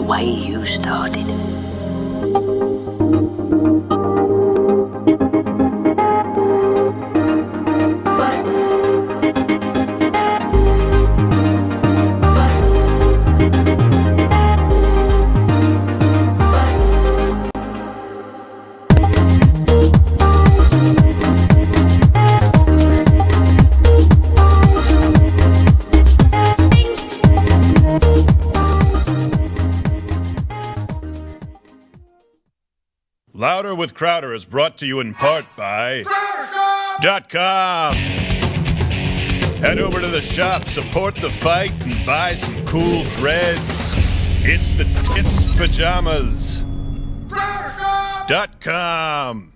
way you started. Louder with Crowder is brought to you in part by .com. Head over to the shop, support the fight, and buy some cool threads. It's the Tits Pajamas. .com.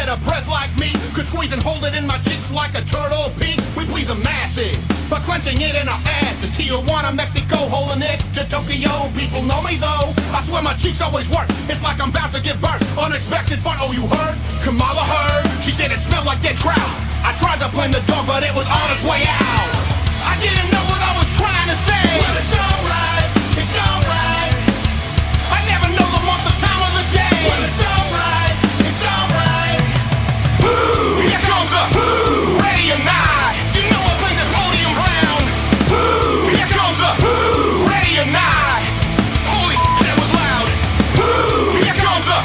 A press like me could squeeze and hold it in my cheeks like a turtle peak. We please the masses by clenching it in our asses. Tijuana, Mexico, holding it to Tokyo. People know me though. I swear my cheeks always work. It's like I'm about to give birth. Unexpected fun. Oh, you heard? Kamala heard. She said it smelled like dead trout. I tried to blame the dog, but it was on its way out. I didn't know what I was trying to say. Well, it's alright. It's alright. I never know the month, the time of the day. Well, it's alright. It's alright. Here comes a ready or not. You know I bring this podium round. Here comes a ready or not. Holy shit, that was loud. Here comes a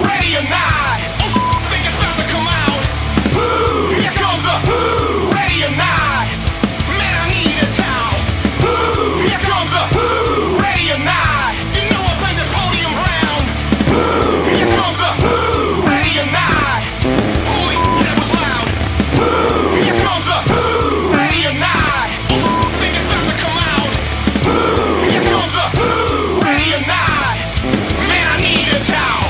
ready or not. Oh shit, think it's about to come out. Here comes a ready or not. Man, I need a towel. Here comes a ready or not. You know I bring this podium round. Here comes a ready or not. Holy shit, that was loud. Here comes a ready or not. Oh shit, think it's about to come out. Here comes a ready or not. Man, I need a towel.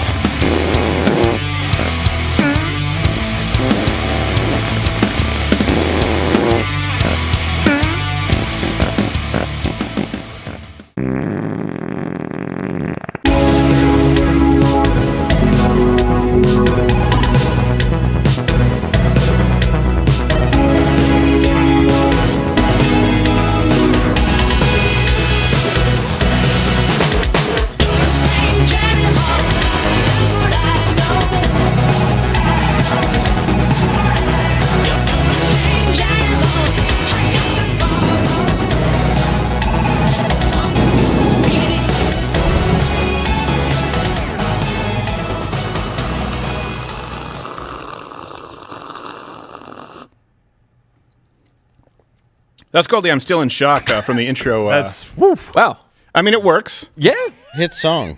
That's called the I'm Still in Shock from the intro. That's wow. I mean, it works. Yeah. Hit song.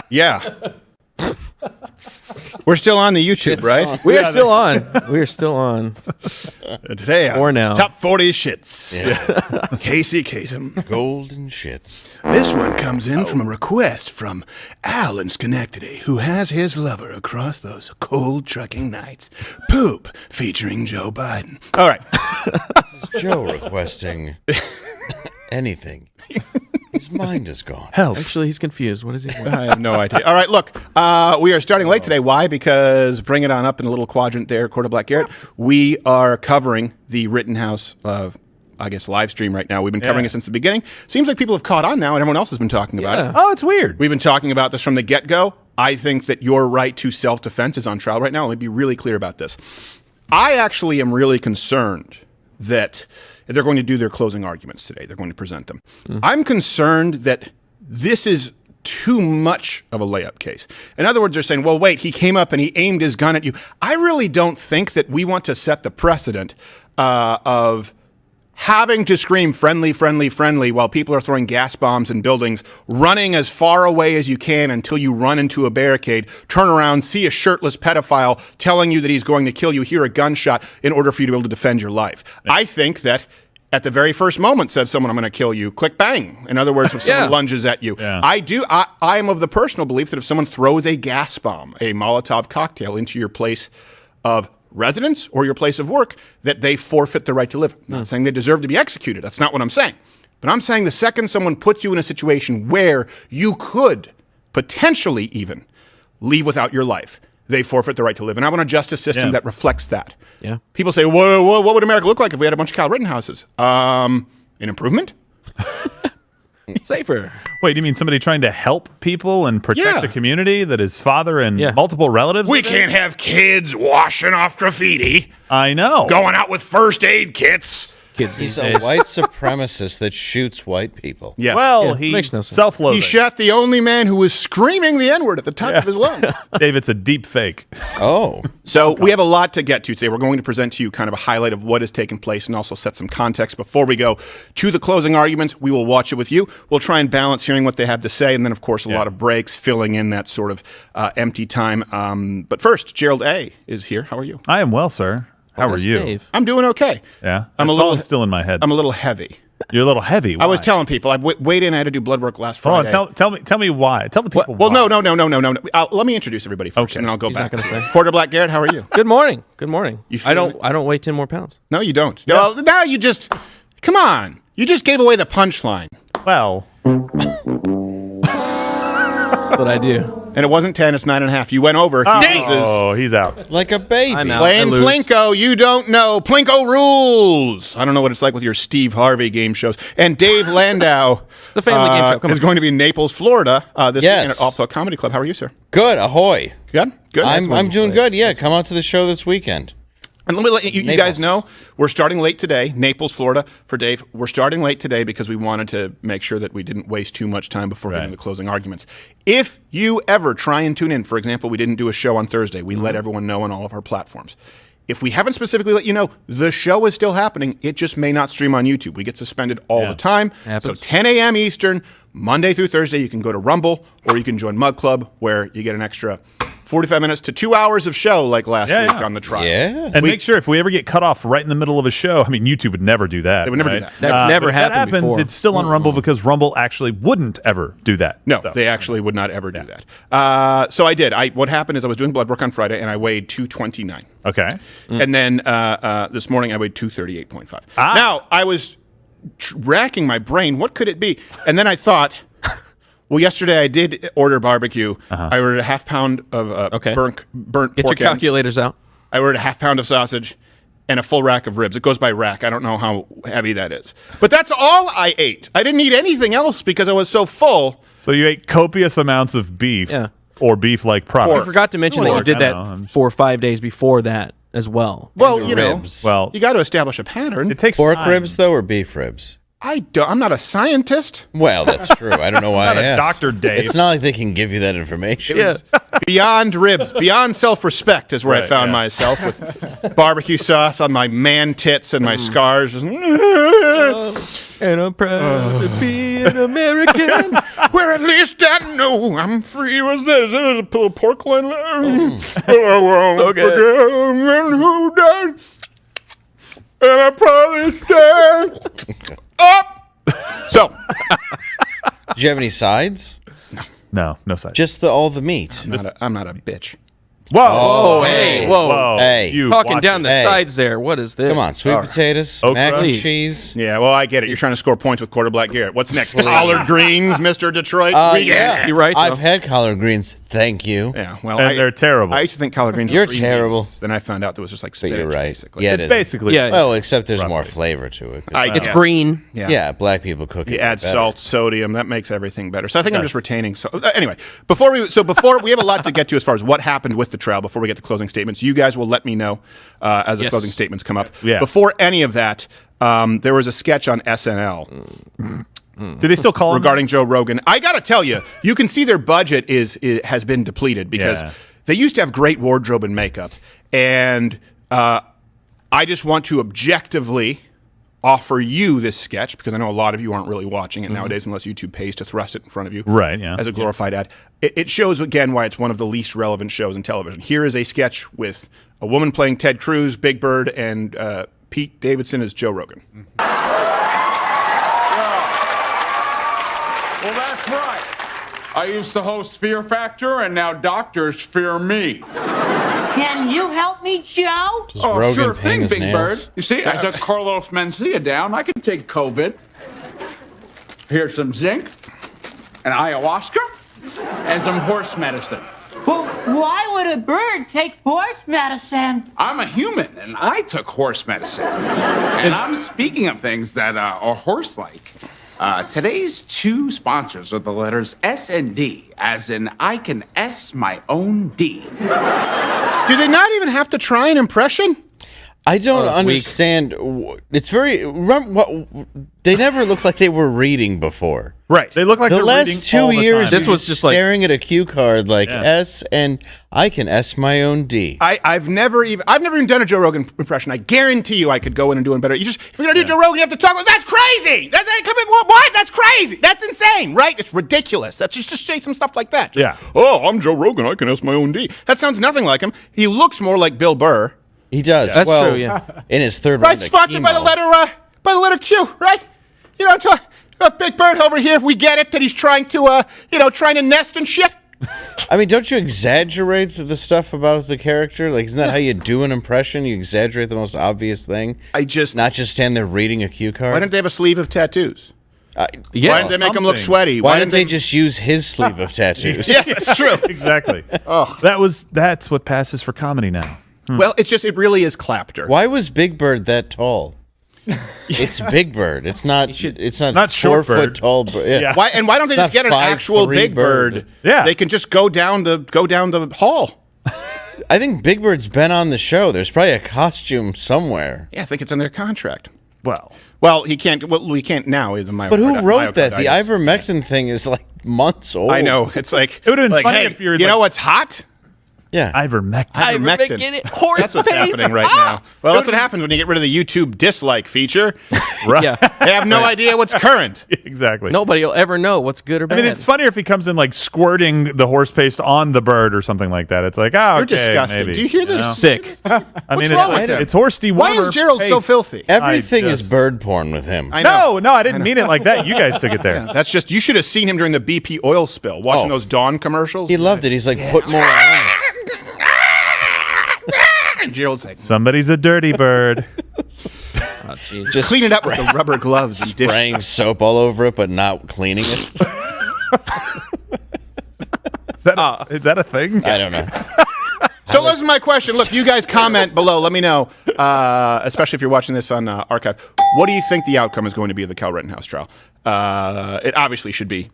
Yeah. We're still on the YouTube, Hit right? song. We are still on. We are still on. Today, Or now. Top 40 shits. Yeah. Casey Kasem. Golden shits. This one comes in from a request from Al in Schenectady, who has his lover across those cold trucking nights. Poop, featuring Joe Biden. All right. Is Joe requesting anything? His mind is gone. Help. Actually, he's confused. What is he? I have no idea. All right, look, we are starting late today. Why? Because bring it on up in a little quadrant there, Quarter Black Garrett. We are covering the Rittenhouse, I guess, live stream right now. We've been covering it since the beginning. Seems like people have caught on now, and everyone else has been talking about it. Oh, it's weird. We've been talking about this from the get-go. I think that your right to self-defense is on trial right now. Let me be really clear about this. I actually am really concerned that they're going to do their closing arguments today. They're going to present them. I'm concerned that this is too much of a layup case. In other words, they're saying, well, wait, he came up and he aimed his gun at you. I really don't think that we want to set the precedent of having to scream friendly, friendly, friendly while people are throwing gas bombs in buildings, running as far away as you can until you run into a barricade, turn around, see a shirtless pedophile telling you that he's going to kill you, hear a gunshot in order for you to be able to defend your life. I think that at the very first moment said someone, I'm going to kill you, click bang. In other words, if someone lunges at you. Yeah. I am of the personal belief that if someone throws a gas bomb, a Molotov cocktail into your place of residence or your place of work, that they forfeit the right to live. I'm not saying they deserve to be executed. That's not what I'm saying. But I'm saying the second someone puts you in a situation where you could potentially even leave without your life, they forfeit the right to live. And I want a justice system that reflects that. Yeah. People say, what would America look like if we had a bunch of Kyle Rittenhouses? An improvement? Safer. Wait, do you mean somebody trying to help people and protect the community that is father and multiple relatives? We can't have kids washing off graffiti, I know. going out with first aid kits. Kids He's these a days. white supremacist that shoots white people. Yes. Well, Yeah, he's makes no sense. self-loathing. He shot the only man who was screaming the N-word at the top of his lungs. Dave, it's a deep fake. Oh. So we have a lot to get to today. We're going to present to you kind of a highlight of what has taken place and also set some context. Before we go to the closing arguments, we will watch it with you. We'll try and balance hearing what they have to say, and then, of course, a lot of breaks, filling in that sort of empty time. But first, Gerald A. is here. How are you? I am well, sir. How are Yes, you? Dave. I'm doing okay. Yeah, I'm that a little song's still in my head. I'm a little heavy. You're a little heavy. I was Why? telling people I weighed in. I had to do blood work last Hold Friday. on, tell me why. Tell the people. Well, why. no. Let me introduce everybody first, Okay. and then I'll go He's back. not gonna say. Porter Black Garrett, how are you? Good morning. Good morning. You I feeling don't weigh 10 more pounds. No, you don't. No, now you just come on. You just gave away the punchline, Well, That's what I do. and it wasn't 10. It's 9.5. You went over. oh, he's out. Like a baby. I'm out. Playing I lose. Plinko, you don't know. Plinko rules. I don't know what it's like with your Steve Harvey game shows. And Dave Landau It's a family game show. Come is on. going to be in Naples, Florida this Yes. weekend at Off the Comedy Club. How are you, sir? Good. Ahoy. Good? Good? I'm doing good. Yeah, come out to the show this weekend. And let me let you Naples. guys know, we're starting late today, Naples, Florida, for Dave. We're starting late today because we wanted to make sure that we didn't waste too much time before getting Right. the closing arguments. If you ever try and tune in, for example, we didn't do a show on Thursday. We let everyone know on all of our platforms. If we haven't specifically let you know, the show is still happening. It just may not stream on YouTube. We get suspended all the time. Happens. So 10 a.m. Eastern, Monday through Thursday, you can go to Rumble or you can join Mug Club where you get an extra 45 minutes to 2 hours of show like last week on the trial. Yeah. And make sure if we ever get cut off right in the middle of a show, I mean, YouTube would never do that. They would never do right? that. That's never but if that happened happens, before. it's still on Rumble because Rumble actually wouldn't ever do that. No, So. they actually would not ever do that. So I did. What happened is I was doing blood work on Friday, and I weighed 229. Okay. And then this morning I weighed 238.5. Ah. Now, I was racking my brain. What could it be? And then I thought, well, yesterday I did order barbecue. I ordered a half pound of burnt Get your pork ends. calculators out. I ordered a half pound of sausage and a full rack of ribs. It goes by rack. I don't know how heavy that is. But that's all I ate. I didn't eat anything else because I was so full. So you ate copious amounts of beef or beef-like products. I forgot to mention that you Pork, did I that know. 4 or 5 days before that as well. Well, you know, Ribs. Well, you got to establish a pattern. it takes Pork time. ribs, though, or beef ribs? I'm not a scientist. Well, that's true. I don't know why Not I a asked. Dr. Dave. It's not like they can give you that information. Yeah. Beyond ribs, beyond self-respect is where I Right, found yeah. myself with barbecue sauce on my man tits and my scars. Just, And I'm proud to be an American. where at least I know I'm free. Was this? There was a little pork loin there. So good. Who died? And I probably stand up. So, Did you have any sides? No size. Just all the meat. I'm not a bitch. Whoa. Oh, hey. Whoa. Hey. You Talking watch down it. the Hey. sides there. What is this? Come on, sweet potatoes, Okra. mac and Please. cheese. Yeah, well, I get it. You're trying to score points with Quarter Black Garrett. What's next? Collard greens, Mr. Detroit? Yeah, You're right, I've though. had collard greens. Thank you. Yeah, well, And they're terrible. I used to think collard greens You're were green terrible. beans. Then I found out there was just like But spinach, you're right. basically. Yeah, It's it is. basically. Yeah. Well, except there's more Roughly. flavor to it. It's guess. green. Yeah, black people cook it. You add better. salt, sodium. That makes everything better. So I think I'm Yes. just retaining. So anyway, before we have a lot to get to as far as what happened with the trial. Before we get to closing statements, you guys will let me know as the Yes. closing statements come up. Yeah. Before any of that, there was a sketch on SNL Do they still call him? regarding Joe Rogan. I got to tell you, you can see their budget has been depleted because Yeah. they used to have great wardrobe and makeup, and I just want to objectively offer you this sketch because I know a lot of you aren't really watching it nowadays unless YouTube pays to thrust it in front of you Right, yeah. as a glorified ad. It shows, again, why it's one of the least relevant shows in television. Here is a sketch with a woman playing Ted Cruz, Big Bird, and Pete Davidson as Joe Rogan. Well, that's right. I used to host Fear Factor, and now doctors fear me. Can you help me, Joe? Does Rogan sure paint thing, his Big nails? Bird. You see, I took Carlos Mencia down. I can take COVID. Here's some zinc, and ayahuasca, and some horse medicine. Well, Why would a bird take horse medicine? I'm a human, and I took horse medicine. And I'm speaking of things that are horse-like. Today's two sponsors are the letters S and D, as in I can S my own D. Do they not even have to try an impression? I don't understand. It's very. They never looked like they were reading before. Right. They look like The they're reading last 2 all the years, time. This was just like- staring at a cue card like S, and I can S my own D. I've never even done a Joe Rogan impression. I guarantee you I could go in and do it better. If you're gonna do Joe Rogan, you have to talk about that's crazy. What? That's crazy. That's insane, right? It's ridiculous. That's just say some stuff like that. Yeah. Oh, I'm Joe Rogan. I can ask my own D. That sounds nothing like him. He looks more like Bill Burr. He does. That's well, true, yeah. In his third Right, round of sponsored by the chemo. letter Q, right? You know, Big Bird over here. We get it that he's trying to, trying to nest and shit. I mean, don't you exaggerate the stuff about the character? Like, isn't that how you do an impression? You exaggerate the most obvious thing. Not just stand there reading a cue card. Why didn't they have a sleeve of tattoos? Yeah. Why didn't they make him look something. sweaty? Why didn't they just use his sleeve of tattoos? Yes, that's true. Exactly. That's what passes for comedy now. Well, it really is Clapter. Why was Big Bird that tall? It's Big Bird. It's not. It's not. Not 4 short foot bird. tall. Yeah. Why don't they It's just not get an 5'3" actual Big Bird? Yeah. They can just go down the hall. I think Big Bird's been on the show. There's probably a costume somewhere. Yeah, I think it's in their contract. Well, He can't. Well, we can't now. But who wrote that? The ivermectin thing is like months old. I know. It's like It would've been like, funny hey, if you're you like- know what's hot? Yeah. ivermectin. Ivermectin. Horse That's what's happening right now. Well, that's what happens when you get rid of the YouTube dislike feature. Right. Yeah. They have no idea what's current. Exactly. Nobody will ever know what's good or I bad. mean, it's funnier if he comes in like squirting the horse paste on the bird or something like that. It's like, oh, You're okay, disgusting. maybe. Do you hear this? know? Sick. I mean, wrong with him? it's horse dewormer. Why is Gerald so paste. filthy? Everything I is just- bird porn with him. I know. No, I didn't mean it like that. You guys took it there. That's just, you should have seen him during the BP oil spill, watching those Dawn commercials. He loved it. He's like, put more on it. And Gerald's like, Somebody's a dirty bird. Oh, jeez. Just clean it up with the rubber gloves and dish. spraying soap all over it, but not cleaning it. Is that a thing? I don't know. So listen to my question. Look, you guys comment below. Let me know, especially if you're watching this on archive. What do you think the outcome is going to be of the Kyle Rittenhouse trial? It obviously should be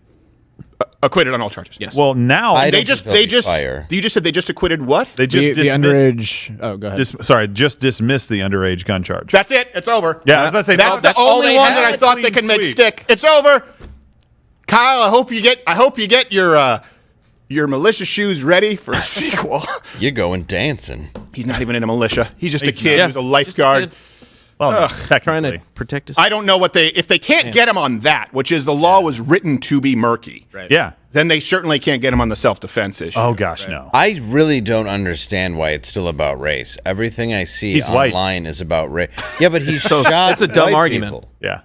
acquitted on all charges. Yes. Well, now I they don't just think there'll they be just fire. you just said they just acquitted what? they just The dismissed. underage. Oh, go ahead. Just dismissed the underage gun charge. That's it. It's over. Yeah, I was about to say that's the that's all only they one had. that I thought they Clean could make sweep. stick. It's over. Kyle, I hope you get your militia shoes ready for a sequel. You're going dancing. He's not even in a militia. He's just a He's kid not. who's a lifeguard. Well, no, Trying technically. to protect us. I don't know if they can't get him on that, which is the law was written to be murky. Right. Yeah. Then they certainly can't get him on the self-defense issue. Oh gosh, no. I really don't understand why it's still about race. Everything I see He's white. online is about race. Yeah, but he's so shot it's a dumb white argument. people. Yeah.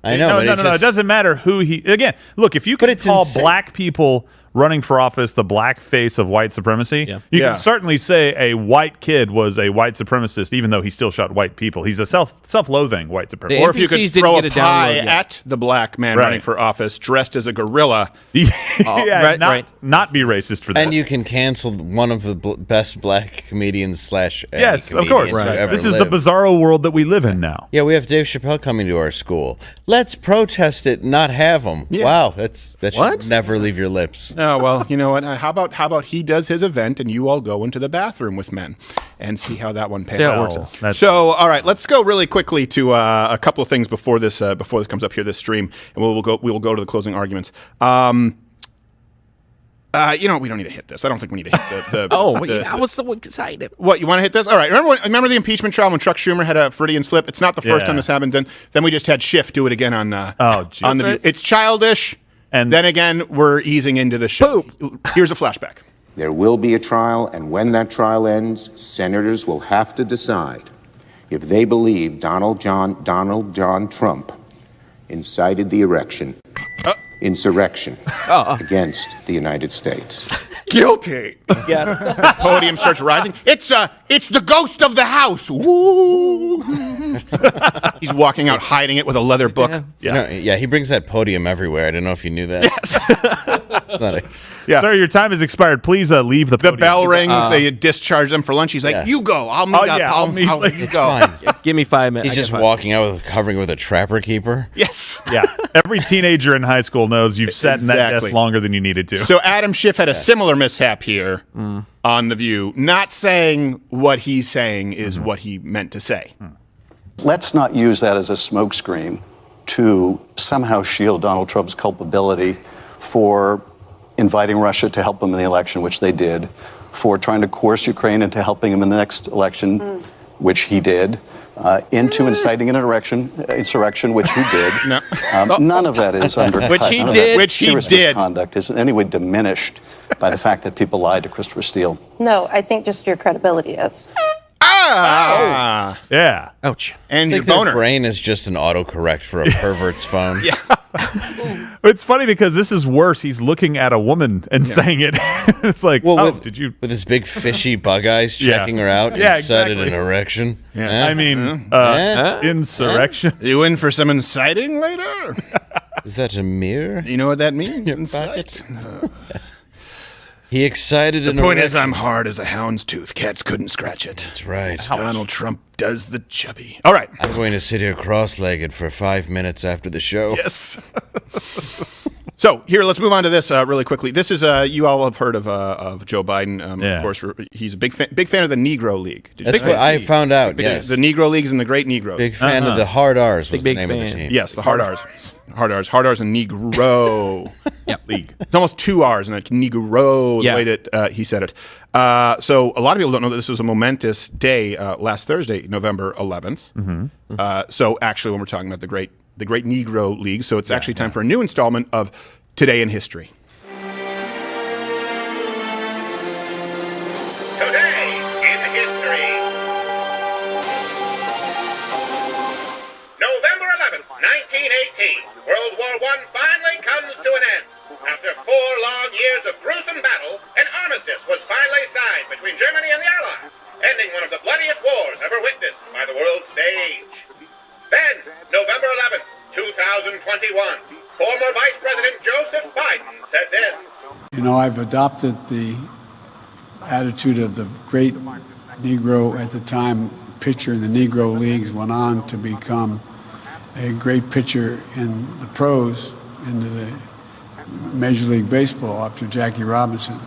I know, No, but no, it's no. It just, doesn't matter who he. Again, look. If you can it's call insane. black people running for office the black face of white supremacy, Yeah. you Yeah. can certainly say a white kid was a white supremacist, even though he still shot white people. He's a self-loathing white supremacist. Or if you could NPCs didn't throw a get a pie download yet. at the black man Right. running for office dressed as a gorilla. yeah, right, not be racist for that. and you can cancel one of the best black comedians slash yes, of course. comedians who ever This is the lived. bizarro world that we live in now. Yeah, we have Dave Chappelle coming to our school. Let's protest it, not have him. Wow, that What? should never leave your lips. Oh, well, you know what? How about he does his event and you all go into the bathroom with men and see how that one pans See how it out. works out. That's- So, all right, let's go really quickly to a couple of things before this comes up here, this stream, and we will go to the closing arguments. We don't need to hit this. I don't think we need to hit the. I was so excited. What, you want to hit this? All right. Remember the impeachment trial when Chuck Schumer had a Freudian slip? It's not the first Yeah. time this happened. Then we just had Schiff do it again on. geez. on the. That's right. It's childish. And- then again, we're easing into the show. Here's a flashback. There will be a trial, and when that trial ends, senators will have to decide if they believe Donald John Trump incited the insurrection against the United States. guilty. Yeah. The podium starts rising. It's the ghost of the house. Woo. He's walking out, hiding it with a leather book. Yeah. He brings that podium everywhere. I don't know if you knew that. Yes. Sir, your time has expired. Please leave the The podium. bell rings. They discharge them for lunch. He's like, "You go. I'll meet up. I'll meet you later." go." Fine. Give me 5 minutes. He's just walking out covering with a trapper keeper. Yes. Yeah. Every teenager in high school knows you've sat in that desk Exactly. longer than you needed to. So Adam Schiff had a similar mishap here on The View. Not saying what he's saying is what he meant to say. Let's not use that as a smokescreen to somehow shield Donald Trump's culpability for inviting Russia to help him in the election, which they did, for trying to coerce Ukraine into helping him in the next election, which he did, into inciting an insurrection, which he did. No. None of that is undercut. Which he None of did. that Which he serious did. misconduct is in any way diminished by the fact that people lied to Christopher Steele. No, I think just your credibility is. Yeah. Ouch. And I your think their boner. brain is just an autocorrect for a pervert's phone. It's funny because this is worse. He's looking at a woman and saying it. It's like, did you? With his big fishy bug eyes checking her out Yeah, inside exactly. an erection? Yeah. I mean, insurrection. You in for some inciting later? Is that a mirror? You know what that means? Incite? He excited The an point is, erection. I'm hard as a hound's tooth. Cats couldn't scratch it. That's right. Donald Trump does the chubby. All right. I'm going to sit here cross-legged for 5 minutes after the show. Yes. So here, let's move on to this really quickly. This is you all have heard of Joe Biden. Of course, he's a big fan of the Negro League. Did you That's know what that? I found out, yes. The Negro Leagues and the Great Negro. Big fan of the Hard R's was Big the name of the fan. team. Yes, the Hard R's. Hard R's and Negro. League. It's almost 2 R's and like Negro, Yeah. the way that he said it. So a lot of people don't know that this was a momentous day last Thursday, November 11th. So actually, when we're talking about the Great Negro League, so it's actually time for a new installment of Today in History. Today in history. November 11th, 1918. World War I finally comes to an end. After 4 long years of gruesome battle, an armistice was finally signed between Germany and the Allies, ending one of the bloodiest wars ever witnessed by the world stage. Then, November 11th, 2021, former Vice President Joseph Biden said this. You know, I've adopted the attitude of the great Negro at the time pitcher in the Negro Leagues, went on to become a great pitcher in the pros, into the Major League Baseball after Jackie Robinson.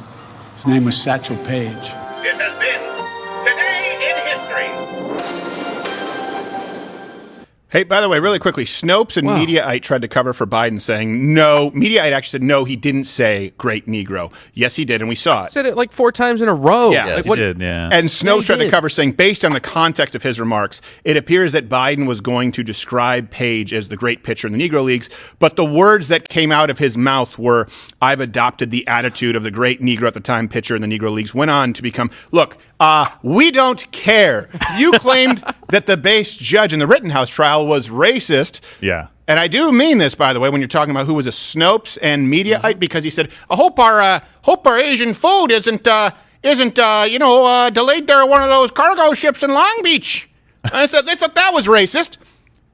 His name was Satchel Paige. This has been Today in History. Hey, by the way, really quickly, Snopes and Mediaite tried to cover for Biden saying, no, Mediaite actually said, no, he didn't say Great Negro. Yes, he did, and we saw it. Said it like 4 times in a row. Yeah, Yes. like He what- did, yeah. And Snopes he tried to did. cover saying, based on the context of his remarks, it appears that Biden was going to describe Page as the great pitcher in the Negro Leagues, but the words that came out of his mouth were, I've adopted the attitude of the great Negro at the time pitcher in the Negro Leagues, went on to become, look, we don't care. You claimed that the base judge in the Rittenhouse trial was racist. Yeah. And I do mean this, by the way, when you're talking about who was a Snopes and Mediaite, because he said, I hope our Asian food isn't delayed there at one of those cargo ships in Long Beach. And I said, they thought that was racist.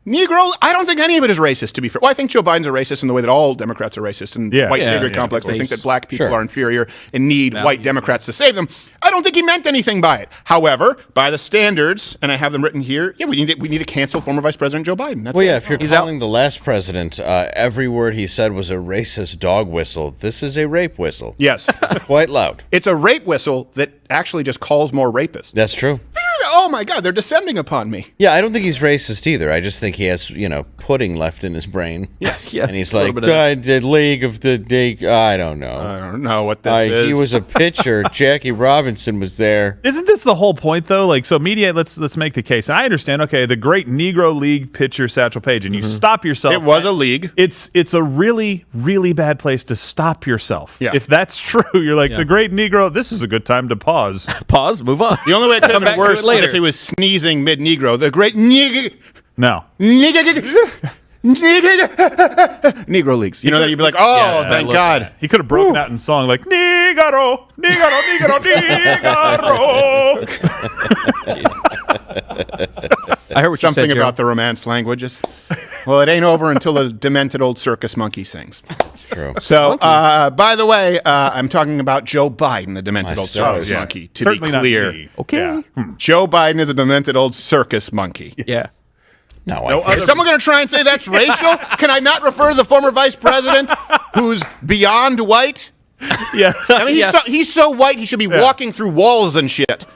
Negro, I don't think any of it is racist, to be fair. Well, I think Joe Biden's a racist in the way that all Democrats are racist. And white savior complex, they think that black people are inferior and need white Democrats to save them. I don't think he meant anything by it. However, by the standards, and I have them written here, we need to cancel former Vice President Joe Biden. That's if you're calling the last president, every word he said was a racist dog whistle. This is a rape whistle. Yes. It's quite loud. It's a rape whistle that actually just calls more rapists. That's true. Oh my God, they're descending upon me. Yeah, I don't think he's racist either. I just think he has, pudding left in his brain. Yes. And he's like, the League of the Day. I don't know. I don't know what this is. He was a pitcher. Jackie Robinson was there. Isn't this the whole point, though? Like, so Mediaite, let's make the case. And I understand, okay, the great Negro League pitcher, Satchel Paige, and you stop yourself. It was a league. It's a really, really bad place to stop yourself. Yeah. If that's true, you're like, the great Negro, this is a good time to pause. Pause, move on. The only way it could have Come been back to worse it was later. if he was sneezing mid-Negro. The great No. Negro Leagues. You know that you'd be like, oh, thank God. He could have broken out in song like Nigaro, Nigaro, Nigaro, Nigaro. I heard what Something you said, about the Romance languages. Well, it ain't over until the demented old circus monkey sings. It's true. So, by the way, I'm talking about Joe Biden, the demented old circus monkey. To Certainly be not clear, me. Okay. Joe Biden is a demented old circus monkey. Yeah. No, Is someone going to try and say that's racial? Can I not refer to the former vice president who's beyond white? Yes. I mean, he's so white he should be walking through walls and shit.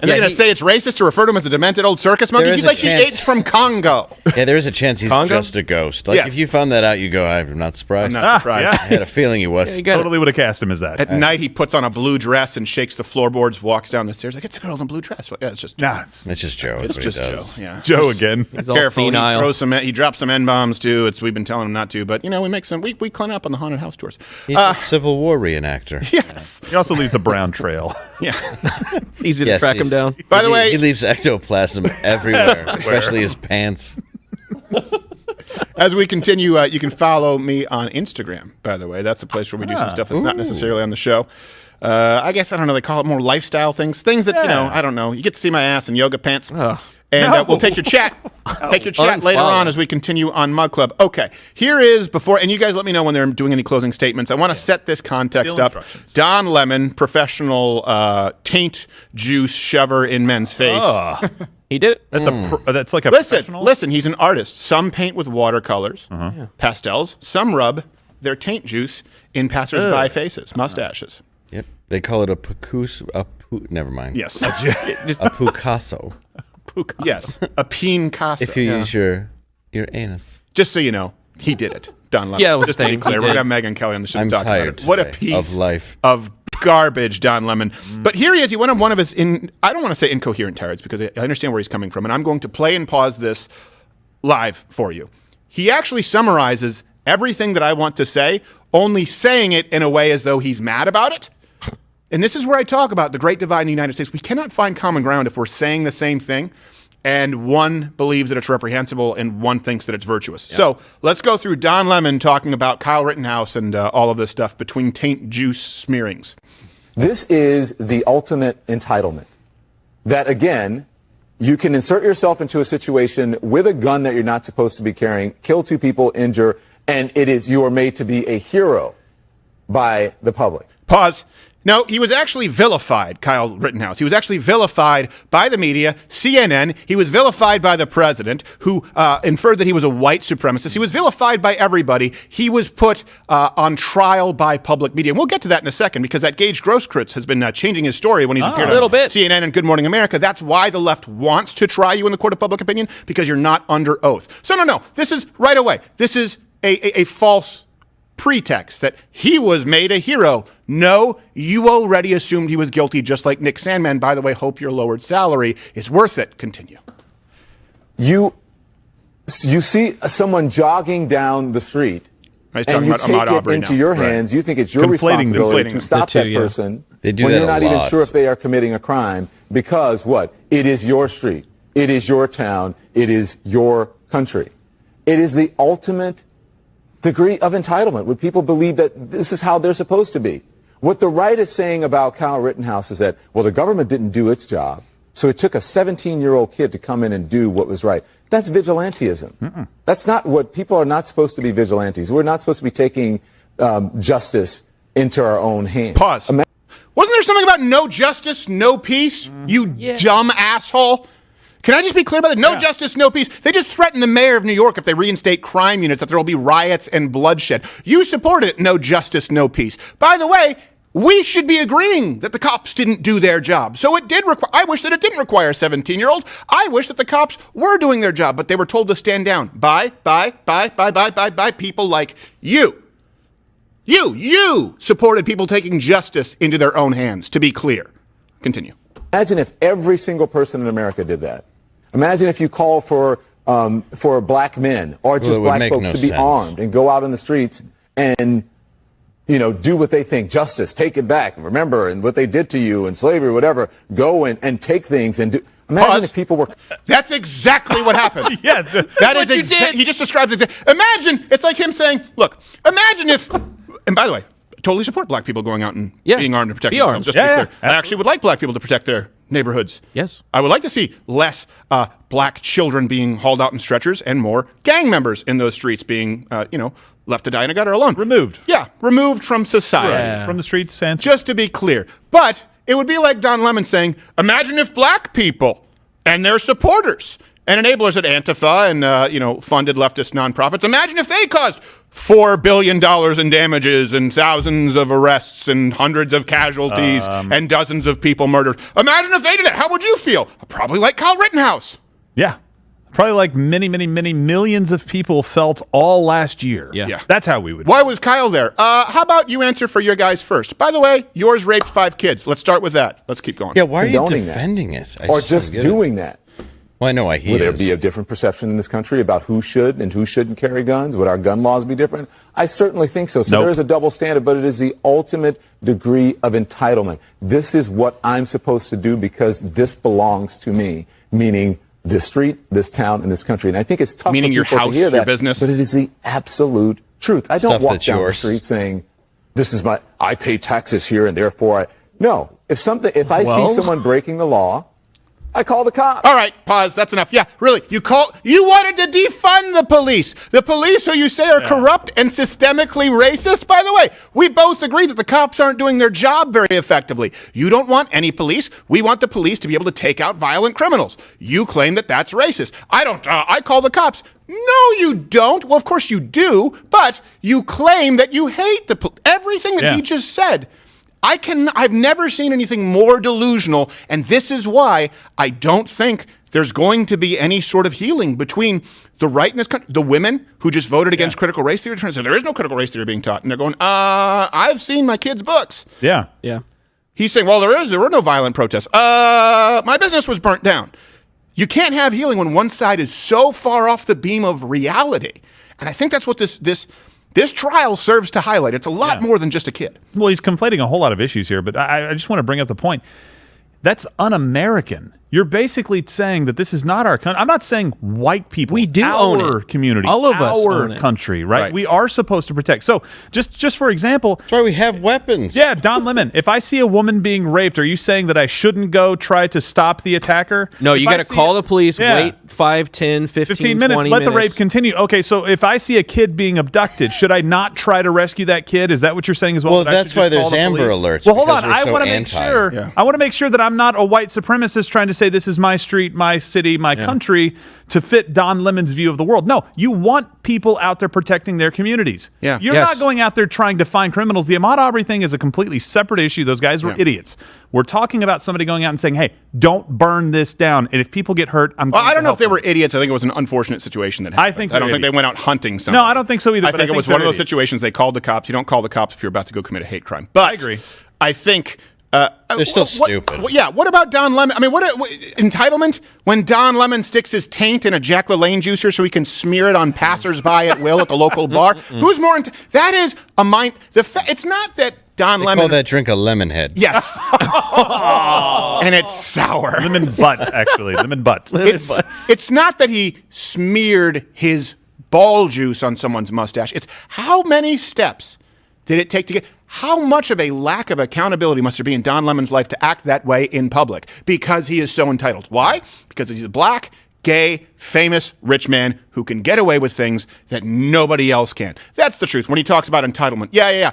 And they're going to say it's racist to refer to him as a demented old circus monkey? He's like the apes from Congo. Yeah, there is a chance he's just a ghost. Like, if you found that out, you go, I'm not surprised. I'm not surprised. I had a feeling he was. Totally would have cast him as that. At night, he puts on a blue dress and shakes the floorboards, walks down the stairs like, it's a girl in a blue dress. Like, yeah, it's just It's just Joe. It's That's what just he Joe. does. Yeah. Joe again. He's all Careful. senile. He drops some N-bombs, too. We've been telling him not to, but, we make some. We clean up on the haunted house tours. He's a Civil War reenactor. Yes. He also leaves a brown trail. Yeah. It's easy to track him down. By the way, he leaves ectoplasm everywhere, especially his pants. As we continue, you can follow me on Instagram, by the way. That's a place where we do some stuff that's not necessarily on the show. I guess, I don't know, they call it more lifestyle things. Things that, I don't know. You get to see my ass in yoga pants. And we'll take your chat. Take your chat later on as we continue on Mug Club. Okay, here is before, and you guys let me know when they're doing any closing statements. I want to set this context up. Don Lemon, professional taint juice shover in men's face. He did it. That's like a professional? Listen, he's an artist. Some paint with watercolors, pastels. Some rub their taint juice in passersby faces, mustaches. Yep. They call it a never mind. Yes. A Picasso. Yes, a Picasso. If you use your anus. Just so you know, he did it. Don Lemon. Yeah, it was just to be clear, we're gonna have Megyn Kelly on the show. I'm talking tired about it. What a today piece of life of garbage, Don Lemon. But here he is. He went on one of his I don't want to say incoherent tirades because I understand where he's coming from, and I'm going to play and pause this live for you. He actually summarizes everything that I want to say, only saying it in a way as though he's mad about it. And this is where I talk about the great divide in the United States. We cannot find common ground if we're saying the same thing and one believes that it's reprehensible and one thinks that it's virtuous. Yeah. So let's go through Don Lemon talking about Kyle Rittenhouse and all of this stuff between taint juice smearings. This is the ultimate entitlement. That, again, you can insert yourself into a situation with a gun that you're not supposed to be carrying, kill two people, injure, and you are made to be a hero by the public. Pause. No, he was actually vilified, Kyle Rittenhouse. He was actually vilified by the media, CNN. He was vilified by the president, who inferred that he was a white supremacist. He was vilified by everybody. He was put on trial by public media. And we'll get to that in a second because that Gage Grosskreutz has been changing his story when he's appeared on CNN and Good Morning America. That's why the left wants to try you in the court of public opinion, because you're not under oath. So no, this is right away. This is a false pretext that he was made a hero. No, you already assumed he was guilty, just like Nick Sandmann. By the way, hope your lowered salary is worth it. Continue. You see someone jogging down the street, and you take it into your hands. You think it's your responsibility to stop that person when you're not even sure if they are committing a crime, because what? It is your street. It is your town. It is your country. It is the ultimate degree of entitlement, when people believe that this is how they're supposed to be. What the right is saying about Kyle Rittenhouse is that, well, the government didn't do its job, so it took a 17-year-old kid to come in and do what was right. That's vigilantism. That's not what people are not supposed to be vigilantes. We're not supposed to be taking justice into our own hands. Pause. Wasn't there something about no justice, no peace? You dumb asshole. Can I just be clear about that? No justice, no peace. They just threatened the mayor of New York if they reinstate crime units that there will be riots and bloodshed. You supported it. No justice, no peace. By the way, we should be agreeing that the cops didn't do their job. So it did require, I wish that it didn't require a 17-year-old. I wish that the cops were doing their job, but they were told to stand down by people like you. You supported people taking justice into their own hands, to be clear. Continue. Imagine if every single person in America did that. Imagine if you call for black men or just black folks to be armed and go out on the streets and, do what they think. Justice, take it back. Remember, and what they did to you and slavery, whatever. Go and take things and do. Imagine if people were. That's exactly what happened. Yeah, that is exactly. He just describes it. Imagine it's like him saying, "Look, imagine if." And by the way, I totally support black people going out and being armed to protect themselves. Just to be clear, I actually would like black people to protect their neighborhoods. Yes, I would like to see less black children being hauled out in stretchers and more gang members in those streets being, left to die in a gutter alone. Removed. Yeah, removed from society, from the streets. And just to be clear, but it would be like Don Lemon saying, "Imagine if black people and their supporters and enablers at Antifa and funded leftist nonprofits, imagine if they caused $4 billion in damages and thousands of arrests and hundreds of casualties and dozens of people murdered. Imagine if they did that. How would you feel? Probably like Kyle Rittenhouse." Yeah. Probably like many, many, many millions of people felt all last year. Yeah. That's how we would. Why was Kyle there? How about you answer for your guys first? By the way, yours raped 5 kids. Let's start with that. Let's keep going. Yeah, why are you defending it? Or just doing that? Well, I know why he Will there be a different perception in this country about who should and who shouldn't carry guns? Would our gun laws be different? I certainly think so. So there is a double standard, but it is the ultimate degree of entitlement. This is what I'm supposed to do because this belongs to me, meaning this street, this town, and this country. And I think it's tough meaning for your people house, to hear that, your business, but it is the absolute truth. I don't Stuff walk that's down yours. the street saying, "This is I pay taxes here, and therefore I." No, if I see someone breaking the law, I call the cops. All right, pause. That's enough. Yeah, really. You wanted to defund the police. The police who you say are corrupt and systemically racist. By the way, we both agree that the cops aren't doing their job very effectively. You don't want any police. We want the police to be able to take out violent criminals. You claim that that's racist. I don't. I call the cops. No, you don't. Well, of course you do, but you claim that you hate everything that he just said. I've never seen anything more delusional, and this is why I don't think there's going to be any sort of healing between the right in this country, the women who just voted against critical race theory, trying to say there is no critical race theory being taught, and they're going, I've seen my kids' books. Yeah. He's saying, well, there were no violent protests. My business was burnt down. You can't have healing when one side is so far off the beam of reality, and I think that's what this trial serves to highlight. It's a lot more than just a kid. Well, he's conflating a whole lot of issues here, but I just want to bring up the point. That's un-American. You're basically saying that this is not our country. I'm not saying white people. We do own our community. All of us our own it. country, right? We are supposed to protect. So just for example. That's why we have weapons. Yeah, Don Lemon, if I see a woman being raped, are you saying that I shouldn't go try to stop the attacker? No, you got to call the police, wait 5, 10, 15 minutes, 20 let minutes. the rape continue. Okay, so if I see a kid being abducted, should I not try to rescue that kid? Is that what you're saying as well? Well, that's why there's Amber Alerts. Well, hold on. I want to make sure. I want to make sure that I'm not a white supremacist trying to say this is my street, my city, my country to fit Don Lemon's view of the world. No, you want people out there protecting their communities. Yeah. You're not going out there trying to find criminals. The Ahmaud Arbery thing is a completely separate issue. Those guys were idiots. We're talking about somebody going out and saying, hey, don't burn this down. And if people get hurt, I don't know if they were idiots. I think it was an unfortunate situation that happened. I don't think they went out hunting something. No, I don't think so either. I think it was one of those situations they called the cops. You don't call the cops if you're about to go commit a hate crime. But I agree. I think they're still stupid. What about Don Lemon? I mean, what entitlement? When Don Lemon sticks his taint in a Jack LaLanne juicer so he can smear it on passersby at will at the local bar? Who's more? That is a mind. It's not that Don Lemon. Call that drink a lemon head. Yes. And it's sour. Lemon butt, actually. Lemon butt. It's not that he smeared his ball juice on someone's mustache. It's how many steps did it take to get? How much of a lack of accountability must there be in Don Lemon's life to act that way in public? Because he is so entitled. Why? Because he's a black, gay, famous, rich man who can get away with things that nobody else can. That's the truth when he talks about entitlement. Yeah.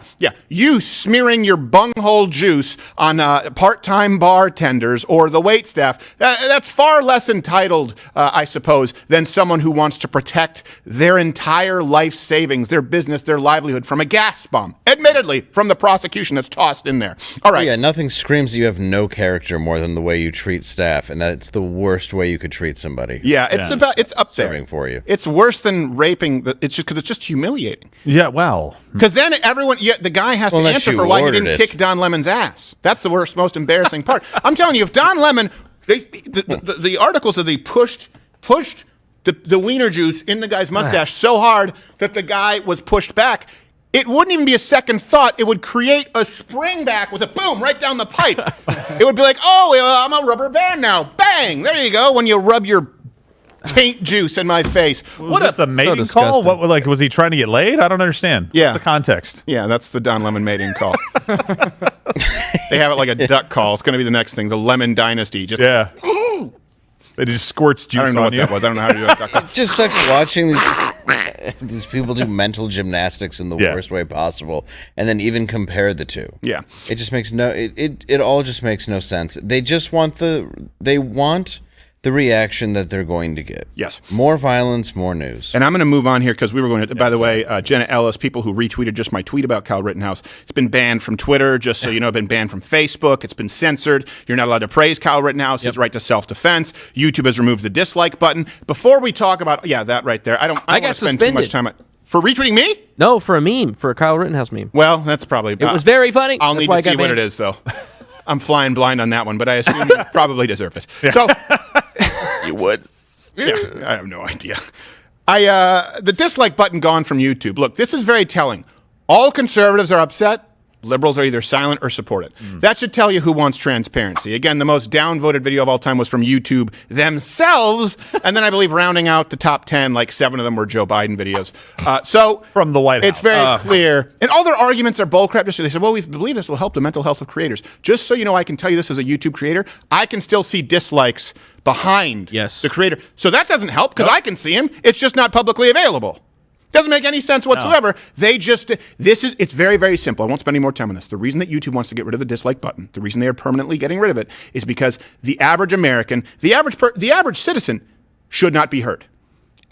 You smearing your bunghole juice on part-time bartenders or the waitstaff, that's far less entitled, I suppose, than someone who wants to protect their entire life savings, their business, their livelihood from a gas bomb. Admittedly, from the prosecution that's tossed in there. All right. Yeah, nothing screams you have no character more than the way you treat staff, and that's the worst way you could treat somebody. Yeah, it's up there for you. It's worse than raping. It's just because it's just humiliating. Yeah, well, because then the guy has to answer for why he didn't kick Don Lemon's ass. That's the worst, most embarrassing part. I'm telling you, if Don Lemon, the articles that they pushed the wiener juice in the guy's mustache so hard that the guy was pushed back. It wouldn't even be a second thought. It would create a spring back with a boom right down the pipe. It would be like, I'm a rubber band now. Bang! Bang! There you go. When you rub your taint juice in my face. What a mating call? What, like, was he trying to get laid? I don't understand. Yeah. What's the context? Yeah, that's the Don Lemon mating call. They have it like a duck call. It's going to be the next thing. The Lemon Dynasty. Just, yeah. They just squirts juice on you. I don't know what that was. I don't know how to do that duck call. It just sucks watching these people do mental gymnastics in the worst way possible, and then even compare the two. Yeah. It just makes it all just makes no sense. They just want the reaction that they're going to get. Yes. More violence, more news. And I'm going to move on here because we were going to, by the way, Jenna Ellis, people who retweeted just my tweet about Kyle Rittenhouse, it's been banned from Twitter, just so you know, been banned from Facebook. It's been censored. You're not allowed to praise Kyle Rittenhouse, his right to self-defense. YouTube has removed the dislike button. Before we talk about, that right there, I don't want to spend too much time for retweeting me? No, for a meme, for a Kyle Rittenhouse meme. Well, that's probably... It was very funny. I'll need to see what it is, though. I'm flying blind on that one, but I assume you probably deserve it. Yeah. So... You would. Yeah, I have no idea. The dislike button gone from YouTube. Look, this is very telling. All conservatives are upset. Liberals are either silent or support it. That should tell you who wants transparency. Again, the most downvoted video of all time was from YouTube themselves. And then I believe rounding out the top 10, like 7 of them were Joe Biden videos. So from the White House. It's very clear. And all their arguments are bullcrap. They said, well, we believe this will help the mental health of creators. Just so you know, I can tell you this as a YouTube creator, I can still see dislikes behind the creator. So that doesn't help because I can see him. It's just not publicly available. Doesn't make any sense whatsoever. No. It's very, very simple. I won't spend any more time on this. The reason that YouTube wants to get rid of the dislike button, the reason they are permanently getting rid of it, is because the average American, the average citizen should not be heard.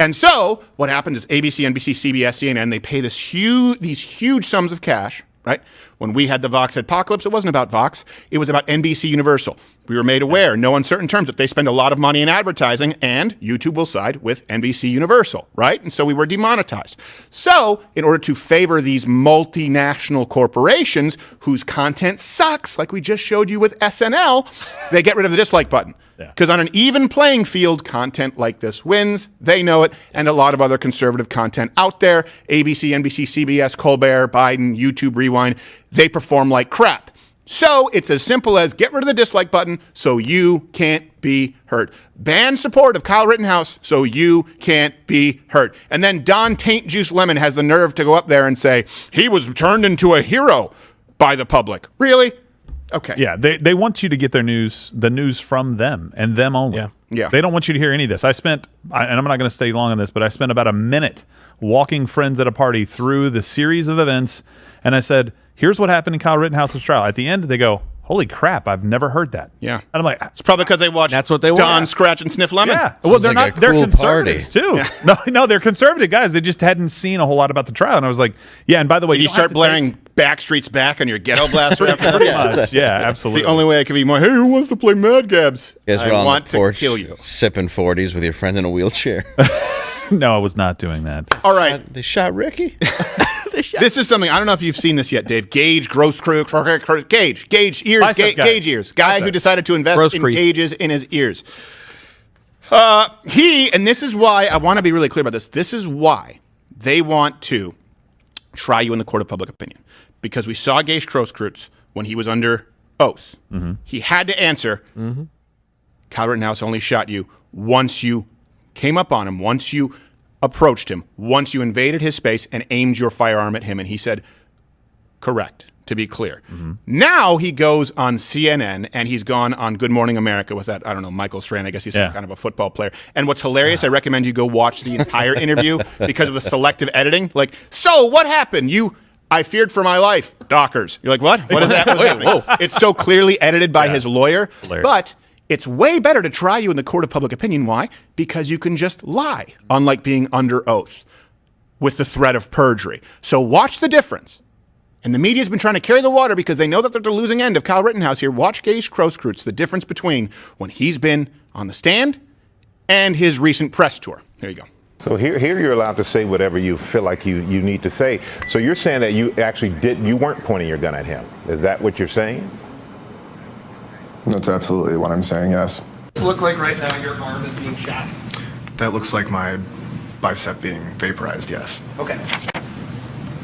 And so what happens is ABC, NBC, CBS, CNN, they pay these huge sums of cash, right? When we had the Vox apocalypse, it wasn't about Vox. It was about NBC Universal. We were made aware, no uncertain terms, that they spend a lot of money in advertising, and YouTube will side with NBC Universal, right? And so we were demonetized. So in order to favor these multinational corporations whose content sucks, like we just showed you with SNL, they get rid of the dislike button. Because on an even playing field, content like this wins. They know it, and a lot of other conservative content out there, ABC, NBC, CBS, Colbert, Biden, YouTube Rewind, they perform like crap. So it's as simple as get rid of the dislike button so you can't be heard. Ban support of Kyle Rittenhouse so you can't be heard. And then Don Taint Juice Lemon has the nerve to go up there and say, he was turned into a hero by the public. Really? Okay. Yeah, they want you to get the news from them and them only. Yeah. They don't want you to hear any of this. And I'm not going to stay long on this, but I spent about a minute walking friends at a party through the series of events, and I said, here's what happened in Kyle Rittenhouse's trial. At the end, they go, holy crap, I've never heard that. Yeah. And I'm like, it's probably because they watched Don Scratch and Sniff Lemon. Yeah. Well, they're not, they're conservatives too. Yeah. No, they're conservative guys. They just hadn't seen a whole lot about the trial. And I was like, yeah, and by the way, you start blaring Backstreet's Back on your ghetto blaster after pretty much. Yeah, absolutely. It's the only way I can be more, hey, who wants to play Mad Gabs? I want to kill you. Sipping 40s with your friend in a wheelchair. No, I was not doing that. All right. They shot Ricky. This is something, I don't know if you've seen this yet, Dave. Gage ears. Gage ears. Guy who decided to invest in gauges in his ears. And this is why, I want to be really clear about this. This is why they want to try you in the court of public opinion. Because we saw Gage Grosskreutz when he was under oath. Mm-hmm. He had to answer, Kyle Rittenhouse only shot you once you came up on him, once you approached him, once you invaded his space and aimed your firearm at him. And he said, correct, to be clear. Now he goes on CNN and he's gone on Good Morning America with that, I don't know, Michael Strand. I guess he's some kind of a football player. And what's hilarious, I recommend you go watch the entire interview because of the selective editing. Like, so what happened? I feared for my life. Dockers. You're like, what? What is that? It's so clearly edited by his lawyer. Hilarious. But it's way better to try you in the court of public opinion. Why? Because you can just lie, unlike being under oath with the threat of perjury. So watch the difference. And the media's been trying to carry the water because they know that they're the losing end of Kyle Rittenhouse here. Watch Gage Grosskreutz, the difference between when he's been on the stand and his recent press tour. There you go. So here you're allowed to say whatever you feel like you need to say. So you're saying that you actually you weren't pointing your gun at him. Is that what you're saying? That's absolutely what I'm saying, yes. Does it look like right now your arm is being shot? That looks like my bicep being vaporized, yes. Okay.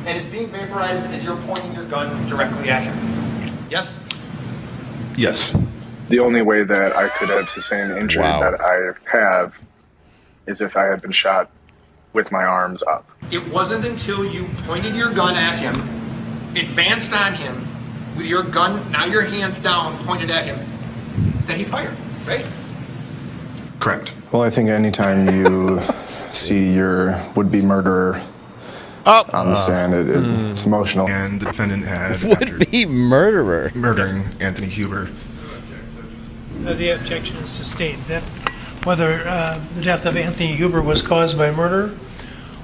And it's being vaporized as you're pointing your gun directly at him? Yes? Yes. The only way that I could have sustained the injury that I have is if I had been shot with my arms up. It wasn't until you pointed your gun at him, advanced on him, with your gun, now your hands down, pointed at him, that he fired, right? Correct. Well, I think anytime you see your would-be murderer on the stand, it's emotional. And the defendant had would-be murderer murdering Anthony Huber. The objection is sustained. That whether the death of Anthony Huber was caused by murder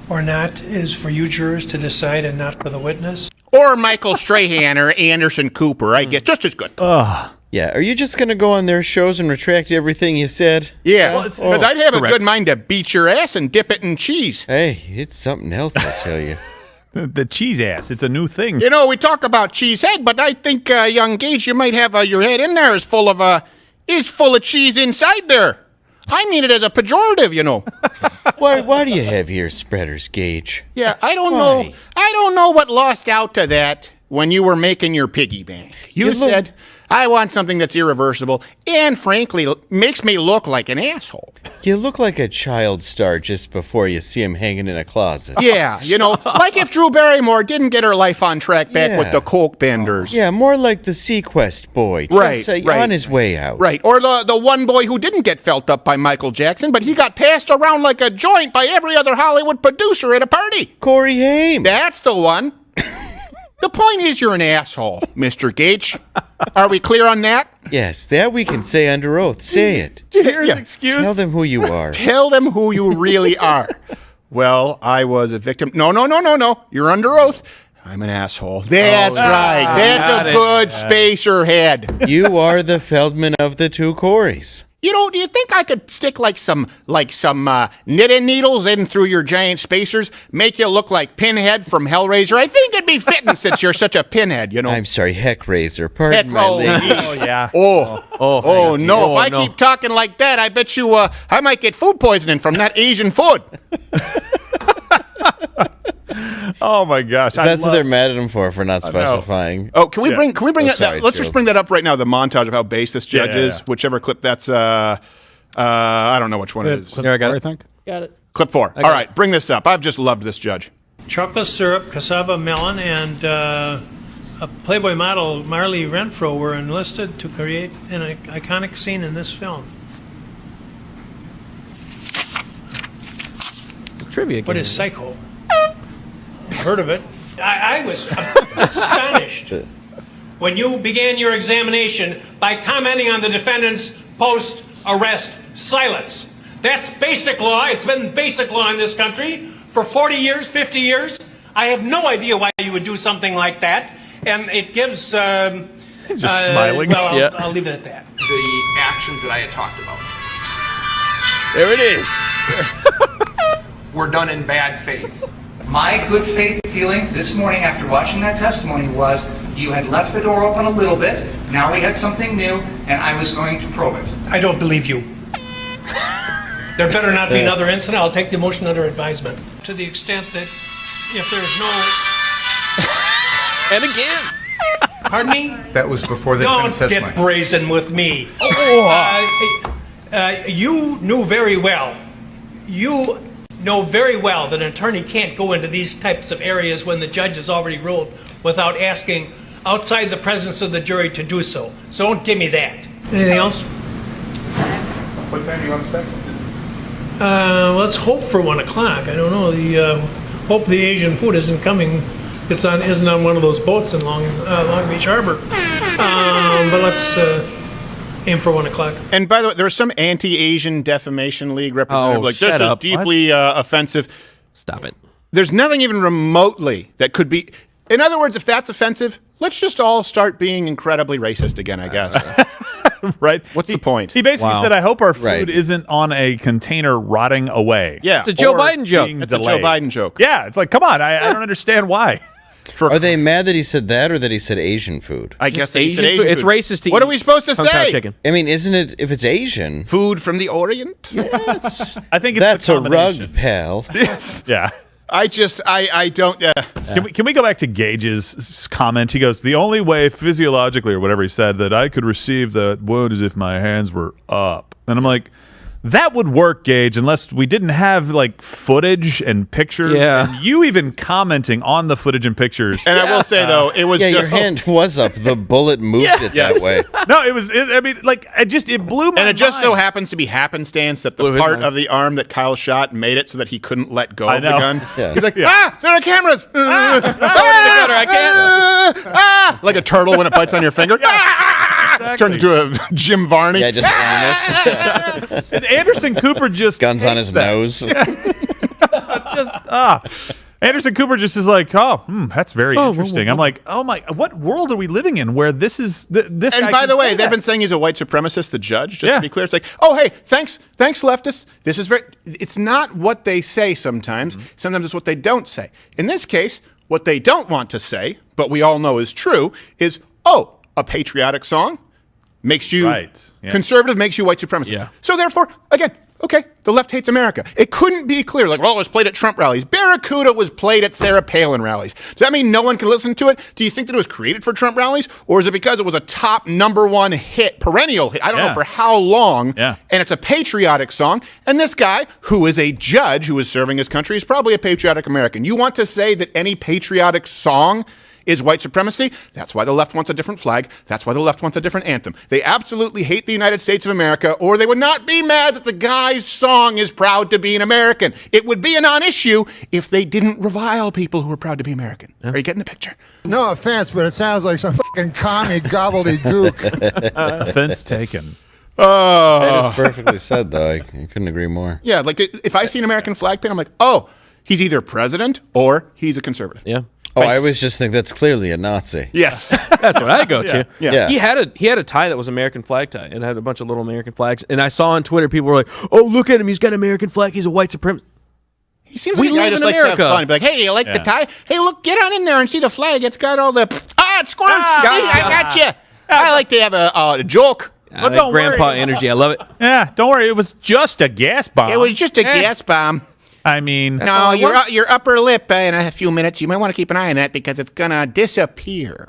or not is for you jurors to decide and not for the witness. Or Michael Strahan or Anderson Cooper, I guess. Just as good. Yeah, are you just going to go on their shows and retract everything you said? Yeah, because I'd have a good mind to beat your ass and dip it in cheese. Hey, it's something else, I tell you. The cheese ass, it's a new thing. You know, we talk about cheese head, but I think, young Gage, you might have your head in there is full of cheese inside there. I mean it as a pejorative, you know. Why do you have ear spreaders, Gage? Yeah, I don't know. I don't know what lost out to that when you were making your piggy bank. You said, I want something that's irreversible and, frankly, makes me look like an asshole. You look like a child star just before you see him hanging in a closet. Yeah, you know, like if Drew Barrymore didn't get her life on track back with the Coke Benders. Yeah, more like the Sequest boy. Right, on his way out. Right, or the one boy who didn't get felt up by Michael Jackson, but he got passed around like a joint by every other Hollywood producer at a party. Corey Haim. That's the one. The point is you're an asshole, Mr. Gage. Are we clear on that? Yes, that we can say under oath. Say it. Did you hear his excuse? Tell them who you are. Tell them who you really are. Well, I was a victim. No. You're under oath. I'm an asshole. That's right. That's a good spacer head. You are the Feldman of the two Coreys. You know, do you think I could stick like some knitting needles in through your giant spacers, make you look like Pinhead from Hellraiser? I think it'd be fitting since you're such a pinhead, you know. I'm sorry, Heckraiser. Pardon my language. Yeah. Oh, no. If I keep talking like that, I bet you I might get food poisoning from that Asian food. Oh my gosh! That's what they're mad at him for not specifying. Oh, can we bring that? Let's just bring that up right now. The montage of how base this judge is. Whichever clip that's. I don't know which one it is. Here, I got it. I think. Got it. Clip 4. All right, bring this up. I've just loved this judge. Chocolate syrup, cassava melon, and a Playboy model, Marley Renfro, were enlisted to create an iconic scene in this film. It's a trivia game. What is Psycho? Heard of it. I was astonished when you began your examination by commenting on the defendant's post-arrest silence. That's basic law. It's been basic law in this country for 40 years, 50 years. I have no idea why you would do something like that. And it gives... He's just smiling. Well, I'll leave it at that. The actions that I had talked about There it is. were done in bad faith. My good faith feeling this morning after watching that testimony was you had left the door open a little bit, now we had something new, and I was going to probe it. I don't believe you. There better not be another incident. I'll take the motion under advisement. To the extent that if there's no... And again. Pardon me? That was before the Don't get brazen with me. You knew very well. You know very well that an attorney can't go into these types of areas when the judge has already ruled without asking outside the presence of the jury to do so. So don't give me that. Anything else? What time do you want to start? Let's hope for 1 o'clock. I don't know. Hope the Asian food isn't coming. Isn't on one of those boats in Long Beach Harbor. But let's aim for 1 o'clock. And by the way, there was some anti-Asian defamation league representative this is deeply offensive. Stop it. There's nothing even remotely that could be. In other words, if that's offensive, let's just all start being incredibly racist again, I guess. Right? What's the point? He basically said, I hope our food isn't on a container rotting away. Yeah. It's a Joe Biden joke. It's a Joe Biden joke. Yeah. It's like, come on. I don't understand why. Are they mad that he said that or that he said Asian food? I guess they said Asian food. It's racist to What are we supposed to say? Chicken. I mean, isn't it, if it's Asian? Food from the Orient? Yes. I think it's That's a rug, pal. Yes. Yeah. I don't. Can we go back to Gage's comment? He goes, the only way physiologically or whatever he said that I could receive the wound is if my hands were up. And I'm like, that would work, Gage, unless we didn't have like footage and pictures. Yeah. And you even commenting on the footage and pictures. And I will say though, it was just your hand was up. The bullet moved it that way. No, it was. I mean, like it blew my mind. And it just so happens to be happenstance that the part of the arm that Kyle shot made it so that he couldn't let go of the gun. Yeah. He's like, there are cameras. I can't. Like a turtle when it bites on your finger. Turns into a Jim Varney. Yeah, just honest. And Anderson Cooper just guns on his nose. Anderson Cooper just is like, that's very interesting. I'm like, oh my, what world are we living in where this is this? And guy by the can way, say they've that? been saying he's a white supremacist. The judge, just to be clear, it's like, oh hey, thanks leftists. This is very. It's not what they say sometimes. Sometimes it's what they don't say. In this case, what they don't want to say, but we all know is true, is a patriotic song makes you conservative, makes you white supremacist. Yeah. So therefore, again, okay, the left hates America. It couldn't be clear. Like, well, it was played at Trump rallies. Barracuda was played at Sarah Palin rallies. Does that mean no one can listen to it? Do you think that it was created for Trump rallies? Or is it because it was a top #1 hit, perennial hit? I don't know for how long. Yeah. And it's a patriotic song. And this guy, who is a judge who is serving his country, is probably a patriotic American. You want to say that any patriotic song is white supremacy? That's why the left wants a different flag. That's why the left wants a different anthem. They absolutely hate the United States of America, or they would not be mad that the guy's song is proud to be an American. It would be a non-issue if they didn't revile people who are proud to be American. Are you getting the picture? No offense, but it sounds like some fucking commie gobbledygook. Offense taken. That is perfectly said, though. I couldn't agree more. Yeah, like if I see an American flag pin, I'm like, he's either president or he's a conservative. Yeah. I always just think that's clearly a Nazi. Yes. That's what I go to. Yeah. He had a tie that was American flag tie and had a bunch of little American flags. And I saw on Twitter people were like, "Oh, look at him! He's got an American flag. He's a white supremacist." He seems like a guy just likes to have fun. Be like, hey, do you like the tie? Hey, look, get on in there and see the flag. It's got all the it squirts. I got you. I like to have a joke. Well, don't grandpa energy. I love it. Yeah, don't worry. It was just a gas bomb. It was just a gas bomb. I mean, no, your upper lip in a few minutes, you might want to keep an eye on that because it's going to disappear.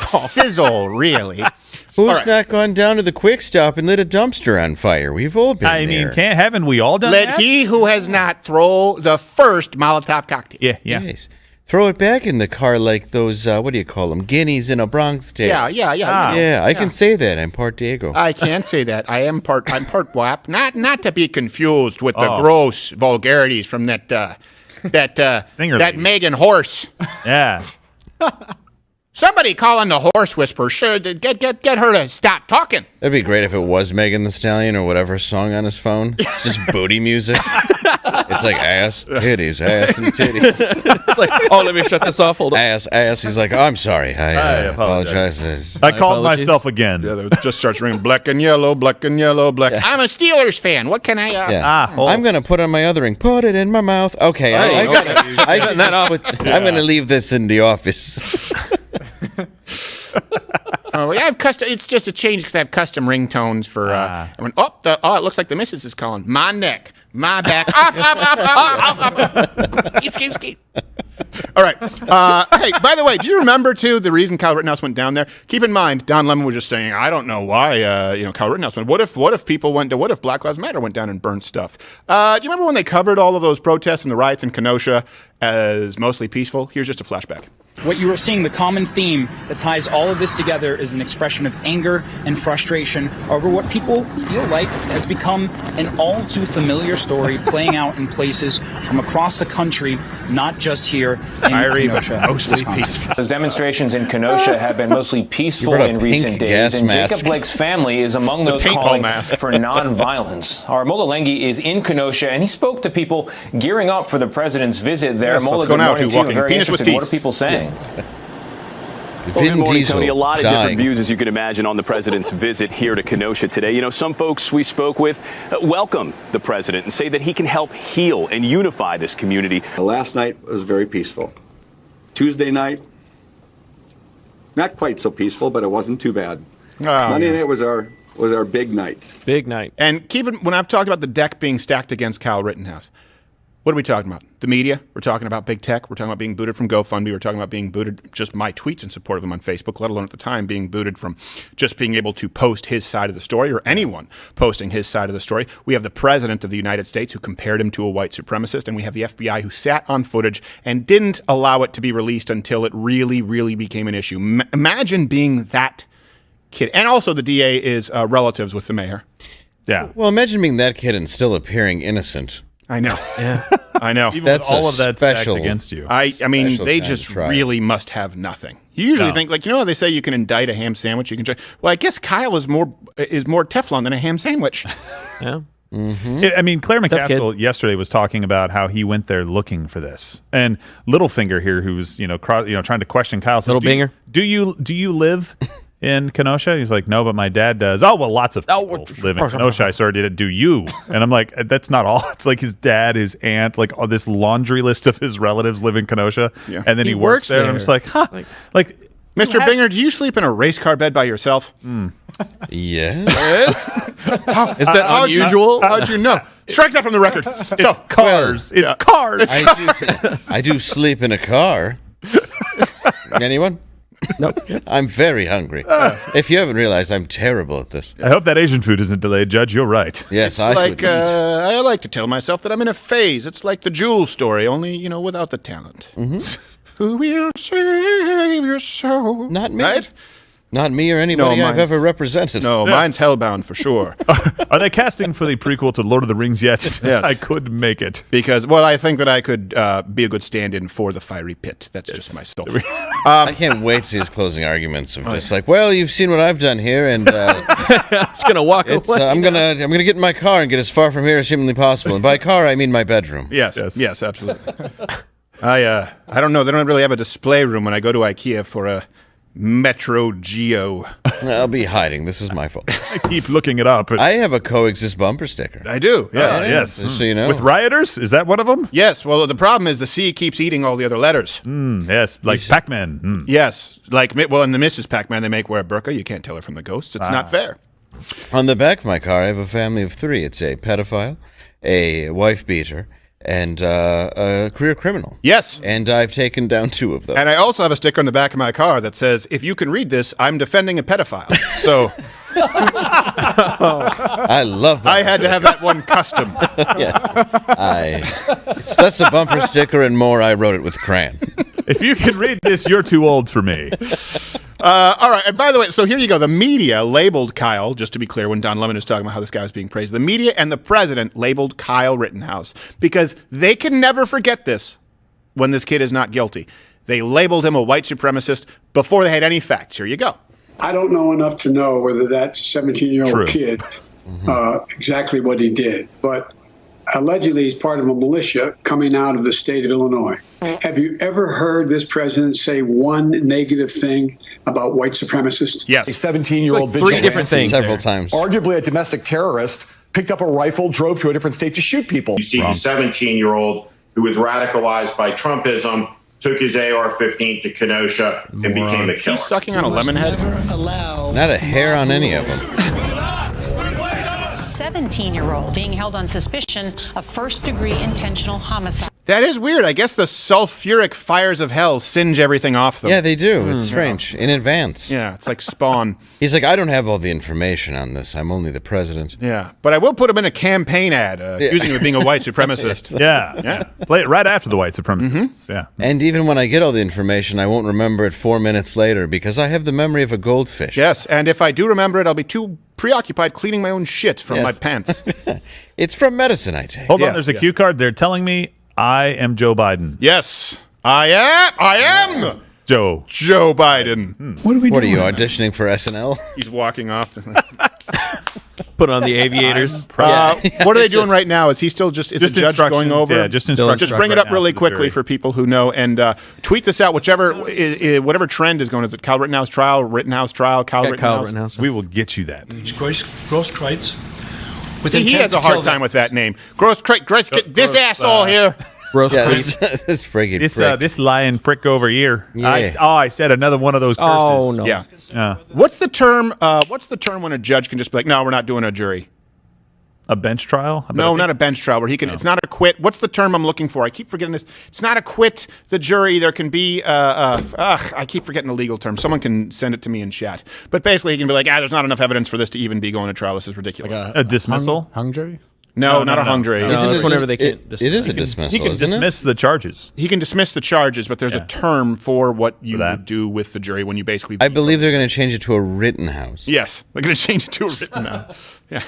Sizzle, really. Who's not gone down to the quick stop and lit a dumpster on fire? We've all been there. Haven't we all done that? Let he who has not throw the first Molotov cocktail. Yeah. Yes. Throw it back in the car like those, what do you call them, guineas in a Bronx tale. Yeah. Yeah, I can say that. I'm part Dago. I can say that. I'm part WAP. Not to be confused with the gross vulgarities from that Singer that lady. Megan horse. Yeah. Somebody calling the horse whisperer. Sure, get her to stop talking. That'd be great if it was Megan Thee Stallion or whatever song on his phone. It's just booty music. It's like ass, titties, ass, and titties. It's like, let me shut this off. Hold on. Ass. He's like, I'm sorry. I apologize. I called myself again. Yeah, it just starts ringing black and yellow, black and yellow, black. Yeah. I'm a Steelers fan. What can I? I'm gonna put on my other ring. Put it in my mouth. Okay, I'm gonna leave this in the office. I have custom. It's just a change because I have custom ringtones for. It looks like the missus is calling. My neck, my back, off. Skeet. All right. Hey, by the way, do you remember too the reason Kyle Rittenhouse went down there? Keep in mind, Don Lemon was just saying, I don't know why. Kyle Rittenhouse went. What if Black Lives Matter went down and burned stuff? Do you remember when they covered all of those protests and the riots in Kenosha as mostly peaceful? Here's just a flashback. What you are seeing, the common theme that ties all of this together, is an expression of anger and frustration over what people feel like has become an all too familiar story playing out in places from across the country, not just here in Kenosha. Mostly peaceful. Those demonstrations in Kenosha have been mostly peaceful in recent days, and Jacob Blake's family is among those calling for nonviolence. Our Mola Lenghi is in Kenosha, and he spoke to people gearing up for the president's visit there. Yes, Mola, good morning to you. I'm very interested. What are people saying? Well, good morning, Tony. A lot of different views, as you can imagine, on the president's visit here to Kenosha today. Some folks we spoke with welcome the president and say that he can help heal and unify this community. Last night was very peaceful. Tuesday night, not quite so peaceful, but it wasn't too bad. Monday night was our big night. Big night. And when I've talked about the deck being stacked against Kyle Rittenhouse, What are we talking about? The media? We're talking about big tech. We're talking about being booted from GoFundMe. We're talking about being booted, just my tweets in support of him on Facebook, let alone at the time being booted from just being able to post his side of the story or anyone posting his side of the story. We have the president of the United States who compared him to a white supremacist, and we have the FBI who sat on footage and didn't allow it to be released until it really, really became an issue. Imagine being that kid. And also the DA is relatives with the mayor. Yeah. Well, imagine being that kid and still appearing innocent. I know. Yeah. I know. Even with all of that stacked against you. I mean, they just really must have nothing. You usually think, like, how they say you can indict a ham sandwich. You can. Well, I guess Kyle is more Teflon than a ham sandwich. Yeah. Mm-hmm. I mean, Claire McCaskill yesterday was talking about how he went there looking for this, and Littlefinger here, who's trying to question Kyle, says, Littlefinger, do you live in Kenosha? He's like, no, but my dad does. Oh, well, lots of people live in Kenosha. I started it. Do you? And I'm like, that's not all. It's like his dad, his aunt, like all this laundry list of his relatives live in Kenosha. Yeah. And then he works there. And I'm just like, like Mr. Binger, do you sleep in a race car bed by yourself? Yes. Is that unusual? How'd you know? Strike that from the record. It's cars. It's cars. I do sleep in a car. Anyone? Nope. I'm very hungry. If you haven't realized, I'm terrible at this. I hope that Asian food isn't delayed, Judge. You're right. Yes, I like to tell myself that I'm in a phase. It's like the Jewel story, only, without the talent. Mm-hmm. Who will save your soul? Not me. Right? Not me or anybody I've ever represented. No, mine's Hellbound for sure. Are they casting for the prequel to Lord of the Rings yet? Yes. I could make it. Because, I think that I could be a good stand-in for the fiery pit. That's just my story. I can't wait to see his closing arguments of just like, well, you've seen what I've done here, and I'm just gonna walk away. I'm gonna get in my car and get as far from here as humanly possible. And by car, I mean my bedroom. Yes, absolutely. I don't know. They don't really have a display room when I go to IKEA for a Metro Geo. I'll be hiding. This is my fault. I keep looking it up. I have a coexist bumper sticker. I do. Yes. So you know. With rioters? Is that one of them? Yes. Well, the problem is the C keeps eating all the other letters. Yes. Like Pac-Man. Yes. Like, in the Mrs. Pac-Man, they make wear a burqa. You can't tell her from the ghost. It's not fair. On the back of my car, I have a family of 3. It's a pedophile, a wife beater, and a career criminal. Yes. And I've taken down 2 of them. And I also have a sticker on the back of my car that says, if you can read this, I'm defending a pedophile. So I love that. I had to have that one custom. Yes. It's less a bumper sticker and more I wrote it with crayon. If you can read this, you're too old for me. All right. And by the way, so here you go. The media labeled Kyle, just to be clear, when Don Lemon is talking about how this guy was being praised, the media and the president labeled Kyle Rittenhouse because they can never forget this when this kid is not guilty. They labeled him a white supremacist before they had any facts. Here you go. I don't know enough to know whether that 17-year-old kid exactly what he did, but allegedly he's part of a militia coming out of the state of Illinois. Have you ever heard this president say one negative thing about white supremacists? Yes. A 17-year-old vigilante. 3 different things. Several times. Arguably a domestic terrorist, picked up a rifle, drove to a different state to shoot people. You see the 17-year-old who was radicalized by Trumpism, took his AR-15 to Kenosha and became a killer. He's sucking on a lemon head? Not a hair on any of them. 17-year-old being held on suspicion of first-degree intentional homicide. That is weird. I guess the sulfuric fires of hell singe everything off them. Yeah, they do. It's strange. In advance. Yeah, it's like Spawn. He's like, I don't have all the information on this. I'm only the president. Yeah, but I will put him in a campaign ad accusing him of being a white supremacist. Yeah. Play it right after the white supremacists. Yeah. And even when I get all the information, I won't remember it 4 minutes later because I have the memory of a goldfish. Yes, and if I do remember it, I'll be too preoccupied cleaning my own shit from my pants. It's from medicine, I take. Hold on, there's a cue card. They're telling me I am Joe Biden. Yes, I am Joe Biden. What are you auditioning for SNL? He's walking off. Put on the aviators. What are they doing right now? Is he still just the judge going over? Yeah, just instructions. Just bring it up really quickly for people who know, and tweet this out. Whatever trend is going. Is it Kyle Rittenhouse trial? Kyle Rittenhouse. We will get you that. Gross Kreitz. See, he has a hard time with that name. Gross this asshole here. Gross this friggin' prick. This lying prick over here. Yeah. I said another one of those curses. Oh, no. Yeah. What's the term when a judge can just be like, no, we're not doing a jury? A bench trial? No, not a bench trial where he can. No. It's not a quit. What's the term I'm looking for? I keep forgetting this. It's not a quit the jury. There can be. I keep forgetting the legal term. Someone can send it to me in chat. But basically, he can be like, there's not enough evidence for this to even be going to trial. This is ridiculous. Like a dismissal? Hung jury? No, not a hung jury. No, it's whenever they can't dismiss. It is a dismissal. He can dismiss the charges. He can dismiss the charges, but there's a term for what you would do with the jury when you basically. I believe they're going to change it to a Rittenhouse. Yes, they're going to change it to a Rittenhouse. Yeah.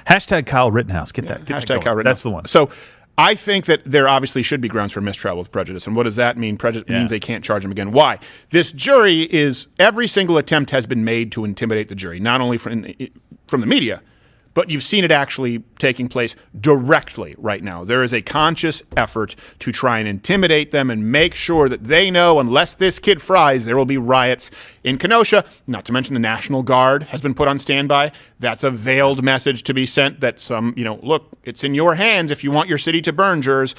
Hashtag Kyle Rittenhouse. Get that. Hashtag Kyle Rittenhouse. That's the one. So I think that there obviously should be grounds for mistrial with prejudice. And what does that mean? Prejudice means they can't charge him again. Why? This jury is, every single attempt has been made to intimidate the jury, not only from the media, but you've seen it actually taking place directly right now. There is a conscious effort to try and intimidate them and make sure that they know, unless this kid fries, there will be riots in Kenosha. Not to mention the National Guard has been put on standby. That's a veiled message to be sent that look, it's in your hands if you want your city to burn, jurors.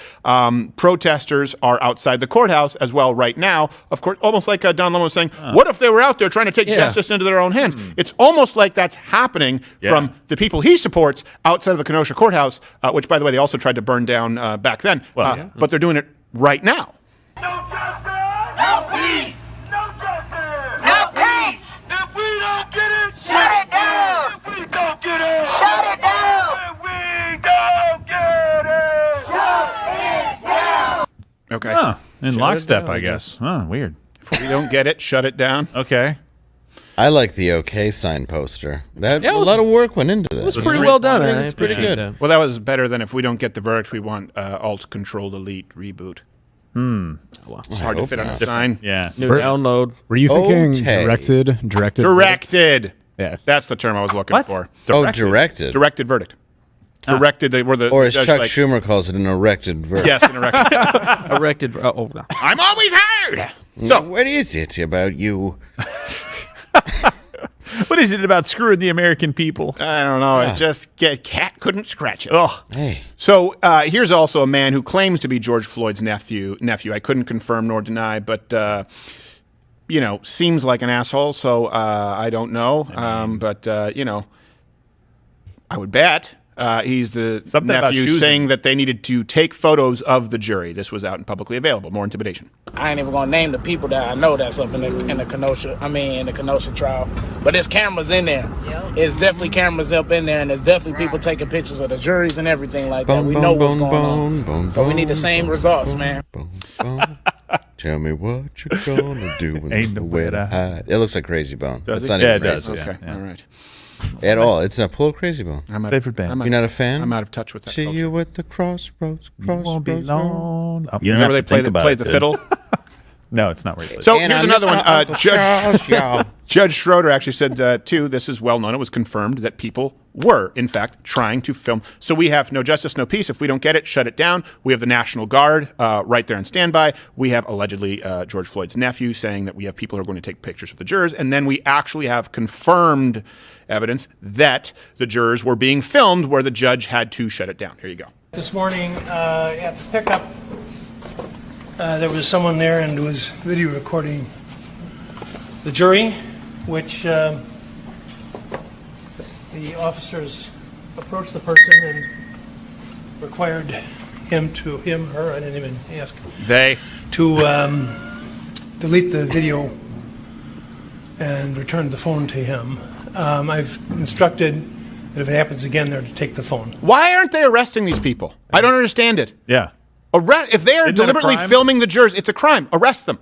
Protesters are outside the courthouse as well right now. Of course, almost like Don Lemon was saying, what if they were out there trying to take justice into their own hands? It's almost like that's happening from the people he supports outside of the Kenosha courthouse, which, by the way, they also tried to burn down back then. But they're doing it right now. No justice! No peace! No justice! No peace! If we don't get it, shut it down! If we don't get it, shut it down! If we don't get it, shut it down! Okay. In lockstep, I guess. Weird. If we don't get it, shut it down. Okay. I like the OK sign poster. A lot of work went into this. It was pretty well done. I think it's pretty good. Well, that was better than if we don't get the verdict, we want Alt Control Delete reboot. It's hard to fit on a sign. Yeah. New download. Were you thinking directed? Directed. Yeah. That's the term I was looking for. Directed. Directed verdict. Directed. They were the. Or as Chuck Schumer calls it, an erected verdict. Yes, an erected. Erected. No. I'm always heard. So what is it about you? What is it about screwing the American people? I don't know. It just cat couldn't scratch it. Oh, hey. So here's also a man who claims to be George Floyd's nephew. I couldn't confirm nor deny, but seems like an asshole. So I don't know. But I would bet. He's the nephew saying that they needed to take photos of the jury. This was out and publicly available. More intimidation. I ain't even gonna name the people that I know that's up in the Kenosha trial. But there's cameras in there. It's definitely cameras up in there, and there's definitely people taking pictures of the juries and everything like that. We know what's going on. So we need the same results, man. Tell me what you're gonna do when ain't nowhere to hide. It looks like Crazy Bone. Does it? Yeah, it does. Okay, all right. At all. It's not pull Crazy Bone. Favorite band. You're not a fan? I'm out of touch with that. See you at the crossroads. Won't be long. You know where they play the fiddle? No, it's not where they play. So here's another one. Judge Schroeder actually said, too, this is well known. It was confirmed that people were, in fact, trying to film. So we have no justice, no peace. If we don't get it, shut it down. We have the National Guard right there on standby. We have allegedly George Floyd's nephew saying that we have people who are going to take pictures of the jurors. And then we actually have confirmed evidence that the jurors were being filmed where the judge had to shut it down. Here you go. This morning at the pickup, there was someone there and was video recording the jury, which the officers approached the person and required him, her, I didn't even ask. To delete the video and return the phone to him. I've instructed that if it happens again, they're to take the phone. Why aren't they arresting these people? I don't understand it. Yeah. If they are deliberately filming the jurors, it's a crime. Arrest them.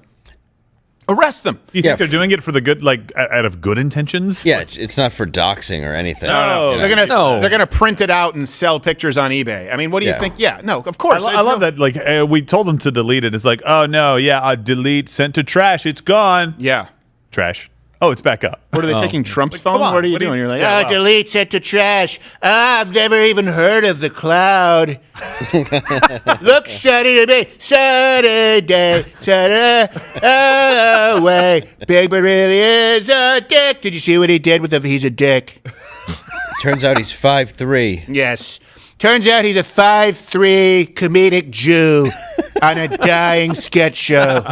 Arrest them. You think they're doing it for the good, out of good intentions? Yeah, it's not for doxing or anything. No. They're gonna print it out and sell pictures on eBay. I mean, what do you think? Yeah, no, of course. I love that. We told them to delete it. It's like, oh no, delete, sent to trash. It's gone. Yeah, trash. Oh, it's back up. What are they taking Trump's phone? What are you doing? You're like, delete, sent to trash. I've never even heard of the cloud. Look, Saturday, away. Big Bird really is a dick. Did you see what he did with he's a dick? Turns out he's 5'3". Yes. Turns out he's a 5'3" comedic Jew on a dying sketch show.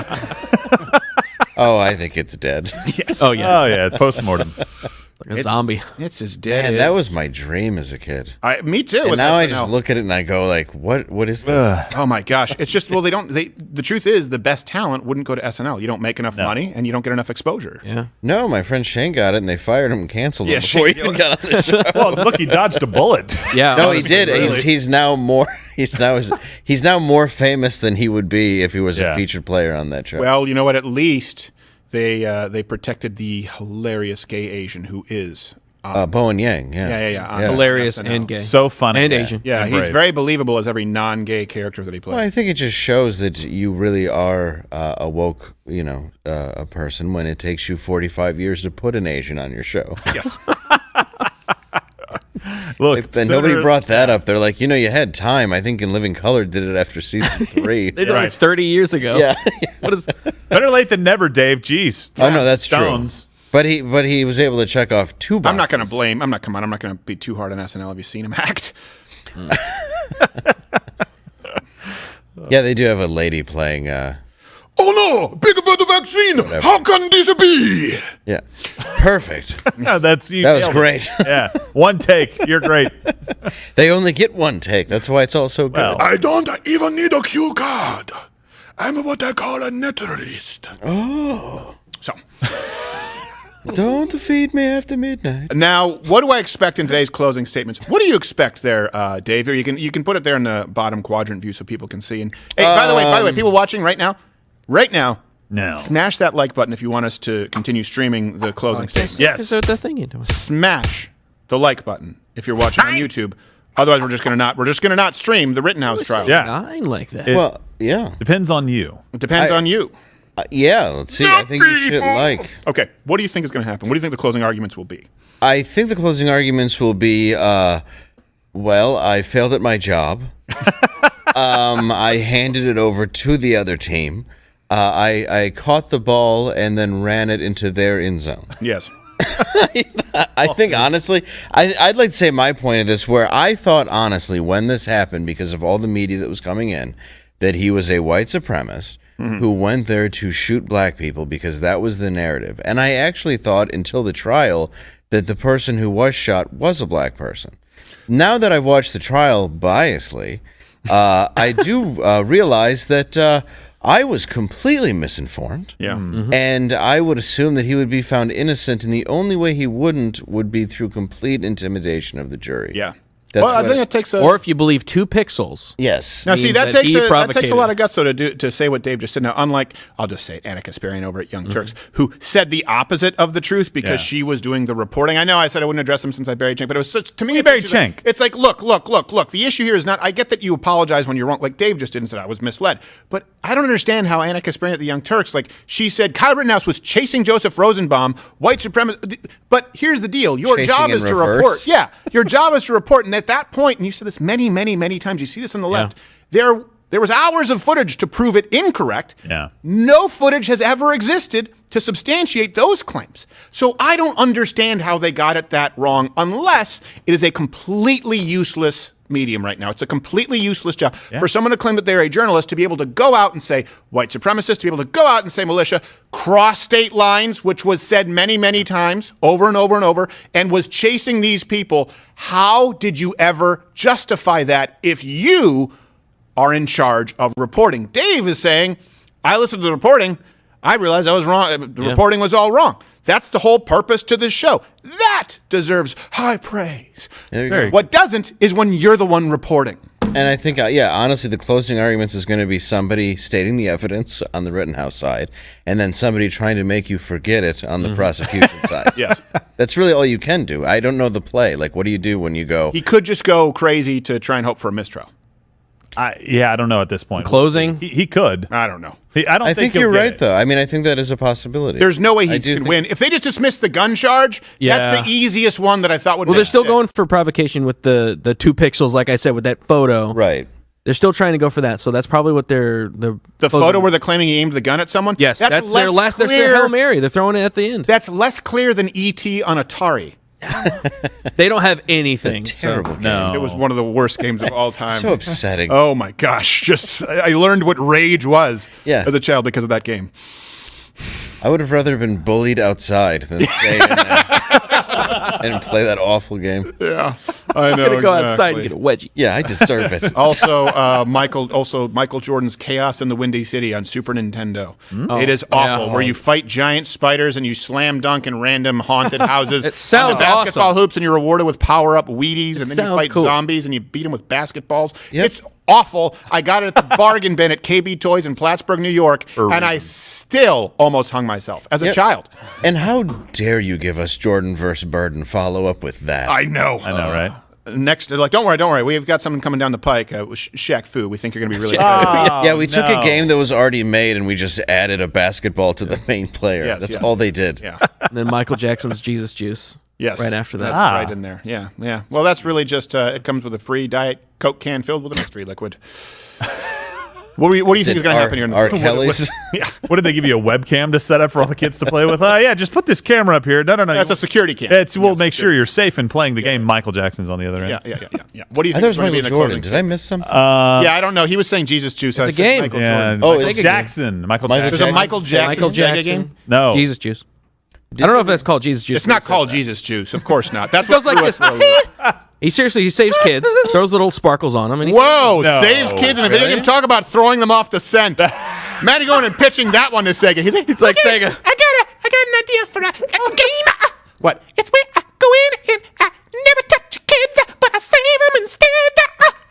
Oh, I think it's dead. Yes. Oh, yeah. Post-mortem. Like A zombie. It's as dead. Man, as... that was my dream as a kid. Me too. And now I just look at it and I go like, what is this? Oh my gosh. It's just, well, the truth is the best talent wouldn't go to SNL. You don't make enough money and you don't get enough exposure. Yeah. No, my friend Shane got it and they fired him and canceled him before he even got on the show. Well, look, he dodged a bullet. Yeah. No, he did. Really. He's now more more famous than he would be if he was a featured player on that show. Well, you know what? At least they protected the hilarious gay Asian who is Bowen Yang. Yeah. Hilarious and gay. So funny. And Asian. Yeah, And he's brave. very believable as every non-gay character that he plays. Well, I think it just shows that you really are a woke, a person when it takes you 45 years to put an Asian on your show. Yes. Look, then nobody brought that up. They're like, you had time. I think In Living Color did it after season 3. They did it 30 years ago. Yeah. What is better late than never, Dave? Jeez. Oh no, that's Stones. true. But he was able to check off 2 boxes. I'm not going to blame. I'm not going to be too hard on SNL. Have you seen him act? Yeah, they do have a lady playing. Oh no! Big about the vaccine! Whatever. How can this be? Yeah, perfect. Yeah, that was great. Yeah, one take. You're great. They only get one take. That's why it's all so good. Well, I don't even need a cue card. I'm what I call a naturalist. Oh. So. Don't feed me after midnight. Now, what do I expect in today's closing statements? What do you expect there, Dave? Or you can put it there in the bottom quadrant view so people can see. And hey, by the way, people watching right now, smash that like button if you want us to continue streaming the closing statements. Yes. the thing you're doing? Smash the like button if you're watching on YouTube. Otherwise, we're just gonna not stream the Rittenhouse trial. Yeah, Nine like that. Well, yeah. Depends on you. It depends on you. Yeah, let's see. I think you should like. Okay, what do you think is going to happen? What do you think the closing arguments will be? I think the closing arguments will be, well, I failed at my job. I handed it over to the other team. I caught the ball and then ran it into their end zone. Yes. I think, honestly, I'd like to say my point of this, where I thought, honestly, when this happened, because of all the media that was coming in, that he was a white supremacist who went there to shoot black people because that was the narrative. And I actually thought until the trial that the person who was shot was a black person. Now that I've watched the trial biasly, I do realize that I was completely misinformed. Yeah. And I would assume that he would be found innocent, and the only way he wouldn't would be through complete intimidation of the jury. Yeah. That's I think it takes or if you believe 2 pixels. Yes. Now, see, that takes a lot of guts, though, to say what Dave just said. Now, unlike, I'll just say it, Anna Kasparian over at Young Turks, who said the opposite of the truth because she was doing the reporting. I know I said I wouldn't address him since I buried Cenk, but it was such, to me, buried Cenk. It's like, look. The issue here is not, I get that you apologize when you're wrong, like Dave just did and said I was misled. But I don't understand how Anna Kasparian at the Young Turks, like, she said Kyle Rittenhouse was chasing Joseph Rosenbaum, white supremacist. But here's the deal. Your job is to report. Yeah. Your job is to report. And at that point, and you said this many, many, many times, you see this on the left, there was hours of footage to prove it incorrect. Yeah. No footage has ever existed to substantiate those claims. So I don't understand how they got it that wrong unless it is a completely useless medium right now. It's a completely useless job for someone to claim that they're a journalist to be able to go out and say white supremacist, to be able to go out and say militia, cross state lines, which was said many, many times over and over and over, and was chasing these people. How did you ever justify that if you are in charge of reporting? Dave is saying, I listened to the reporting. I realized I was wrong. The reporting was all wrong. That's the whole purpose to this show. That deserves high praise. What doesn't is when you're the one reporting. And I think, honestly, the closing arguments is going to be somebody stating the evidence on the Rittenhouse side, and then somebody trying to make you forget it on the prosecution side. Yes. That's really all you can do. I don't know the play. Like, what do you do when you go? He could just go crazy to try and hope for a mistrial. I don't know at this point. Closing? He could. I don't know. I think you're right, though. I mean, I think that is a possibility. There's no way he could win. If they just dismiss the gun charge, that's the easiest one that I thought would Well, they're still going for provocation with the 2 pixels, like I said, with that photo. Right. They're still trying to go for that, so that's probably what they're the photo where they're claiming he aimed the gun at someone? Yes, that's their last clear, their Hail Mary. They're throwing it at the end. That's less clear than E.T. on Atari. They don't have anything. Terrible game. No. It was one of the worst games of all time. So upsetting. Oh my gosh. I learned what rage was as a child because of that game. I would have rather been bullied outside than stay in there. and play that awful game. Yeah, I know. He's gonna go outside and get a wedgie. Yeah, I deserve it. Also, Michael Jordan's Chaos in the Windy City on Super Nintendo. It is awful, where you fight giant spiders and you slam dunk in random haunted houses. It sounds basketball awesome. hoops, and you're rewarded with power-up Wheaties, and then you fight zombies and you beat them with basketballs. Yep. It's awful. I got it at the bargain bin at KB Toys in Plattsburgh, New York, and I still almost hung myself as a child. And how dare you give us Jordan versus Bird and follow up with that? I know, right? Next, they're like, don't worry. We've got something coming down the pike. Shaq Fu. We think you're going to be really excited. Yeah, we took a game that was already made and we just added a basketball to the main player. That's all they did. Yeah. And then Michael Jackson's Jesus Juice. Yes. Right after that. That's right in there. Yeah. Well, that's really just, it comes with a free Diet Coke can filled with a mystery liquid. What do you think is going to happen here? R. Kelly's? What did they give you, a webcam to set up for all the kids to play with? Yeah, just put this camera up here. No. That's a security cam. We'll make sure you're safe in playing the game. Michael Jackson's on the other end. Yeah. What do you think? I thought it was Michael Jordan. Did I miss something? Yeah, I don't know. He was saying Jesus Juice. It's a game. Michael Jordan. Oh, it's Jackson. Michael Jackson. There's a Michael Jackson Sega game? No. Jesus Juice. I don't know if that's called Jesus Juice. It's not called Jesus Juice. Of course not. That's It goes like this. He saves kids, throws little sparkles on them, and saves kids in a video game. Talk about throwing them off the scent. Matty going and pitching that one to Sega. He's like Sega. I got an idea for a game. What? It's where I go in and I never touch kids, but I save them instead.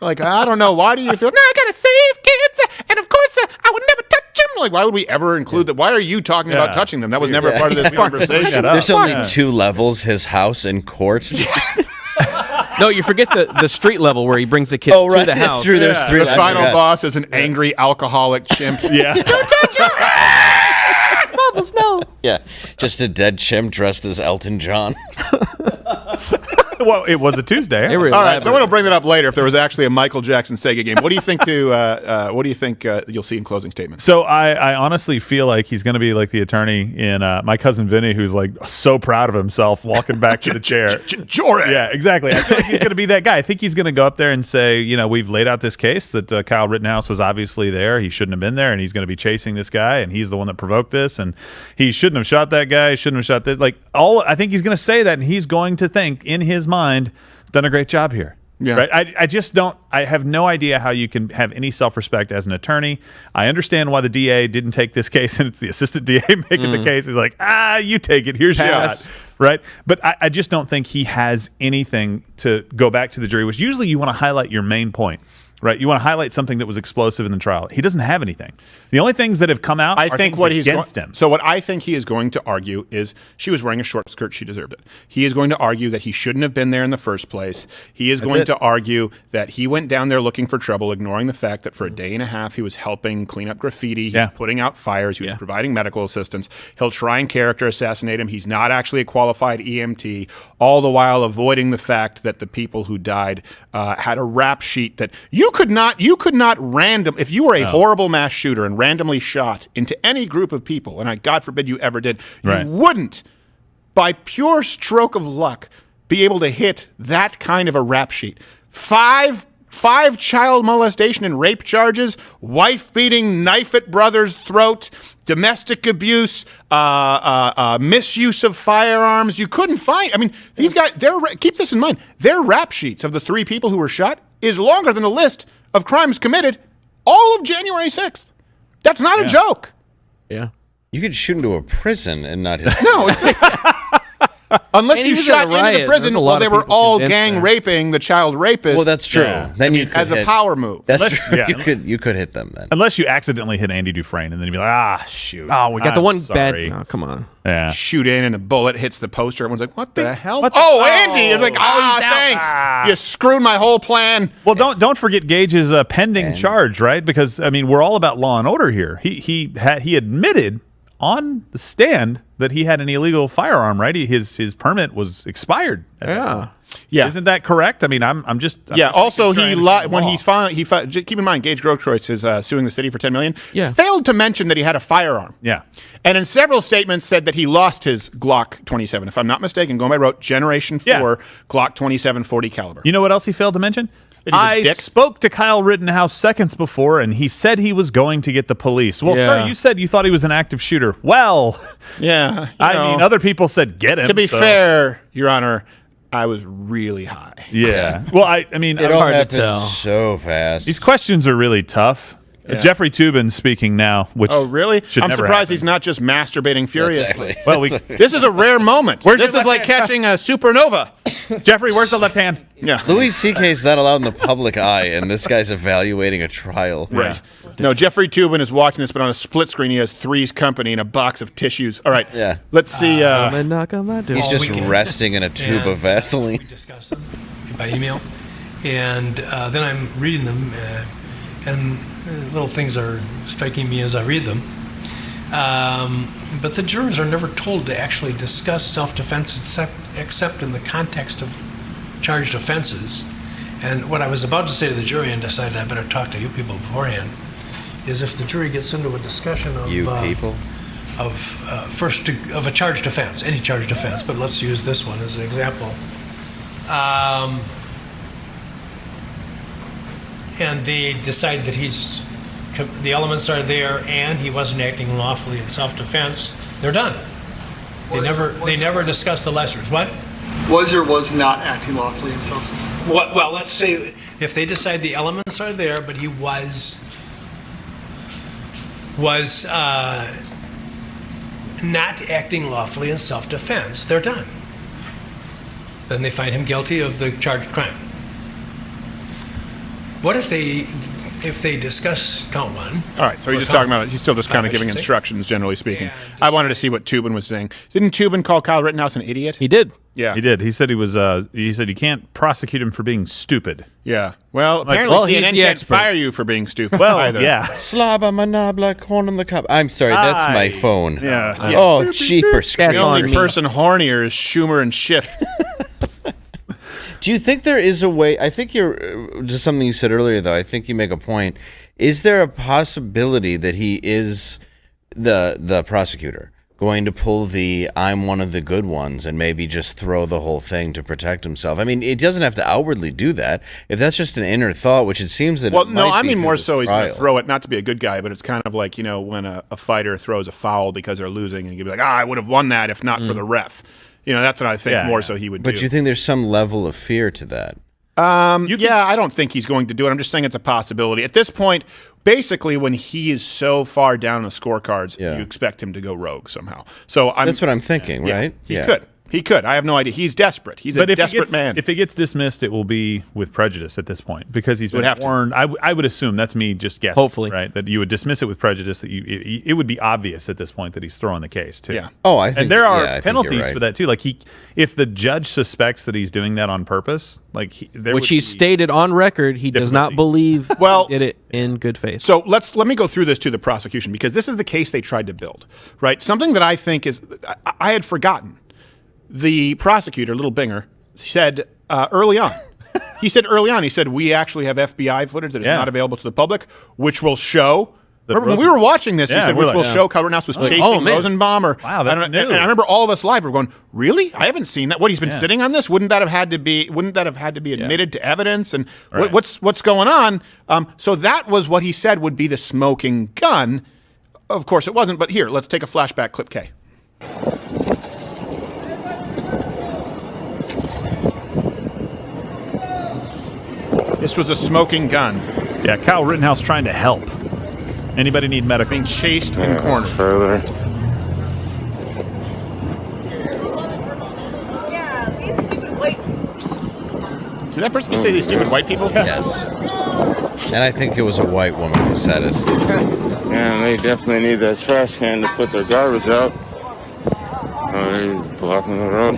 Like, I don't know. Why do you feel? No, I gotta save kids, and of course I would never touch them. Like, why would we ever include that? Why are you talking about touching them? That was never part of this conversation. There's only 2 levels: his house and court. No, you forget the street level where he brings the kids to the house. That's true. There's 3. The final boss is an angry alcoholic chimp. Yeah. Don't touch them. Bubbles, no. Yeah, just a dead chimp dressed as Elton John. Well, it was a Tuesday. All right, someone will bring that up later if there was actually a Michael Jackson Sega game. What do you think you'll see in closing statements? So I honestly feel like he's going to be like the attorney in My Cousin Vinny, who's like so proud of himself walking back to the chair. Jordan. Yeah, exactly. I feel like he's going to be that guy. I think he's going to go up there and say, we've laid out this case that Kyle Rittenhouse was obviously there. He shouldn't have been there, and he's going to be chasing this guy, and he's the one that provoked this, and he shouldn't have shot that guy. He shouldn't have shot this. I think he's going to say that, and he's going to think in his mind, done a great job here. Yeah. Right. I just don't. I have no idea how you can have any self-respect as an attorney. I understand why the DA didn't take this case, and it's the assistant DA making the case. He's like, you take it. Here's your shot. Right. But I just don't think he has anything to go back to the jury, which usually you want to highlight your main point. Right, you want to highlight something that was explosive in the trial. He doesn't have anything. The only things that have come out are things against him. So what I think he is going to argue is she was wearing a short skirt. She deserved it. He is going to argue that he shouldn't have been there in the first place. He is going to argue that he went down there looking for trouble, ignoring the fact that for a day and a half he was helping clean up graffiti, he was putting out fires, he was providing medical assistance. He'll try and character assassinate him. He's not actually a qualified EMT, all the while avoiding the fact that the people who died had a rap sheet that you could not if you were a horrible mass shooter and randomly shot into any group of people, and God forbid you ever did, you wouldn't, by pure stroke of luck, be able to hit that kind of a rap sheet. Five child molestation and rape charges, wife beating, knife at brother's throat, domestic abuse, misuse of firearms. You couldn't find. I mean, these guys. Keep this in mind. Their rap sheets of the 3 people who were shot is longer than the list of crimes committed all of January 6th. That's not a joke. Yeah. You could shoot into a prison and not hit. No, it's unless you shot into the prison while they were all gang raping the child rapist. Well, that's true. Then you could as a power move. That's true. You could hit them then. Unless you accidentally hit Andy Dufresne, and then you'd be like, shoot. Oh, we got the one sorry. bad. Oh, come on. Yeah. Shoot in and a bullet hits the poster. Everyone's like, what the hell? Andy! It's like, thanks. You screwed my whole plan. Well, don't forget Gage's pending charge, right? Because, I mean, we're all about law and order here. He admitted on the stand that he had an illegal firearm, right? His permit was expired. Yeah. Isn't that correct? I mean, I'm just also, when he's finally keep in mind, Gage Grosskreutz is suing the city for $10 million. Yeah. Failed to mention that he had a firearm. Yeah. And in several statements said that he lost his Glock 27. If I'm not mistaken, going by rote, Generation 4 Glock 27 40 caliber. You know what else he failed to mention? I spoke to Kyle Rittenhouse seconds before, and he said he was going to get the police. Well, sir, you said you thought he was an active shooter. Well, yeah. I mean, other people said get him. To be fair, Your Honor, I was really high. Yeah. Well, I mean, it all happened so fast. These questions are really tough. Jeffrey Toobin's speaking now, which really? should I'm never surprised happen. he's not just masturbating furiously. Exactly. Well, this is a rare moment. This is like catching a supernova. Jeffrey, where's the left hand? Yeah. Louis C.K. is not allowed in the public eye, and this guy's evaluating a trial. Right. No, Jeffrey Toobin is watching this, but on a split screen, he has Three's Company and a box of tissues. All right. Yeah. Let's see. He's just resting in a tube of Vaseline. We discuss them by email, and then I'm reading them, and little things are striking me as I read them. But the jurors are never told to actually discuss self-defense except in the context of charged offenses. And what I was about to say to the jury, and decided I better talk to you people beforehand, is if the jury gets into a discussion of of a charged offense, any charged offense, but let's use this one as an example. And they decide that the elements are there and he wasn't acting lawfully in self-defense, they're done. They never discuss the lessers. What? Was or was not acting lawfully in self-defense? Well, let's say if they decide the elements are there, but he was not acting lawfully in self-defense, they're done. Then they find him guilty of the charged crime. What if they discuss count one? All right, so he's just talking about it. He's still just kind of giving instructions, generally speaking. I wanted to see what Toobin was saying. Didn't Toobin call Kyle Rittenhouse an idiot? He did. Yeah, he did. He said he was. He said you can't prosecute him for being stupid. Yeah. Well, apparently CNN can't fire you for being stupid. Well, either. yeah. Slabba manabla corn on the cup. I'm sorry, that's my phone. Yeah. Oh, jeepers. The only person hornier is Schumer and Schiff. Do you think there is a way? I think you're just something you said earlier, though. I think you make a point. Is there a possibility that he is the prosecutor going to pull the "I'm one of the good ones" and maybe just throw the whole thing to protect himself? I mean, it doesn't have to outwardly do that. If that's just an inner thought, which it seems that. Well, it no, might I mean more so trial. he's going to throw it, not to be a good guy, but it's kind of like, when a fighter throws a foul because they're losing, and you'd be like, I would have won that if not for the ref. That's what I think more so he would do. But you think there's some level of fear to that? I don't think he's going to do it. I'm just saying it's a possibility. At this point, basically, when he is so far down the scorecards, you expect him to go rogue somehow. So that's what I'm thinking, right? He could. He could. I have no idea. He's desperate. He's a desperate man. If it gets dismissed, it will be with prejudice at this point because he's been warned. I would assume, that's me just guessing. Hopefully, right, that you would dismiss it with prejudice. That it would be obvious at this point that he's throwing the case too. Yeah. Oh, I think. And there are I penalties think for that too. Like if the judge suspects that he's doing that on purpose, which he stated on record, he does not believe he did it in good faith. So let me go through this to the prosecution, because this is the case they tried to build. Right. Something that I think is I had forgotten. The prosecutor, Little Binger, said early on. He said, we actually have FBI footage that is not available to the public, which will show. Remember, when we were watching this, he said, which will show Kyle Rittenhouse was chasing Rosenbaum. Wow, that's new. And I remember all of us live were going, really? I haven't seen that. What, he's been sitting on this? Wouldn't that have had to be admitted to evidence? And what's going on? So that was what he said would be the smoking gun. Of course it wasn't, but here, let's take a flashback clip K. This was a smoking gun. Yeah, Kyle Rittenhouse trying to help. Anybody need medical? Being chased and cornered. Further. Did that person say these stupid white people? Yes. And I think it was a white woman who said it. Man, they definitely need that trash can to put their garbage out. Oh, he's blocking the road.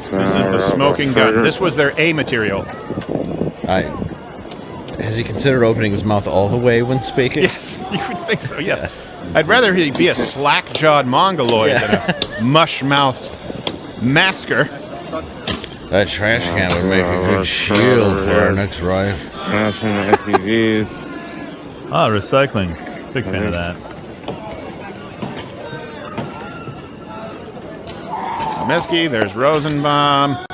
This is the smoking gun. This was their A material. Has he considered opening his mouth all the way when speaking? Yes, you would think so, yes. Yeah. I'd rather he be a slack-jawed mongoloid than a mush-mouthed masker. That trash can would make a good shield for our next ride. Smashing the SUVs. Recycling. Big fan of that. Comiskey, there's Rosenbaum.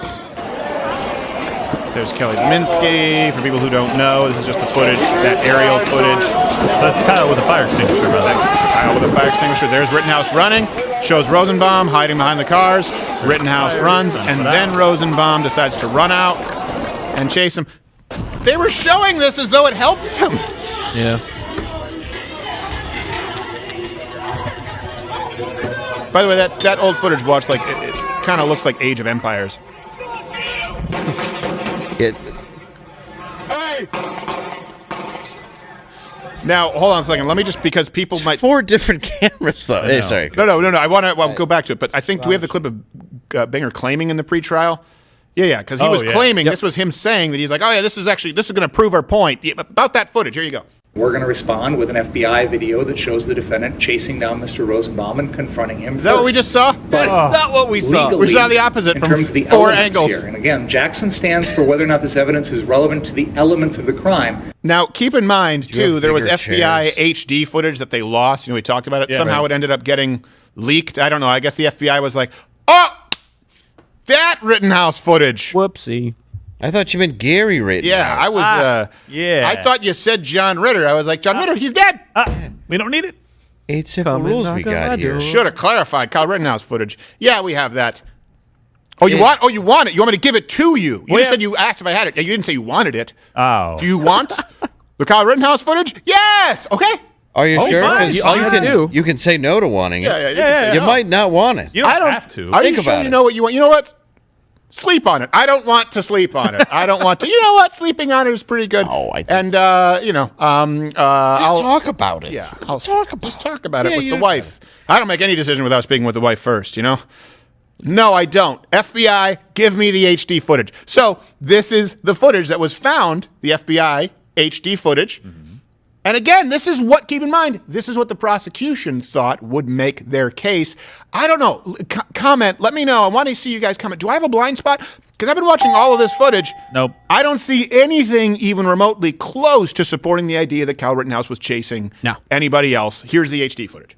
There's Kelly Zeminski. For people who don't know, this is just the footage, that aerial footage. So that's Kyle with a fire extinguisher, brother. That's Kyle with a fire extinguisher. There's Rittenhouse running. Shows Rosenbaum hiding behind the cars. Rittenhouse runs, and then Rosenbaum decides to run out and chase him. They were showing this as though it helped them. Yeah. By the way, that old footage watch, like it kind of looks like Age of Empires. Now, hold on a second. Let me just, because people might... 4 different cameras, though. Hey, sorry. No. I want to go back to it, but I think, do we have the clip of Binger claiming in the pretrial? Yeah, because he was claiming, this was him saying that he's like, oh yeah, this is going to prove our point. About that footage, here you go. We're going to respond with an FBI video that shows the defendant chasing down Mr. Rosenbaum and confronting him. Is that what we just saw? That's not what we saw. We saw the opposite from 4 angles. Here. And again, Jackson stands for whether or not this evidence is relevant to the elements of the crime. Now, keep in mind, too, there was FBI HD footage that they lost. We talked about it. Yeah, somehow it ended up getting leaked. I don't know. I guess the FBI was like, oh, that Rittenhouse footage. Whoopsie. I thought you meant Gary Rittenhouse. Yeah, I was. I thought you said John Ritter. I was like, John Ritter, he's dead. We don't need it. 8 simple rules we got here. Should have clarified Kyle Rittenhouse footage. Yeah, we have that. Oh, you want? Oh, you want it? You want me to give it to you? You just said you asked if I had it. You didn't say you wanted it. Oh. Do you want the Kyle Rittenhouse footage? Yes. Okay. Are you sure? Because you can say no to wanting it. Yeah. You might not want it. You don't have to. Are you sure you know what you want? You know what? Sleep on it. I don't want to sleep on it. I don't want to. You know what? Sleeping on it is pretty good. Oh, I think and I'll talk about it. Yeah, I'll talk about it with the wife. I don't make any decision without speaking with the wife first. You know. No, I don't. FBI, give me the HD footage. So this is the footage that was found. The FBI HD footage. Mm-hmm. And again, this is what, keep in mind, this is what the prosecution thought would make their case. I don't know. Comment. Let me know. I want to see you guys comment. Do I have a blind spot? Because I've been watching all of this footage. Nope. I don't see anything even remotely close to supporting the idea that Kyle Rittenhouse was chasing anybody else. Here's the HD footage.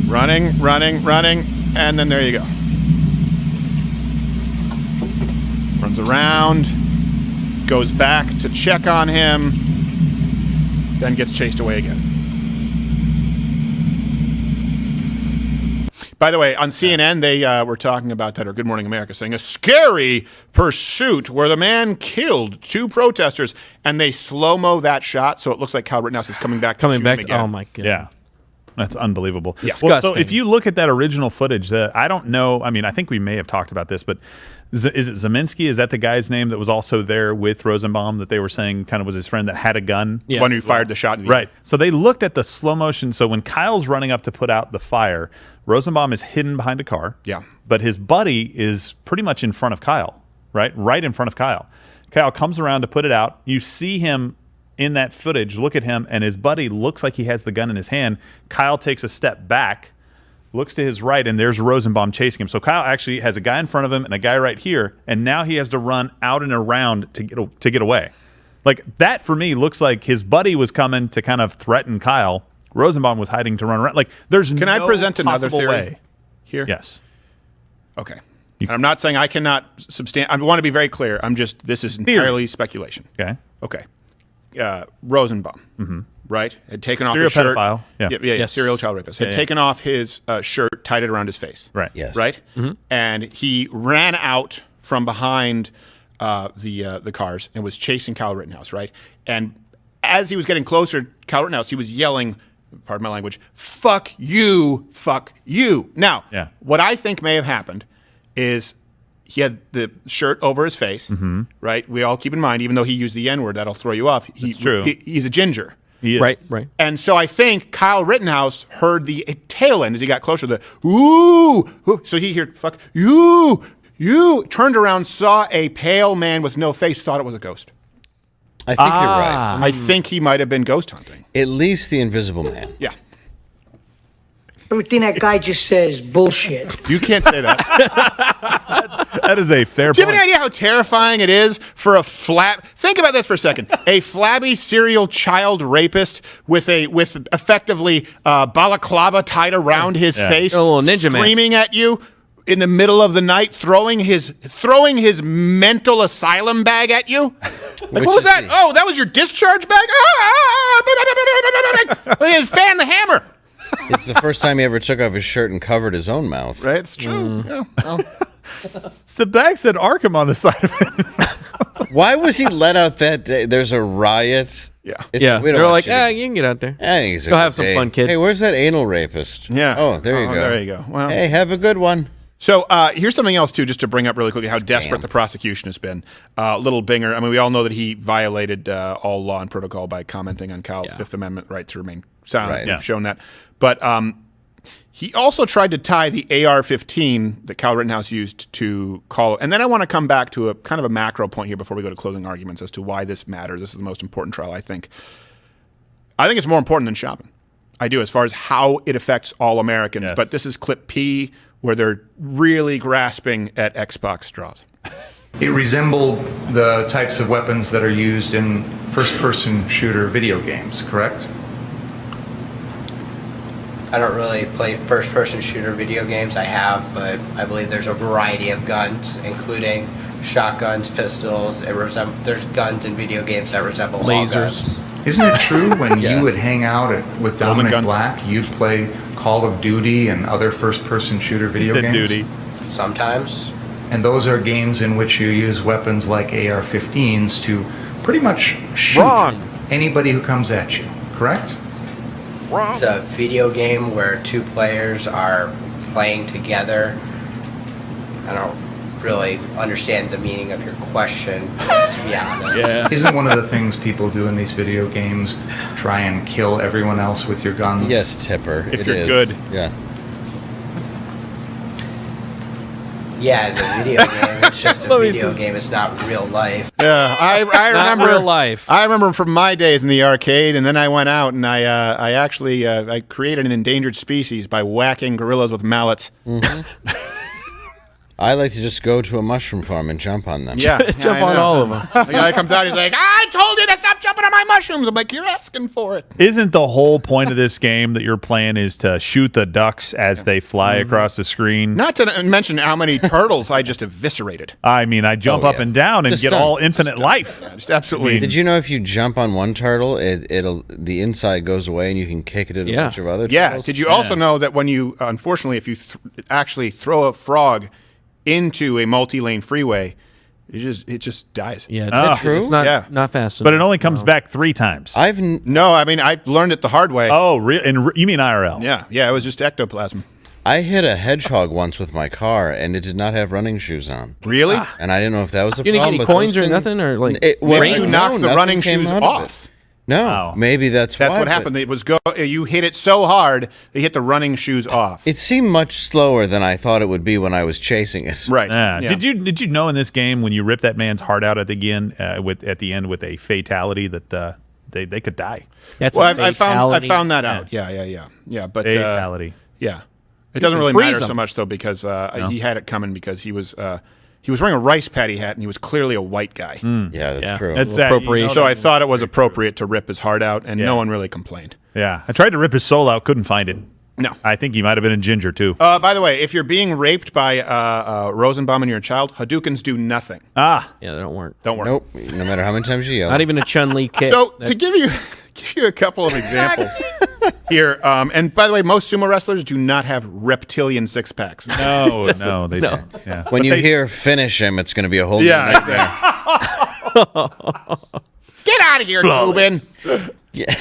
Running, and then there you go. Runs around, goes back to check on him, then gets chased away again. By the way, on CNN, they were talking about that, or Good Morning America, saying a scary pursuit where the man killed 2 protesters, and they slow-mo that shot, so it looks like Kyle Rittenhouse is coming back to shoot him again. Oh, my God. Yeah. That's unbelievable. Disgusting. Well, so if you look at that original footage, I don't know. I mean, I think we may have talked about this, but is it Zeminski? Is that the guy's name that was also there with Rosenbaum that they were saying kind of was his friend that had a gun? Yeah. One who fired the shot. Right. So they looked at the slow motion. So when Kyle's running up to put out the fire, Rosenbaum is hidden behind a car. Yeah. But his buddy is pretty much in front of Kyle, right? Right in front of Kyle. Kyle comes around to put it out. You see him in that footage, look at him, and his buddy looks like he has the gun in his hand. Kyle takes a step back, looks to his right, and there's Rosenbaum chasing him. So Kyle actually has a guy in front of him and a guy right here, and now he has to run out and around to get away. Like, that for me looks like his buddy was coming to kind of threaten Kyle. Rosenbaum was hiding to run around. Like, there's Can I present another theory way here? Yes. Okay. I'm not saying I cannot I want to be very clear. This is entirely speculation. Okay. Rosenbaum, right, had taken off his shirt. Pedophile. Yeah, serial child rapist. Had taken off his shirt, tied it around his face. Right. Yes. Right. Mm-hmm. And he ran out from behind the cars and was chasing Kyle Rittenhouse. Right. And as he was getting closer, Kyle Rittenhouse, he was yelling, pardon my language, "Fuck you, fuck you." Now, what I think may have happened is he had the shirt over his face, right? We all keep in mind, even though he used the N-word, that'll throw you off. That's true. He's a ginger. He is. Right. And so I think Kyle Rittenhouse heard the tail end as he got closer to the, ooh. So he heard, "Fuck you, turned around, saw a pale man with no face, thought it was a ghost. I think you're right. I think he might have been ghost hunting. At least the Invisible Man. Yeah. Everything that guy just says is bullshit. You can't say that. That is a fair point. Do you have any idea how terrifying it is for a think about this for a second. A flabby serial child rapist with effectively balaclava tied around his face, a little ninja screaming at you. in the middle of the night throwing his mental asylum bag at you? Like, what was that? Oh, that was your discharge bag? He fan the hammer. It's the first time he ever took off his shirt and covered his own mouth. Right, it's true. Yeah. Well. It's the bag said Arkham on the side of it. Why was he let out that day? There's a riot. Yeah. They're like, you can get out there. I think it's go have some fun, kid. Hey, where's that anal rapist? Yeah. Oh, there you go. There you go. Well, hey, have a good one. So here's something else, too, just to bring up really quickly how desperate the prosecution has been. Little Binger, I mean, we all know that he violated all law and protocol by commenting on Kyle's Fifth Amendment right to remain silent. Right. We've shown that. But he also tried to tie the AR-15 that Kyle Rittenhouse used to call. And then I want to come back to a kind of a macro point here before we go to closing arguments as to why this matters. This is the most important trial, I think. I think it's more important than shopping. I do, as far as how it affects all Americans. Yes. But this is clip P, where they're really grasping at Xbox straws. It resembled the types of weapons that are used in first-person shooter video games, correct? I don't really play first-person shooter video games. I have, but I believe there's a variety of guns, including shotguns, pistols. There's guns in video games that resemble lasers. All guns. Isn't it true when you would hang out with Dominic Black, you'd play Call of Duty and other first-person shooter video games? Duty. Sometimes. And those are games in which you use weapons like AR-15s to pretty much shoot anybody who comes at you, correct? It's a video game where two players are playing together. I don't really understand the meaning of your question, to be honest. Yeah. Isn't one of the things people do in these video games try and kill everyone else with your guns? Yes, Tipper. If you're good. Yeah. Yeah, the video game. It's just a video game. It's not real life. Yeah, I remember real life. I remember from my days in the arcade, and then I went out and I actually I created an endangered species by whacking gorillas with mallets. Mm-hmm. I like to just go to a mushroom farm and jump on them. Yeah, jump on all of them. The guy comes out, he's like, I told you to stop jumping on my mushrooms. I'm like, you're asking for it. Isn't the whole point of this game that you're playing is to shoot the ducks as they fly across the screen? Not to mention how many turtles I just eviscerated. I mean, I jump up and down and get all infinite life. Yeah, just absolutely. Did you know if you jump on one turtle, the inside goes away and you can kick it at a bunch of other turtles? Yeah. Did you also know that when you, unfortunately, if you actually throw a frog into a multi-lane freeway, it just dies. Yeah, is that true? It's not fast enough. But it only comes back 3 times. I mean, I've learned it the hard way. Oh, really? And you mean IRL? Yeah, it was just ectoplasm. I hit a hedgehog once with my car, and it did not have running shoes on. Really? And I didn't know if that was a you problem. didn't get any coins or nothing, or like maybe you knocked the running shoes off. No, maybe that's why. That's what happened. It was you hit it so hard, they hit the running shoes off. It seemed much slower than I thought it would be when I was chasing it. Right. Yeah. Did you know in this game when you rip that man's heart out at the end at the end with a fatality that they could die? That's I found that out. Yeah. But fatality. Yeah. It doesn't really matter so much though because he had it coming because he was wearing a rice paddy hat, and he was clearly a white guy. Yeah, that's true. That's appropriation. So I thought it was appropriate to rip his heart out, and no one really complained. Yeah. I tried to rip his soul out, couldn't find it. No. I think he might have been a ginger, too. By the way, if you're being raped by Rosenbaum and you're a child, Hadoukens do nothing. Yeah, they don't work. Don't work. Nope. No matter how many times you yell. Not even a Chun-Li kick. So to give you a couple of examples here, and by the way, most sumo wrestlers do not have reptilian six packs. No, they don't. Yeah. When you hear finish him, it's going to be a whole new nightmare. Get out of here, Tubin. Yeah.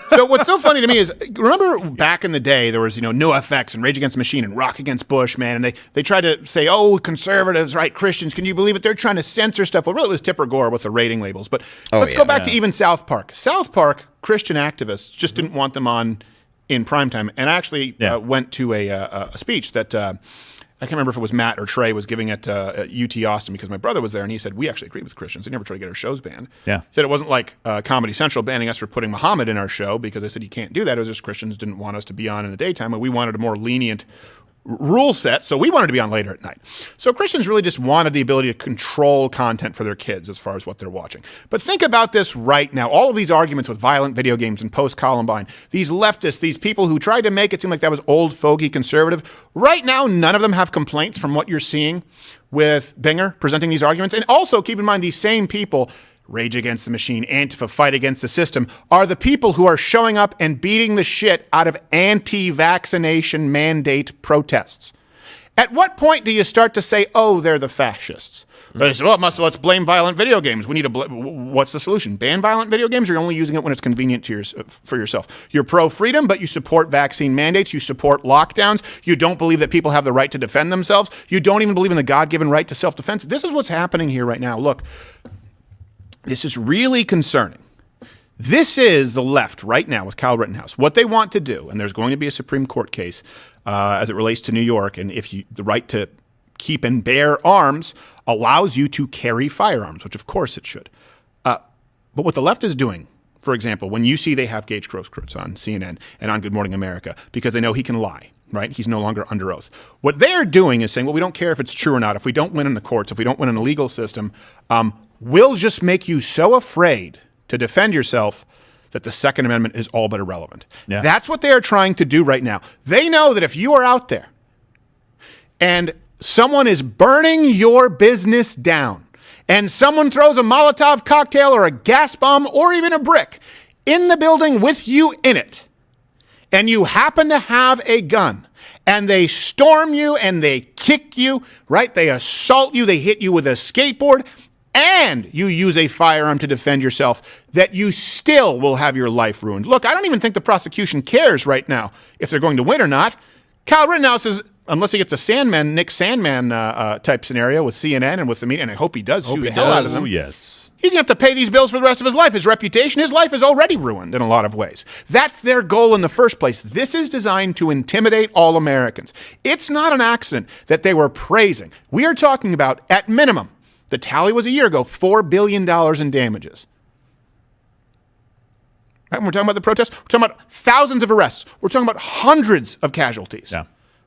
So what's so funny to me is, remember back in the day, there was, NoFX and Rage Against the Machine and Rock Against Bush, man, and they tried to say, oh, conservatives, right, Christians, can you believe it? They're trying to censor stuff. Well, really, it was Tipper Gore with the rating labels. But let's go back to even South Park. South Park, Christian activists just didn't want them on in primetime, and actually went to a speech that I can't remember if it was Matt or Trey was giving at UT Austin because my brother was there, and he said, we actually agreed with Christians. They never tried to get our shows banned. Yeah. He said it wasn't like Comedy Central banning us for putting Muhammad in our show because they said you can't do that. It was just Christians didn't want us to be on in the daytime, and we wanted a more lenient rule set, so we wanted to be on later at night. So Christians really just wanted the ability to control content for their kids as far as what they're watching. But think about this right now. All of these arguments with violent video games and post-Columbine, these leftists, these people who tried to make it seem like that was old fogey conservative, right now none of them have complaints from what you're seeing with Binger presenting these arguments. And also keep in mind, these same people, Rage Against the Machine, Antifa, Fight Against the System, are the people who are showing up and beating the shit out of anti-vaccination mandate protests. At what point do you start to say, oh, they're the fascists? They say, well, let's blame violent video games. We need to. What's the solution? Ban violent video games? Or you're only using it when it's convenient to for yourself. You're pro-freedom, but you support vaccine mandates. You support lockdowns. You don't believe that people have the right to defend themselves. You don't even believe in the God-given right to self-defense. This is what's happening here right now. Look, this is really concerning. This is the left right now with Kyle Rittenhouse. What they want to do, and there's going to be a Supreme Court case as it relates to New York, and if the right to keep and bear arms allows you to carry firearms, which of course it should. But what the left is doing, for example, when you see they have Gage Grosskreutz on CNN and on Good Morning America, because they know he can lie, right? He's no longer under oath. What they're doing is saying, well, we don't care if it's true or not. If we don't win in the courts, if we don't win in the legal system, we'll just make you so afraid to defend yourself that the Second Amendment is all but irrelevant. Yeah. That's what they are trying to do right now. They know that if you are out there and someone is burning your business down, and someone throws a Molotov cocktail or a gas bomb or even a brick in the building with you in it, and you happen to have a gun, and they storm you and they kick you, right? They assault you, they hit you with a skateboard, and you use a firearm to defend yourself, that you still will have your life ruined. Look, I don't even think the prosecution cares right now if they're going to win or not. Kyle Rittenhouse is, unless he gets a Nick Sandman type scenario with CNN and with the media, and I hope he does sue the hell out of them. Oh, yes. He's going to have to pay these bills for the rest of his life. His reputation, his life is already ruined in a lot of ways. That's their goal in the first place. This is designed to intimidate all Americans. It's not an accident that they were praising. We are talking about, at minimum, the tally was a year ago, $4 billion in damages. Right? When we're talking about the protests, we're talking about thousands of arrests. We're talking about hundreds of casualties. Yeah.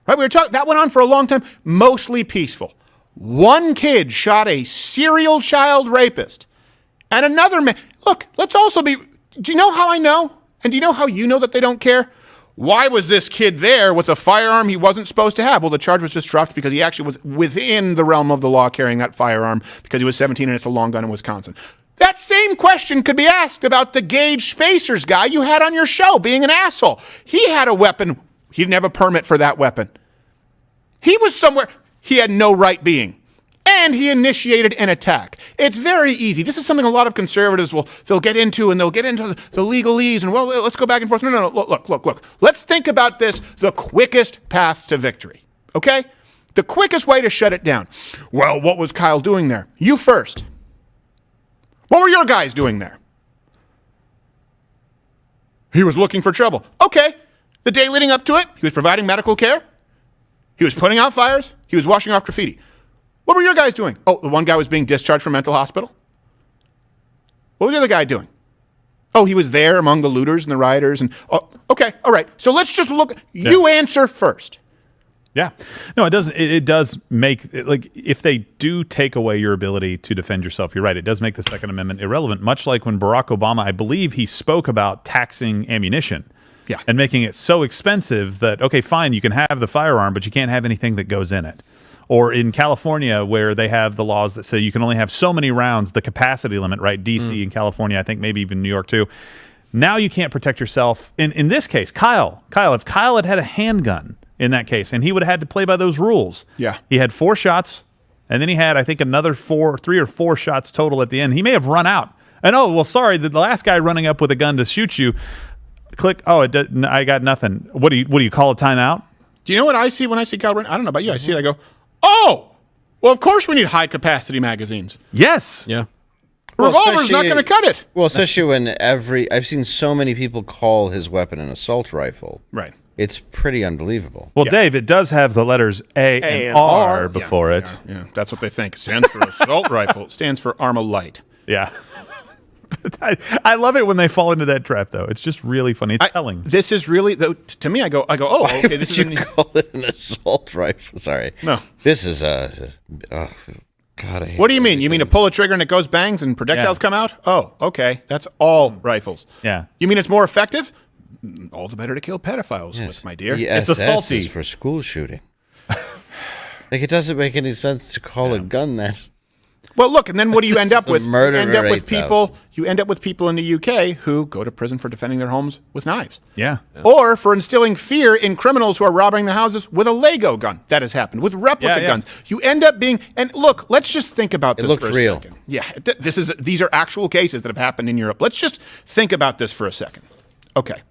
Right? That went on for a long time, mostly peaceful. One kid shot a serial child rapist. And another man. Look, let's also be. Do you know how I know? And do you know how you know that they don't care? Why was this kid there with a firearm he wasn't supposed to have? Well, the charge was just dropped because he actually was within the realm of the law carrying that firearm because he was 17 and it's a long gun in Wisconsin. That same question could be asked about the Gage Spacers guy you had on your show being an asshole. He had a weapon. He didn't have a permit for that weapon. He was somewhere he had no right being. And he initiated an attack. It's very easy. This is something a lot of conservatives they'll get into, and they'll get into the legalese, and well, let's go back and forth. No. Look. Let's think about this the quickest path to victory, okay? The quickest way to shut it down. Well, what was Kyle doing there? You first. What were your guys doing there? He was looking for trouble. Okay. The day leading up to it, he was providing medical care. He was putting out fires. He was washing off graffiti. What were your guys doing? Oh, the one guy was being discharged from mental hospital. What was the other guy doing? Oh, he was there among the looters and the rioters. And okay, all right. So let's just look. Yeah. You answer first. Yeah. No, it doesn't. It does make, like, if they do take away your ability to defend yourself, you're right. It does make the Second Amendment irrelevant, much like when Barack Obama, I believe he spoke about taxing ammunition. Yeah. And making it so expensive that, okay, fine, you can have the firearm, but you can't have anything that goes in it. Or in California, where they have the laws that say you can only have so many rounds, the capacity limit, right? DC in California, I think maybe even New York too. Now you can't protect yourself. In this case, Kyle, if Kyle had a handgun in that case, and he would have had to play by those rules. Yeah. He had 4 shots, and then he had, I think, another 3 or 4 shots total at the end. He may have run out. And sorry, the last guy running up with a gun to shoot you, click, I got nothing. What do you call a timeout? Do you know what I see when I see Kyle Rittenhouse? I don't know about you. I see it, I go, oh, well, of course we need high-capacity magazines. Yes. Yeah. Revolver's not going to cut it. Well, especially when I've seen so many people call his weapon an assault rifle. Right. It's pretty unbelievable. Well, yeah. Dave, it does have the letters A and R before it. Yeah, that's what they think. It stands for assault rifle. It stands for Armalite. Yeah. I love it when they fall into that trap, though. It's just really funny. It's telling. This is really, though, to me, I go, oh, okay, this is you call it an assault rifle. Sorry. No. This is a... God, I hate What do you mean? You mean to pull a trigger and it goes bangs and projectiles come out? Oh, okay. That's all rifles. Yeah. You mean it's more effective? All the better to kill pedophiles with, my dear. The It's SS assaulty. is for school shooting. Like, it doesn't make any sense to call a gun that. Well, look, and then what do you end up with? murder You end up with rate, people. You end up with people in the UK who go to prison for defending their homes with knives. Yeah. Or for instilling fear in criminals who are robbing the houses with a Lego gun. That has happened with replica guns. You end up being, and look, let's just think about this looks for a real. second. Yeah, these are actual cases that have happened in Europe. Let's just think about this for a second. Okay.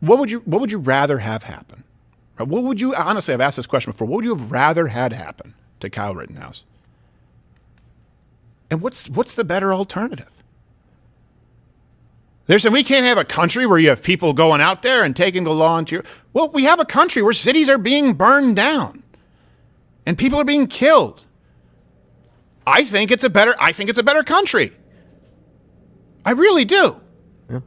What would you rather have happen? What would you, honestly, I've asked this question before, what would you have rather had happen to Kyle Rittenhouse? And what's the better alternative? They're saying we can't have a country where you have people going out there and taking the law into your... Well, we have a country where cities are being burned down and people are being killed. I think it's a better country. I really do. Yeah.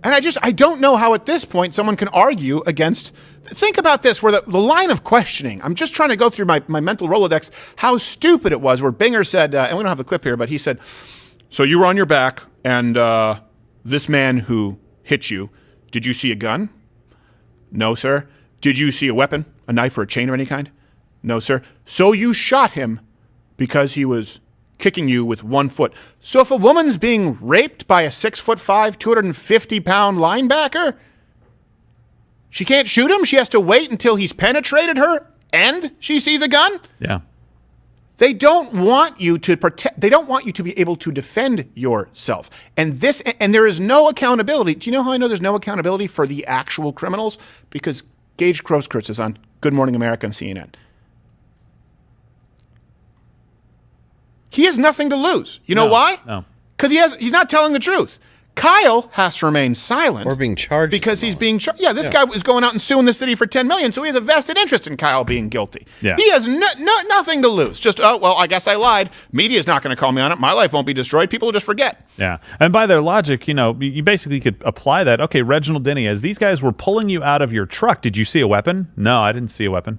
And I don't know how at this point someone can argue against... Think about this, where the line of questioning, I'm just trying to go through my mental Rolodex, how stupid it was, where Binger said, and we don't have the clip here, but he said, so you were on your back, and this man who hit you, did you see a gun? No, sir. Did you see a weapon, a knife or a chain of any kind? No, sir. So you shot him because he was kicking you with 1 foot. So if a woman's being raped by a 6'5", 250-pound linebacker, she can't shoot him? She has to wait until he's penetrated her and she sees a gun? Yeah. They don't want you to protect. They don't want you to be able to defend yourself. And there is no accountability. Do you know how I know there's no accountability for the actual criminals? Because Gage Grosskreutz is on Good Morning America and CNN. He has nothing to lose. You know why? No. Because he's not telling the truth. Kyle has to remain silent. Or being charged. Because he's being charged. Yeah, this guy is going out and suing the city for $10 million, so he has a vested interest in Kyle being guilty. Yeah. He has nothing to lose. Just, oh, well, I guess I lied. Media's not going to call me on it. My life won't be destroyed. People will just forget. Yeah. And by their logic, you basically could apply that. Okay, Reginald Denny, as these guys were pulling you out of your truck, did you see a weapon? No, I didn't see a weapon.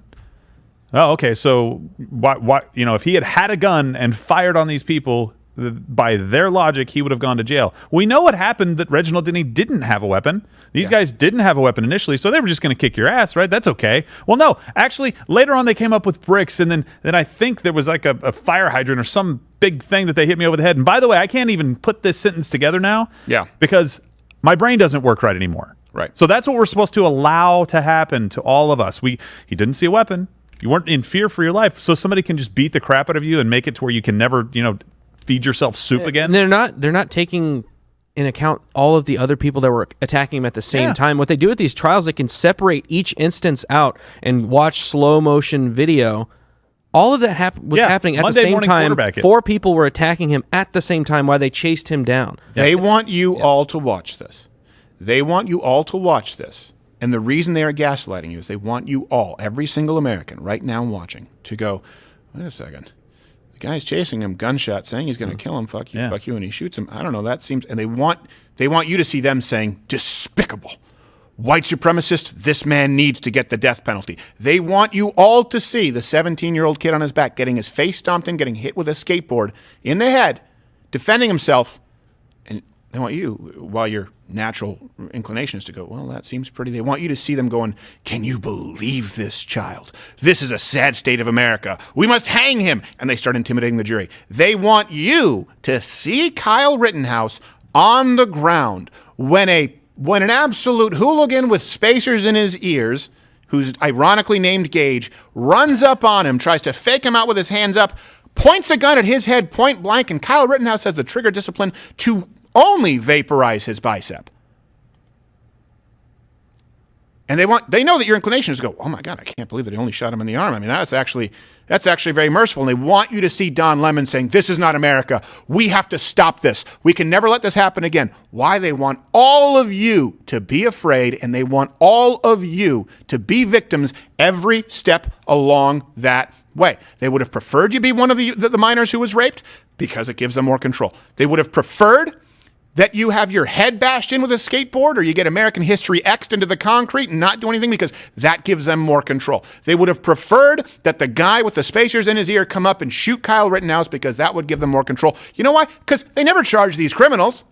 Oh, okay. So why if he had a gun and fired on these people, by their logic, he would have gone to jail. We know what happened, that Reginald Denny didn't have a weapon. These guys didn't have a weapon initially, so they were just going to kick your ass, right? That's okay. Well, no. Actually, later on they came up with bricks, and then I think there was like a fire hydrant or some big thing that they hit me over the head. And by the way, I can't even put this sentence together now. Yeah. Because my brain doesn't work right anymore. Right. So that's what we're supposed to allow to happen to all of us. He didn't see a weapon. You weren't in fear for your life, so somebody can just beat the crap out of you and make it to where you can never, feed yourself soup again. They're not taking in account all of the other people that were attacking him at the same time. What they do with these trials, they can separate each instance out and watch slow motion video. All of that was happening at Monday the same time. 4 people were attacking him at the same time while they chased him down. They want you all to watch this. They want you all to watch this. And the reason they are gaslighting you is they want you all, every single American right now watching, to go, wait a second. The guy's chasing him, gunshot, saying he's going to kill him. Fuck you, and he shoots him. I don't know. That seems, and they want you to see them saying, despicable, white supremacist. This man needs to get the death penalty. They want you all to see the 17-year-old kid on his back getting his face stomped in, getting hit with a skateboard in the head, defending himself, and they want you, while your natural inclination is to go, well, that seems pretty. They want you to see them going, can you believe this child? This is a sad state of America. We must hang him. And they start intimidating the jury. They want you to see Kyle Rittenhouse on the ground when an absolute hooligan with spacers in his ears, who's ironically named Gage, runs up on him, tries to fake him out with his hands up, points a gun at his head point blank, and Kyle Rittenhouse has the trigger discipline to only vaporize his bicep. And they know that your inclination is to go, oh my God, I can't believe that he only shot him in the arm. I mean, that's actually very merciful. And they want you to see Don Lemon saying, this is not America. We have to stop this. We can never let this happen again. Why? They want all of you to be afraid, and they want all of you to be victims every step along that way. They would have preferred you be one of the minors who was raped because it gives them more control. They would have preferred that you have your head bashed in with a skateboard or you get American history X'd into the concrete and not do anything because that gives them more control. They would have preferred that the guy with the spacers in his ear come up and shoot Kyle Rittenhouse because that would give them more control. You know why? Because they never charge these criminals.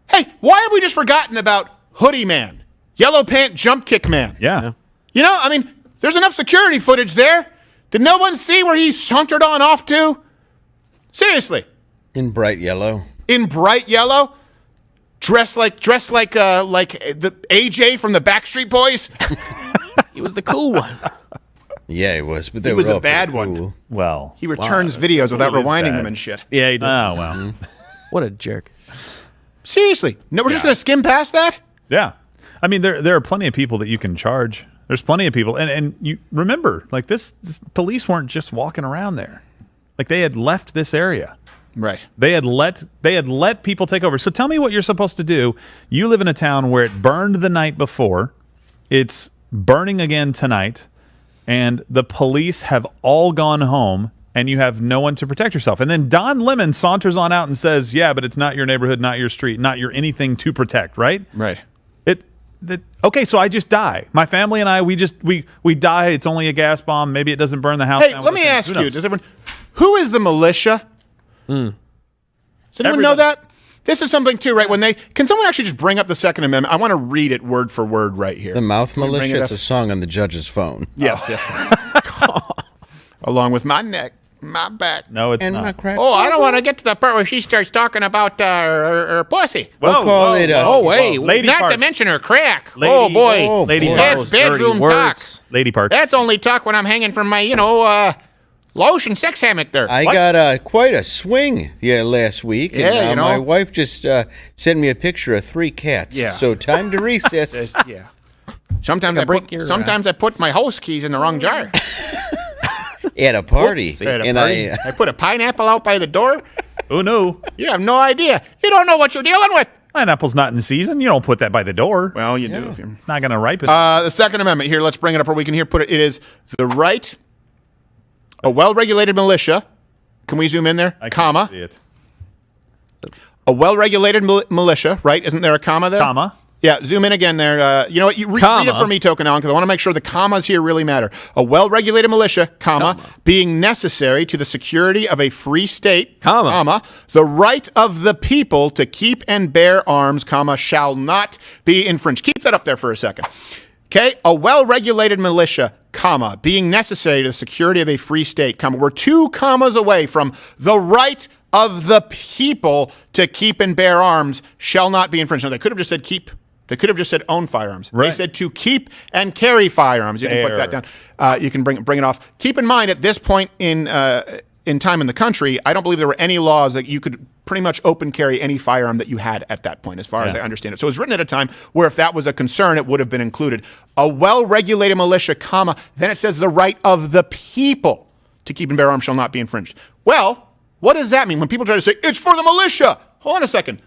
Hey, why have we just forgotten about Hoodie Man, Yellow Pant Jump Kick Man? Yeah. You know, I mean, there's enough security footage there. Did no one see where he sauntered on off to? Seriously. In bright yellow. In bright yellow, dressed like the AJ from the Backstreet Boys. He was the cool one. Yeah, he was. But he was the bad one. Well, he returns videos without rewinding them and shit. Yeah, he did. Oh well, what a jerk. Seriously, no, we're just gonna skim past that. Yeah, I mean there are plenty of people that you can charge. There's plenty of people, and you remember like this police weren't just walking around there, like they had left this area. Right. They had let people take over. So tell me what you're supposed to do. You live in a town where it burned the night before. It's burning again tonight. And the police have all gone home and you have no one to protect yourself. And then Don Lemon saunters on out and says, yeah, but it's not your neighborhood, not your street, not your anything to protect, right? Right. Okay, so I just die. My family and I, we die. It's only a gas bomb. Maybe it doesn't burn the house Hey, down. let me ask you, who is the militia? Does anyone know that? This is something too, right? Can someone actually just bring up the Second Amendment? I want to read it word for word right here. The Mouth Militia. It's a song on the judge's phone. Yes, yes. Along with my neck, my back, no, it's and not. My crack. Oh, I don't want to get to the part where she starts talking about her pussy. We'll call it. Lady not parts. to mention her crack. Lady, oh boy, lady that's bedroom talk. Lady parts. That's only talk when I'm hanging from my, lotion sex hammock there. I got quite a swing last week. Yeah, and, my wife just sent me a picture of 3 cats. Yeah. So time to recess. Yeah. Sometimes I put my host keys in the wrong jar. At a party. I put a pineapple out by the door. Oh no. You have no idea. You don't know what you're dealing with. Pineapple's not in season. You don't put that by the door. Well, you do. It's not going to ripen. The Second Amendment here. Let's bring it up where we can put it. It is the right. A well-regulated militia. Can we zoom in there? I can't see it. A well-regulated militia, right? Isn't there a comma there? Comma. Yeah, zoom in again there. You know what? You read it for me, Token, because I want to make sure the commas here really matter. A well-regulated militia, comma, being necessary to the security of a free state, comma, the right of the people to keep and bear arms, comma, shall not be infringed. Keep that up there for a second. Okay, a well-regulated militia, comma, being necessary to the security of a free state, comma. We're 2 commas away from the right of the people to keep and bear arms shall not be infringed. Now, they could have just said keep. They could have just said own firearms. Right. They said to keep and carry firearms. You can put that down. You can bring it off. Keep in mind, at this point in time in the country, I don't believe there were any laws that you could pretty much open carry any firearm that you had at that point, as far as I understand it. So it was written at a time where if that was a concern, it would have been included. A well-regulated militia, comma, then it says the right of the people to keep and bear arms shall not be infringed. Well, what does that mean? When people try to say, it's for the militia. Hold on a second.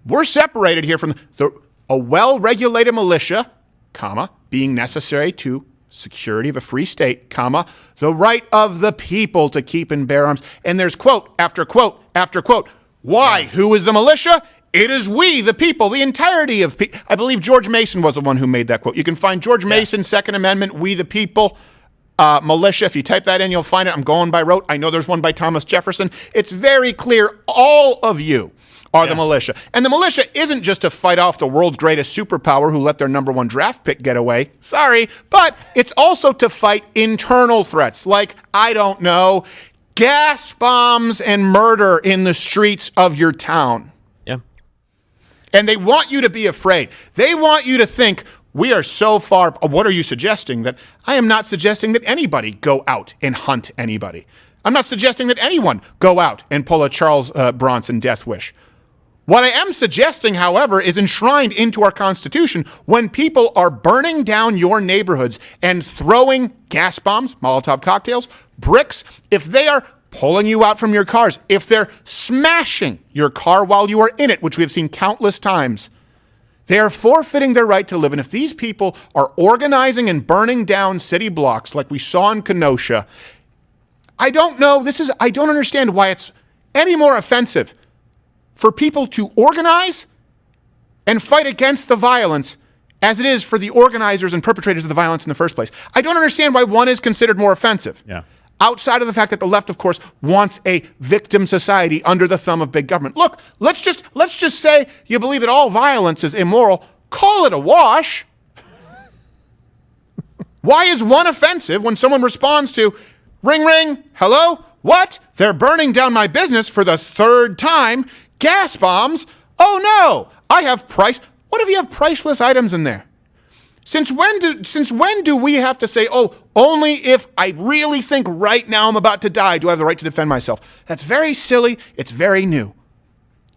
We're separated here from a well-regulated militia, comma, being necessary to security of a free state, comma, the right of the people to keep and bear arms. And there's quote after quote after quote. Why? Who is the militia? It is we, the people, the entirety of people. I believe George Mason was the one who made that quote. You can find George Mason, Second Amendment, we the people, militia. If you type that in, you'll find it. I'm going by rote. I know there's one by Thomas Jefferson. It's very clear. All of you are the militia. And the militia isn't just to fight off the world's greatest superpower who let their #1 draft pick get away. Sorry. But it's also to fight internal threats like, I don't know, gas bombs and murder in the streets of your town. Yeah. And they want you to be afraid. They want you to think, we are so far. What are you suggesting? That I am not suggesting that anybody go out and hunt anybody. I'm not suggesting that anyone go out and pull a Charles Bronson death wish. What I am suggesting, however, is enshrined into our Constitution when people are burning down your neighborhoods and throwing gas bombs, Molotov cocktails, bricks, if they are pulling you out from your cars, if they're smashing your car while you are in it, which we have seen countless times, They are forfeiting their right to live. And if these people are organizing and burning down city blocks like we saw in Kenosha, I don't know. I don't understand why it's any more offensive for people to organize and fight against the violence as it is for the organizers and perpetrators of the violence in the first place. I don't understand why one is considered more offensive. Yeah. Outside of the fact that the left, of course, wants a victim society under the thumb of big government. Look, let's just say you believe that all violence is immoral. Call it a wash. Why is one offensive when someone responds to, ring, ring, hello? What? They're burning down my business for the 3rd time. Gas bombs? Oh no, what if you have priceless items in there? Since when do we have to say, oh, only if I really think right now I'm about to die do I have the right to defend myself? That's very silly. It's very new.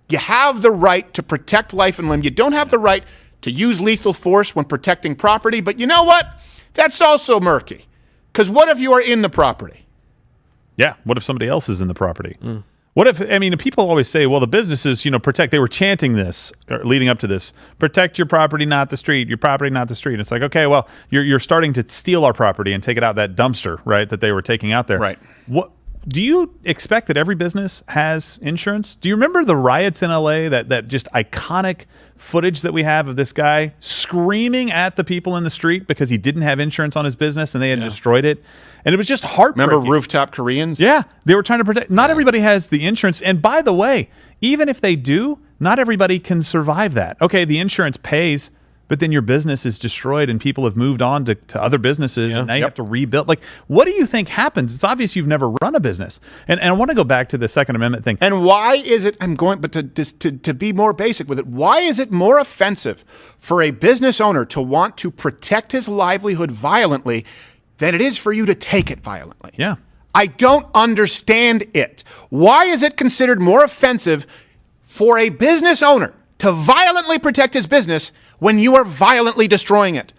You have the right to protect life and limb. You don't have the right to use lethal force when protecting property. But you know what? That's also murky. Because what if you are in the property? Yeah. What if somebody else is in the property? What if, people always say, well, the businesses, protect. They were chanting this leading up to this. Protect your property, not the street. Your property, not the street. It's like, okay, well, you're starting to steal our property and take it out that dumpster, right, that they were taking out there. Right. What do you expect that every business has insurance? Do you remember the riots in LA, that just iconic footage that we have of this guy screaming at the people in the street because he didn't have insurance on his business and they had destroyed it? And it was just heartbreaking. Remember rooftop Koreans? Yeah. They were trying to protect. Not everybody has the insurance. And by the way, even if they do, not everybody can survive that. Okay, the insurance pays, but then your business is destroyed and people have moved on to other businesses and now you have to rebuild. Like, what do you think happens? It's obvious you've never run a business. And I want to go back to the Second Amendment thing. And why is it, to be more basic with it, why is it more offensive for a business owner to want to protect his livelihood violently than it is for you to take it violently? Yeah. I don't understand it. Why is it considered more offensive for a business owner to violently protect his business when you are violently destroying it?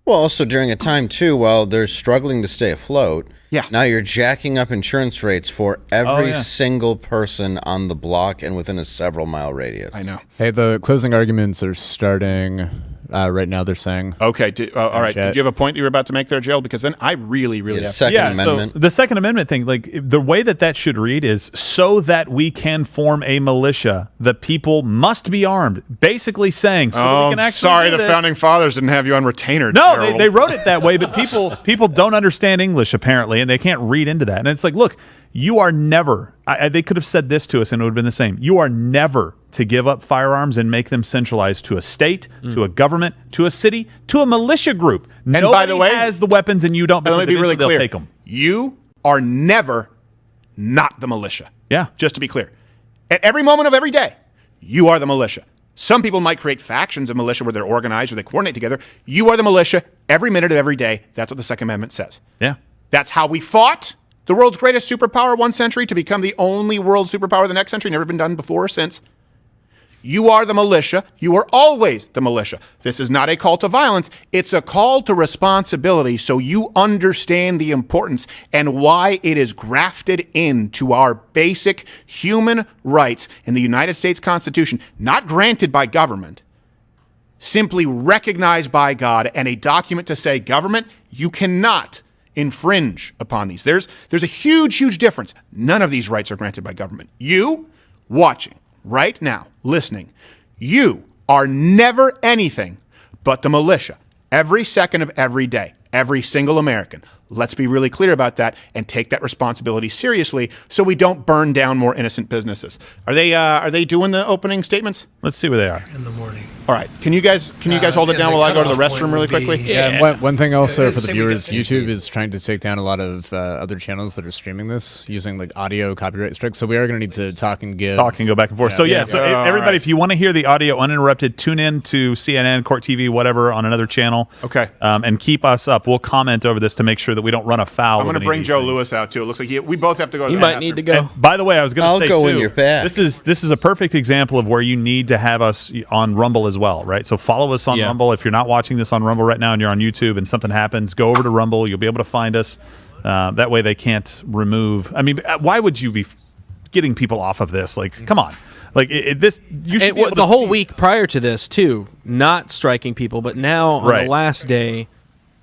Well, also during a time, too, while they're struggling to stay afloat, now you're jacking up insurance rates for every single person on the block and within a several-mile radius. I know. Hey, the closing arguments are starting right now, they're saying. Okay, all right. Did you have a point you were about to make there, Jill? Because then I really have... Second Amendment. So the Second Amendment thing, like the way that should read is so that we can form a militia, the people must be armed. Basically saying, so that we can actually do the this. Founding Fathers didn't have you on retainer. No, they wrote it that way, but people don't understand English, apparently, and they can't read into that. And it's like, look, you are never, they could have said this to us and it would have been the same. You are never to give up firearms and make them centralized to a state, to a government, to a city, to a militia group. And nobody by the way, has the weapons and you don't, because let me be really clear. Take them. You are never not the militia. Yeah. Just to be clear. At every moment of every day, you are the militia. Some people might create factions of militia where they're organized or they coordinate together. You are the militia every minute of every day. That's what the Second Amendment says. Yeah. That's how we fought the world's greatest superpower one century to become the only world superpower the next century. Never been done before or since. You are the militia. You are always the militia. This is not a call to violence. It's a call to responsibility so you understand the importance and why it is grafted into our basic human rights in the United States Constitution, not granted by government, simply recognized by God, and a document to say, government, you cannot infringe upon these. There's a huge difference. None of these rights are granted by government. You, watching right now, listening, you are never anything but the militia every second of every day, every single American. Let's be really clear about that and take that responsibility seriously so we don't burn down more innocent businesses. Are they doing the opening statements? Let's see where they are. In the morning. All right. Can you guys hold it down while I go to the restroom really quickly? Yeah. One thing also for the viewers, YouTube is trying to take down a lot of other channels that are streaming this using like audio copyright strikes. So we are going to need to talk and go back and forth. So everybody, if you want to hear the audio uninterrupted, tune in to CNN, Court TV, whatever on another channel. Okay. And keep us up. We'll comment over this to make sure that we don't run afoul. I'm going to bring Joe Lewis out too. It looks like we both have to go. You might need to go. And by the way, I was going to say go too, in your path. This is a perfect example of where you need to have us on Rumble as well, right? So follow us on Rumble. If you're not watching this on Rumble right now and you're on YouTube and something happens, go over to Rumble. You'll be able to find us. That way they can't remove. I mean, why would you be getting people off of this? Like, come on. Like this, you should be able to the whole see week this. prior to this too, not striking people, but now on Right. the last day,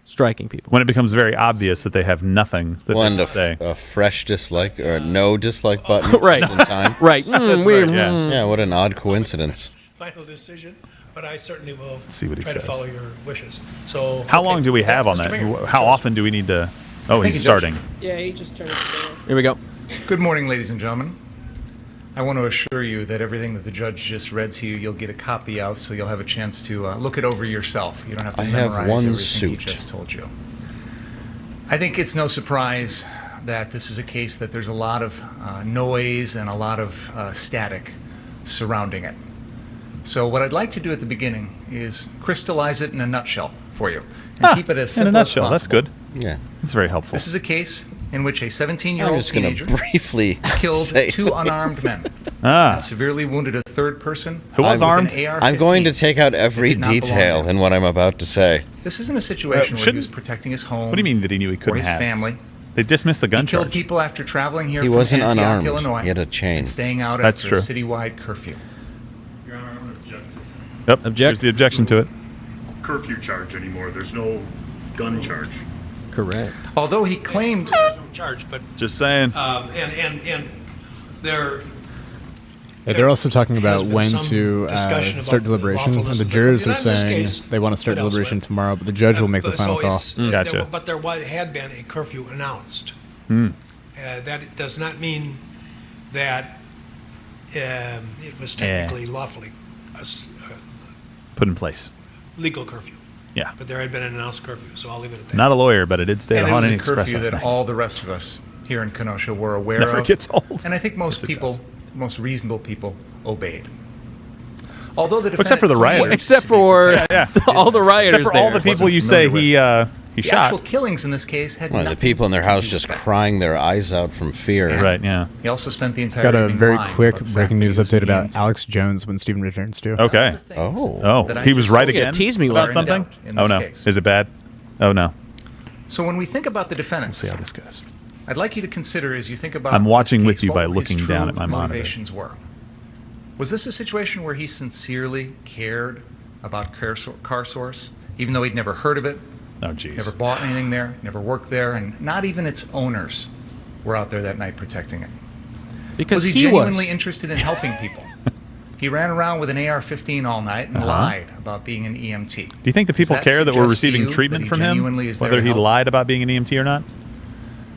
striking people. When it becomes very obvious that they have nothing that Well, they and can say. a fresh dislike or no dislike button Right. just in time. Right. That's Weird. right, yeah. Yeah, what an odd coincidence. Final decision, but I certainly will See what he try to says. follow your wishes. So, How long do we have on Mr. that? Mayor, How often do we need to? Oh, Thank he's you, Judge. starting. Yeah, he just turned it down. Here we go. Good morning, ladies and gentlemen. I want to assure you that everything that the judge just read to you, you'll get a copy of, so you'll have a chance to look it over yourself. You don't have to I have memorize one everything he suit. just told you. I think it's no surprise that this is a case that there's a lot of noise and a lot of static surrounding it. So what I'd like to do at the beginning is crystallize it in a nutshell for you and keep it as in a simple nutshell. as That's possible. good. Yeah. That's very helpful. This is a case in which a I'm 17-year-old just going teenager to briefly killed say two unarmed men and severely wounded a third person Who was with an armed? AR-15 I'm going to take out every that did not belong detail there. in what I'm about to say. This isn't a situation where he shouldn't- was protecting his home. What do you mean that he knew he or couldn't his have? family. They dismissed the gun He killed charge. people after traveling here He from wasn't Antioch, unarmed. Illinois, He had a chain. and staying out That's after a true. citywide curfew. Your Honor, I'm going to object. Yep. Object. There's the objection to it. Curfew charge anymore. There's no gun charge. Correct. Although he claimed There's no charge, but Just saying. and there. They're also talking has about been when some to discussion start about the deliberation. And lawfulness the of the jurors are curfew. Not in this saying case, they want to start but deliberation elsewhere. tomorrow, but the judge will make the final So call. it's, Gotcha. but there had been a curfew announced. That does not mean that it was technically lawfully Put in place. legal curfew. Yeah. But there had been an announced curfew, so I'll leave it at that. Not a lawyer, but I did stay at and a it was Haunting a Express curfew last that night. all the rest of us here in Kenosha were aware Never of. gets old. And I think most Yes, it people, does. most reasonable people, obeyed. Although the Except for the defendant claimed rioters. Except for all the rioters Except for all there. the people you say he the shot. actual killings in this case had Well, the nothing people in their to house do just with that. crying their eyes out from fear. Right, yeah. He also spent the entire Got a evening very lying quick about the fact breaking that news he was update about EMT. Alex Jones when Stephen returns too. Okay. Oh. that I He was just right told you. again tease me about later. something? In Oh, this no. case. Is it bad? Oh, no. So when we think about the defendant, See how this goes. I'd like you to consider as you think about I'm watching this with case, you what by his looking true down at my monitor. motivations were. Was this a situation where he sincerely cared about car source, even though he'd never heard of it, Oh, geez. never bought anything there, never worked there, and not even its owners were out there that night protecting it? Because Was he he genuinely was. interested in helping people? He ran around with an AR-15 all night and lied about being an EMT. Do you think the people care that we're receiving treatment from him? Whether he lied about being an EMT or not?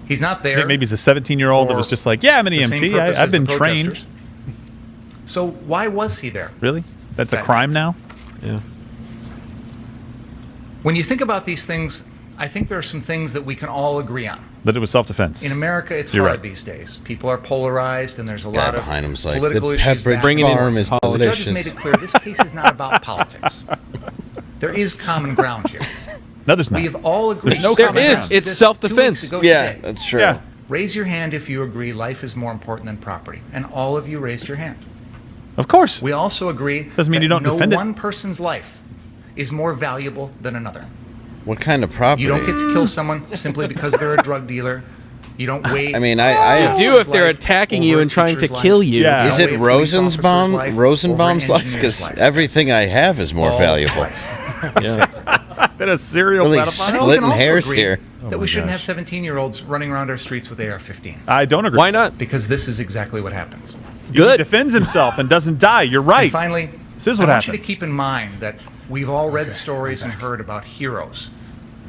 He's not I there. think maybe he's a 17-year-old that was just like, yeah, I'm an the same EMT. purpose I've as the been trained. protesters. So why was he there? Really? That's a That crime now? Yeah. When you think about these things, I think there are some things that we can all agree on. That it was self-defense. In America, it's You're hard right. these days. People are polarized, and there's a Guy lot of behind him's like, political the issues. Pepperidge back Bring it in. Farm is The judge has delicious. made it clear this case is not about politics. There is common ground here. No, there's not. We have all agreed. There's no There common is. ground. It's This self-defense. 2 weeks ago Yeah, today. that's true. Yeah. Raise your hand if you agree life is more important than property. And all of you raised your hand. Of course. We also agree Doesn't mean that you don't no defend it. one person's life is more valuable than another. What kind of property? You don't get to kill someone simply because they're a drug dealer. You don't wait. I mean, I for Do someone's if they're life attacking over you a and trying to teacher's life. kill you. Yeah. Is You it don't wait for a police officer's life Rosenbaum's over an life? engineer's Because life. everything I have is more All valuable. Been a serial Really pedophile? And we splitting can also hairs agree here. that Oh we my shouldn't gosh. have 17-year-olds running around our streets with AR-15s. I don't agree. Why not? Because this is exactly what happens. He Good. defends himself and doesn't die. You're right. And finally, This is I what want you happens. to keep in mind that we've all read stories and heard about heroes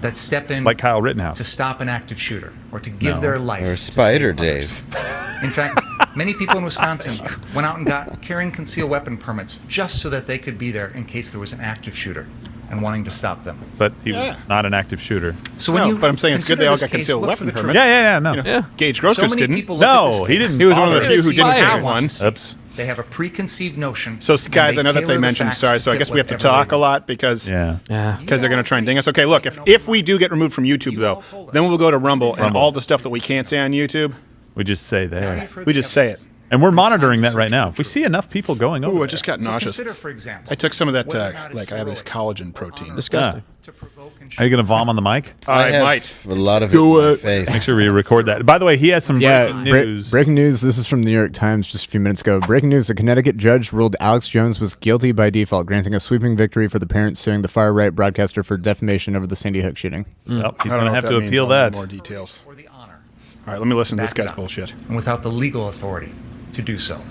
that step in Like Kyle Rittenhouse. to stop an active shooter or to give No. their life. Or to Spider save others. Dave. In fact, many people in Wisconsin went out and got carrying concealed weapon permits just so that they could be there in case there was an active shooter and wanting to stop them. But he was not an active shooter. So when you but I'm saying it's good consider they all this got case, concealed look for weapon the permits. Yeah, no. Yeah. Gage So Groskus many didn't. people look at this No, he case. didn't. He was one of the bother. few who didn't Inspired. have one. Oops. They have a preconceived notion. So, and guys, I know that tailor they the mentioned, facts sorry, to so I fit guess we have to whatever talk they a lot because Yeah. they're going to try and ding us. Okay, look, if we do get removed from YouTube, though, then we'll go to Rumble, and all the stuff that we can't say on YouTube, We just say there. we just say it. And we're monitoring that right now. If we see enough people going over, I just got nauseous. Consider, for example, I took some of that, I have this collagen protein. Disgusting. Are you going to vom on the mic? I might. A lot of it in my face. Make sure we record that. By the way, he has some breaking news. Breaking news. This is from the New York Times just a few minutes ago. Breaking news. A Connecticut judge ruled Alex Jones was guilty by default, granting a sweeping victory for the parents suing the far-right broadcaster for defamation over the Sandy Hook shooting. Well, he's going to have to appeal that. More details. All right, let me listen to this guy's bullshit. And without the legal authority to do so.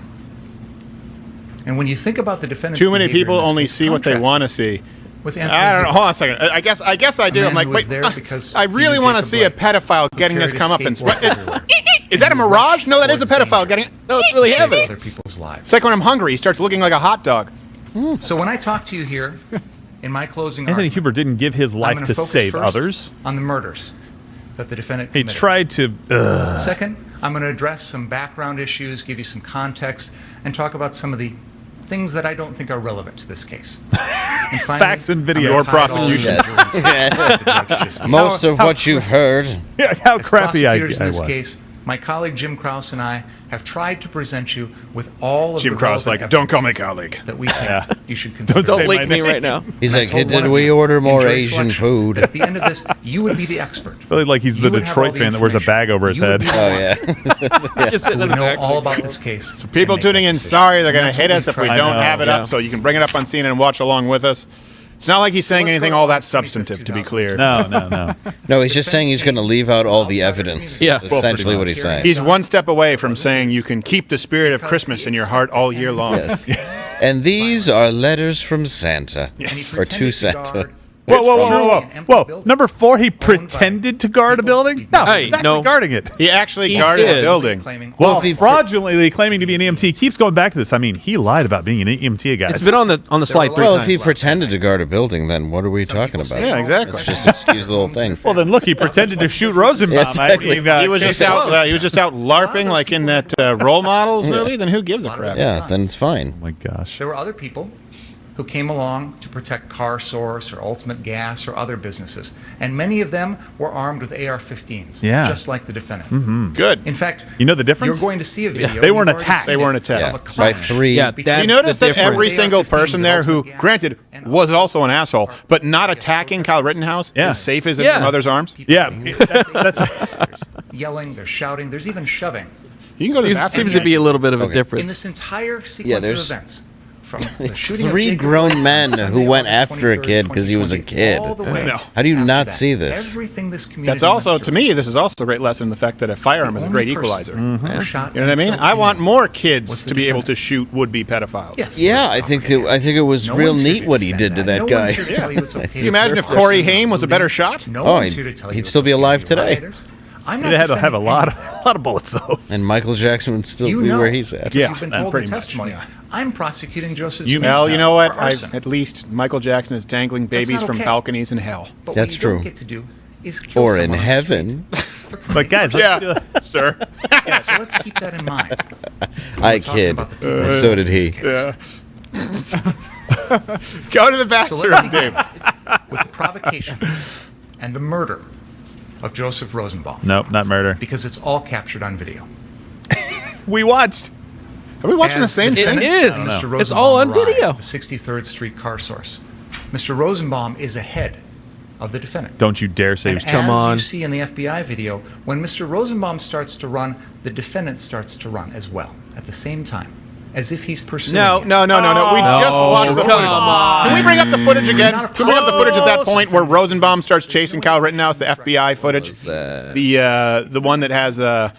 And when you think about the defendant's Too many behavior in people this only case, see what they contrast want to see. with Anthony I don't know. Hill, Hold on a second. I guess I do. a I'm man like, who was wait. there because I really he want to Jacob see a Blake, pedophile getting carried this his come up and skateboard everywhere. Is that a mirage? No, that is a pedophile getting it. No, it's really Save heavy. other people's lives. It's like when I'm hungry, he starts looking like a hot dog. So when I talk to you here in my closing Anthony argument, Huber didn't give his I'm life gonna to focus save first others. on the murders that the defendant He committed. tried to. Second, I'm going to address some background issues, give you some context, and talk about some of the things that I don't think are relevant to this case. And finally, Facts and video. Your I'm gonna tie it all prosecution. into the judge just gave. Most of what you've heard. Yeah, how As crappy I prosecutors in this was. case, my colleague Jim Krause and I have tried to present you with all of Jim the Krause, relevant like, don't call me evidence colleague. that we think you should consider. Don't say Don't my link me name. right now. He's And I like, told did one of we you order in more jury Asian selection food? that at the end of this, you would be the expert. I feel like he's the You would have all Detroit the fan that wears a bag over his head. information. You would be Oh, yeah. Just who sitting in would the know back. all about this case. So people and make tuning that in, decision. sorry, they're going And to that's hit what us if we've we tried. don't I know, have it yeah. up, so you can bring it up on scene and watch along with us. It's not like he's saying let's anything go all to that August 25th, substantive, to be clear. No. No, he's just saying he's going to leave out all the evidence. Yeah. That's essentially what he's saying. He's one step away from saying you can keep the spirit of Christmas in your heart all year long. Yes. And these are letters from Santa. Yes. Or to Santa. Whoa. Number 4, he pretended to guard a building? No, Hey, he's actually no. guarding it. He actually He guarded did. a building. Well, if he fraudulently claiming to be an EMT. Keeps going back to this. I mean, he lied about being an EMT, guys. It's been on the slide 3 Well, times. if he pretended to guard a building, then what are we talking about? Yeah, exactly. Let's just excuse the whole thing. Well, then look, he pretended to shoot Rosenbaum. Exactly. He was just out. He was just out LARPing, like in that Role Models movie. Then who gives a crap? Yeah, then it's fine. Oh my gosh. There were other people who came along to protect Car Source or Ultimate Gas or other businesses. And many of them were armed with AR-15s, Yeah. just like the defendant. Good. In fact, You know the difference? you're going to see a video. They weren't you've already attacked. seen They weren't it, attacked. of a By clash 3. Yeah, between- You that's notice the that every difference. single AR-15s person and there who, Ultimate Gas granted, and was others. also an asshole, but not attacking Kyle Rittenhouse, Yeah. as safe as in Yeah. your mother's arms. Yeah, There's yelling, there's shouting, there's even shoving. You can go to the Seems, bathroom. seems to be a little bit of a In difference. this entire sequence of there's- events, from the It's shooting of 3 Jacob grown Blake on men Sunday, who went August after a 23rd, kid because he was a 2020, kid. all the way No. How do you after not that. see this? Everything this community That's also, went to through. me, this is also a great lesson in the fact that a firearm is a The great only person equalizer. who shot You know what I and mean? killed I want anyone more was kids the to be able to defendant. shoot would-be pedophiles. Yes. Yeah, I think it was No real one's here neat to what he defend did to that. that No guy. one's here to tell you it's okay Can you imagine to if third Corey person Haim was a looting. better shot? No Oh, one's here to tell you he'd it's still be okay alive to be today. rioters. I'm not He'd had to have a defending lot anyone. of bullets, though. And Michael Jackson would still You be know, where he's at. because Yeah, you've been and told pretty the much, testimony. yeah. I'm prosecuting Joseph Well, Zuniga you know what? for arson. At least Michael Jackson is dangling That's babies not from okay. balconies in hell. But That's what you don't true. get to do is kill Or in someone on the heaven. But guys, let's do Yeah, sure. street. Yeah, so let's keep that in mind. I talking kid. about the people in So did he. this case. Yeah. Go to the So bathroom, let's begin Dave. with the provocation and the murder of Joseph Rosenbaum. Nope, not murder. Because it's all captured on video. We watched. Are we watching the As same the thing? It is. defendant, Mr. It's all on Rosenbaum arrived video. at the 63rd Street Car Source. Mr. Rosenbaum is ahead of the defendant. Don't you dare say And he's as on. you see in the FBI video, when Mr. Rosenbaum starts to run, the defendant starts to run as well at the same time, as if he's pursuing No. him. We just watched the come footage. on. Can we bring up the footage again? Not Can we bring up the footage at that possible. point where Rosenbaum starts chasing Kyle Rittenhouse? The FBI footage, the one that has the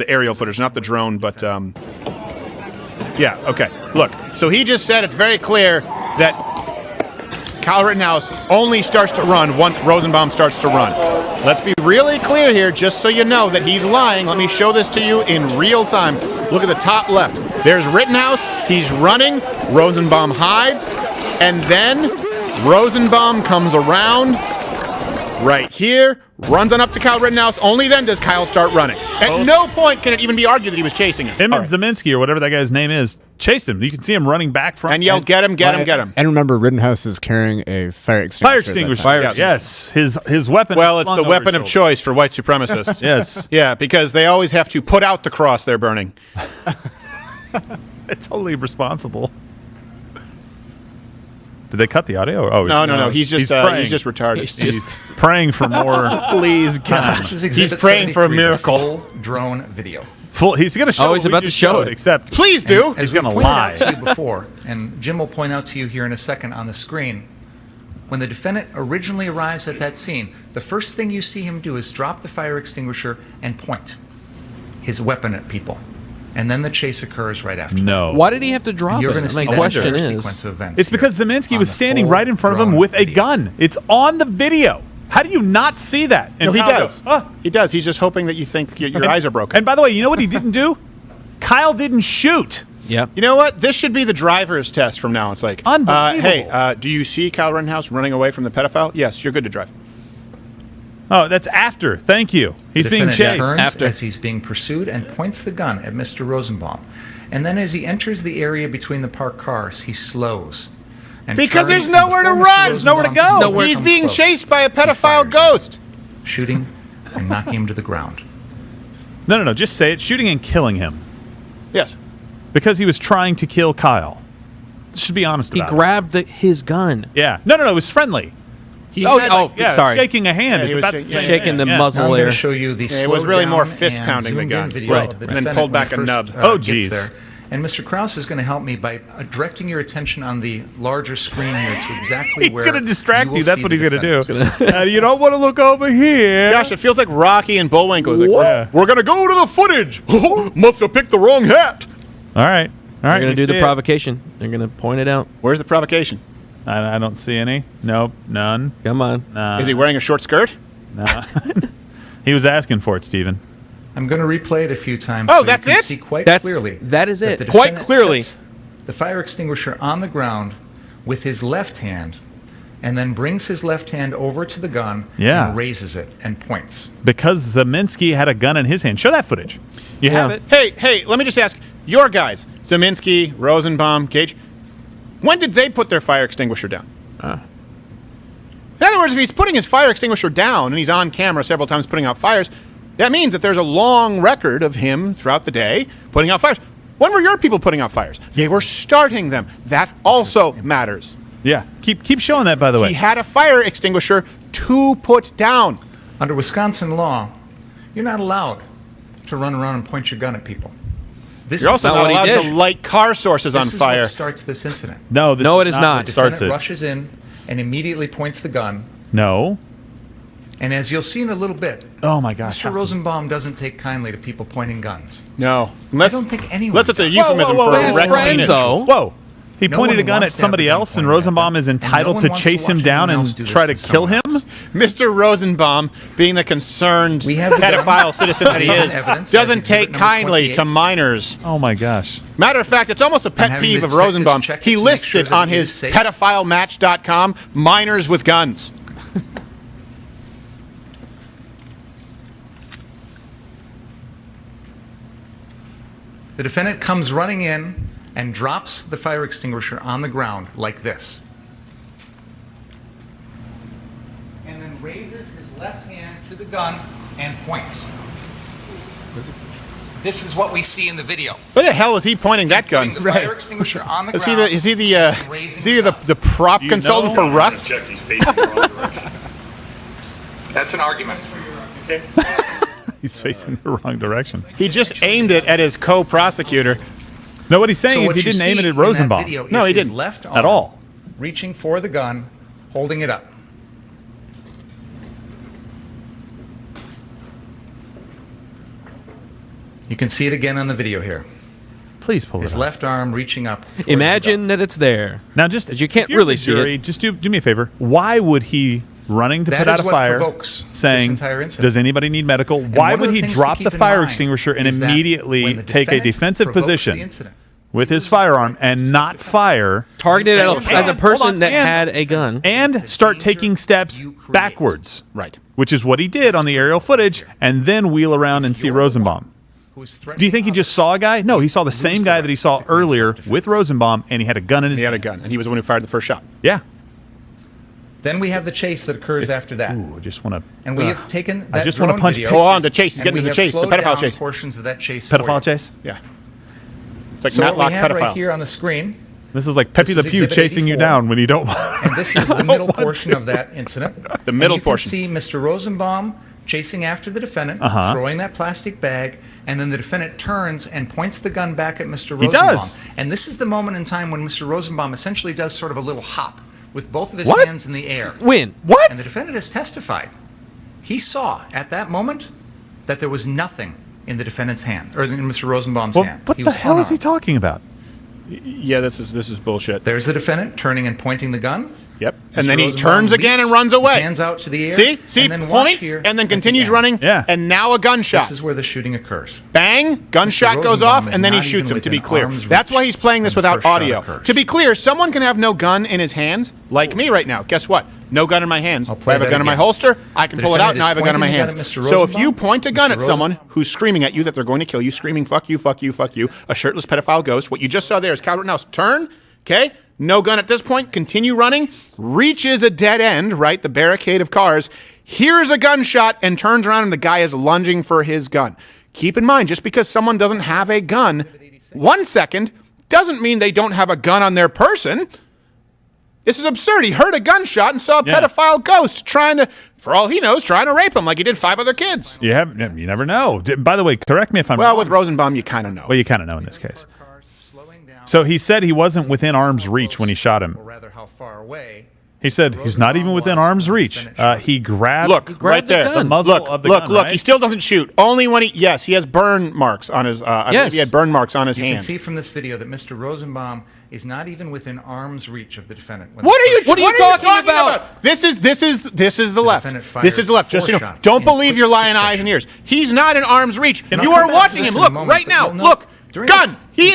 aerial footage, not the drone, but yeah. Okay. Look. So he just said it's very clear that Kyle Rittenhouse only starts to run once Rosenbaum starts to run. Let's be really clear here, just so you know that he's lying. Let me show this to you in real time. Look at the top left. There's Rittenhouse. He's running. Rosenbaum hides. And then Rosenbaum comes around right here, runs on up to Kyle Rittenhouse. Only then does Kyle start running. At no point can it even be argued that he was chasing him. Him and Zeminski, or whatever that guy's name is, chased him. You can see him running back from and yelled, "Get him! Get him! Get him!" And remember, Rittenhouse is carrying a fire extinguisher. Fire extinguisher. Yes, his weapon. Well, it's the weapon of choice for white supremacists. Yes. Yeah, because they always have to put out the cross they're burning. It's totally responsible. Did they cut the audio? Oh no. He's just retarded. He's praying for more. Please, God. He's praying for a miracle. Full drone video. He's going to show. Oh, he's about to show it. Except, please do. He's going to As we lie. pointed out to you before, and Jim will point out to you here in a second on the screen. When the defendant originally arrives at that scene, the first thing you see him do is drop the fire extinguisher and point his weapon at people. And then the chase occurs right after. No. Why did he have to drop You're it? going to see My that question entire is, sequence of events. It's because Zeminski was standing full right in front of him drone with a video. gun. It's on the video. How do you not see that? And No, he Kyle does. goes, He does. He's just hoping that you think your eyes are broken. And by the way, you know what he didn't do? Kyle didn't shoot. yeah. You know what? This should be the driver's test from now. It's like, Unbelievable. hey, do you see Kyle Rittenhouse running away from the pedophile? Yes, you're good to drive. Oh, that's after. Thank you. He's The being defendant chased. turns After. as he's being pursued and points the gun at Mr. Rosenbaum. And then as he enters the area between the parked cars, he slows. And Because turning there's nowhere to before Mr. run. There's nowhere to Rosenbaum go. He's come being close, chased by a he pedophile fires ghost. shooting and knocking him to the ground. No. Just say it. Shooting and killing him. Yes. Because he was trying to kill Kyle. Should be honest He about it. grabbed his gun. Yeah. No. It was friendly. Sorry. Shaking a hand. Yeah, It's he about was the same shaking thing. the Yeah. muzzle Now I'm there. going to show you the It was really slowed more down fist and pounding the zoomed gun. in video Right. of the And then defendant pulled when back he a first, nub. Oh, gets geez. there. And Mr. Krause is going to help me by directing your attention on the larger screen here to exactly He's where going to distract will you. That's see what the he's going to do. defendant. You don't want to look over here. Gosh, it feels like Rocky and Bullwinkle. It's like, Yeah. we're going to go to the footage. Must have picked the wrong hat. All right. They're going to do we the see it. provocation. They're going to point it out. Where's the provocation? I don't see any. Nope. None. Come on. Is he wearing a short skirt? No. He was asking for it, Stephen. I'm going to replay it a few times. Oh, so that's you can it? see quite That clearly. is that it. the Quite defendant clearly. sets the fire extinguisher on the ground with his left hand, and then brings his left hand over to the gun Yeah. and raises it and points. Because Zeminski had a gun in his hand. Show that footage. You have it. Hey, let me just ask your guys, Zeminski, Rosenbaum, Gage, when did they put their fire extinguisher down? In other words, if he's putting his fire extinguisher down and he's on camera several times putting out fires, that means that there's a long record of him throughout the day putting out fires. When were your people putting out fires? They were starting them. That also matters. Yeah. Keep showing that, by the way. He had a fire extinguisher to put down. Under Wisconsin law, you're not allowed to run around and point your gun at people. This You're is also not not what he allowed did. to light car sources on this is fire. what starts this incident. No, it is not. what The starts defendant it. rushes in and immediately points the gun. No. And as you'll see in a little bit, Oh, my gosh. Mr. Rosenbaum doesn't take kindly to people pointing guns. No. I don't think anyone Unless it's a does. euphemism Whoa, for his a red friend, penis. though. Whoa. He No pointed one a gun at wants to have somebody the gun else, and pointed at Rosenbaum them. is And no entitled one to wants to chase him watch down anyone else and do this try to to kill him? someone else. Mr. Rosenbaum, being the concerned We have the gun. pedophile citizen that he Present is, evidence as doesn't exhibit take number kindly 28. to minors. Oh, my gosh. Matter of fact, it's almost a pet having peeve the of detectives Rosenbaum. check it He to make lists sure it that on it his is safe. pedophilematch.com, minors with guns. The defendant comes running in and drops the fire extinguisher on the ground like this. And then raises his left hand to the gun and points. This is what we see in the video. Where the hell is he pointing that gun? Putting the fire extinguisher on the Is he ground. the prop You consultant know? for Rust? Check, he's facing the wrong direction. That's an argument. He's facing the wrong direction. He just aimed it at his co-prosecutor. No, what he's saying So is what he you didn't aim it see at in that Rosenbaum. video is No, he his didn't. left At arm all. reaching for the gun, holding it up. You can see it again on the video here. Please pull it His up. left arm reaching up. towards Imagine that it's there. Now, just As you can't if you're really the see jury, it. just do me a favor. Why would he running to That put is out a what fire, provokes this saying, entire incident. "Does anybody need medical?" Why one of would the he things to drop keep the in fire mind extinguisher and is that immediately when the take a defendant defensive provokes the position incident, with his firearm and not fire? Targeted And- as a person hold on, that and- had a gun. and start taking steps backwards. Right. which is what he did on the aerial footage, and then wheel around and see Rosenbaum. Do you think he just saw a guy? No, he saw the same guy that he saw earlier with Rosenbaum, and he had a gun in his hand. He had a gun, and he was the one who fired the first shot. Yeah. Then we have the chase that occurs after that. Ooh, I just want to. And we have taken that I just want to drone punch. video, Hold on, the chase. He's and getting to we the chase, the have slowed pedophile down chase. portions of that chase. for Pedophile you. chase? Yeah. It's like So what Matlock we have pedophile. right here on the screen. This is like Pepe This Le is Pew Exhibit chasing you 84. down when you don't. And this is the middle portion of that incident. The middle and you portion. You can see Mr. Rosenbaum chasing after the defendant, throwing that plastic bag, and then the defendant turns and points the gun back at Mr. Rosenbaum. He does. And this is the moment in time when Mr. Rosenbaum essentially does sort of a little hop with both of his What? hands in the air. When? What? And the defendant has testified. He saw at that moment that there was nothing in the defendant's hand, or in Mr. Rosenbaum's hand. What He the was hell is he unarmed. talking about? Yeah, this is bullshit. There's the defendant turning and pointing the gun. Yep. Mr. And then he Rosenbaum turns again leaps, and runs his away. hands out to the air. See? and then watch Points here and then at the continues end. running. Yeah. And now a gunshot. This is where the shooting occurs. Bang, gunshot Mr. goes Rosenbaum off, is and then he not shoots even him, to be within clear. arm's That's why reach he's playing this when the without first shot audio. occurs. To be clear, someone can have no gun in his hands, like me right now. Guess what? No gun in my hands. I'll play I have a that gun in my again. holster, I can The pull it out, defendant now I have a is gun in my pointing hands. the gun at Mr. So if you Rosenbaum, point a gun Mr. at someone Rosenbaum. who's screaming at you that they're going to kill you, screaming, fuck you, fuck you, fuck you, a shirtless pedophile ghost, what you just saw there is Kyle Rittenhouse turn, okay? No gun at this point, continue running, reaches a dead end, right? The barricade of cars, hears a gunshot and turns around and the guy is lunging for his gun. Keep in mind, just because someone doesn't have a gun 1 second doesn't mean they don't have a gun on their person. This is absurd. He heard a gunshot and saw a pedophile ghost trying to, for all he knows, trying to rape him like he did 5 other kids. You never know. By the way, correct me if I'm wrong. Well, with Rosenbaum, you kind of know. Well, you kind of know in this case. So he said he wasn't within arm's reach when he shot him. Or rather, how far away. He said he's not even within arm's reach. He grabbed. Look, right there. The muzzle of the gun. Look. Right? He still doesn't shoot. Only when he has burn marks on his. I believe he had burn marks on his You hand. can see from this video that Mr. Rosenbaum is not even within arm's reach of the defendant. What are you talking about? This is the left. defendant This is the left. Just so you know, fired 4 don't shots believe in your quick lying eyes and succession. ears. He's not in arm's reach. And You I'll are come back to watching this him. in a Look moment, right but now. you'll know Look, during gun. this He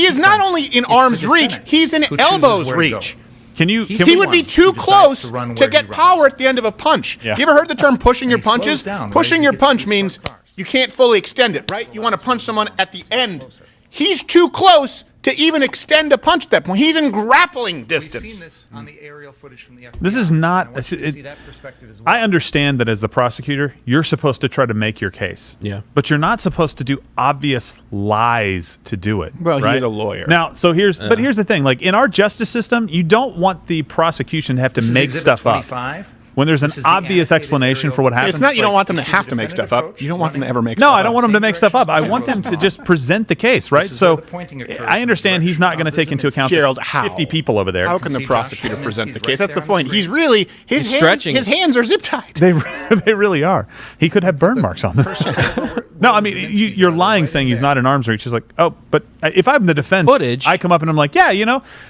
is not sequence, only in it's the arm's reach. defendant He's in who chooses elbows where to go. reach. Can you? He would be too close to get power at the end of a punch. Yeah. You ever heard the term pushing your he slows punches? down, right, Pushing as he your gets to punch these means cars. you can't fully extend it, right? You want to punch someone at the end. He's too close to even extend a punch at that point. He's in grappling We've distance. seen this on the aerial footage from the FBI. This is not. And I want you to see that perspective as well. I understand that as the prosecutor, you're supposed to try to make your case. Yeah. But you're not supposed to do obvious lies to do it. Well, right? he's a lawyer. Now, so here's the thing. Like in our justice system, you don't want the prosecution to have to This is make Exhibit stuff 25. up. When there's an This is the obvious annotated explanation aerial for what happened. It's not you don't want them to This is have the to make defendant stuff up. approach, You don't want them to running. ever make No, stuff up. I don't want them to make stuff up. I Same want them to direction. just present the case, right? This is where So the pointing occurs I understand he's not going to in take into account Gerald, the how? 50 people over there. How can the see Josh prosecutor Lemonski present the right case? That's there the on the point. screen. He's really He's stretching his it. hands are zip tied. They really are. He could have burn marks on them. No, I mean you're lying saying he's not in arm's reach. He's like, oh, but if I'm the defense, Footage. I come up and I'm like, yeah,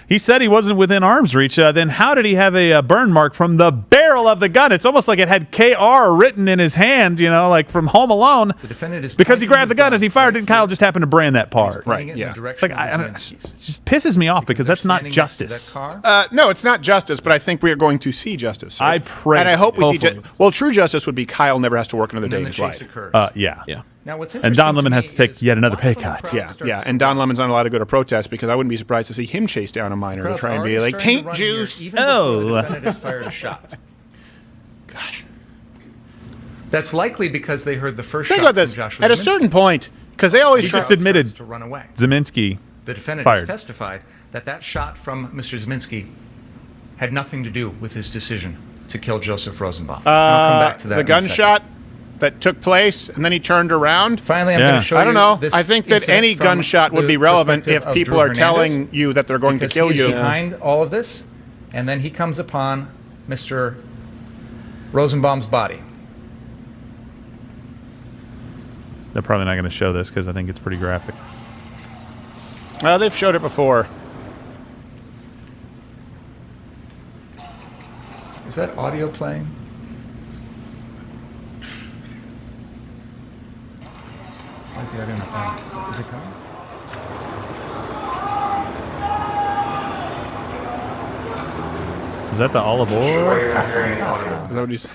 he said he wasn't within arm's reach. Then how did he have a burn mark from the barrel of the gun? It's almost like it had KR written in his hand, like from Home Alone. The defendant is Because he pointing grabbed the his gun as he fired, right and Kyle here. just happened to brand that part. Pointing it in the It's direction like of I the don't, Zelenskis. it just pisses me off because that's not Standing next to that justice. car. No, it's not justice, but I think we are going to see justice. Sir. I pray. And I hope we see Hopefully. well, true justice would be Kyle never has to work another And day then in the his chase life. occurs. Yeah. Now, what's And Don interesting Lemon to has me to take is yet another pay watch when the cut. crowd Yeah, starts yeah. to And Don Lemon's not allowed to go to protest because I wouldn't be surprised to see him chase down a minor to crowd's try and be already like, starting to taint run here, juice. even before Oh. the defendant has fired a shot. Gosh. That's likely because they heard the first Think shot about this. from Joshua At a Zelenski. certain point, because they always He try- just admitted to run away. Zeminski The defendant fired. has testified that shot from Mr. Zeminski had nothing to do with his decision to kill Joseph Rosenbaum. I'll come back to that the in a second. gunshot that took place and then he turned around. Finally, I'm Yeah. going to show you I don't know. this I think that incident any from gunshot would the be relevant perspective if of people Drew are Hernandez, telling you that they're going to because kill he's you. behind all of this, and then he comes upon Mr. Rosenbaum's body. They're probably not going to show this because I think it's pretty graphic. They've showed it before. Is that audio playing? Why is the audio not playing? Is it coming? Is that the olive oil? Is that what he's?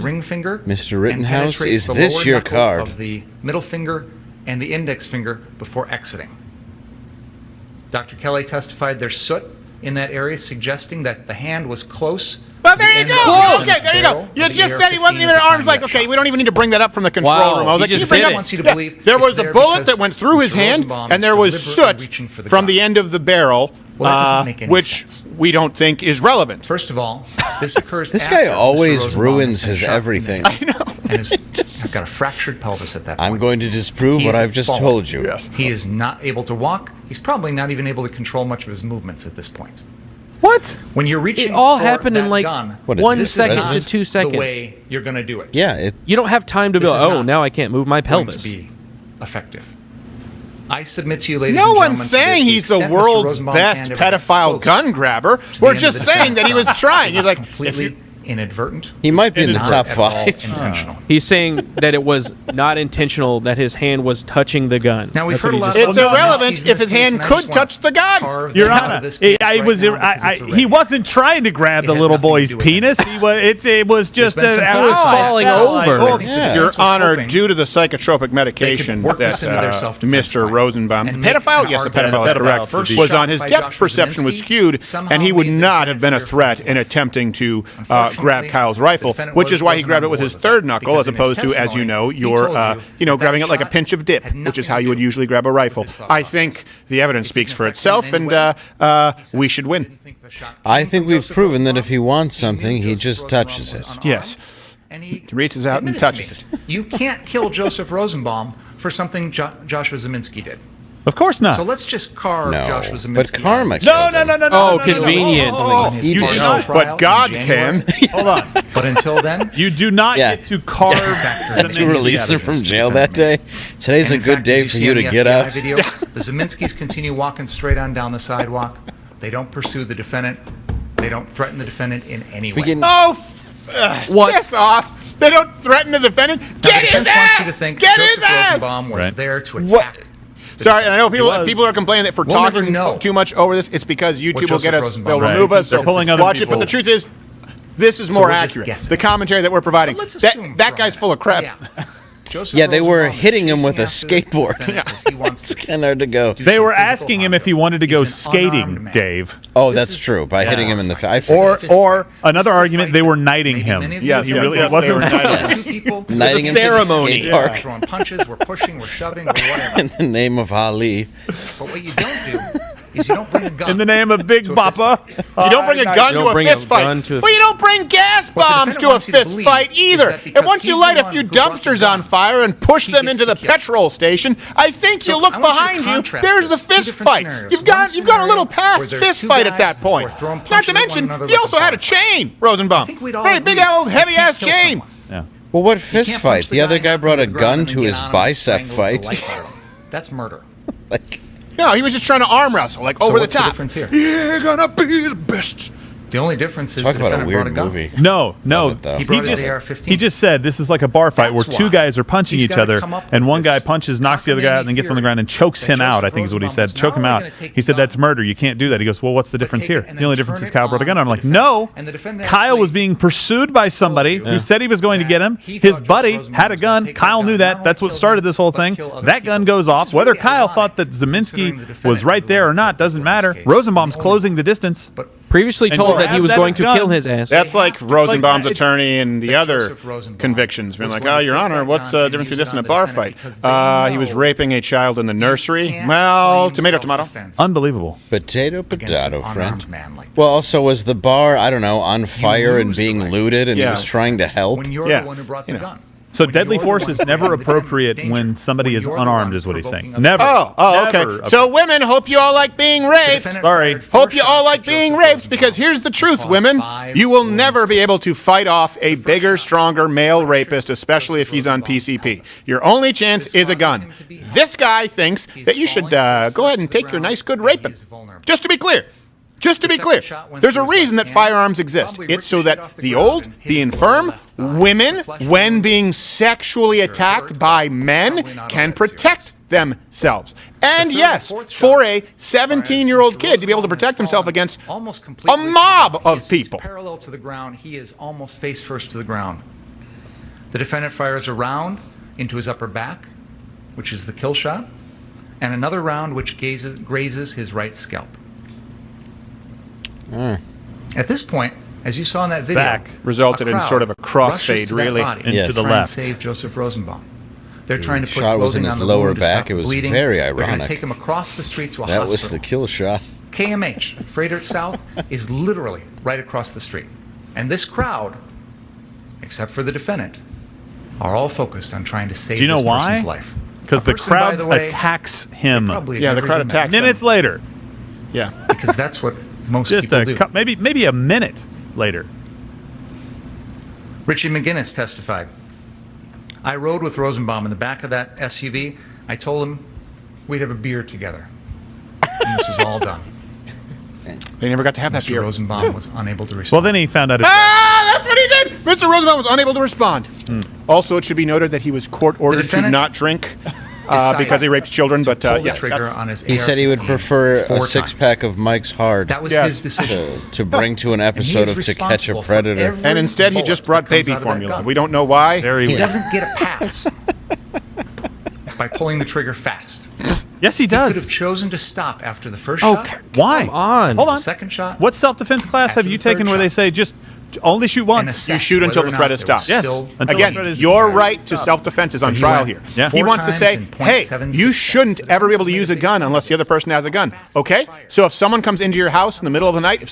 ring finger. Mr. and Rittenhouse, penetrates is the this lower your knuckle card? of the middle finger and the index finger before exiting. Dr. Kelly testified there's soot in that area, suggesting that the hand was close Well, there you go. Okay, there you go. You just said he wasn't even at arm's length. Okay, we don't even need to bring that up from the control room. I was like, just wants you to believe there was a bullet that went through his hand, and there was soot from the end of the barrel, Well, that doesn't make any which sense. we don't think is relevant. First of all, this occurs. This after guy Mr. always Rosenbaum ruins has been his shot in the everything. head and has got a fractured pelvis at that point. I'm going to disprove He what is I've just fallen. told you. He is not able to walk. He's probably not even able to control much of his movements at this point. What? When you're reaching It all for happened in that like gun, 1 second to not 2 seconds. The way you're going to do it. Yeah, you don't have time to be This like, is oh, not now I can't move my going pelvis. to be effective. I submit to you, ladies No and gentlemen, one's saying that he's the extent Mr. world's Rosenbaum's best hand ever got pedophile close gun grabber. to the We're end of just the saying that he was defense trying. He's like, completely inadvertent. He might be in the not top at all 5. intentional. He's saying that it was not intentional that his hand was touching the gun. Now we've That's heard what a he lot just it's about said. irrelevant if his hand could touch the gun. Your Honor, he wasn't trying to grab the little boy's penis. It was just been some an false falling over. Your Honor, due to the psychotropic medication work that this into their self-defense Mr. plan Rosenbaum, and the make pedophile, an yes, the argument pedophile is that correct, first was shot on his by depth Josh perception was Brzezinski skewed, somehow and he would made the not have been a defendant threat fear in for attempting to Unfortunately, grab Kyle's rifle, defendant which is why he wasn't grabbed it on with board his with third that, knuckle, because as in his opposed to, as you testimony, know, he you're told you grabbing that it like a shot pinch of dip, had which is nothing how to you do would with usually grab a rifle. his thought I process. think the evidence speaks for affect him itself, in and any way. we should win. I think we've proven that if he wants something, he just touches it. Yes. And he reaches out and admitted to touches me, you can't kill Joseph Rosenbaum for something Joshua Zeminski did. Of course not. So let's just carve No, Joshua Zeminski. but karma out. Oh, convenient. You do not. But God can. Hold on. But until then, you do not get to carve to release him from jail that day. Today's a good day for you to get out. Video, the Zeminskis continue walking straight on down the sidewalk. They don't pursue the defendant. They don't threaten the defendant in any way. Piss off. They don't threaten the defendant. Get his wants you to ass! think Get Joseph his ass! Rosenbaum was Right. there to attack. What? Sorry, and I know people are complaining that if we're We'll never talking know too much over this, it's because YouTube will get Joseph us, Rosenbaum they'll was remove thinking. us, so They're pulling other watch it. But people. the truth is, this is So more we're just accurate. guessing. The commentary that we're providing. But let's assume That guy's full of crap. Yeah, they were hitting him with a skateboard. It's kind of hard to go. They were asking him if he wanted to go skating, Dave. Oh, that's true. By hitting him in the face. Or another argument, they were knighting him. Yes, he really wasn't Knighting him ceremony. to the skate park. Throwing punches, we're pushing, we're shoving, we're whatever. In the name of Ali. But what you don't do is you don't bring a gun. In the name of Big Papa. You don't bring a gun to a fist fight. Well, you don't bring gas bombs to a fist fight either. And once you light a few dumpsters on fire and push them into the petrol station, I think you look behind you. There's the fist fight. You've gone a little past fist fight at that point. Not to mention, he also had a chain, Rosenbaum. Very big old heavy ass chain. Well, what fist fight? The other guy brought a gun to his bicep fight. That's murder. No, he was just trying to arm wrestle, like over the what's the top. difference here? You're gonna be the best. The only difference is Talk the about a defendant weird brought a gun. movie. No. He brought his AR-15. He just said this is like a bar fight where That's two why. guys are punching He's each gotta other, come up and with one guy this punches, knocks the other guy out, and then gets on the ground and chokes him out. I think is what he Joseph said. Rosenbaum Choke him was not out. only gonna take He said the that's gun, murder. You can't do that. He goes, well, what's the difference here? and The only then difference turn is it Kyle brought a gun. on I'm like, the no. defendant, and the defendant Kyle actually was being pursued by somebody who said he was going to get him. His buddy had a gun. Kyle knew that. That's what started this whole thing. That gun goes off. Whether Kyle thought that Zeminski was right there or not doesn't matter. Rosenbaum's closing the distance. Previously And told who that he has was that going as to gun? kill his ass. That's like Rosenbaum's it- attorney and the other convictions, being like, oh, Your Honor, what's the difference between this and a bar fight? He was raping a child in the nursery. Well, tomato, tomato. Unbelievable. Potato, friend. Well, also, was the bar, I don't know, on fire and being looted and he was trying to help? When you're the one who brought the gun. So deadly force is never appropriate when somebody is unarmed, is what he's saying. Never. Oh, okay. Never So women, hope you all like being raped. Sorry. Hope you all like being raped, because here's the truth, women. You will never be able to fight off a bigger, stronger male rapist, especially if he's on PCP. Your only chance is a gun. This guy thinks that you should go ahead and take your nice, good raping. Just to be clear. Just to be clear, there's a reason that firearms exist. It's so that the old, the infirm, women, when being sexually attacked by men, can protect themselves. And yes, for a 17-year-old kid to be able to protect himself against a mob of people. Parallel to the ground, he is almost face first to the ground. The defendant fires a round into his upper back, which is the kill shot, and another round which grazes his right scalp. At this point, as you saw in that video, resulted in sort of a crossfade, really, into the left. Save Joseph Rosenbaum. They're trying to put shot was in clothing his on the lower wound to back. stop It was bleeding. very They're going ironic. to take him across the street to a That hospital. was the kill shot. KMH, Frederick South, is literally right across the street. And this crowd, except for the defendant, are all focused on trying to save Do you know this why? person's life. Because the crowd attacks him. Yeah, the crowd attacks him. minutes later. Yeah, because that's what most Just people do. maybe a minute later. Richie McGinnis testified. I rode with Rosenbaum in the back of that SUV. I told him we'd have a beer together. And this was all done. They never got to have that Mr. beer. Rosenbaum was unable to respond. Well, then he found out. That's what he did. Mr. Rosenbaum was unable to respond. Also, it should be noted that he was court ordered to defendant not drink because he rapes children. But yeah, He said he would prefer a four six-pack of Mike's Hard. That was his decision. to bring to an episode of To Catch a Predator. And instead, he just brought baby formula. We don't know why. He doesn't get a pass by pulling the trigger fast. Yes, he does. He could have chosen to stop after the first Oh, shot. why? Hold on. The second shot. What self-defense class have you taken where they say just only shoot once? You shoot until the threat is stopped. Yes. Until Again, the threat is your right to self-defense is on But he trial went here. He 4 wants to times say, in hey, 0.76 you shouldn't ever be able to use a gun unless the other person has a gun. Okay? So if someone comes into your house in the middle of the night,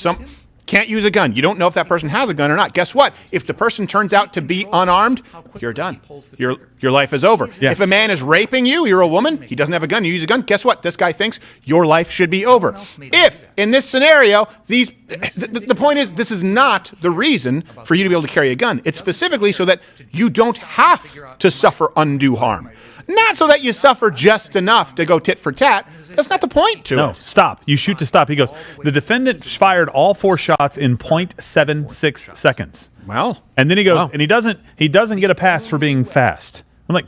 can't use a gun. You don't know if that person has a gun or not. Guess what? If the person turns out to be unarmed, you're done. Your life is over. Yeah. If a man is raping you, you're a woman, he doesn't have a gun, you use a gun, guess what? This guy thinks your life should be over. If, in this scenario, the point is, this is not the reason for you to be able to carry a gun. It's specifically so that you don't have to suffer undue harm. Not so that you suffer just enough to go tit for tat. That's not the point to No, it. stop. You shoot to stop. He goes, the defendant fired all 4 shots in 0.76 seconds. Well. And then he goes, and he doesn't get a pass for being fast. I'm like,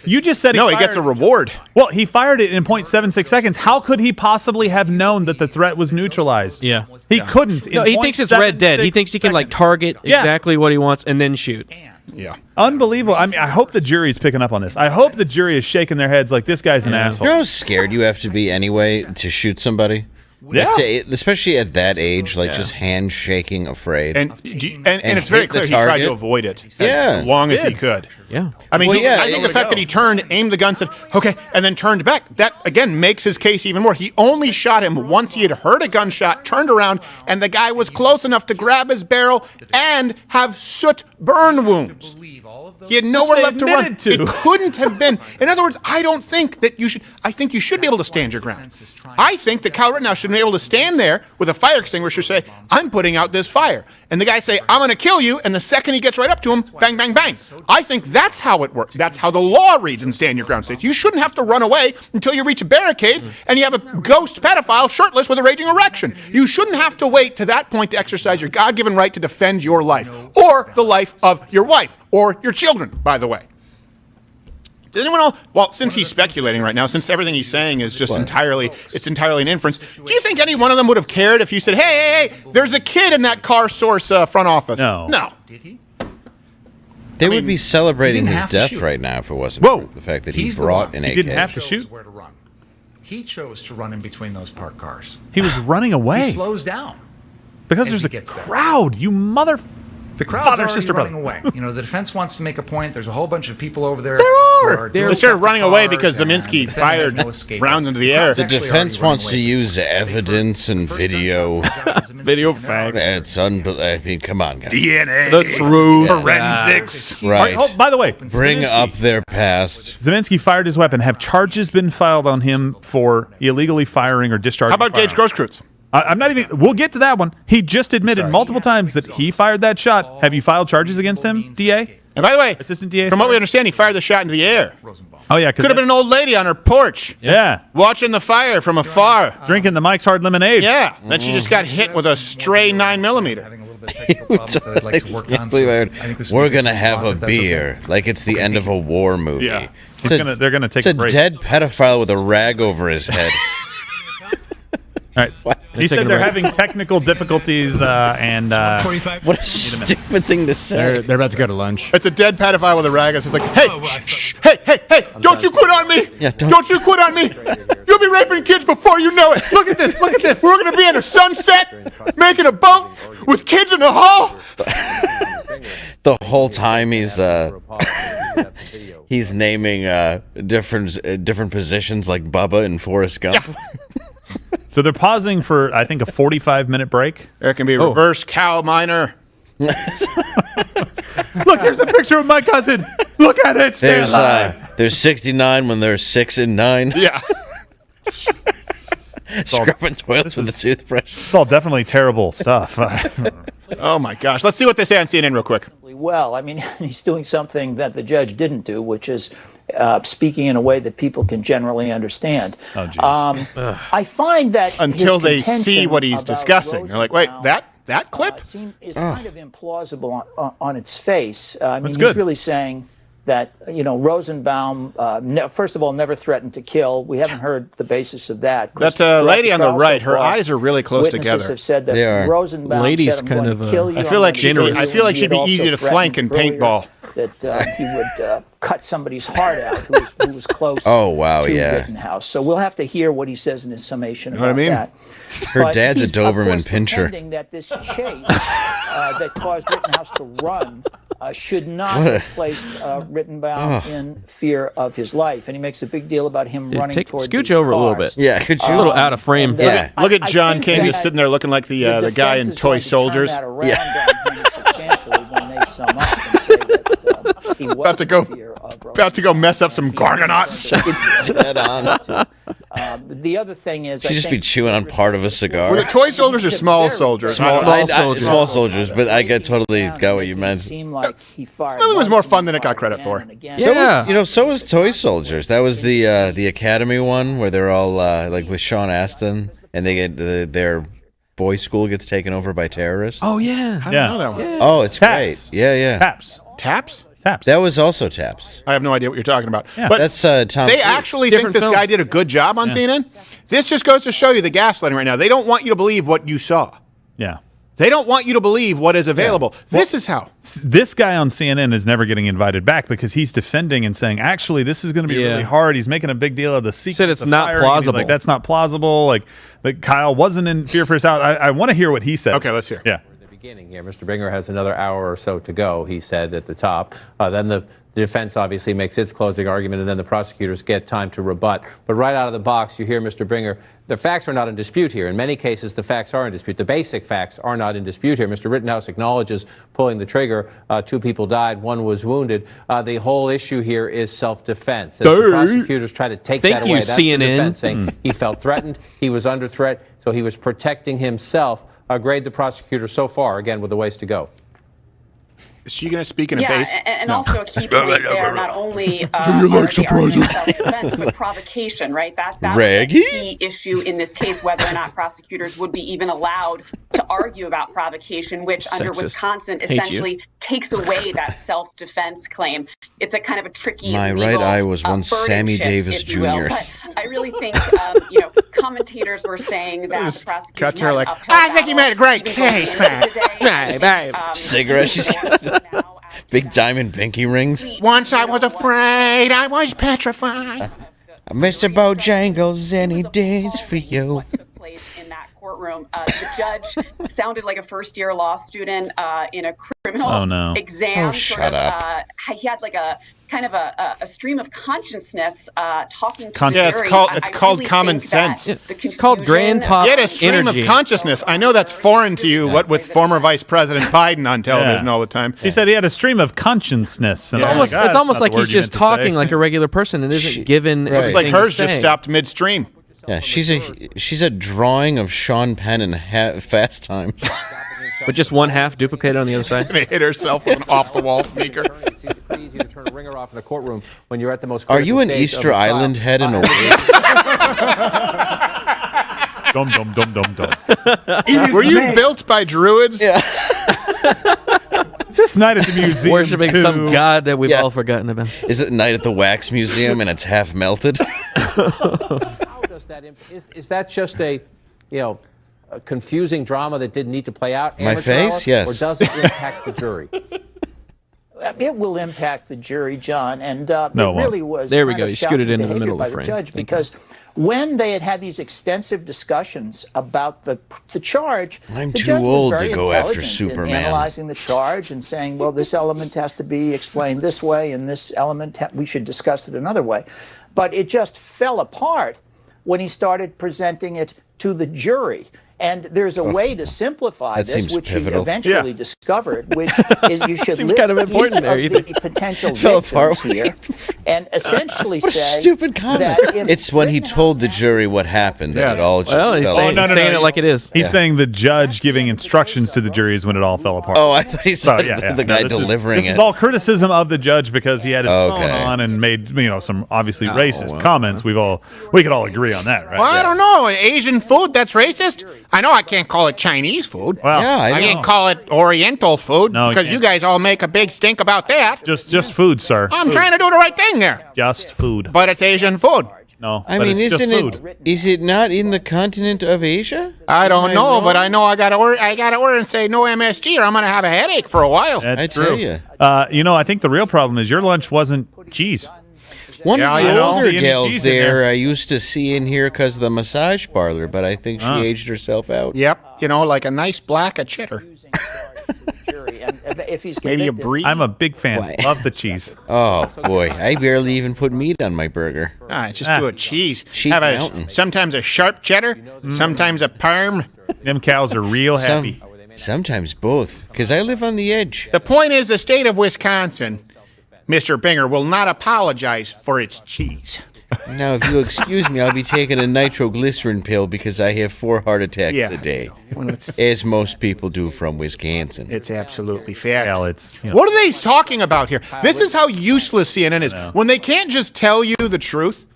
you just said he gets a reward. Well, he fired it in 0.76 seconds. How could he possibly have known that the threat was neutralized? Yeah. He couldn't. No, he thinks it's Red Dead. He thinks he can like target exactly what he wants and then shoot. Yeah. Unbelievable. I mean, I hope the jury's picking up on this. I hope the jury is shaking their heads like this guy's an asshole. You know how scared you have to be anyway to shoot somebody? Yeah. Especially at that age, like just handshaking, afraid. And it's very clear he tried to avoid it as long as he could. Yeah. I mean, Well, I think the fact that he turned, aimed the gun, said, okay, and then turned back, that, again, makes his case even more. He only shot him once he had heard a gunshot, turned around, and the guy was close enough to grab his barrel and have soot burn wounds. He had nowhere left to run. It couldn't have been. In other words, I don't think that you should. I think you should be able to stand your ground. I think that Kyle Rittenhouse should be able to stand there with a fire extinguisher, say, I'm putting out this fire. And the guy say, I'm going to kill you. And the second he gets right up to him, bang, bang, bang. I think that's how it works. That's how the law reads in stand your ground states. You shouldn't have to run away until you reach a barricade and you have a ghost pedophile shirtless with a raging erection. You shouldn't have to wait to that point to exercise your God-given right to defend your life or the life of your wife or your children, by the way. Does anyone know? Well, since he's speculating right now, since everything he's saying is just entirely an inference, do you think any one of them would have cared if you said, hey, there's a kid in that car source front office? No. They would be celebrating his death right now if it wasn't for the fact that he brought an AK. He didn't have to shoot. Where to run. He chose to run in between those parked cars. He was running away. He slows down. Because there's a crowd, you mother... The crowd's Father, already sister, running brother. away. You know, the defense wants to make a point. There's a whole bunch of people over there. They started running away because Zeminski fired rounds into the air. The defense wants to use evidence and video. Video facts. It's I mean, come on, guys. DNA. The truth. Forensics. Right. Oh, by the way, Bring up their past. Zeminski fired his weapon. Have charges been filed on him for illegally firing or discharging? How about Gage Grosskreutz? I'm not even. We'll get to that one. He just admitted multiple times that he fired that shot. Have you filed charges against him, DA? And by the way, Assistant DA. from what we understand, he fired the shot into the air. Oh yeah, Could have been an old lady on her porch. Yeah, watching the fire from afar, drinking the Mike's Hard Lemonade. Yeah, then she just got hit with a stray 9mm. We're gonna have a beer, like it's the end of a war movie. Yeah, they're gonna take a break. It's a dead pedophile with a rag over his head. All right. He said they're having technical difficulties and what a stupid thing to say. They're about to go to lunch. It's a dead pedophile with a rag. It's like, hey, hey, don't you quit on me. Yeah, don't you quit on me. You'll be raping kids before you know it. Look at this. this? We're going to be in a sunset, making a boat with kids in the hall. The whole time he's naming different positions like Bubba and Forrest Gump. Yeah. So they're pausing for, I think, a 45-minute break. There can be reverse cow miner. Look, here's a picture of my cousin. Look at it. Stay alive. There's 69 when there's 6 and 9. Yeah. Scrubbing toilets with a toothbrush. It's all definitely terrible stuff. Oh, my gosh. Let's see what they say on CNN real quick. Well, I mean, he's doing something that the judge didn't do, which is speaking in a way that people can generally understand. Oh, geez. I find that until they see what he's discussing, they're like, wait, that clip is kind of implausible on its face. I mean, That's he's good. really saying that, Rosenbaum, first of all, never threatened to kill. We haven't heard the basis of that. That lady on the right, her eyes are really close together. Witnesses have said that They are. Rosenbaum Lady's said, I'm kind going of, to kill you. I feel like she'd be easy to flank in earlier paintball. That he would cut somebody's heart out who was close Oh, wow, to yeah. Rittenhouse. So we'll have to hear what he says in his summation know what I about mean? that. Her But dad's a he's, of Doberman course, Pinscher. pretending that this chase that caused Rittenhouse to run should not have placed Rittenbaum in fear of his life. And he makes a big deal about him running toward scooch these over a little cars. bit. Yeah, could you? A little out of frame. And, Yeah. Look at I John think King that just sitting there looking like the guy defense in is Toy going to Soldiers. Turn that around Yeah. on him substantially when they sum up and say that he was About to go mess up some Gargonauts. Head on. The other thing is, She'd just be chewing on part of a cigar. Were the toy soldiers or small soldiers? Small soldiers, but I totally got what you meant. Seemed like he fired It was once more and fun he than it got fired credit again for. and again. So was Toy Soldiers. That was the Academy one where they're all like with Sean Astin, and they get their boys' school gets taken over by terrorists. Oh, yeah. I don't know that one. Yeah. Oh, it's Taps. great. Yeah. Taps. Taps? Taps. That was also Taps. I have no idea what you're talking about. Yeah. But That's Tom. they Cruise. actually think Different this guy films. did a good job on CNN. This just goes to show you the gaslighting right now. They don't want you to believe what you saw. Yeah. They don't want you to believe what is available. This is how. This guy on CNN is never getting invited back because he's defending and saying, actually, this is going to be really hard. He's making a big deal of the secret. Said it's of not firing, and he's plausible. like, that's not plausible. Like Kyle wasn't in fear for his house. I want to hear what he said. Okay, let's hear. Yeah. Beginning here, Mr. Bringer has another hour or so to go, he said at the top. Then the defense obviously makes its closing argument, and then the prosecutors get time to rebut. But right out of the box, you hear Mr. Bringer, the facts are not in dispute here. In many cases, the facts are in dispute. The basic facts are not in dispute here. Mr. Rittenhouse acknowledges pulling the trigger. 2 people died, 1 was wounded. The whole issue here is self-defense. As the prosecutors try to take that away, that's CNN. the defense saying he felt threatened, he was under threat, so he was protecting himself. Grade the prosecutor so far, again, with a ways to go. Is she going to speak in a bass? And also a key point there, not only Do you like surprises? self-defense, but provocation, right? That's Reggie? the key issue in this case, whether or not prosecutors would be even allowed to argue about provocation, which under Sexist. Wisconsin Hate you. essentially takes away that self-defense claim. It's a kind of a tricky My legal, right eye was once burden Sammy shift, Davis if you will. Jr. But I really think, commentators were saying that the prosecution Cut to her had like, an uphill I think you made a great battle case, man. today. Cigarette. She's got big diamond pinky rings. Once I was afraid, I was petrified. Mr. Bojangles, any days for you. Courtroom. The judge sounded like a first-year law student in a criminal exam. Oh, shut up. He had like a kind of a stream of consciousness talking to the Yeah, jury. it's called common sense. It's called grandpa He had a stream energy. of consciousness. I know that's foreign to you, what with former Vice President Biden on television all the time. He said he had a stream of consciousness. And It's almost like he's just talking like a regular person and isn't given. Looks like everything to hers just say. stopped midstream. Yeah, she's a drawing of Sean Penn in Fast Times. But just one half duplicated on the other side. Gonna hit herself with an off-the-wall sneaker. It's pretty easy to turn a ringer off in a courtroom when you're at the most Are critical you an stage of Easter a trial. Island head in a wig? Dum dum dum dum dum. Were you built by druids? Yeah. This night at the museum, Worshiping some god that we've all forgotten about. Is it night at the Wax Museum and it's half melted? Is that just a confusing drama that didn't need to play out? My amateur face? hour, Yes. Or does it impact the jury? It will impact the jury, John, and No, it it won't. really was. There we kind go. of You scooted shocking into the behavior middle of by the frame. judge Thank you. because When they had these extensive discussions about the charge, I'm the too judge was old to very go after intelligent in Superman. analyzing the charge and saying, well, this element has to be explained this way, and this element, we should discuss it another way. But it just fell apart when he started presenting it to the jury. And there's a way to simplify That this, seems which pivotal. he eventually Yeah. discovered, which is you should Seems list kind of important each there, of Ethan. the potential Fell victims apart. here, and essentially What a say stupid comment. that if It's when he told the jury what happened that it all just Well, he's fell saying, apart. saying it like it is. He's saying the judge giving instructions to the jury is when it all fell apart. Oh, I thought he said the guy this delivering This it. is all criticism of the judge because he had his phone Okay. on and made some obviously Oh, racist well. comments. We could all agree on that, right? Well, I don't know. Asian food, that's racist? I know I can't call it Chinese food. Well, Yeah, I I know. can't call it Oriental food No, you because can't. you guys all make a big stink about that. Just food, sir. I'm Food. trying to do the right thing there. Just food. But it's Asian food. No, I but mean, it's just isn't food. it? Is it not in the continent of Asia? I don't Am know, wrong? but I know I gotta order and say no MSG or I'm gonna have a headache for a while. That's I true. tell you. I think the real problem is your lunch wasn't cheese. One Yeah, of I the know. older See any gals cheese in there there. I used to see in here because of the massage parlor, but I think she aged herself out. Yep, like a nice black of cheddar. and if he's Maybe a convicted, brie. I'm a big fan. Why? Love the cheese. Oh boy, I barely even put meat on my burger. Just do a cheese. Cheese Have mountain. sometimes a sharp cheddar, sometimes a parm. Them cows are real happy. Sometimes both, because I live on the edge. The point is, the state of Wisconsin, Mr. Binger, will not apologize for its cheese. Now, if you'll excuse me, I'll be taking a nitroglycerin pill because I have 4 heart attacks Yeah. a day, Well, it's- as most people do from Wisconsin. It's absolutely fact. Well, it's What are they talking about here? This is how useless CNN is. When they can't just tell you the truth.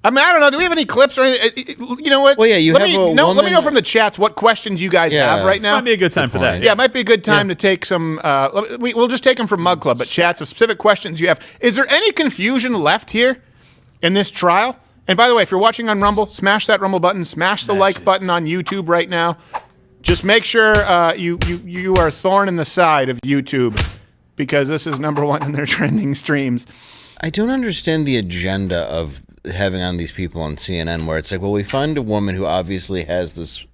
I mean, I don't know. Do we have any clips or anything? You know what? Well, yeah, you let have me, a Let me woman- know from the chats what questions you guys Yeah, have right this now. might be a good time for that. Yeah, it might be a good time to take some. We'll just take them from Mug Club, but chats of specific questions you have. Is there any confusion left here in this trial? And by the way, if you're watching on Rumble, smash that Rumble button, smash the like button on YouTube right now. Just make sure you are a thorn in the side of YouTube because this is #1 in their trending streams. I don't understand the agenda of having on these people on CNN where it's like, well, we find a woman who obviously has this,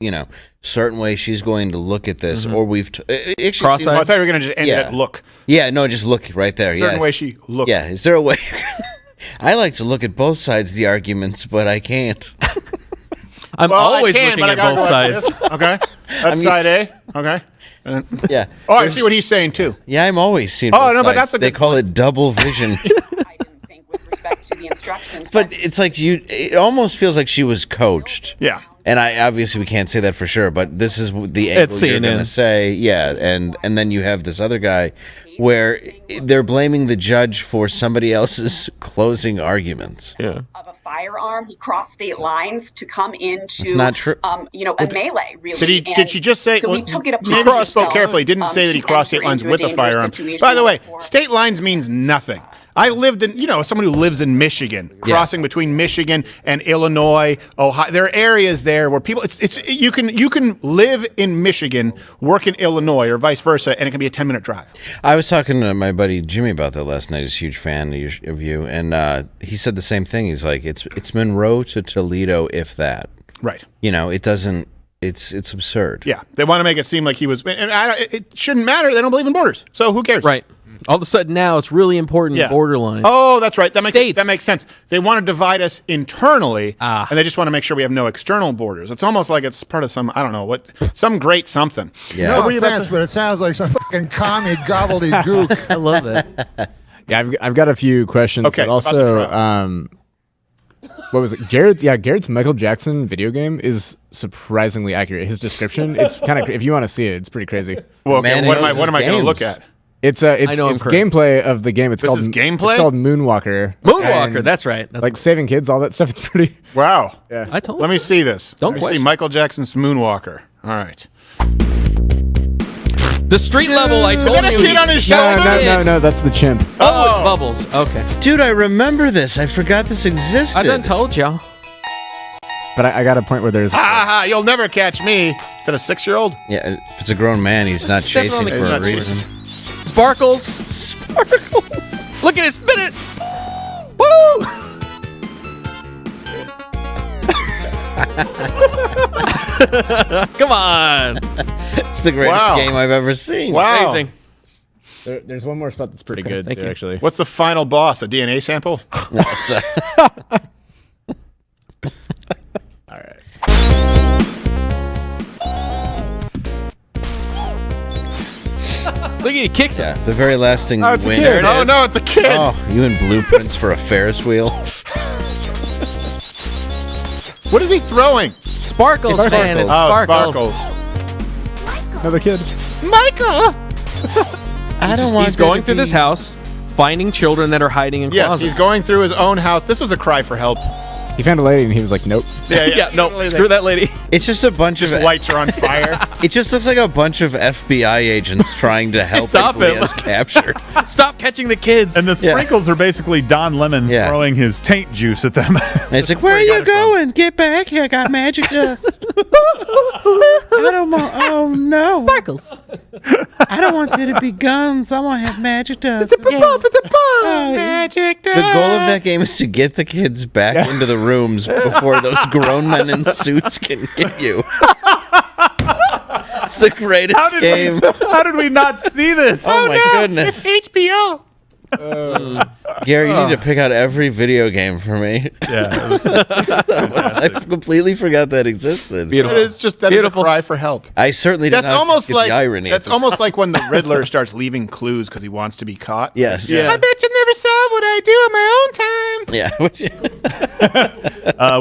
certain way she's going to look at this, or we've Cross-eyed? I thought you were going to just end it at look. Yeah, no, just look right there. Certain yeah. way she looks. Yeah, is there a way? I like to look at both sides of the arguments, but I can't. I'm always looking at both sides. Okay. That's side A. Okay. And then- Yeah. Oh, I see what he's saying too. Yeah, I'm always seeing Oh, both no, but sides. that's a They good call it double vision. to the instructions. But it's like it almost feels like she was coached. Yeah. And obviously we can't say that for sure, but this is the angle you're going to say. Yeah, and then you have this other guy where they're blaming the judge for somebody else's closing arguments. Yeah. Of a firearm, he crossed state lines to come into, That's not true. a melee. Really, Did she just say? So well, we took it upon maybe she spoke herself, carefully. Didn't say that he to crossed state enter lines into with a dangerous firearm. situation By the way, with state lines means nothing. I lived in, someone who lives in Michigan, crossing between Michigan and Illinois, Ohio. There are areas there where people, you can live in Michigan, work in Illinois, or vice versa, and it can be a 10-minute drive. I was talking to my buddy Jimmy about that last night. He's a huge fan of you, and he said the same thing. He's like, it's Monroe to Toledo, if that. Right. It doesn't. It's absurd. Yeah, they want to make it seem like he was. And it shouldn't matter. They don't believe in borders, so who cares? Right. All of a sudden now it's really important borderline. Oh, that's right. That makes sense. They want to divide us internally, and they just want to make sure we have no external borders. It's almost like it's part of some, I don't know, some great something. Yeah. No offense, but it sounds like some fucking commie gobbledygook. I love that. Yeah, I've got a few questions. Okay, but also, what was it? Garrett's Michael Jackson video game is surprisingly accurate. His description, it's kind of, if you want to see it, it's pretty crazy. Well, okay, what am I going to look at? It's gameplay of the game. It's This called is gameplay? It's called Moonwalker. Moonwalker, And, that's right. That's like saving kids, all that stuff. It's pretty. Wow. Yeah. I told Let me see this. Don't Let me question. see Michael Jackson's Moonwalker. All right. The street level, I told that a you. kid on his shoulder? No, that's the chimp. Oh, it's Bubbles. Okay. Dude, I remember this. I forgot this existed. I done told y'all. But I got a point where there's. Ha ha ha! You'll never catch me. Is that a 6-year-old? Yeah, if it's a grown man, he's not Stepping chasing on for the a kid. reason. Sparkles. Look at it, spin it. Woo! Come on. It's the greatest game I've ever seen. Wow. Amazing. There's one more spot that's pretty good, too, actually. What's the final boss? A DNA sample? No, it's All right. Look at he kicks it. the very last thing Oh, you it's a win. kid. Oh, no, it's a kid. Oh, you in blueprints for a Ferris wheel? What is he throwing? Sparkles, man. It's Sparkles. Another kid. Michael! He's going through this house, finding children that are hiding in closets. Yes, he's going through his own house. This was a cry for help. He found a lady and he was like, nope. Yeah, no, screw that lady. It's just a bunch Just of lights are on fire. It just looks like a bunch of FBI agents trying to help Stop people he him. has captured. Stop catching the kids. And the sprinkles are basically Don Lemon throwing his taint juice at them. And it's like, where are you going? Get back here. I got magic dust. I don't want, oh no. Sparkles. I don't want there to be guns. I want to have magic dust. Magic dust. The goal of that game is to get the kids back into the rooms before those grown men in suits can get you. It's the greatest game. How did we not see this? Oh my goodness. It's HBO. Gary, you need to pick out every video game for me. Yeah. I completely forgot that existed. Beautiful. It is just that is a cry for help. I certainly did That's not almost get like the irony. that's almost like when the Riddler starts leaving clues because he wants to be caught. Yes. Yeah. I bet you never solve what I do in my own time. Yeah.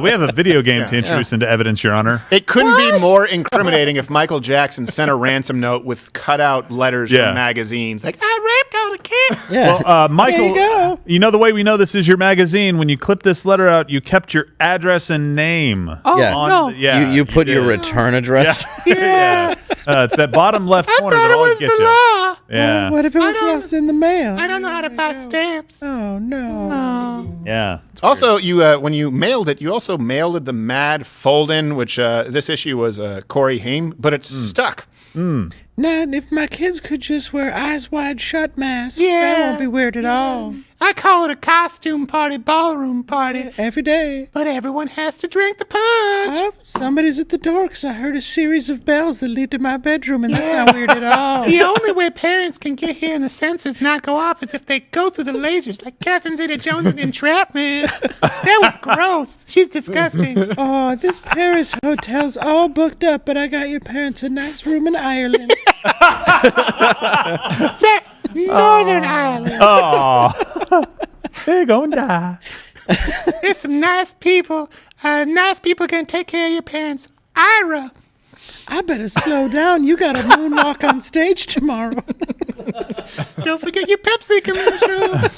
We have a video game to introduce into evidence, Your Honor. It couldn't be more incriminating if Michael Jackson sent a ransom note with cutout letters from magazines. Like, I raped all the kids. Yeah. Well, Michael, There you go. know the way we know this is your magazine? When you clip this letter out, you kept your address and name. Oh, Yeah. no. You put your return address. Yeah. It's that bottom left corner that always gets you. law. Yeah. What if it was lost in the mail? I don't know how to buy stamps. Oh, no. Yeah. Also, you when you mailed it, you also mailed the Mad Fold-In, which this issue was Corey Haim, but it's stuck. Now, if my kids could just wear eyes wide shut masks, that won't be weird at all. I call it a costume party, ballroom party, Every day. but everyone has to drink the punch. Oh, somebody's at the door because I heard a series of bells that lead to my bedroom, and that's not weird at all. The only way parents can get here and the sensors not go off is if they go through the lasers, like Catherine Zeta-Jones in Entrapment. That was gross. She's disgusting. Oh, this Paris hotel's all booked up, but I got your parents a nice room in Ireland. Northern Ireland. Oh. They're going to die. There's some nice people. Nice people can take care of your parents. Ira. I better slow down. You got a moonwalk on stage tomorrow. Don't forget your Pepsi commercial.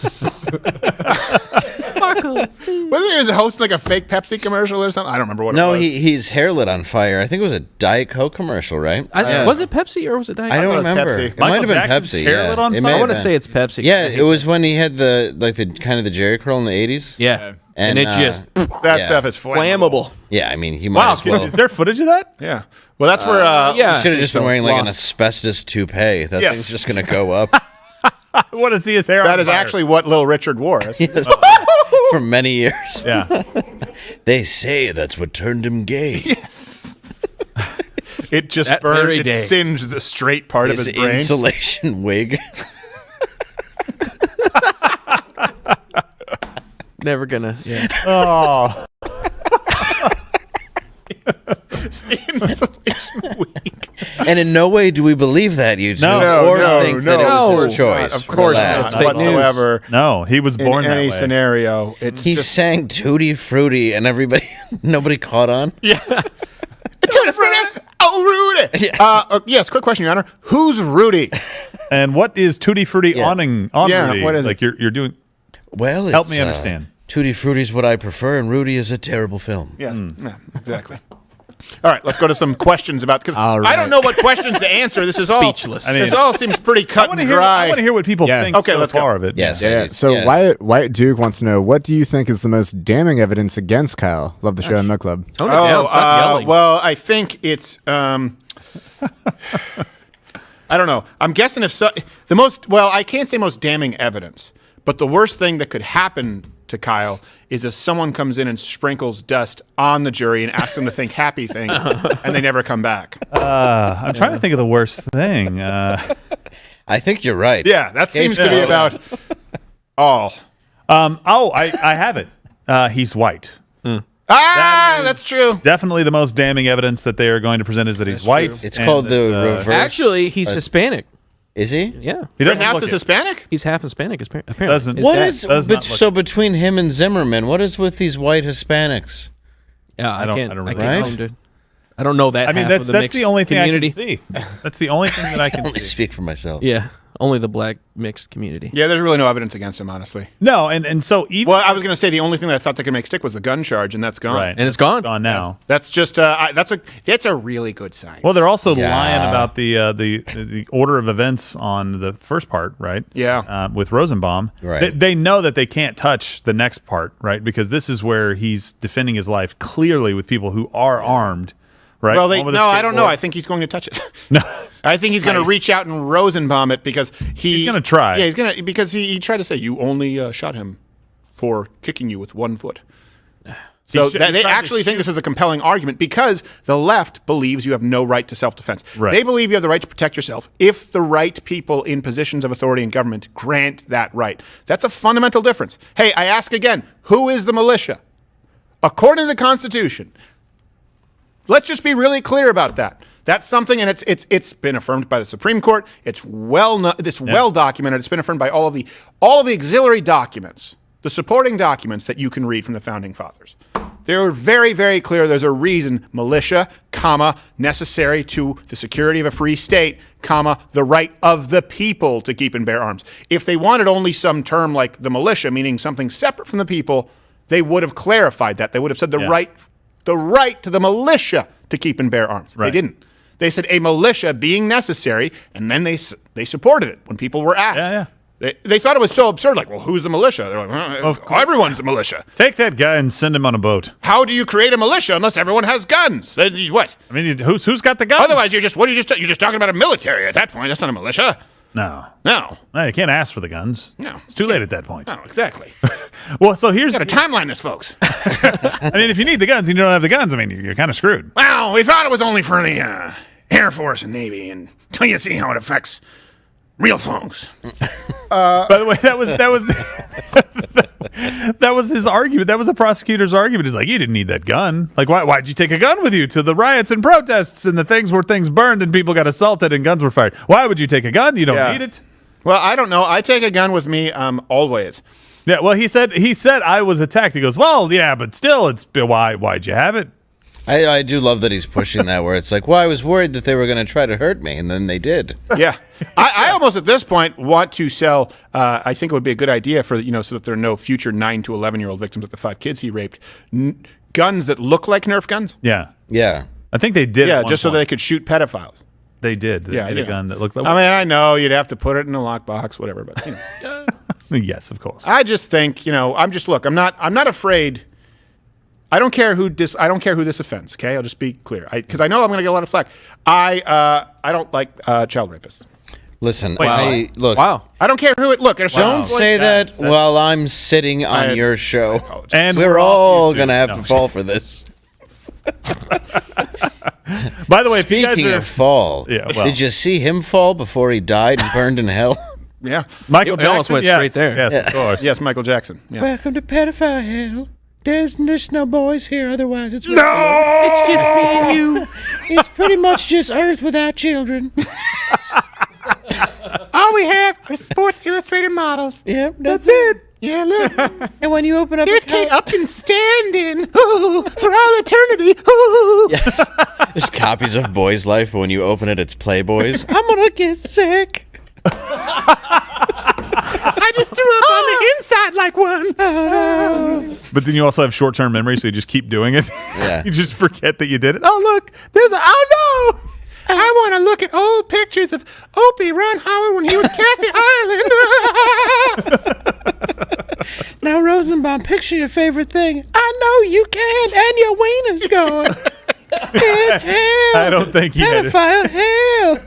Sparkles. Wasn't he hosting like a fake Pepsi commercial or something? I don't remember what it was. He's hair lit on fire. I think it was a Diet Coke commercial, right? Was it Pepsi or was it Diet I Coke? don't remember. Pepsi. It might have been Jackson's Pepsi. hair lit on It fire? may I have want to been. say it's Pepsi. Yeah, it was when he had the kind of the Jerry curl in the 80s. Yeah. And it just That stuff is flammable. Yeah, I mean, he might Wow. as well. Is there footage of that? Yeah. Well, that's where. yeah. He should have just been wearing like an lost. asbestos toupee. That Yes. thing's just going to go up I want to see his hair. That on is fire. actually what Little Richard wore. for many years. Yeah. They say that's what turned him gay. Yes. It just That burned. very It day. singed the straight part His of his brain. insulation wig. Never gonna. Yeah. Oh. Insulation week. And in no way do we believe that, you two, No, or no, think no, that it was no, his choice. Of course Relax. not, Fake news. whatsoever. No, he was born in that any way. scenario. It's He just sang Tutti Frutti, and nobody caught on. Tutti Frutti. Oh, Rudy. Yes. Quick question, Your Honor. Who's Rudy? And what is Tutti Frutti on Yeah, Rudy? what is like it? you're doing? Well, Help me understand. Tutti Frutti's what I prefer, and Rudy is a terrible film. Yes. Yeah, exactly. All right, let's go to some questions about because All I right. don't know what questions to answer. This is all Speechless. I mean, this all seems pretty cut and I dry. want to hear what people think Okay, so let's go. far of it. Yes. Yeah. So Wyatt Duke wants to know, what do you think is the most damning evidence against Kyle? Love the show on Mug Club. Tone it down. Stop yelling. Well, I think it's. I don't know. I'm guessing if the most. Well, I can't say most damning evidence, but the worst thing that could happen to Kyle is if someone comes in and sprinkles dust on the jury and asks them to think happy things, and they never come back. I'm trying to think of the worst thing. I think you're right. Yeah, that seems to be about all. I have it. He's white. That's true. Definitely the most damning evidence that they are going to present is that he's white. It's called the reverse. Actually, he's Hispanic. Is he? Yeah. He doesn't Rittenhouse look is it. Hispanic? He's half Hispanic, apparently. Doesn't- His What dad- is does not so look- between him and Zimmerman? What is with these white Hispanics? Yeah, I don't can't really claim to. I don't know that. I mean, half that's of the the mixed only thing community. I can see. That's the only thing that I can Only see. speak for myself. Yeah, only the black mixed community. Yeah, there's really no evidence against him, honestly. No, and so even Well, I was going to say the only thing that I thought they could make stick was the gun charge, and that's gone. right, And it's gone. now. That's just that's a really good sign. Well, they're also Yeah. lying about the order of events on the first part, right? Yeah. With Rosenbaum. Right. They know that they can't touch the next part, right? Because this is where he's defending his life clearly with people who are armed, right? Well, One with a I don't know. skateboard. I think he's going to touch it. No. I think he's going to reach out and Rosenbaum it because he's going to try. Yeah, he's going to because he tried to say you only shot him for kicking you with 1 foot. So He they tried to actually think shoot- this is a compelling argument because the left believes you have no right to self-defense. Right. They believe you have the right to protect yourself if the right people in positions of authority in government grant that right. That's a fundamental difference. Hey, I ask again, who is the militia? According to the Constitution, let's just be really clear about that. That's something, and it's been affirmed by the Supreme Court. It's well documented. It's been affirmed by all of the auxiliary documents, the supporting documents that you can read from the founding fathers. They're very, very clear. There's a reason militia, comma, necessary to the security of a free state, comma, the right of the people to keep and bear arms. If they wanted only some term like the militia, meaning something separate from the people, they would have clarified that. They would have said the right to the militia to keep and bear arms. Right. They didn't. They said a militia being necessary, and then they supported it when people were asked. Yeah. They thought it was so absurd. Like, well, who's the militia? They're like, everyone's a militia. Take that guy and send him on a boat. How do you create a militia unless everyone has guns? What? I mean, who's got the gun? Otherwise, you're just talking about a military at that point. That's not a militia. No, you can't ask for the guns. No, it's too late at that point. No, exactly. Well, so here's got to timeline this, folks. I mean, if you need the guns and you don't have the guns, I mean, you're kind of screwed. Well, we thought it was only for the Air Force and Navy until you see how it affects real folks. By the way, that was his argument. That was the prosecutor's argument. He's like, you didn't need that gun. Like, why'd you take a gun with you to the riots and protests and the things where things burned and people got assaulted and guns were fired? Why would you take a gun? You don't need it. Well, I don't know. I take a gun with me always. Yeah. Well, he said I was attacked. He goes, well, yeah, but still, why'd you have it? I do love that he's pushing that where it's like, well, I was worried that they were going to try to hurt me, and then they did. Yeah. I almost at this point want to sell, I think it would be a good idea for, so that there are no future 9 to 11-year-old victims like the 5 kids he raped, guns that look like Nerf guns. Yeah. Yeah. I think they did. Yeah, just so they could shoot pedophiles. They did. They made a gun that looked like. I mean, I know you'd have to put it in a lockbox, whatever, but yes, of course. I just think, I'm not afraid. I don't care who this offends. Okay, I'll just be clear, because I know I'm going to get a lot of flack. I don't like child rapists. Listen, I don't care who it. Look, don't say that while I'm sitting on your show, and we're all going to have to fall for this. By the way, speaking if you guys of fall, did you see him fall before he died and burned in hell? Yeah, Michael Jackson almost went straight there. Yes, of course. Yes, Michael Jackson. Yeah. Welcome to pedophile hell. There's no boys here, otherwise it's no. It's just me and you. It's pretty much just Earth without children. All we have are Sports Illustrated models. Yep, that's it. Yeah, look. And when you open up, Here's Kate Upton standing for all eternity. Yeah. There's copies of Boy's Life, but when you open it, it's Playboys. I'm gonna get sick. I just threw up on the inside like one. But then you also have short-term memory, so you just keep doing it. Yeah. You just forget that you did it. Oh, look, there's oh no. I want to look at old pictures of Opie Ron Howard when he was Kathy Ireland. Now, Rosenbaum, picture your favorite thing. I know you can, and your wiener's going. It's hell. I don't think he had it. Pedophile hell.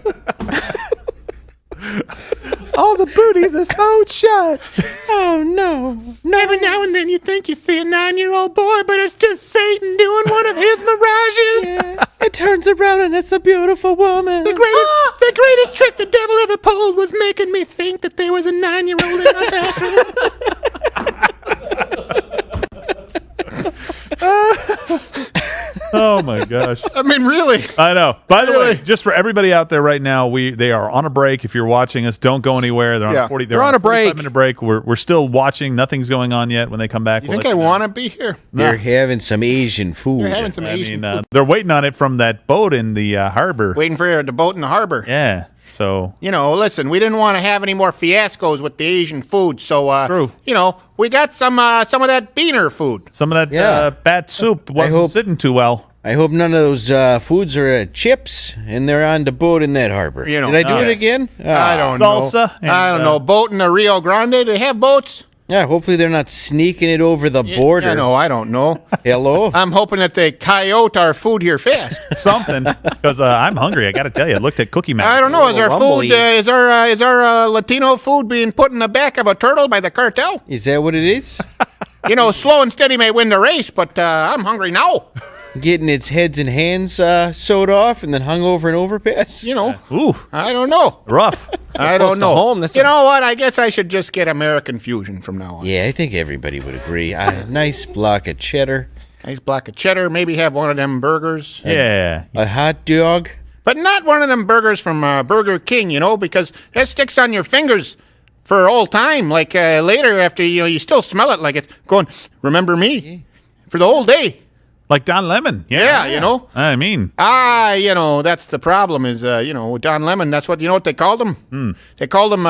All the booties are sewed shut. Oh no. Every now and then you think you see a 9-year-old boy, but it's just Satan doing one of his mirages. Yeah. It turns around and it's a beautiful woman. The greatest trick the devil ever pulled was making me think that there was a 9-year-old in my bathroom. Oh my gosh! I mean, really? I know. By the way, just for everybody out there right now, they are on a break. If you're watching us, don't go anywhere. They're on a 40. They're on a break. 45-minute break. We're still watching. Nothing's going on yet. When they come back, You think I want to be here? They're having some Asian food. They're having some Asian food. They're waiting on it from that boat in the harbor. Waiting for the boat in the harbor. Yeah. So listen, we didn't want to have any more fiascos with the Asian food, so True. We got some of that beaner food. Some of that bat soup wasn't sitting too well. I hope none of those foods are chips, and they're on the boat in that harbor. Did I do it again? I don't Salsa know. I don't know. Boat in the Rio Grande. Do they have boats? Yeah, hopefully they're not sneaking it over the border. I don't know. Hello? I'm hoping that they coyote our food here fast. Something, because I'm hungry. I got to tell you, I looked at Cookie Man. I don't know. Is our food? Is our Latino food being put in the back of a turtle by the cartel? Is that what it is? Slow and steady may win the race, but I'm hungry now. Getting its heads and hands sewed off and then hung over an overpass? Ooh. I don't know. Rough. I don't know. You know what? I guess I should just get American Fusion from now on. Yeah, I think everybody would agree. A nice block of cheddar. Nice block of cheddar. Maybe have one of them burgers. Yeah. A hot dog. But not one of them burgers from Burger King, because that sticks on your fingers for all time. Like later after, you still smell it like it's going, remember me? For the whole day. Like Don Lemon. Yeah. I mean. That's the problem is, with Don Lemon, that's what, what they called him? They called him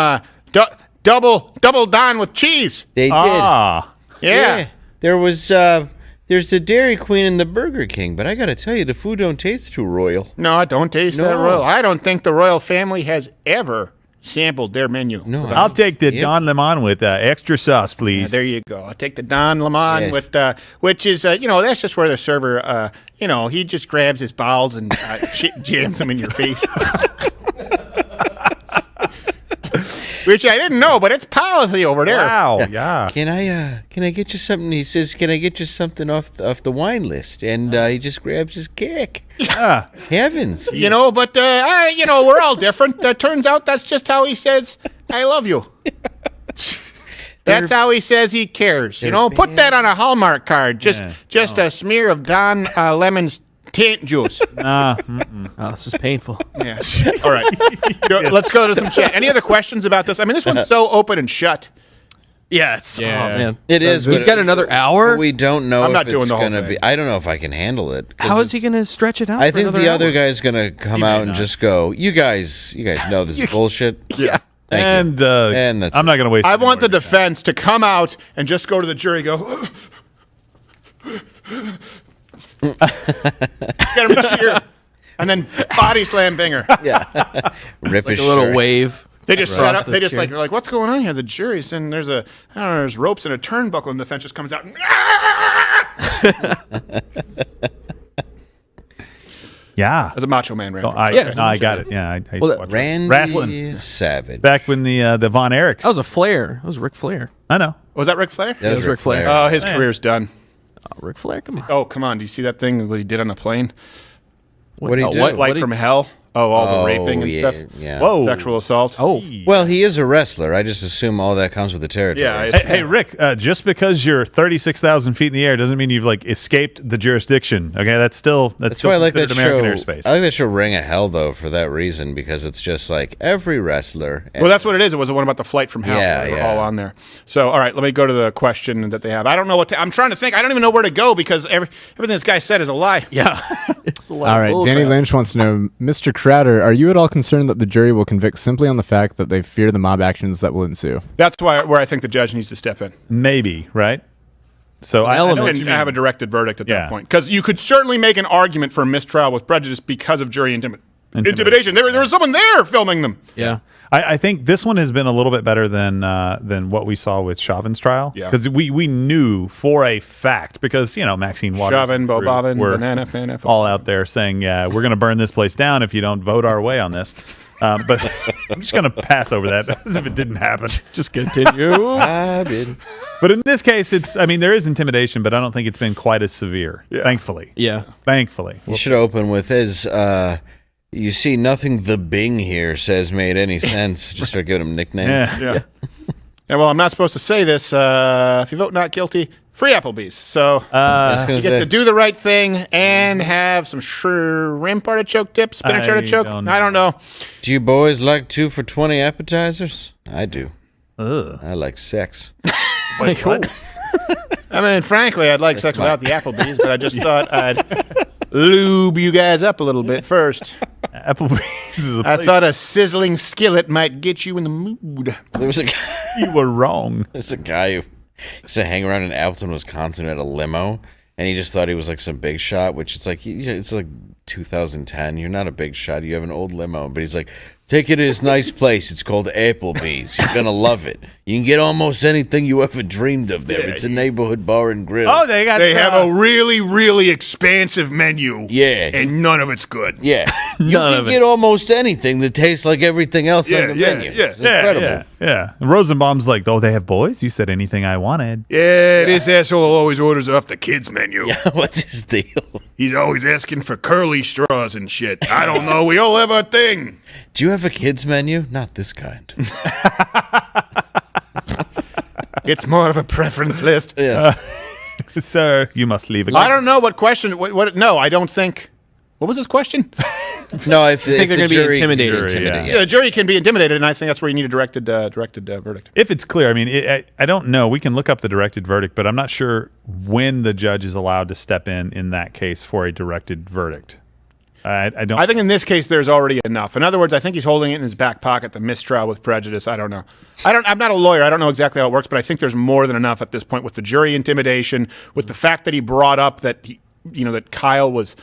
double Don with cheese. They did. Yeah. There's the Dairy Queen and the Burger King, but I got to tell you, the food don't taste too royal. No, it don't taste that royal. I don't think the royal family has ever sampled their menu. No, I'll take the Don Lemon with extra sauce, please. There you go. I'll take the Don Lemon with, which is, that's just where the server, he just grabs his bowels and jams them in your face. Which I didn't know, but it's policy over there. Wow, yeah. Can I get you something? He says, can I get you something off the wine list? And he just grabs his cake. Yeah. Heavens. But we're all different. Turns out that's just how he says, I love you. That's how he says he cares. Put that on a Hallmark card. Just a smear of Don Lemon's taint juice. This is painful. Yes. All right. Let's go to some chat. Any other questions about this? I mean, this one's so open and shut. Yeah, oh man, it is. We've got another hour. We don't know. I'm not if doing it's the whole gonna thing. be. I don't know if I can handle it. How is he going to stretch it out? I for think another the other hour? guy's gonna come out and just go. You guys know this is bullshit. Yeah. Thank you. And that's I'm not going to waste. I want the defense to come out and just go to the jury and go. Get him to cheer. And then body slam Binger. Yeah. Rip Like his a little shirt. wave. They just set up. the They just chair. like what's going on here? The jury's and there's ropes and a turnbuckle, and the defense just comes out. Yeah. As a Macho Man reference. I got it. Yeah. I watched Randy wrestling. Savage. Back when the Von Erichs. That was a Flair. That was Ric Flair. I know. Was that Ric Flair? That was Ric Flair. Oh, his career's done. Ric Flair, come on. Oh, come on. Do you see that thing what he did on the plane? What did he do? Flight from Hell. Oh, all the raping and stuff. Yeah. Whoa. Sexual assault. Oh. Well, he is a wrestler. I just assume all that comes with the territory. Yeah. Hey, Rick, just because you're 36,000 feet in the air doesn't mean you've escaped the jurisdiction. Okay, that's still why I like that American show. airspace. I like that show Ring of Hell though for that reason because it's just like every wrestler. Well, that's what it is. It was the one about the flight from hell. Yeah, They were yeah. all on there. So, all right, let me go to the question that they have. I don't know I'm trying to think. I don't even know where to go because everything this guy said is a lie. Yeah. It's a lot All of right, bull Danny crap. Lynch wants to know, Mr. Crowder, are you at all concerned that the jury will convict simply on the fact that they fear the mob actions that will ensue? That's where I think the judge needs to step in. Maybe, right? So I know what And you mean. have a directed verdict at that point. Because you could certainly make an argument for a mistrial with prejudice because of jury intimidation. There was someone there filming them. Yeah. I think this one has been a little bit better than what we saw with Chauvin's trial. Yeah. Because we knew for a fact, because, Maxine Waters Chauvin, Bo Bobbin, were Banana Fan, all out there saying, we're going to burn this place down if you don't vote our way on this. But I'm just going to pass over that as if it didn't happen. Just continue. But in this case, there is intimidation, but I don't think it's been quite as severe. Yeah. Thankfully. Yeah. Thankfully. You should open with you see nothing the Bing here says made any sense. Just start giving him nicknames. Yeah. And well, I'm not supposed to say this. If you vote not guilty, free Applebee's. So you get to do the right thing and have some shrimp artichoke dip, spinach artichoke. I don't know. Do you boys like 2 for $20 appetizers? I do. Ugh. I like sex. Wait, what? I mean, frankly, I'd like sex without the Applebee's, but I just thought I'd lube you guys up a little bit first. Applebee's is a I place. thought a sizzling skillet might get you in the mood. There was a guy. You were wrong. There's a guy who used to hang around in Appleton, Wisconsin at a limo, and he just thought he was like some big shot, which it's like, it's like 2010. You're not a big shot. You have an old limo. But he's like, take it to this nice place. It's called Applebee's. You're going to love it. You can get almost anything you ever dreamed of there. It's a neighborhood bar and grill. Oh, they have a really, really expansive menu. Yeah. And none of it's good. Yeah. You can get almost anything that tastes like everything else on the menu. It's incredible. Yeah. And Rosenbaum's like, oh, they have boys? You said anything I wanted. Yeah, this asshole always orders off the kids' menu. Yeah, what's his deal? He's always asking for curly straws and shit. I don't know. We all have our thing. Do you have a kids' menu? Not this kind. It's more of a preference list. Yes. Sir, you must leave again. I don't know what question. No, I don't think. What was this question? No, if I think they're the going to be jury- intimidated. Yeah, the jury can be intimidated, and I think that's where you need a directed verdict. If it's clear, I don't know. We can look up the directed verdict, but I'm not sure when the judge is allowed to step in that case for a directed verdict. I don't. I think in this case there's already enough. In other words, I think he's holding it in his back pocket, the mistrial with prejudice. I don't know. I'm not a lawyer. I don't know exactly how it works, but I think there's more than enough at this point with the jury intimidation, with the fact that he brought up that that Kyle was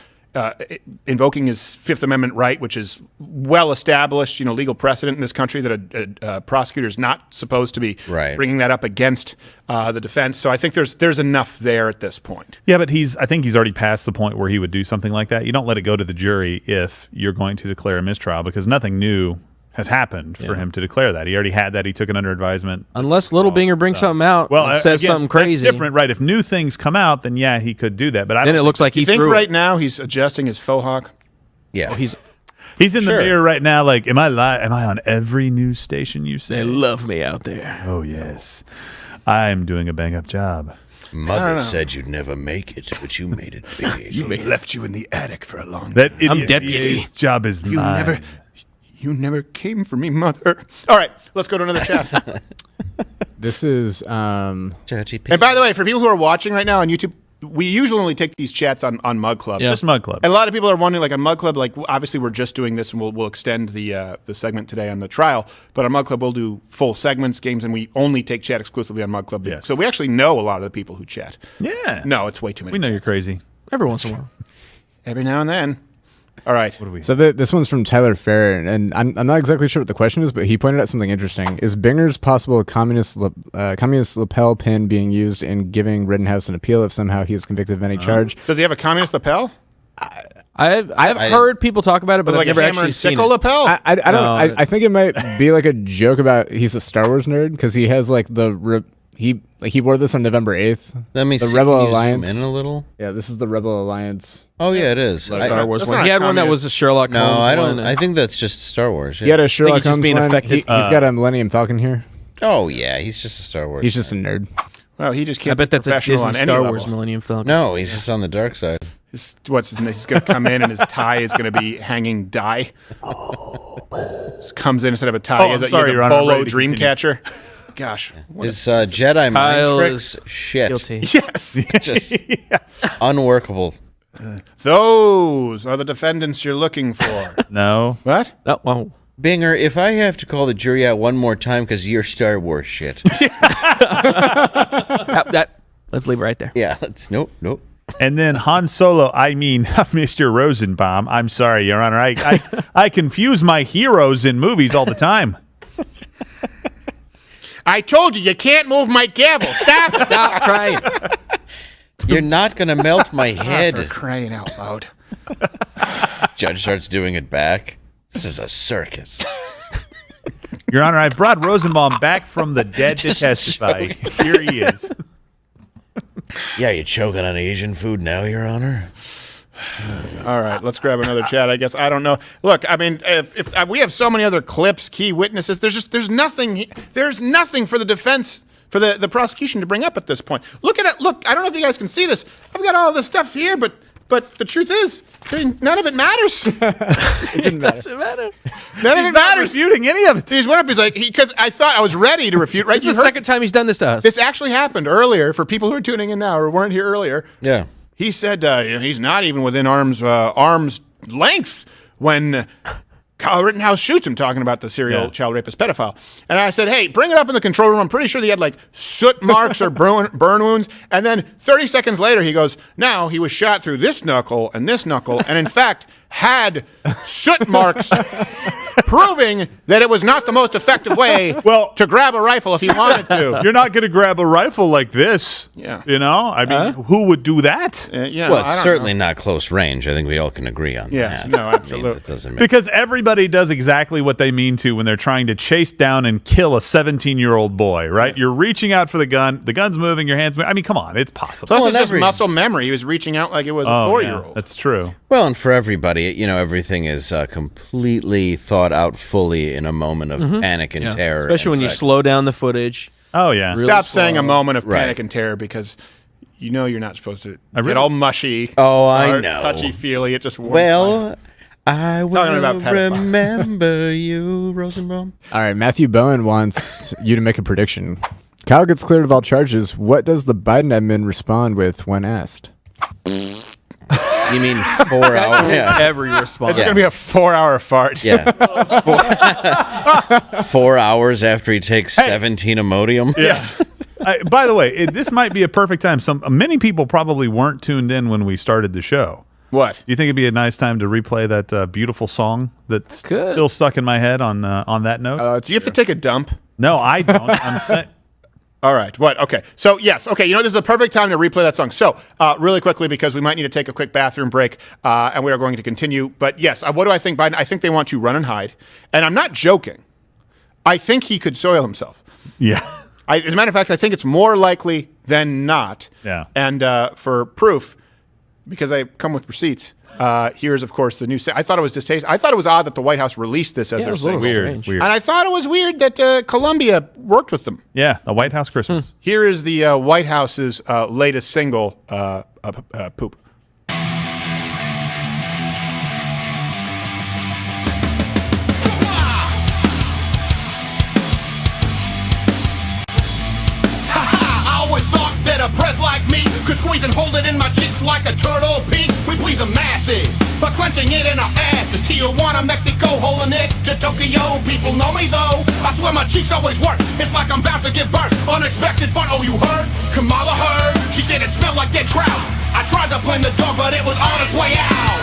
invoking his Fifth Amendment right, which is well established, legal precedent in this country that a prosecutor is not supposed to be bringing that up against the defense. So I think there's enough there at this point. Yeah, but I think he's already past the point where he would do something like that. You don't let it go to the jury if you're going to declare a mistrial, because nothing new has happened for him to declare that. He already had that. He took it under advisement. Unless Little Binger brings something out and says again, something crazy. That's different, right? If new things come out, then yeah, he could do that. But Then it looks like You he think threw right it. now he's adjusting his faux hawk? Yeah. Oh, he's in the mirror right now like, am I live? Am I on every news station you say? They love me out there. Oh, yes. I'm doing a bang-up job. Mother said you'd never make it, but you made it big. Left you in the attic for a long That time. idiot DA's job is mine. You never came for me, mother. All right, let's go to another chat. This is And by the way, for people who are watching right now on YouTube, we usually only take these chats on Mug Club. Yeah. Just Mug Club. And a lot of people are wondering, like on Mug Club, like obviously we're just doing this, and we'll extend the segment today on the trial. But on Mug Club, we'll do full segments, games, and we only take chat exclusively on Mug Club. Yes. So we actually know a lot of the people who chat. Yeah. No, it's way too many. We know you're crazy. Every once in a while. Every now and then. All right. What do we? So this one's from Tyler Fair, and I'm not exactly sure what the question is, but he pointed out something interesting. Is Binger's possible communist lapel pin being used in giving Rittenhouse an appeal if somehow he is convicted of any charge? Does he have a communist lapel? I've heard people talk about it, but Like I've never a hammer actually and seen sickle it. lapel? I don't. I think it might be like a joke about he's a Star Wars nerd because he has like he wore this on November 8th. Let me the see. Rebel Can you zoom Alliance. in a little? Yeah, this is the Rebel Alliance. Oh yeah, it is. Star Wars that's one. not He had a one that was communist. a Sherlock Holmes No, I don't. one. I think that's just Star Wars. He had a Sherlock he's just Holmes being one. affected. He's got a Millennium Falcon here. Oh yeah, he's just a Star Wars. He's just a nerd. Well, he just can't I bet be that's a professional Disney on any Star level. Wars Millennium Falcon. No, he's just on the dark side. What's his name? He's going to come in and his tie is going to be hanging dye. Just comes in instead of a tie. Oh, he has I'm a, sorry, he has Your a Honor, I'm bolo ready to dream continue. catcher. Gosh. what His Jedi mind Kyle tricks is shit. guilty. Yes. Just Yes. unworkable. Those are the defendants you're looking for. No. What? Oh, well, Binger, if I have to call the jury out one more time because you're Star Wars shit. let's leave it right there. Yeah, nope. And then Han Solo, Mr. Rosenbaum. I'm sorry, Your Honor. I confuse my heroes in movies all the time. I told you, you can't move my gavel. Stop. Stop trying. You're not going to melt my For head. crying out loud. Judge starts doing it back. This is a circus. Your Honor, I've brought Rosenbaum back from the dead to testify. Here he is. Yeah, you choking on Asian food now, Your Honor? All right, let's grab another chat. I guess I don't know. Look, I mean, if we have so many other clips, key witnesses, there's nothing for the defense, for the prosecution to bring up at this point. Look at it. Look, I don't know if you guys can see this. I've got all this stuff here, but the truth is, none of it matters. It doesn't matter. None of it matters. Refuting any of it. So he's went up. He's like, because I thought I was ready to refute. Right? This is the second time he's done this to us. This actually happened earlier. For people who are tuning in now or weren't here earlier. Yeah. He said he's not even within arm's length when Kyle Rittenhouse shoots him, talking about the serial child rapist pedophile. And I said, hey, bring it up in the control room. I'm pretty sure he had like soot marks or burn wounds. And then 30 seconds later, he goes, now he was shot through this knuckle, and in fact had soot marks, proving that it was not the most effective way to grab a rifle if he wanted to. You're not going to grab a rifle like this. Yeah. You know? I mean, who would do that? Well, it's certainly not close range. I think we all can agree on that. No, absolutely. I mean, it doesn't make Because everybody does exactly what they mean to when they're trying to chase down and kill a 17-year-old boy, right? You're reaching out for the gun. The gun's moving. Your hand's moving. I mean, come on. It's possible. Plus, it's just muscle memory. He was reaching out like it was a 4-year-old. Yeah, that's true. Well, and for everybody, everything is completely thought out fully in a moment of panic and terror. Especially when you slow down the footage. Oh, yeah. Really Stop slow. saying a moment of panic and terror because you're not supposed to get all mushy. Oh, I know. Touchy-feely. It just won't. Well, I Talking about will pedophiles. remember you, Rosenbaum. All right, Matthew Bowen wants you to make a prediction. Kyle gets cleared of all charges. What does the Biden admin respond with when asked? You mean 4 hours? Every response. It's going to be a 4-hour fart. Yeah. 4 hours after he takes 17 Imodium. Yes. By the way, this might be a perfect time. Many people probably weren't tuned in when we started the show. What? Do you think it'd be a nice time to replay that beautiful song that's still stuck in my head on that note? Do you have to take a dump? No, I don't. I'm saying. All right. What? Okay. So, yes. Okay. This is a perfect time to replay that song. So, really quickly, because we might need to take a quick bathroom break, and we are going to continue. But, yes, what do I think, Biden? I think they want to run and hide. And I'm not joking. I think he could soil himself. Yeah. As a matter of fact, I think it's more likely than not. Yeah. And for proof, because I come with receipts, here's, of course, the new... I thought it was distasteful. I thought it was odd that the White House released this as their single. Weird. And I thought it was weird that Columbia worked with them. Yeah, the White House Christmas. Here is the White House's latest single, Poop. I always thought that a press like me could squeeze and hold it in my cheeks like a turtle peak. We please the masses by clenching it in our asses. Tijuana, Mexico, holding it to Tokyo. People know me though. I swear my cheeks always work. It's like I'm about to give birth. Unexpected fun. Oh, you heard? Kamala heard. She said it smelled like dead trout. I tried to blame the dog, but it was on its way out.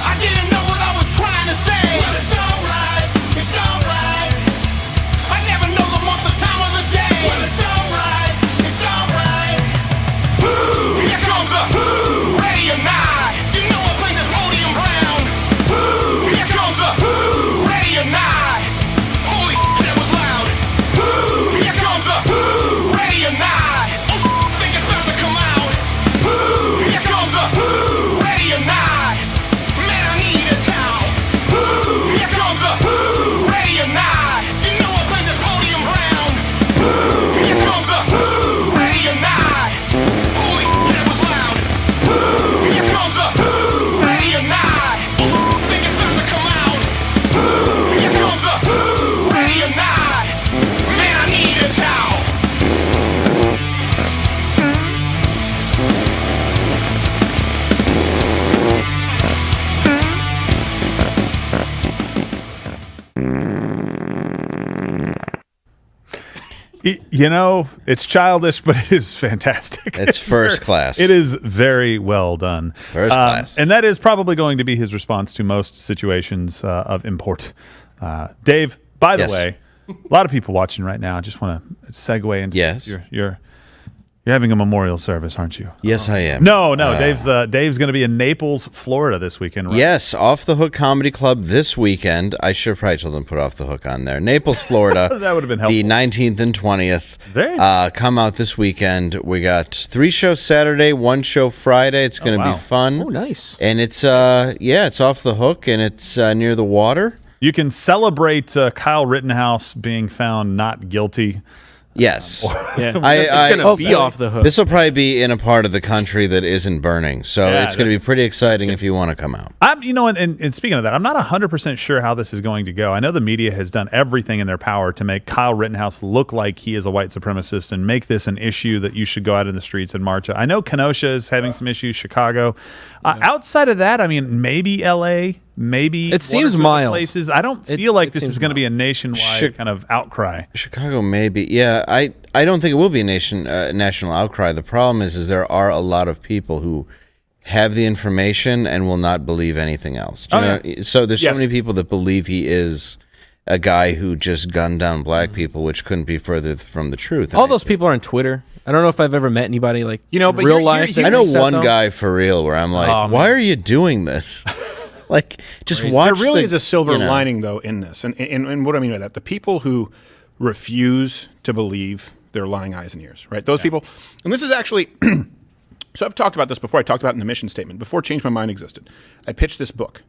I didn't know what I was trying to say. But it's alright. It's alright. I never know the month, the time of the day. But it's alright. It's alright. Here comes a ready or not. You know what brings this podium round. Here comes a ready or not. Holy shit, that was loud. Here comes a ready or not. Oh shit, think it's about to come out. Here comes a ready or not. Man, I need a towel. Here comes a ready or not. You know what brings this podium round. Here comes a ready or not. Holy shit, that was loud. Here comes a ready or not. Oh shit, think it's about to come out. Here comes a ready or not. Man, I need a towel. It's childish, but it is fantastic. It's first class. It is very well done. First class. And that is probably going to be his response to most situations of import. Dave, by the way, a lot of people watching right now. I just want to segue into your You're having a memorial service, aren't you? Yes, I am. No, Dave's going to be in Naples, Florida this weekend, right? Yes, Off the Hook Comedy Club this weekend. I should have probably told them to put Off the Hook on there. Naples, Florida. That would have been helpful. The 19th and 20th. Very nice. Come out this weekend. We got 3 shows Saturday, 1 show Friday. It's going to be fun. Oh, nice. And it's it's Off the Hook, and it's near the water. You can celebrate Kyle Rittenhouse being found not guilty. Yes. Yeah. It's going to be off the hook. This will probably be in a part of the country that isn't burning. So Yeah, it's going to be pretty exciting if you want to come out. And speaking of that, I'm not 100% sure how this is going to go. I know the media has done everything in their power to make Kyle Rittenhouse look like he is a white supremacist and make this an issue that you should go out in the streets and march. I know Kenosha is having some issues, Chicago. Outside of that, I mean, maybe LA, maybe it seems mild places. I don't feel like this is going to be a nationwide kind of outcry. Chicago, maybe. Yeah, I don't think it will be a national outcry. The problem is there are a lot of people who have the information and will not believe anything else. Do you know? So there's so many people that believe he is a guy who just gunned down black people, which couldn't be further from the truth. All those people are on Twitter. I don't know if I've ever met anybody like but real life. I know one guy for real where I'm like, why are you doing this? Like, just watch. There really is a silver lining, though, in this. And what I mean by that, the people who refuse to believe, they're lying eyes and ears, right? Those people. And this is actually, so I've talked about this before. I talked about it in the mission statement. Before Change My Mind existed, I pitched this book.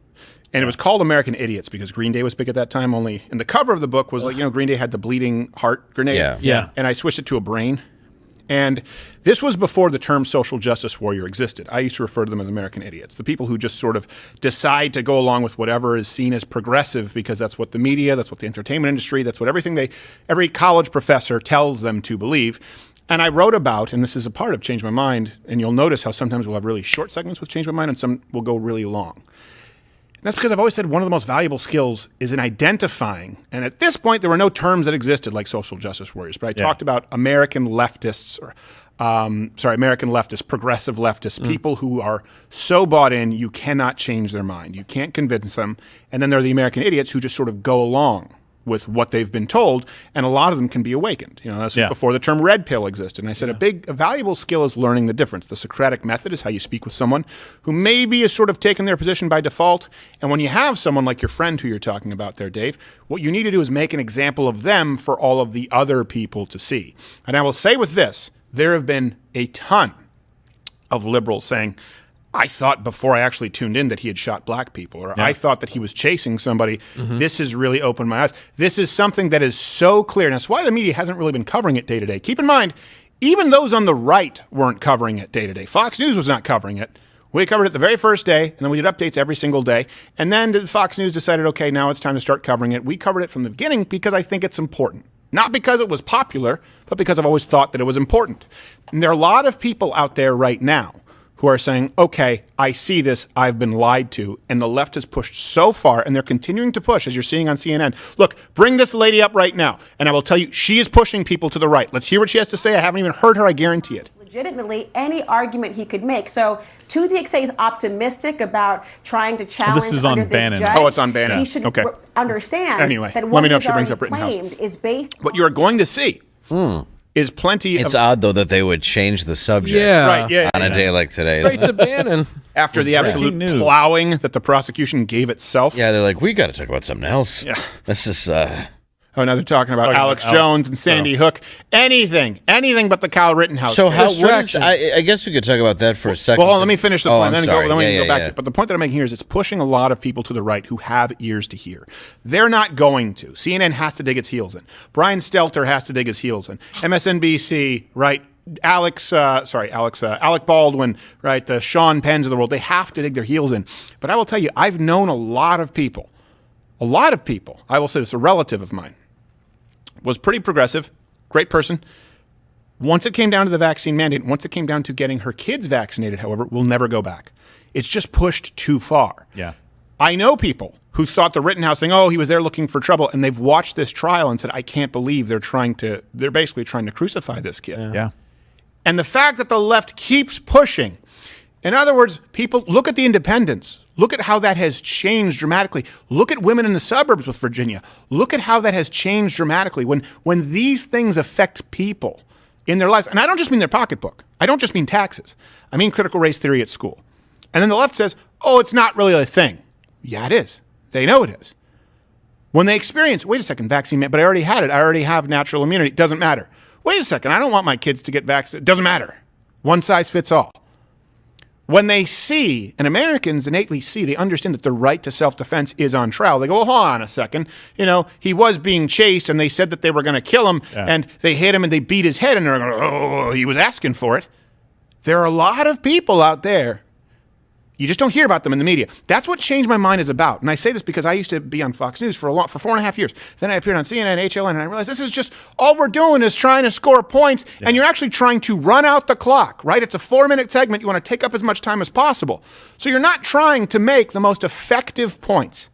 And it was called American Idiots because Green Day was big at that time. And the cover of the book was like, Green Day had the bleeding heart grenade. Yeah. And I switched it to a brain. And this was before the term social justice warrior existed. I used to refer to them as American idiots, the people who just sort of decide to go along with whatever is seen as progressive because that's what the media, that's what the entertainment industry, that's what every college professor tells them to believe. And I wrote about, and this is a part of Change My Mind, and you'll notice how sometimes we'll have really short segments with Change My Mind and some will go really long. That's because I've always said one of the most valuable skills is in identifying. And at this point, there were no terms that existed like social justice warriors. But I talked about American leftists, American leftists, progressive leftists, people who are so bought in, you cannot change their mind. You can't convince them. And then there are the American idiots who just sort of go along with what they've been told, and a lot of them can be awakened. That's before the term red pill existed. And I said a valuable skill is learning the difference. The Socratic method is how you speak with someone who maybe is sort of taken their position by default. And when you have someone like your friend who you're talking about there, Dave, what you need to do is make an example of them for all of the other people to see. And I will say with this, there have been a ton of liberals saying, I thought before I actually tuned in that he had shot black people, or I thought that he was chasing somebody. This has really opened my eyes. This is something that is so clear. And that's why the media hasn't really been covering it day to day. Keep in mind, even those on the right weren't covering it day to day. Fox News was not covering it. We covered it the very first day, and then we did updates every single day. And then Fox News decided, okay, now it's time to start covering it. We covered it from the beginning because I think it's important. Not because it was popular, but because I've always thought that it was important. And there are a lot of people out there right now who are saying, okay, I see this, I've been lied to, and the left has pushed so far, and they're continuing to push, as you're seeing on CNN. Look, bring this lady up right now, and I will tell you, she is pushing people to the right. Let's hear what she has to say. I haven't even heard her, I guarantee it. Legitimately, any argument he could make. So, to the extent he's optimistic about trying to challenge this is on under Bannon. this judge, Oh, it's on Bannon. he should Okay. understand Anyway, that let what me know if he's she brings already up Rittenhouse. claimed is based What you are going to see is plenty It's of... odd, though, that they would change the subject on a day like today. Straight to Bannon. After the absolute plowing that the prosecution gave itself. Yeah, they're like, we got to talk about something else. Yeah. This is... Oh, now they're talking about Alex Jones and Sandy Hook. Anything but the Kyle Rittenhouse. So I guess we could talk about that for a second. Well, hold on, let me finish the point. Then we can go back to it. But the point that I'm making here is it's pushing a lot of people to the right who have ears to hear. They're not going to. CNN has to dig its heels in. Brian Stelter has to dig his heels in. MSNBC, right? Alec Baldwin, right? The Sean Penns of the world. They have to dig their heels in. But I will tell you, I've known a lot of people. I will say this, a relative of mine was pretty progressive, great person. Once it came down to the vaccine mandate, once it came down to getting her kids vaccinated, however, will never go back. It's just pushed too far. Yeah. I know people who thought the Rittenhouse thing, he was there looking for trouble, and they've watched this trial and said, I can't believe they're basically trying to crucify this kid. Yeah. And the fact that the left keeps pushing, in other words, people look at the independents. Look at how that has changed dramatically. Look at women in the suburbs with Virginia. Look at how that has changed dramatically. When these things affect people, in their lives. And I don't just mean their pocketbook. I don't just mean taxes. I mean critical race theory at school. And then the left says, oh, it's not really a thing. Yeah, it is. They know it is. When they experience, wait a second, vaccine, but I already had it. I already have natural immunity. It doesn't matter. Wait a second, I don't want my kids to get vaccinated. It doesn't matter. One size fits all. When they see, and Americans innately see, they understand that the right to self-defense is on trial. They go, well, hold on a second. You know, he was being chased and they said that they were going to kill him and they hit him and they beat his head and they're going, oh, he was asking for it. There are a lot of people out there. You just don't hear about them in the media. That's what Change My Mind is about. And I say this because I used to be on Fox News for 4.5 years. Then I appeared on CNN, HLN, and I realized this is just, all we're doing is trying to score points, and you're actually trying to run out the clock, right? It's a 4-minute segment. You want to take up as much time as possible. So you're not trying to make the most effective points.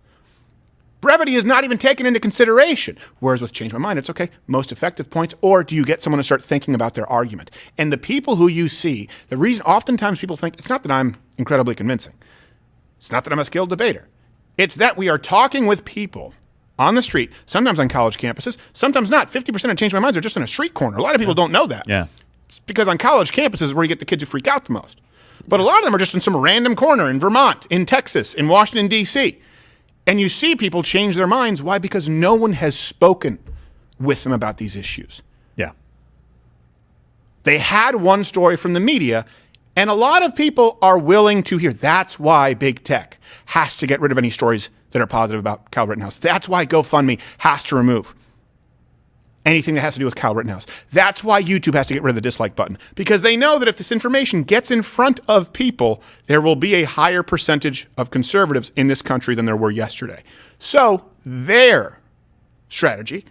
Brevity is not even taken into consideration. Whereas with Change My Mind, it's okay, most effective points, or do you get someone to start thinking about their argument? And the people who you see, the reason oftentimes people think, it's not that I'm incredibly convincing. It's not that I'm a skilled debater. It's that we are talking with people on the street, sometimes on college campuses, sometimes not. 50% of Change My Minds are just in a street corner. A lot of people don't know that. Yeah. It's because on college campuses is where you get the kids who freak out the most. But a lot of them are just in some random corner in Vermont, in Texas, in Washington, D.C., and you see people change their minds. Why? Because no one has spoken with them about these issues. Yeah. They had one story from the media, and a lot of people are willing to hear. That's why big tech has to get rid of any stories that are positive about Kyle Rittenhouse. That's why GoFundMe has to remove anything that has to do with Kyle Rittenhouse. That's why YouTube has to get rid of the dislike button, because they know that if this information gets in front of people, there will be a higher percentage of conservatives in this country than there were yesterday. So their strategy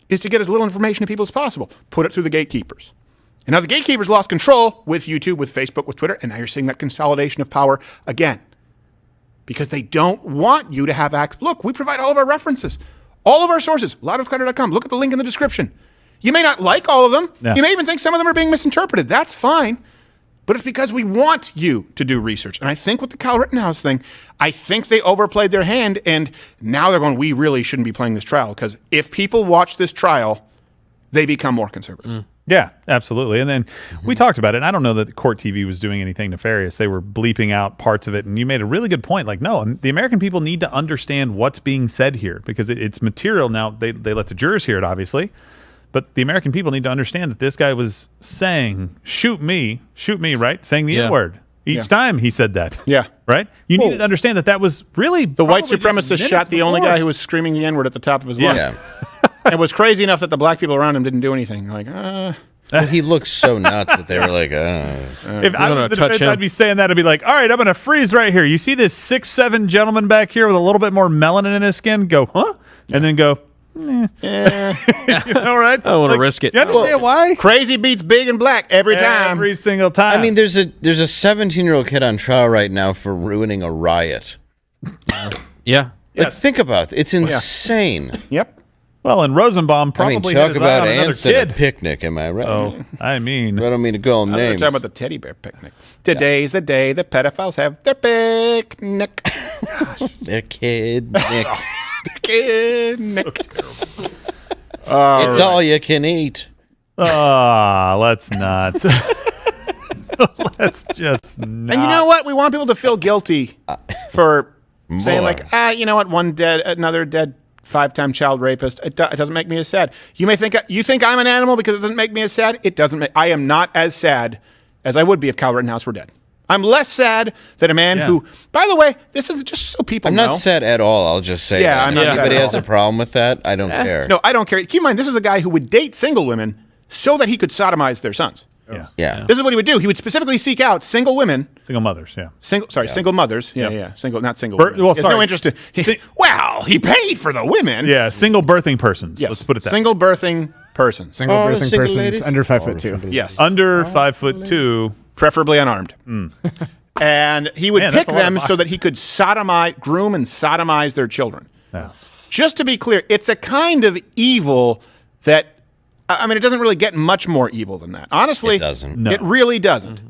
is to get as little information to people as possible, put it through the gatekeepers. And now the gatekeepers lost control with YouTube, with Facebook, with Twitter, and now you're seeing that consolidation of power again, because they don't want you to have access. Look, we provide all of our references. All of our sources, louderwithcarter.com. Look at the link in the description. You may not like all of them. Yeah. You may even think some of them are being misinterpreted. That's fine. But it's because we want you to do research. And I think with the Kyle Rittenhouse thing, I think they overplayed their hand, and now they're going, we really shouldn't be playing this trial, because if people watch this trial, they become more conservative. Yeah, absolutely. And then we talked about it. And I don't know that the court TV was doing anything nefarious. They were bleeping out parts of it. And you made a really good point. Like, no, the American people need to understand what's being said here, because it's material. Now, they let the jurors hear it, obviously. But the American people need to understand that this guy was saying, shoot me, right? Saying the N-word. Each time he said that. Yeah. Right? You needed to understand that that was really the white supremacist shot the only guy who was screaming the N-word at the top of his lungs. Yeah. It was crazy enough that the black people around him didn't do anything. Like, Well, he looked so nuts that they were like, if I was the defense, I'd be saying that. I'd be like, all right, I'm going to freeze right here. You see this 6'7" gentleman back here with a little bit more melanin in his skin? Go, huh? And then go, you know, right? I don't want to risk it. Do you understand why? Crazy beats big and black every time. Every single time. I mean, there's a 17-year-old kid on trial right now for ruining a riot. Yeah. Like, think about it. It's insane. Yep. Well, and Rosenbaum probably talk had his about eye on another ants at kid. a picnic, am I right? Oh, I mean, I don't mean to call them I'm names. talking about the teddy bear picnic. Today's the day that pedophiles have their picnic. Their kid, Nick. Kid Nick. It's all you can eat. Let's not. Let's just not. And you know what? We want people to feel guilty for saying, like, you know what? One dead, another dead 5-time child rapist. It doesn't make me as sad. You may think I'm an animal because it doesn't make me as sad. It doesn't make. I am not as sad as I would be if Kyle Rittenhouse were dead. I'm less sad that a man who, by the way, this is just so people know. I'm not sad at all. I'll just say that. I'm not if sad anybody at has all. a problem with that, I don't care. No, I don't care. Keep in mind, this is a guy who would date single women so that he could sodomize their sons. Yeah. This is what he would do. He would specifically seek out single women. Single mothers, single mothers. Yeah. Not single women. Well, There's no interest in. Well, he paid for the women. Yeah, single birthing persons. Yes. Let's put it that way. Single birthing persons. Single birthing persons under 5'2". Yes. Under 5'2", preferably unarmed. And he would pick them so that he could groom and sodomize their children. Yeah. Just to be clear, it's a kind of evil that, I mean, it doesn't really get much more evil than that. Honestly, It doesn't. No. It really doesn't.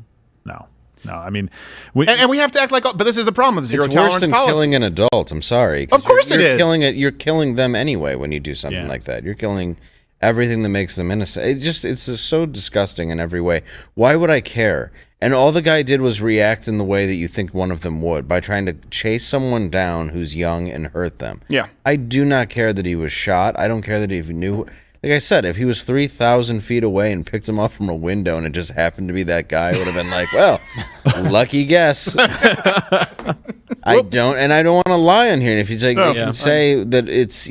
No. I mean, and we have to act like, but this is the problem with zero It's tolerance worse than policy. killing an adult. I'm sorry. 'Cause Of course you're it is. You're killing them anyway when you do something like that. You're killing everything that makes them innocent. It's just so disgusting in every way. Why would I care? And all the guy did was react in the way that you think one of them would, by trying to chase someone down who's young and hurt them. Yeah. I do not care that he was shot. I don't care that he knew. Like I said, if he was 3,000 feet away and picked him up from a window and it just happened to be that guy, I would have been like, well, lucky guess. I don't want to lie on here. And if you can say that it's,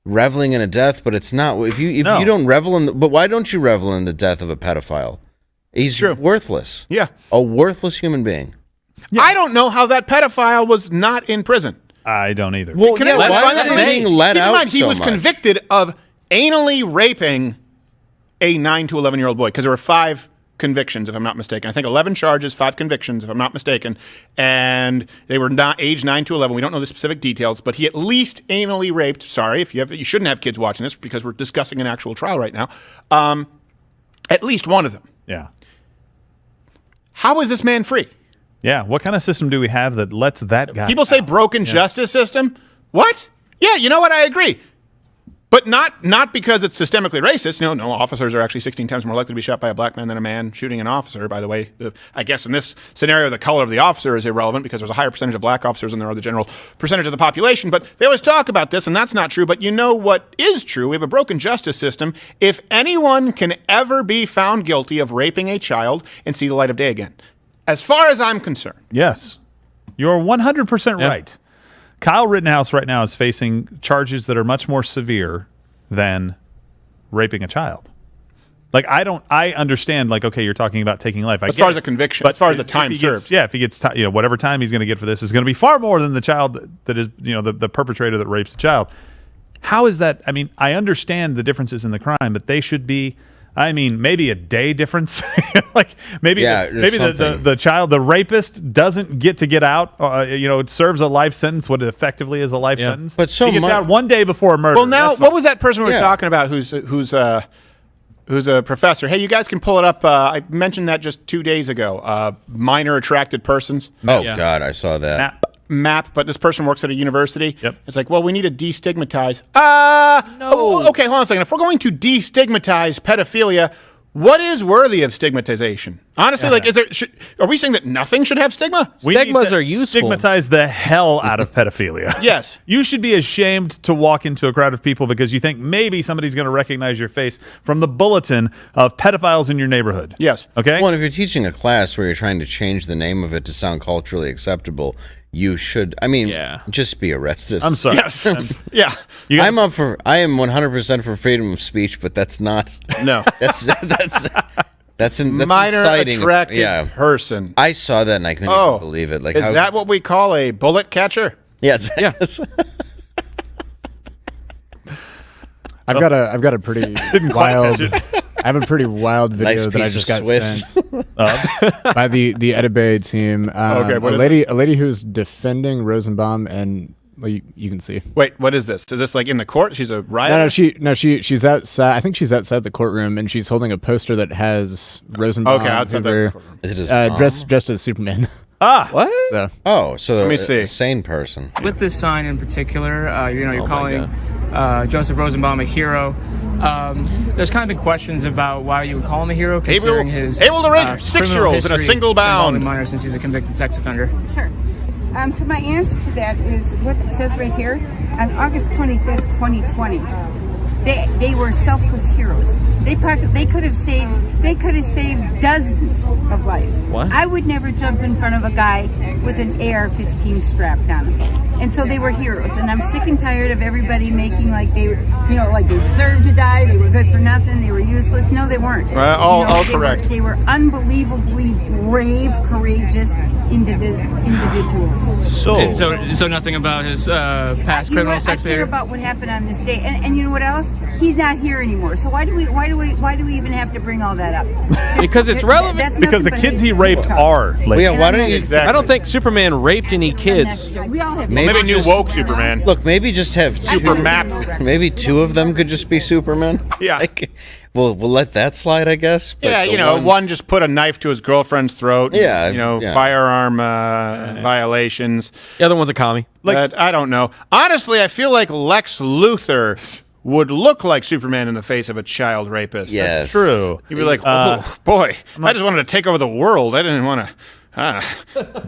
reveling in a death, but it's not. If you don't revel in, but why don't you revel in the death of a pedophile? He's worthless. Yeah. A worthless human being. Yeah. I don't know how that pedophile was not in prison. I don't either. Well, why was he being let out so much? He was convicted of anally raping a 9 to 11-year-old boy, because there were 5 convictions, if I'm not mistaken. I think 11 charges, 5 convictions, if I'm not mistaken. And they were not age 9 to 11. We don't know the specific details, but he at least anally raped. Sorry, if you shouldn't have kids watching this because we're discussing an actual trial right now. At least one of them. Yeah. How is this man free? Yeah. What kind of system do we have that lets that guy? People say broken justice system. What? Yeah, you know what? I agree. But not because it's systemically racist. No, officers are actually 16 times more likely to be shot by a black man than a man shooting an officer. By the way, I guess in this scenario, the color of the officer is irrelevant because there's a higher percentage of black officers than there are the general percentage of the population. But they always talk about this, and that's not true. But you know what is true? We have a broken justice system. If anyone can ever be found guilty of raping a child and see the light of day again, as far as I'm concerned. Yes. You're 100% right. Kyle Rittenhouse right now is facing charges that are much more severe than raping a child. Like, I understand, like, okay, you're talking about taking life. As far as a conviction, as far as the time served. If he gets, whatever time he's going to get for this is going to be far more than the child that is, the perpetrator that rapes a child. How is that? I mean, I understand the differences in the crime, but they should be, maybe a day difference. Like maybe the child, the rapist doesn't get out. It serves a life sentence. What it effectively is a life sentence. But he gets out one day before a murder. Well, now what was that person we were talking about? Who's a professor? Hey, you guys can pull it up. I mentioned that just 2 days ago. Minor attracted persons. Oh God, I saw that. MAP, but this person works at a university. Yep. It's like, well, we need to destigmatize. No. Okay, hold on a second. If we're going to destigmatize pedophilia, what is worthy of stigmatization? Honestly, are we saying that nothing should have stigma? Stigmas are useful. Stigmatize the hell out of pedophilia. Yes. You should be ashamed to walk into a crowd of people because you think maybe somebody's going to recognize your face from the bulletin of pedophiles in your neighborhood. Yes. Okay? Well, if you're teaching a class where you're trying to change the name of it to sound culturally acceptable, you should, just be arrested. I'm sorry. Yes. Yeah. I am 100% for freedom of speech, but that's not. No. That's minor inciting. attracted person. I saw that and I couldn't even believe it. Like, is that what we call a bullet catcher? Yes. Yeah. I've got a pretty wild. I have a pretty wild video that I just got sent by the Edibe team. Okay, what a lady who's defending Rosenbaum, and you can see. Wait, what is this? Is this like in the court? She's a rioter? She's outside. I think she's outside the courtroom, and she's holding a poster that has Rosenbaum outside the courtroom. Is it dressed as Superman. What? So let me see. A sane person. With this sign in particular, you're calling Joseph Rosenbaum a hero. There's kind of been questions about why you would call him a hero, considering his able to rape 6-year-olds in a single bound. Minor, since he's a convicted sex offender. Sure. So my answer to that is what it says right here. On August 25th, 2020, they were selfless heroes. They could have saved dozens of lives. What? I would never jump in front of a guy with an AR-15 strapped on him. And so they were heroes. And I'm sick and tired of everybody making like they deserved to die. They were good for nothing. They were useless. No, they weren't. All correct. They were unbelievably brave, courageous individuals. So nothing about his past criminal sex behavior. I care about what happened on this day, and you know what else? He's not here anymore. So why do we even have to bring all that up? Because it's relevant. Because the kids he raped are. Why don't you? Exactly. I don't think Superman raped any kids. We all have. Maybe new woke Superman. Look, maybe just have Super Map. Maybe 2 of them could just be Supermen. Yeah. We'll let that slide, I guess. But one just put a knife to his girlfriend's throat. Yeah. Firearm violations. The other one's a commie. I don't know. Honestly, I feel like Lex Luthor would look like Superman in the face of a child rapist. Yes. That's true. You'd be like, oh, boy, I just wanted to take over the world. I didn't want to.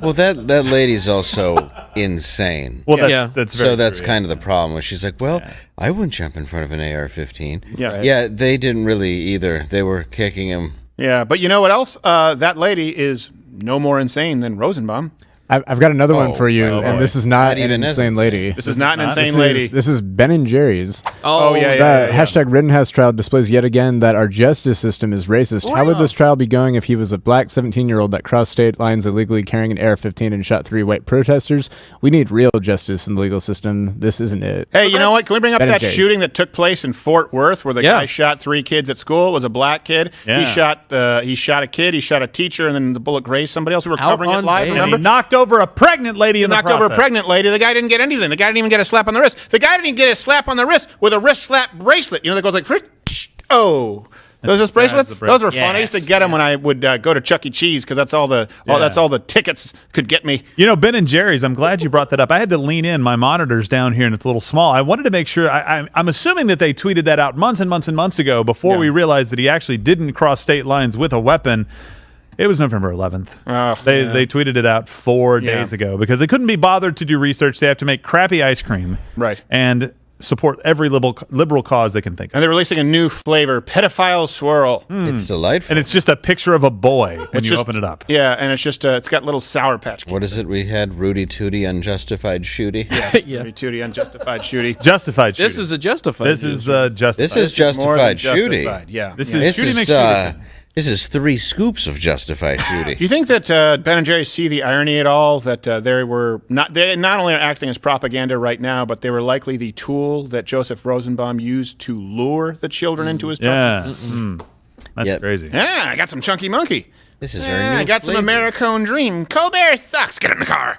Well, that lady's also insane. Well, that's very so that's true, kind of the problem. Where she's like, well, I wouldn't jump in front of an AR-15. Yeah. Yeah, they didn't really either. They were kicking him. Yeah, but you know what else? That lady is no more insane than Rosenbaum. I've got another one for you, and this is not an even insane lady. This is not an insane lady. This is Ben and Jerry's. Oh, yeah, The hashtag Rittenhouse trial displays yet again that our justice system is racist. How would this trial be going if he was a black 17-year-old that crossed state lines illegally carrying an AR-15 and shot 3 white protesters? We need real justice in the legal system. This isn't it. Hey, you know what? Can we bring up Ben and that Jerry's. shooting that took place in Fort Worth where the guy shot 3 kids at school? It was a black kid. Yeah. He shot a kid, he shot a teacher, and then the bullet grazed somebody else. We were covering it live, And remember? he knocked over a pregnant lady in the Knocked over a process. pregnant lady. The guy didn't get anything. The guy didn't even get a slap on the wrist. The guy didn't even get a slap on the wrist with a wrist slap bracelet. You know, that goes like, oh. Those just bracelets? Those were fun. I used to get them when I would go to Chuck E. Cheese because that's all the tickets could get me. You know, Ben and Jerry's, I'm glad you brought that up. I had to lean in. My monitor's down here and it's a little small. I wanted to make sure. I'm assuming that they tweeted that out months and months and months ago before we realized that he actually didn't cross state lines with a weapon. It was November 11th. They tweeted it out 4 days ago because they couldn't be bothered to do research. They have to make crappy ice cream. Right. And support every liberal cause they can think of. And they're releasing a new flavor, pedophile swirl. It's delightful. And it's just a picture of a boy when you open it up. Yeah, and it's just it's got little Sour Patch Kids. What is it we had? Rudy Tooty Unjustified Shooty? Yes, Rudy Tooty Unjustified Shooty. Justified This shooting. is a justified. This is justified. This is Justified Shooty. Justified, yeah. This Yeah. is shooting makes shooting. This is 3 scoops of Justified Shooty. Do you think that Ben and Jerry see the irony at all that they not only are acting as propaganda right now, but they were likely the tool that Joseph Rosenbaum used to lure the children into his truck? Yeah. That's crazy. Yeah, I got some Chunky Monkey. This is our new I got some flavor. Americone Dream. Colbert sucks. Get in the car.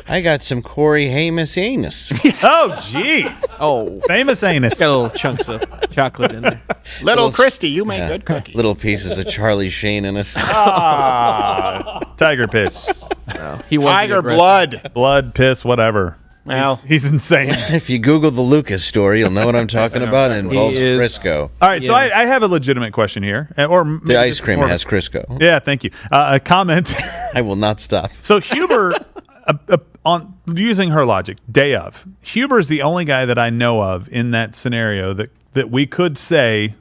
I got some Corey Hamus anus. Oh, jeez. Oh, famous anus. Got little chunks of chocolate in there. Little Christy, you make good cookies. Little pieces of Charlie Sheen anus. Tiger piss. He wasn't Tiger aggressive. blood. Blood, piss, whatever. Well, he's insane. If you Google the Lucas story, you'll know what I'm talking about. It involves He is- Crisco. All right, so I have a legitimate question here. Or maybe The ice just cream more of a- has Crisco. Yeah, thank you. A comment. I will not stop. So Huber, on using her logic, day of, Huber's the only guy that I know of in that scenario that we could say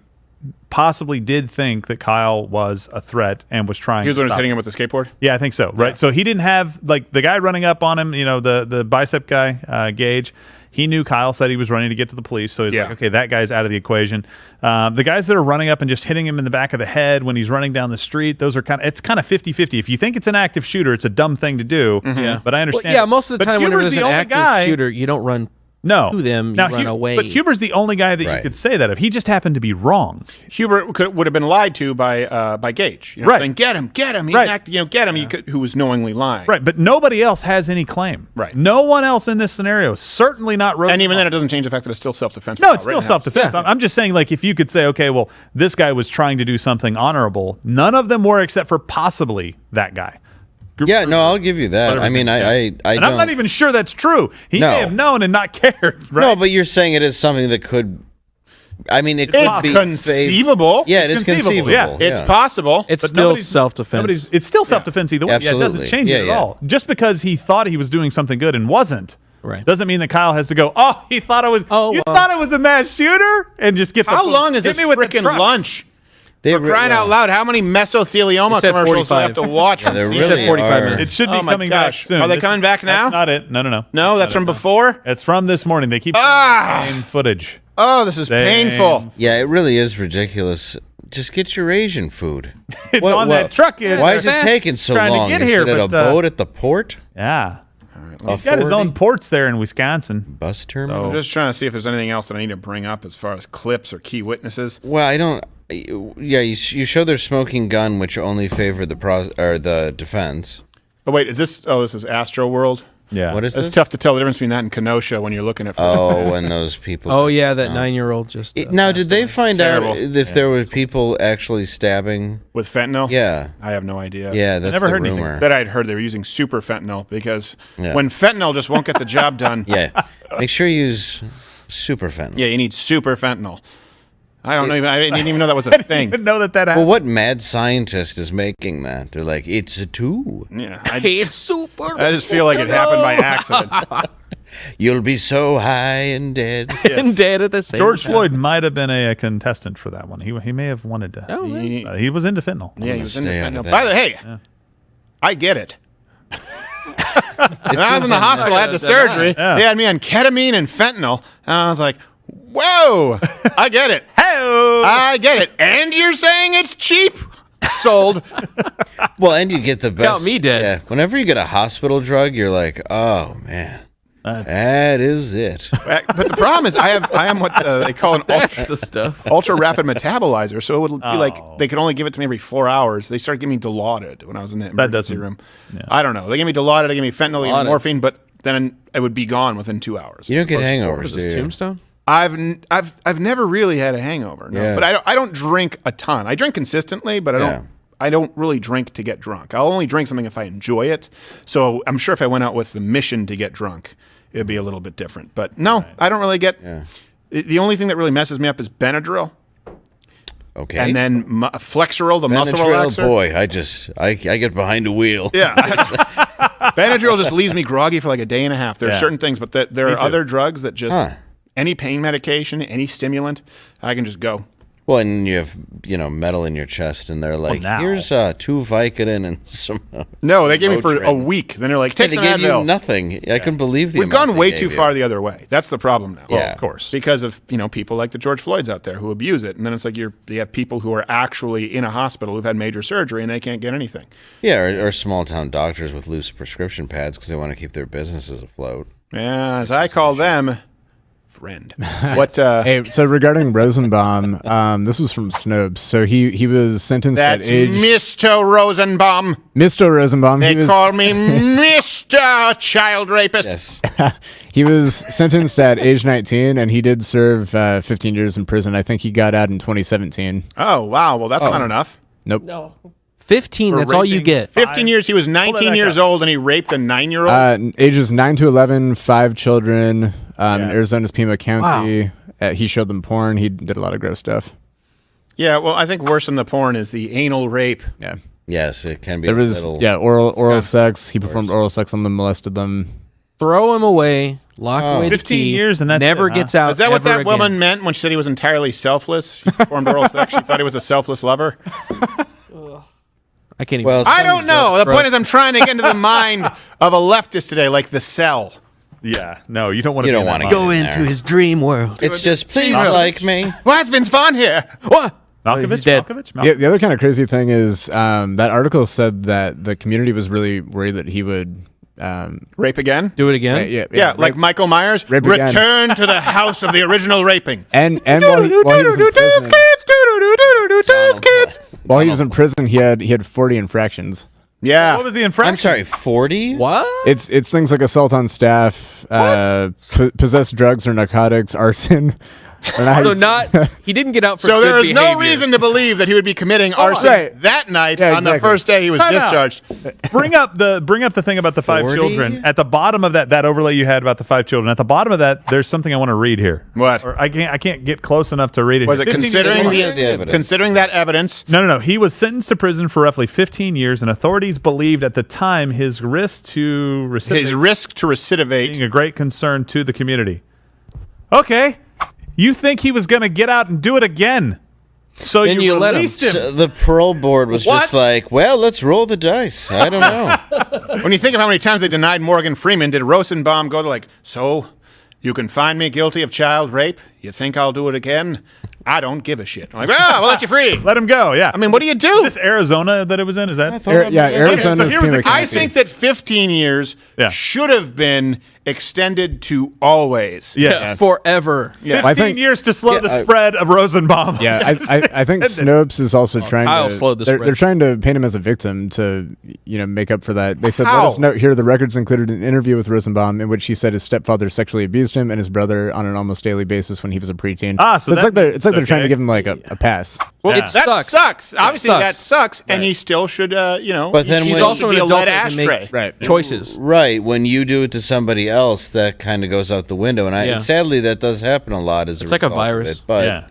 possibly did think that Kyle was a threat and was trying. he was to the one who was stop hitting him. him with the skateboard? Yeah, I think so. Right. So he didn't have like the guy running up on him. You know, the bicep guy, Gage. He knew Kyle said he was running to get to the police, so he's like, okay, that guy's out of the equation. The guys that are running up and just hitting him in the back of the head when he's running down the street, those are it's kind of 50-50. If you think it's an active shooter, it's a dumb thing to do. Yeah. But I understand. Well, yeah, most of the But time when Huber's there's the an only active guy- shooter, you don't run No. to them, you Now, run away. But Huber's the only guy that you could say that of. He just happened to be wrong. Huber would have been lied to by Gage. You know, Right. saying, get him. He's Right. get him. Who was knowingly lying. Right, but nobody else has any claim. Right. No one else in this scenario, certainly not Rosenbaum. And even then, it doesn't change the fact that it's still self-defense. No, for it's Kyle still Rittenhouse. self-defense. I'm just saying, like, if you could say, okay, well, this guy was trying to do something honorable. None of them were except for possibly that guy. Yeah, no, I'll give you that. I mean, I and I'm don't. not even sure that's true. He No. may have known and not cared. Right? No, but you're saying it is something that could. I mean, it could It's be conceivable. Yeah, it is conceivable. Yeah, it's possible. It's But still nobody's- self-defense. It's still self-defense either way. Yeah, it doesn't Absolutely. change it Yeah, at all. Just because he thought he was doing something good and wasn't, Right. doesn't mean that Kyle has to go, oh, he thought I was, thought I was a mass shooter? And just get the How long is hit this me with the freaking truck. lunch? They For crying out loud, how many mesothelioma They said commercials do I have 45. to watch? Yeah, from there CNN? really said 45 are. minutes. It should be Oh my coming back gosh. soon. Are they This coming is- back now? That's not it. No. No, that's from before? It's from this morning. They keep same footage. Oh, this is Same. painful. Yeah, it really is ridiculous. Just get your Asian food. It's on that truck. Why is it fast taking so trying to long? get Is here, it at a but, boat at the port? Yeah. He's got his own ports there in Wisconsin. Bus terminal? I'm just trying to see if there's anything else that I need to bring up as far as clips or key witnesses. Well, I don't. Yeah, you show their smoking gun, which only favored the defense. Oh, wait, is this? Oh, this is Astro World? Yeah. What is It's this? tough to tell the difference between that and Kenosha when you're looking at. Oh, and those people. Oh yeah, that 9-year-old just. Now, did they find Terrible. out if there were people actually stabbing with fentanyl? Yeah, I have no idea. Yeah, that's never the heard rumor. anything. That I'd heard they were using super fentanyl because Yeah. when fentanyl just won't get the job done. Yeah, make sure you use Super fentanyl. Yeah, you need super fentanyl. I don't know. I didn't even know that was a thing. I didn't even know that happened. Well, what mad scientist is making that? They're like, it's a 2. Yeah, It's super. I just feel like it happened by accident. You'll be so high and dead. And dead at the same George time. Floyd might have been a contestant for that one. He may have wanted to. Oh, man. He was into fentanyl. Yeah, he was into Stay out fentanyl. of By the that. way, hey, I get it. When I was in the hospital, I had the surgery. Yeah. They had me on ketamine and fentanyl. And I was like, whoa, I get it. I get it. And you're saying it's cheap? Sold. Well, and you get the best. Got me dead. Yeah. Whenever you get a hospital drug, you're like, oh, man. That is it. But the problem is I am what they call an The stuff. ultra rapid metabolizer. So it would be like they could only give it to me every 4 hours. They started giving me Dilaudid when I was in the emergency room. Yeah. I don't know. They gave me Dilaudid, they gave me fentanyl, they gave me Dilaudid. morphine, but then it would be gone within 2 hours. You don't get Was hangovers, this do you? Tombstone? I've never really had a hangover. No. Yeah. But I don't drink a ton. I drink consistently, but I don't really drink to get drunk. I'll only drink something if I enjoy it. So I'm sure if I went out with the mission to get drunk, it'd be a little bit different. But no, I don't really get. Yeah. The only thing that really messes me up is Benadryl. Okay. And then Flexeril, the muscle Benadryl, relaxer. boy, I get behind a wheel. Yeah. Benadryl just leaves me groggy for like a day and a half. There are Yeah. certain things, but there Me are too. other drugs that just, Huh. any pain medication, any stimulant, I can just go. Well, and you have, metal in your chest, and they're like, now. here's 2 Vicodin and some. No, they gave me for a Motrin. week. Then they're like, Hey, take they some gave Advil. you nothing. I couldn't believe the We've amount gone they way gave too you. far the other way. That's the problem now. Yeah. Of course. Because of people like the George Floyds out there who abuse it, and then it's like you have people who are actually in a hospital who've had major surgery and they can't get anything. Yeah, or small town doctors with loose prescription pads because they want to keep their businesses afloat. Yeah, as I call them, friend. What? Hey, so regarding Rosenbaum, this was from Snopes. So he was sentenced That's at age. Mr. Rosenbaum. Mr. Rosenbaum. They he was, call me Mr. Child Rapist. Yes. he was sentenced at age 19, and he did serve 15 years in prison. I think he got out in 2017. Oh wow, well that's not enough. Nope. No. 15, For that's all you raping get. 15 years. He was that 19 back years up. old and he raped a 9-year-old. Ages 9 to 11, 5 children in Arizona's Pima County. He showed them porn. He did a lot of gross stuff. Yeah, well, I think worse than the porn is the anal rape. Yeah. Yes, it can be. There was oral sex. He performed oral sex on them, molested them. Throw him away, lock away the 15 key, years and that's never it, huh? gets out. Is that what ever that again. woman meant when she said he was entirely selfless? She performed oral sex. She thought he was a selfless lover. I can't even. Well, I don't know. The point is, I'm trying to get into the mind of a leftist today, like The Cell. Yeah. No, you don't want to. You be don't in that wanna mind. go into his dream world. It's just please Really? like me. Why has been spawn here? What? Malkovich. He's dead. Malkovich? Yeah, the other kind of crazy thing is that article said that the community was really worried that he would Rape again? Do it again? Yeah, like Michael Myers. Rape again. Return to the house of the original raping. And while he was in prison, while he was in prison, he had 40 infractions. Yeah. What was the infraction? I'm sorry, 40? What? It's things like assault on staff, possessed drugs or narcotics, arson. So he didn't get out for So good there is no behavior. reason to believe that he would be committing arson right. that night Yeah, on the exactly. first day he was Time out. discharged. Bring up the thing about the 5 40? children. At the bottom of that overlay you had about the 5 children. At the bottom of that, there's something I want to read here. What? Or I can't get close enough to read it. Was here. it 15 considering years- the evidence. considering that evidence? No. He was sentenced to prison for roughly 15 years, and authorities believed at the time his risk to recidivate being a great concern to the community. Okay. You think he was going to get out and do it again? So Then you let him. released him. So the parole board was just like, well, let's roll the dice. I don't know. When you think of how many times they denied Morgan Freeman, did Rosenbaum go to like, so you can find me guilty of child rape? You think I'll do it again? I don't give a shit. I'm like, we'll let you free. Let him go, yeah. I mean, what do you do? Is this Arizona that it was in? Is that? Arizona's so here was Pima the- I County. think that 15 years should have been extended to always. Yeah. Forever. Yeah. 15 years to slow the spread of Rosenbaum. Yeah, I think Snopes is also trying Kyle to. slowed the They're spread. trying to paint him as a victim to make up for that. They said, How? "Let us note here the records included an interview with Rosenbaum in which he said his stepfather sexually abused him and his brother on an almost daily basis when when he was a preteen. So it's like they're trying okay. to give him like a pass. Well, It that sucks. Obviously, that sucks, and he still should, But then he's when- also an be a adult lead that can ashtray. make choices. Right. When you do it to somebody else, that kind of goes out the window. And sadly, that does happen a lot as It's a like a result of virus. it. But Yeah.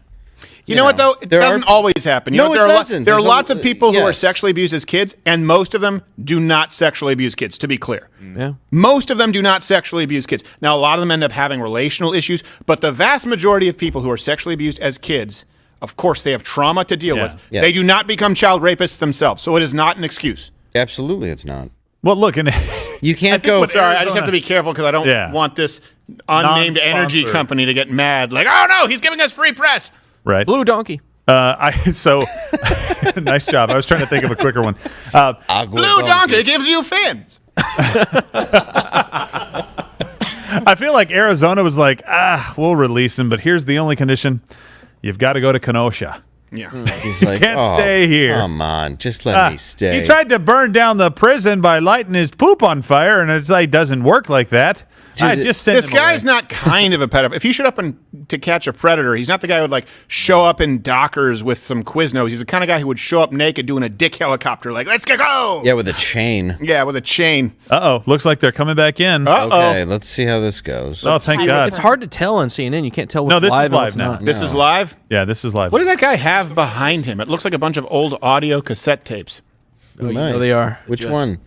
You know what, though? It doesn't always happen. You No, know, it there doesn't. There are There's lots of people who are yes. sexually abused as kids, and most of them do not sexually abuse kids, to be clear. Yeah. Most of them do not sexually abuse kids. Now, a lot of them end up having relational issues, but the vast majority of people who are sexually abused as kids, of course, they have trauma to deal with. Yeah. They do not become child rapists themselves, so it is not an excuse. Absolutely, it's not. Well, look, and you can't go. Sorry, I just have to be careful because I don't want this unnamed energy Non-sponsored. company to get mad. Like, oh no, he's giving us free press. Right. Blue donkey. So nice job. I was trying to think of a quicker one. Blue donkey gives you fins. I feel like Arizona was like, we'll release him, but here's the only condition: you've got to go to Kenosha. Yeah, He's You like, can't "Oh, stay here. Come on, just let me stay. He tried to burn down the prison by lighting his poop on fire, and it's like it doesn't work like that. I just sent This him guy's away. not kind of a pedophile. If you showed up to catch a predator, he's not the guy who would like show up in Dockers with some Quiznos. He's the kind of guy who would show up naked doing a dick helicopter, like, let's go. Yeah, with a chain. Yeah, with a chain. Looks like they're coming back in. Okay, let's see how this goes. Oh, thank God. It's hard to tell on CNN. You can't tell what's No, this live is and live what's now. not. This is live? Yeah, this is live. What does that guy have behind him? It looks like a bunch of old audio cassette tapes. Oh, you know they are. Which one?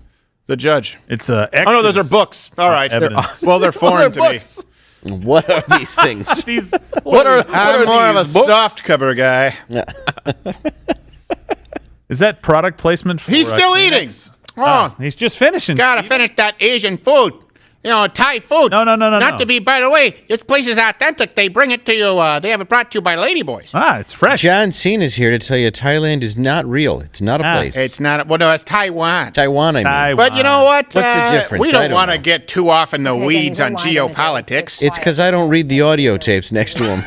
The judge. It's Oh, no, those are books. All right. Evidence. Well, they're foreign to me. What are these things? I'm more of a soft cover guy. Is that product placement? For, He's still eating. Oh, he's just finishing. gotta finish that Asian food. You know, Thai food. No. Not to be, by the way, this place is authentic. They bring it to you. They have it brought to you by ladyboys. It's fresh. John Cena's here to tell you Thailand is not real. It's not a place. It's not. Well, no, it's Taiwan. Taiwan, I mean. But you know what? What's the difference? We I don't don't want to know. get too off in the weeds on geopolitics. It's because I don't read the audio tapes next to him.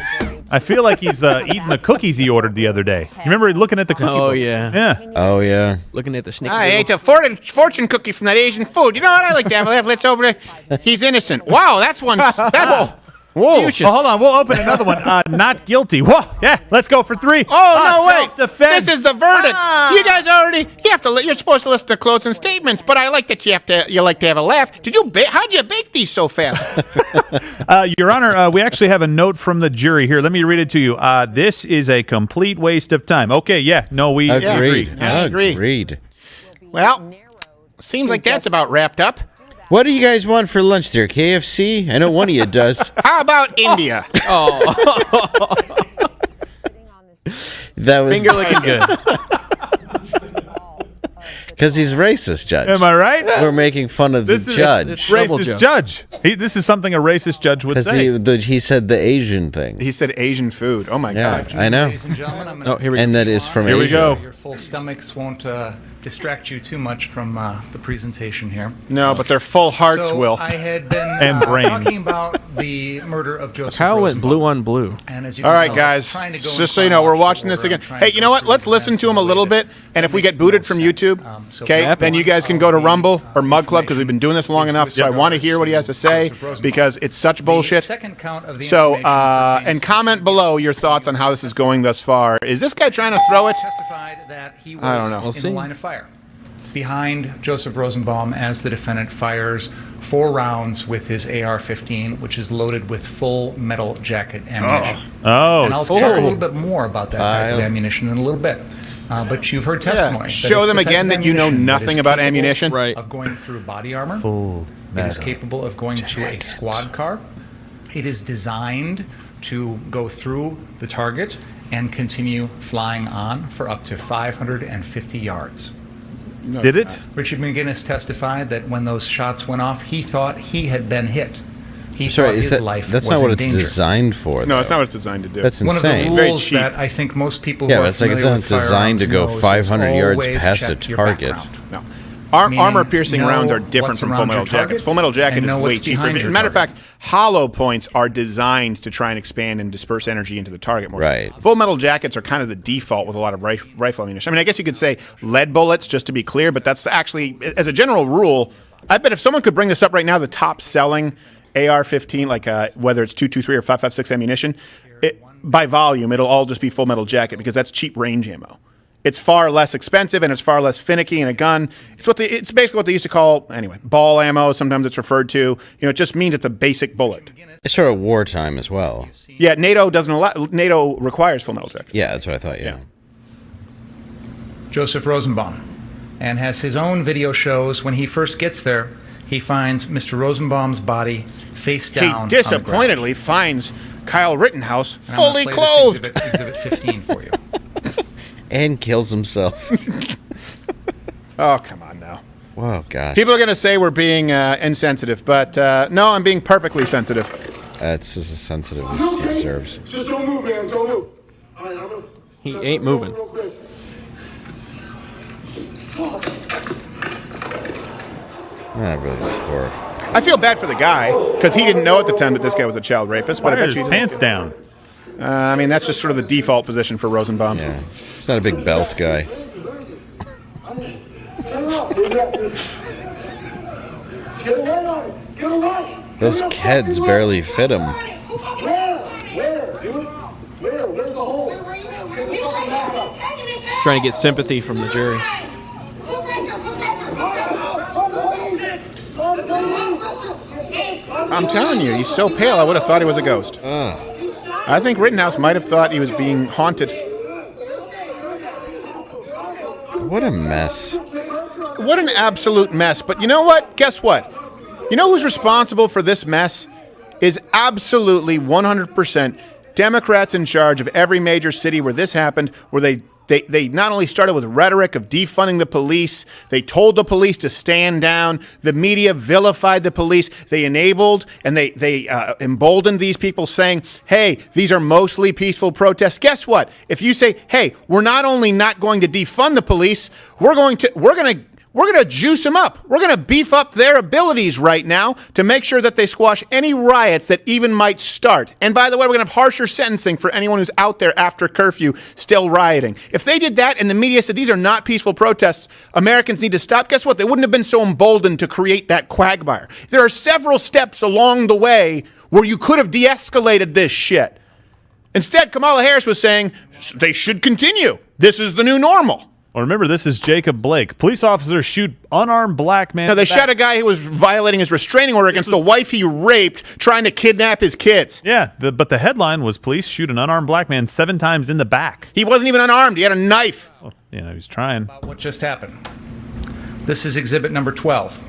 I feel like he's eating the cookies he ordered the other day. You remember looking at the cookie Oh, book? yeah. Yeah. Oh, yeah. Looking at the sneaky. I ate a fortune cookie from that Asian food. You know what? I like to have. Let's open it. He's innocent. Wow, that's one. That's. Whoa. Oh, hold on. We'll open another one. Not guilty. Whoa. Yeah. Let's go for 3. Oh, no, wait. Self-defense. This is the verdict. You guys already, you're supposed to listen to closing statements, but I like that you like to have a laugh. How'd you bake these so fast? Your Honor, we actually have a note from the jury here. Let me read it to you. This is a complete waste of time. Okay. Yeah. No, we agree. I agree. Agreed. Well, seems like that's about wrapped up. What do you guys want for lunch there? KFC? I know one of you does. How about India? That was Finger looking good. because he's racist, Judge. Am I right? We're making fun of the This is judge. racist judge. This is something a racist judge would Because say. he said the Asian thing. He said Asian food. Oh my Yeah, God. I know. Ladies and gentlemen, I'm Oh, gonna here we go. And that is from Here we Asia. go. your full stomachs won't distract you too much from the presentation here. No, but their full hearts So will. I had been And brains. talking about the murder of Joseph Kyle went Rosenbaum. blue on blue. And as you All can right, tell, guys. trying to go in Just so you know, we're chronological watching this order. again. I'm trying Hey, to you know go what? through Let's the listen events to him in a little way bit, that and if we makes get the booted most from sense. YouTube, So okay, if then you everyone guys can go to follow the, Rumble or Mug Club because we've been doing this long is enough, with so I want to regards hear what he has to to say Joseph Rosenbaum. because it's such bullshit. The second count of the So, information pertains and comment below your thoughts on how this is going thus far. Is this guy trying to throw it? testified that he was I don't know. We'll in see. the line of fire behind Joseph Rosenbaum as the defendant fires 4 rounds with his AR-15, which is loaded with full metal jacket ammunition. Oh, And I'll talk a little bit more about that type of ammunition in a little bit. But you've heard testimony. that Show it's them the type again of that you know ammunition that nothing is about capable ammunition. Right. Of going through body armor. full It is metal. capable of going to a squad car. It is designed to go through the target and continue flying on for up to 550 yards. Did it? Richard McGinnis testified that when those shots went off, he thought he had been hit. He Sorry, thought is his that, life that's was not what in it's danger. designed for. No, though. that's not what it's designed to do. That's One of the insane. very rules cheap. that I think most people Yeah, who but are it's like it's familiar not with designed to firearms go knows 500 is yards always past check a your target. background. No. Meaning Armor-piercing know rounds are different what's from around Full Metal your target Jackets. Full Metal Jacket and is know way what's cheaper. behind As a your matter of target. fact, hollow points are designed to try and expand and disperse energy into the target more. Right. Full Metal Jackets are kind of the default with a lot of rifle ammunition. I mean, I guess you could say lead bullets, just to be clear, but that's actually, as a general rule, I bet if someone could bring this up right now, the top selling AR-15, like whether it's 223 or 5.56 ammunition, by volume, it'll all just be Full Metal Jacket because that's cheap range ammo. It's far less expensive and it's far less finicky in a gun. It's basically what they used to call, anyway, ball ammo. Sometimes it's referred to. You know, it just means it's a basic bullet. It's sort of wartime as well. Yeah, NATO doesn't allow. NATO requires Full Metal Jacket. Yeah, that's what I thought. Yeah. Joseph Rosenbaum, and has his own video shows when he first gets there. He finds Mr. Rosenbaum's body face down. He disappointedly finds Kyle Rittenhouse And I'm gonna fully play clothed. This exhibit 15 for you. And kills himself. Oh, come on now. Whoa, gosh. People are going to say we're being insensitive, but no, I'm being perfectly sensitive. That's as sensitive as he deserves. Just don't move, man. Don't move. All right, I'm gonna, He ain't moving. That really is horrible. I feel bad for the guy because he didn't know at the time that this guy was a child rapist. But I bet you he pants down. I mean, that's just sort of the default position for Rosenbaum. Yeah, he's not a big belt guy. Those kids barely fit him. Trying to get sympathy from the jury. I'm telling you, he's so pale, I would have thought he was a ghost. I think Rittenhouse might have thought he was being haunted. What a mess. What an absolute mess. But you know what? Guess what? You know who's responsible for this mess? Is absolutely 100% Democrats in charge of every major city where this happened, where they not only started with rhetoric of defunding the police, they told the police to stand down, the media vilified the police, they enabled and they emboldened these people saying, hey, these are mostly peaceful protests. Guess what? If you say, hey, we're not only not going to defund the police, we're going to juice them up. We're going to beef up their abilities right now to make sure that they squash any riots that even might start. And by the way, we're going to have harsher sentencing for anyone who's out there after curfew still rioting. If they did that and the media said these are not peaceful protests, Americans need to stop, guess what? They wouldn't have been so emboldened to create that quagmire. There are several steps along the way where you could have de-escalated this shit. Instead, Kamala Harris was saying they should continue. This is the new normal. Well, remember, this is Jacob Blake. Police officers shoot unarmed black man. No, they shot a guy who was violating his restraining order against the wife he raped, trying to kidnap his kids. Yeah, but the headline was police shoot an unarmed black man 7 times in the back. He wasn't even unarmed. He had a knife. Well, you know, he was trying. About what just happened. This is exhibit number 12.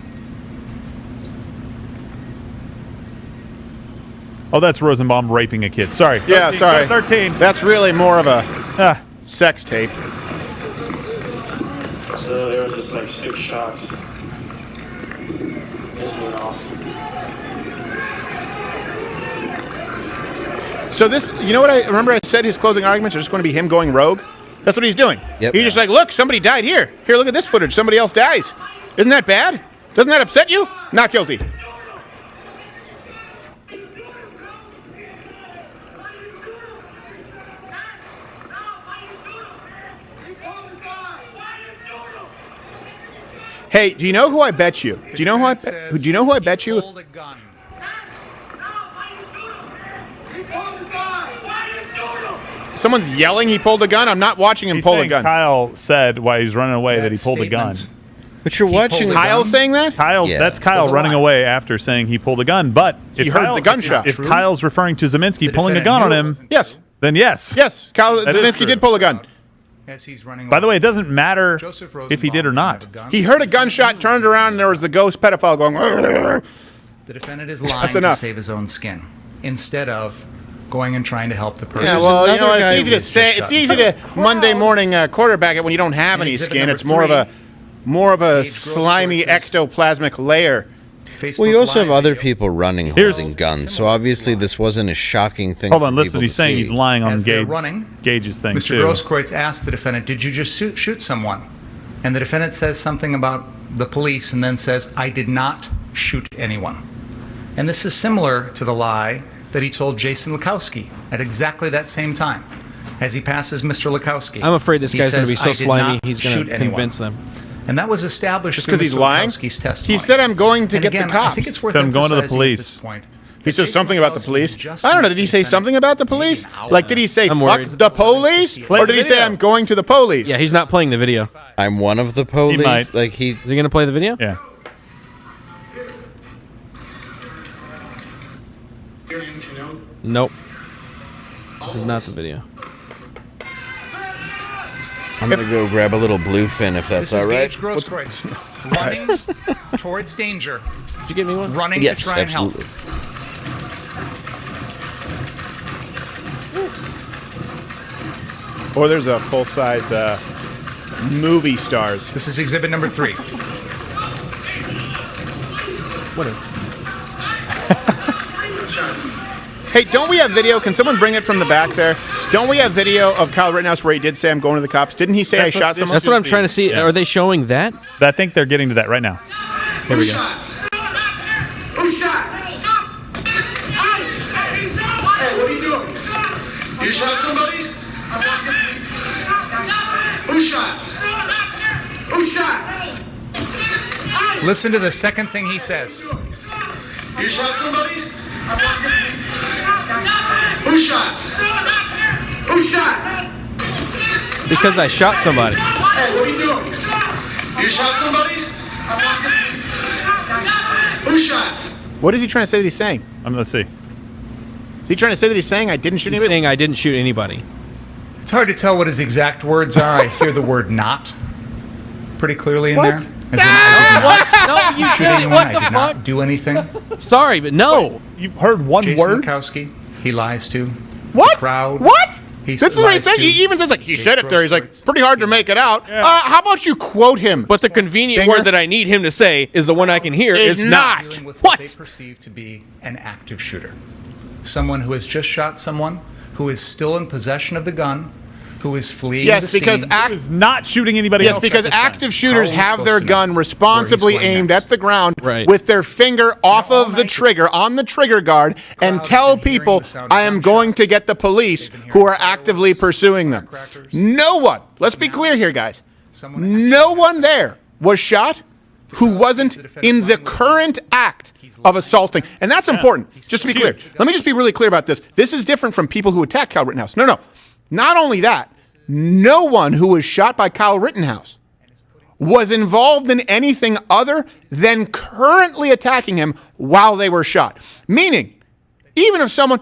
Oh, that's Rosenbaum raping a kid. Sorry. Yeah, 13, sorry. 13. That's really more of a sex tape. So there were just like 6 shots. So this, you know what I remember I said his closing arguments are just going to be him going rogue? That's what he's doing. Yep. He's just like, look, somebody died here. Here, look at this footage. Somebody else dies. Isn't that bad? Doesn't that upset you? Not guilty. Hey, do you know who I bet you? Do you know who I bet you? Someone's yelling he pulled a gun? I'm not watching him pull a gun. Kyle said while he was running away that he pulled a gun. But you're watching Kyle saying that? Kyle, Yeah. that's Kyle running away after saying he pulled a gun. But if He heard Kyle, the gunshot. If Kyle's referring to Zeminski pulling a gun on him, yes, then yes. Yes, Kyle That is Zeminski true. did pull a gun. As he's running By the away. way, it doesn't matter if he did or not. He heard a gunshot, turned around, and there was the ghost pedophile going, "Arr!" The defendant is That's lying to enough. save his own skin instead of going and trying to help the person. Yeah, well, you know what? guy It's easy to with say. just It's easy to Monday morning quarterback it when you don't have any exhibit skin. number It's more of a Page slimy Gross Sources. ectoplasmic layer. Facebook Well, you also have Live other video. people running Here's- holding guns, so obviously this wasn't a shocking thing. Hold for on, listen. people He's to saying he's see. lying on As they're running, Gage's thing Mr. too. Grosskreutz asked the defendant, did you just shoot someone? And the defendant says something about the police and then says, I did not shoot anyone. And this is similar to the lie that he told Jason Lukowski at exactly that same time. As he passes Mr. Lukowski. I'm afraid this he guy's going to says, be so "I did slimy, not he's going shoot to anyone." convince them. And that was established Just through because he's Mr. lying? Lukowski's testimony. He said, I'm going to And get again, the cops. I think it's worth Said, "I'm going to the emphasizing at police." this point He says something about the police. I don't know. Did he say something about the police? Like, did he say fuck the police? Or did he say I'm going to the police? Yeah, he's not playing the video. I'm one of the police. He might. Like Is he going to play the video? Yeah. Nope. This is not the video. I'm going to go grab a little bluefin if that's all right. This is Gage Grosskreutz running towards danger. Did you get me one? Running Yes, to try and help. absolutely. Or there's a full-size movie stars. This is exhibit number 3. Hey, don't we have video? Can someone bring it from the back there? Don't we have video of Kyle Rittenhouse where he did say I'm going to the cops? Didn't he say I shot someone? That's what I'm trying to see. Yeah. Are they showing that? I think they're getting to that right now. Here we go. Who shot? Hey, what are you doing? You shot somebody? Who shot? Who shot? Listen to the second thing he says. You shot somebody? Who shot? Who shot? Because I shot somebody. Hey, what are you doing? You shot somebody? Who shot? What is he trying to say that he's saying? Let's see. Is he trying to say that he's saying I didn't shoot He's anybody? saying I didn't shoot anybody. It's hard to tell what his exact words are. I hear the word "not" pretty clearly in What? there. As in, I did What? No, you not shoot did. anyone. What I the did fuck? not do anything. Sorry, but no. You heard one Jason word? Lukowski, he lies to What? the crowd. What? He This is what he lies said. to He even says like he Gage said it there. He's like Grosskreutz. pretty hard to make it out. How about you quote him? But the convenient Binger? word that I need him to say is the one I can hear. Is It's not. Dealing with what they What? perceive to be an active shooter. Someone who has just shot someone, who is still in possession of the gun, who is fleeing Yes, the because scene. Is not shooting anybody Yes, else. because at this time. active shooters How are we have their supposed to know gun where responsibly he's going aimed next? at the ground Right. with their finger off all of the night, trigger, on the trigger guard, and crowd's tell been hearing people, the sound of I am going gunshots. to get the police They've been who hearing are actively fireworks, pursuing them. firecrackers. No one, let's be clear here, guys, Someone no one there was shot who wasn't in the current act of assaulting. And that's important, just to be clear. Let me just be really clear about this. This is different from people who attack Kyle Rittenhouse. No. Not only that, no one who was shot by Kyle Rittenhouse was involved in anything other than currently attacking him while they were shot. Meaning, even if someone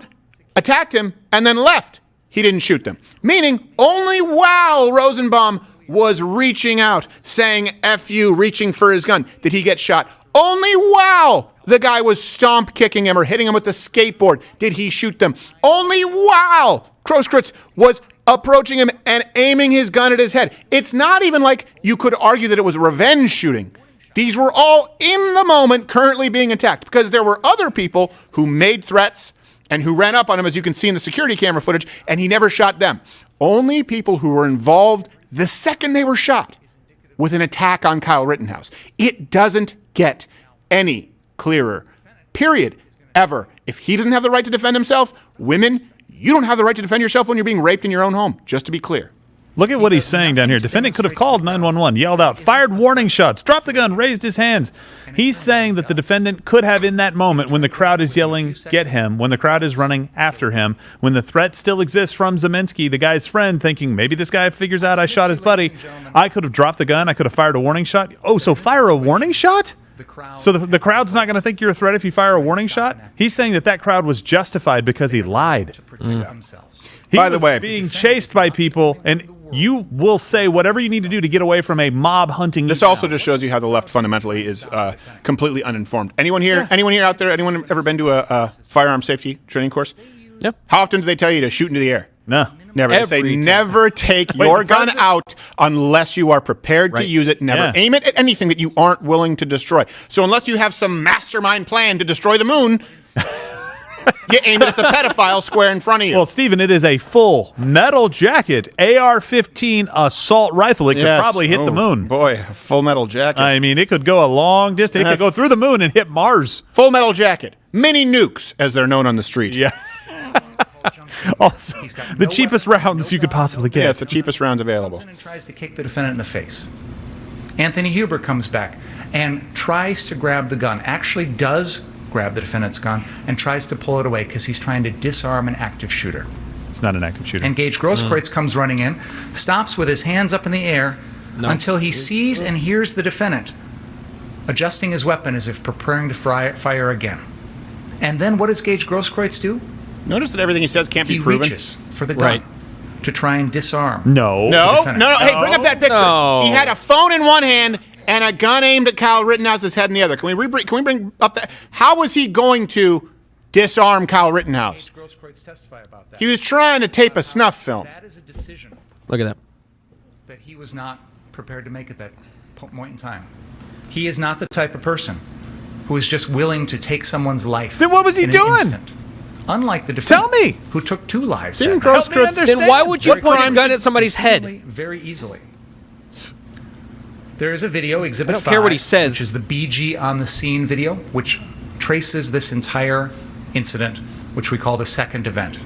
attacked him and then left, he didn't shoot them. Meaning, only while Rosenbaum was reaching out, saying F you, reaching for his gun, did he get shot. Only while the guy was stomp kicking him or hitting him with a skateboard did he shoot them. Only while Grosskreutz was approaching him and aiming his gun at his head. It's not even like you could argue that it was revenge shooting. These were all in the moment currently being attacked because there were other people who made threats and who ran up on him, as you can see in the security camera footage, and he never shot them. Only people who were involved the second they were shot with an attack on Kyle Rittenhouse. It doesn't get any clearer, period, ever. If he doesn't have the right to defend himself, women, you don't have the right to defend yourself when you're being raped in your own home, just to be clear. Look at what he's saying down here. Defendant could have called 911, yelled out, fired warning shots, dropped the gun, raised his hands. He's saying that the defendant could have in that moment when the crowd is yelling, get him, when the crowd is running after him, when the threat still exists from Zeminski, the guy's friend, thinking maybe this guy figures out I shot his buddy. I could have dropped the gun. I could have fired a warning shot. Oh, so fire a warning shot? So the crowd's not going to think you're a threat if you fire a warning shot? He's saying that crowd was justified because he lied. He By the was way, being chased by people, and you will say whatever you need to do to get away from a mob hunting. This also just shows you how the left fundamentally is completely uninformed. Anyone here? Yeah. Anyone here out there? Anyone ever been to a firearm safety training course? Yep. How often do they tell you to shoot into the air? No. Never. They say Every time. never take Wait, your the gun president- out unless you are prepared to Right. use it. Never Yeah. aim it at anything that you aren't willing to destroy. So unless you have some mastermind plan to destroy the moon, you aim it at the pedophile square in front of you. Well, Stephen, it is a full metal jacket, AR-15 assault rifle. It could Yes. probably hit the Oh, moon. Boy, a full metal jacket. I mean, it could go a long distance. It could go That's- through the moon and hit Mars. Full metal jacket. Mini nukes, as they're known on the street. Yeah. Also, the cheapest rounds you could possibly get. Yeah, it's the cheapest rounds available. And tries to kick the defendant in the face. Anthony Huber comes back and tries to grab the gun, actually does grab the defendant's gun and tries to pull it away because he's trying to disarm an active shooter. It's not an active shooter. And Gage Grosskreutz comes running in, stops with his hands up in the air until he sees and hears the defendant adjusting his weapon as if preparing to fire again. And then what does Gage Grosskreutz do? Notice that everything he says can't be proven. He reaches for the gun to try and disarm. No. No. Hey, bring up that picture. No. He had a phone in one hand and a gun aimed at Kyle Rittenhouse's head in the other. Can we bring up that? How was he going to disarm Kyle Rittenhouse? He was trying to tape a snuff film. That is a decision Look at that. that he was not prepared to make at that point in time. He is not the type of person who is just willing to take someone's life. Then what was he in an doing? instant. Unlike the defendant. Tell me. Who took 2 lives. Didn't that night. Grosskreutz Then why would you point a gun at somebody's head? Very easily. There is a video, Exhibit 5. I don't care what he says. Which is the BG on the scene video, which traces this entire incident, which we call the second event.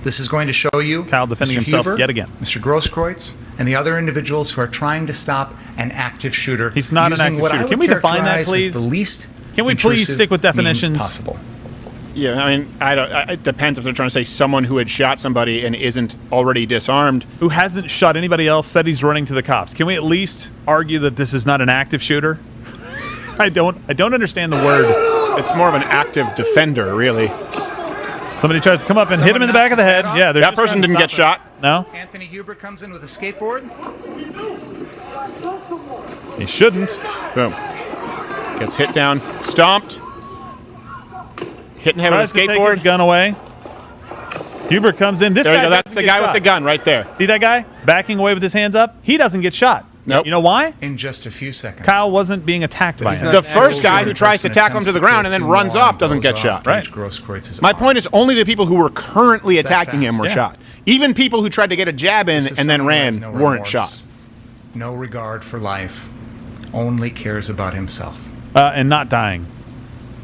This is going to show you Kyle defending Mr. himself Huber, yet again. Mr. Grosskreutz, and the other individuals who are trying to stop an active shooter. He's not an using active what I shooter. would Can we define that, characterize as please? The least Can we please intrusive stick with means definitions? possible. Yeah, I mean, it depends if they're trying to say someone who had shot somebody and isn't already disarmed. Who hasn't shot anybody else, said he's running to the cops. Can we at least argue that this is not an active shooter? I don't understand the word. It's more of an active defender, really. Somebody tries to come up and hit him in the back of the head. Yeah, that person didn't get shot. No, Anthony Huber comes in with a skateboard. he shouldn't. Boom. Gets hit down, stomped. Hit in the head with a Tries to take skateboard. his gun away. Huber comes in. This There you guy go. That's doesn't the get guy with shot. the gun right there. See that guy backing away with his hands up? He doesn't get shot. Nope. You know why? In just a few seconds. Kyle wasn't being attacked by him. The first guy who tries to tackle him to the ground and then runs off doesn't get shot. Right. My point is only the people who were currently attacking him were Yeah. shot. Even people who tried to get a jab in and then ran weren't shot. No regard for life. Only cares about himself. And not dying.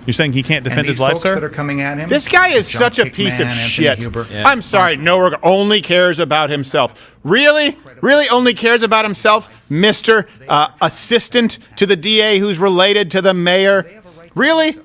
You're saying he can't defend and his these life, folks sir? that are coming at him. This guy is John such a Kickman, piece of Anthony shit. Huber. I'm sorry, only cares about himself. Really? Really only cares about himself? Mr. Assistant to the DA who's related to the mayor? Really?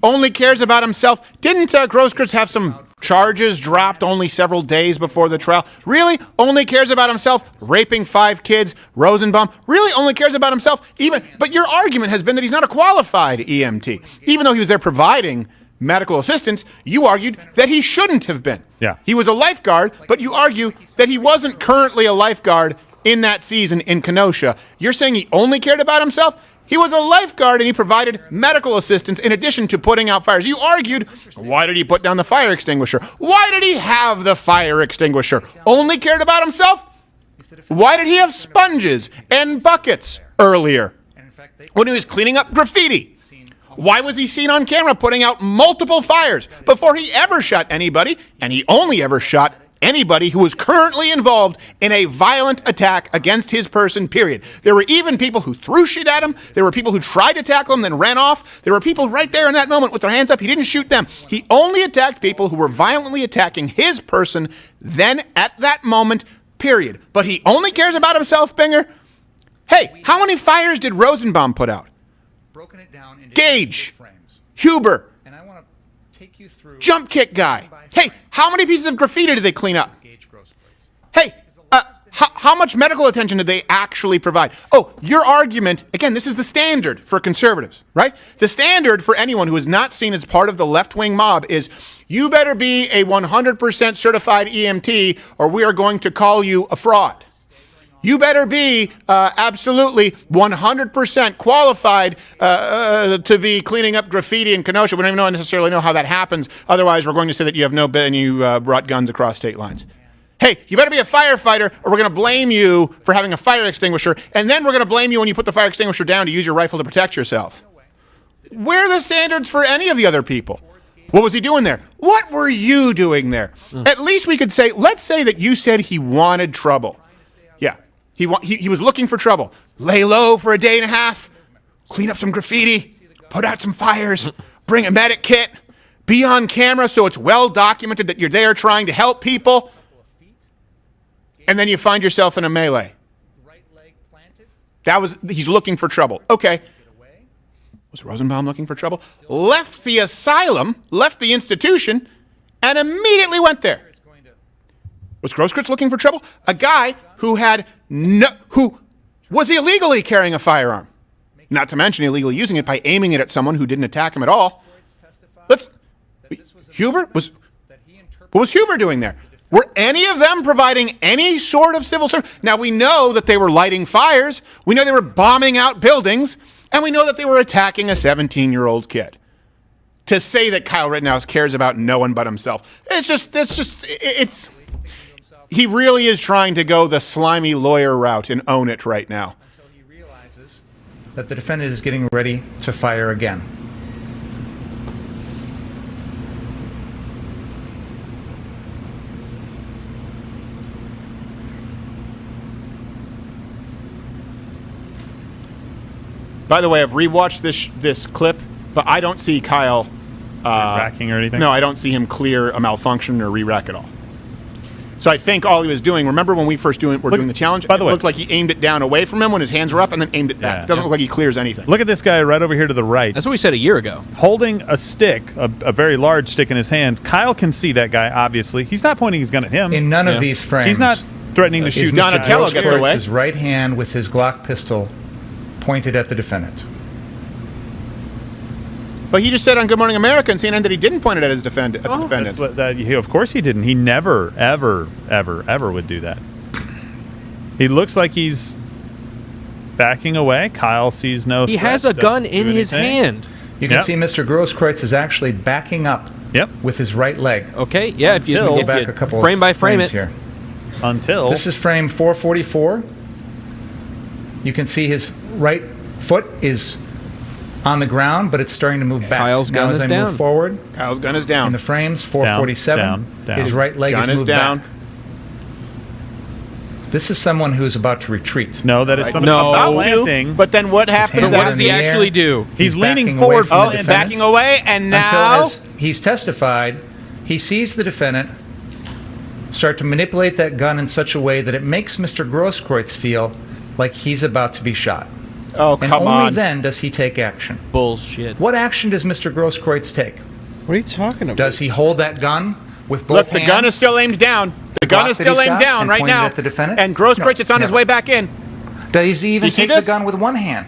Only cares about himself? Didn't Grosskreutz have some charges dropped only several days before the trial? Really? Only cares about himself? Raping 5 kids? Rosenbaum? Really only cares about himself? But your argument has been that he's not a qualified EMT. Even though he was there providing medical assistance, you argued that he shouldn't have been. Yeah. He was a lifeguard, but you argue that he wasn't currently a lifeguard in that season in Kenosha. You're saying he only cared about himself? He was a lifeguard and he provided medical assistance in addition to putting out fires. You argued, why did he put down the fire extinguisher? Why did he have the fire extinguisher? Only cared about himself? Why did he have sponges and buckets earlier when he was cleaning up graffiti? Why was he seen on camera putting out multiple fires before he ever shot anybody? And he only ever shot anybody who was currently involved in a violent attack against his person, period. There were even people who threw shit at him. There were people who tried to tackle him, then ran off. There were people right there in that moment with their hands up. He didn't shoot them. He only attacked people who were violently attacking his person then at that moment, period. But he only cares about himself, Binger? Hey, how many fires did Rosenbaum put out? Gage, Huber, jump kick guy. Hey, how many pieces of graffiti did they clean up? Hey, how much medical attention did they actually provide? Oh, your argument, again, this is the standard for conservatives, right? The standard for anyone who is not seen as part of the left-wing mob is you better be a 100% certified EMT or we are going to call you a fraud. You better be absolutely 100% qualified to be cleaning up graffiti in Kenosha. We don't even necessarily know how that happens. Otherwise, we're going to say that you have no bit and you brought guns across state lines. Hey, you better be a firefighter or we're going to blame you for having a fire extinguisher. And then we're going to blame you when you put the fire extinguisher down to use your rifle to protect yourself. Where are the standards for any of the other people? What was he doing there? What were you doing there? At least we could say, let's say that you said he wanted trouble. Yeah. He was looking for trouble. Lay low for a day and a half, clean up some graffiti, put out some fires, bring a medic kit, be on camera so it's well documented that you're there trying to help people, and then you find yourself in a melee. He's looking for trouble. Okay. Was Rosenbaum looking for trouble? Left the asylum, left the institution, and immediately went there. Was Grosskreutz looking for trouble? A guy who who was illegally carrying a firearm. Not to mention illegally using it by aiming it at someone who didn't attack him at all. Huber? What was Huber doing there? Were any of them providing any sort of civil service? Now, we know that they were lighting fires. We know they were bombing out buildings. And we know that they were attacking a 17-year-old kid. To say that Kyle Rittenhouse cares about no one but himself, he really is trying to go the slimy lawyer route and own it right now. Until he realizes that the defendant is getting ready to fire again. By the way, I've rewatched this clip, but I don't see Kyle racking or anything. No, I don't see him clear a malfunction or re-rack at all. So I think all he was doing. Remember when we first doing the challenge? By the way, it looked like he aimed it down away from him when his hands were up, and then aimed it back. It doesn't look like he clears anything. Look at this guy right over here to the right. That's what we said a year ago. Holding a stick, a very large stick in his hands. Kyle can see that guy. Obviously, he's not pointing his gun at him. In none of these frames, he's not threatening to shoot. Donatello gets away. His right hand with his Glock pistol pointed at the defendant. But he just said on Good Morning America and CNN that he didn't point it at his defendant. That's what, of course he didn't. He never, ever, ever, ever would do that. He looks like he's backing away. Kyle sees no threat. He has a gun in his hand. You can see Mr. Grosskreutz is actually backing up with his right leg. Okay, yeah, if you go back a couple frame by frame frames it. Here. Until. This is frame 444. You can see his right foot is on the ground, but it's starting to move back. Kyle's gun is down. Move forward. Kyle's gun is down. In the frames, 447. Down. His right leg gun is moved down. back. This is someone who is about to retreat. No, that is someone about planting. But then what happens? What does he actually do? He's leaning forward from the backing away, and now until, as he's testified, he sees the defendant start to manipulate that gun in such a way that it makes Mr. Grosskreutz feel like he's about to be shot. Oh, and come only on. then does he take action. Bullshit. What action does Mr. Grosskreutz take? What are you talking about? Does he hold that gun with both Look, hands? the gun is still aimed down. The gun is still aimed down right now. At the defendant? And Grosskreutz is on his never. way back in. Does he even see take this? the gun with one hand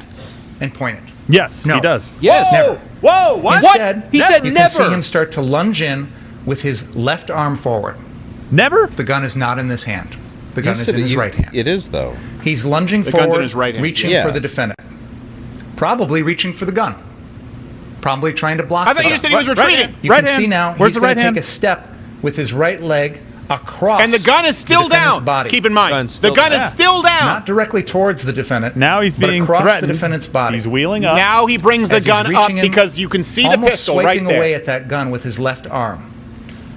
and point it? Yes, No. he does. Yes. Never. Whoa, what? Instead, He said you never. can see him start to lunge in with his left arm forward. Never? The gun is not in this hand. The gun is in his right hand. It is, though. He's lunging The forward, gun's in his right hand. reaching Yeah. for the defendant. Probably reaching for the gun. Probably trying to block I thought the you gun. just said he was retreating. You Right can see hand. now Where's he's the going right to hand? take a step with his right leg across. And the gun is still the defendant's down. Body. Keep in mind, Gun's the still gun down. is still down. Not directly towards the defendant. Now he's but being across threatened. the defendant's body. He's wheeling up. Now he brings the As he's gun up reaching in, because you can see the almost pistol right swiping there. away at that gun with his left arm.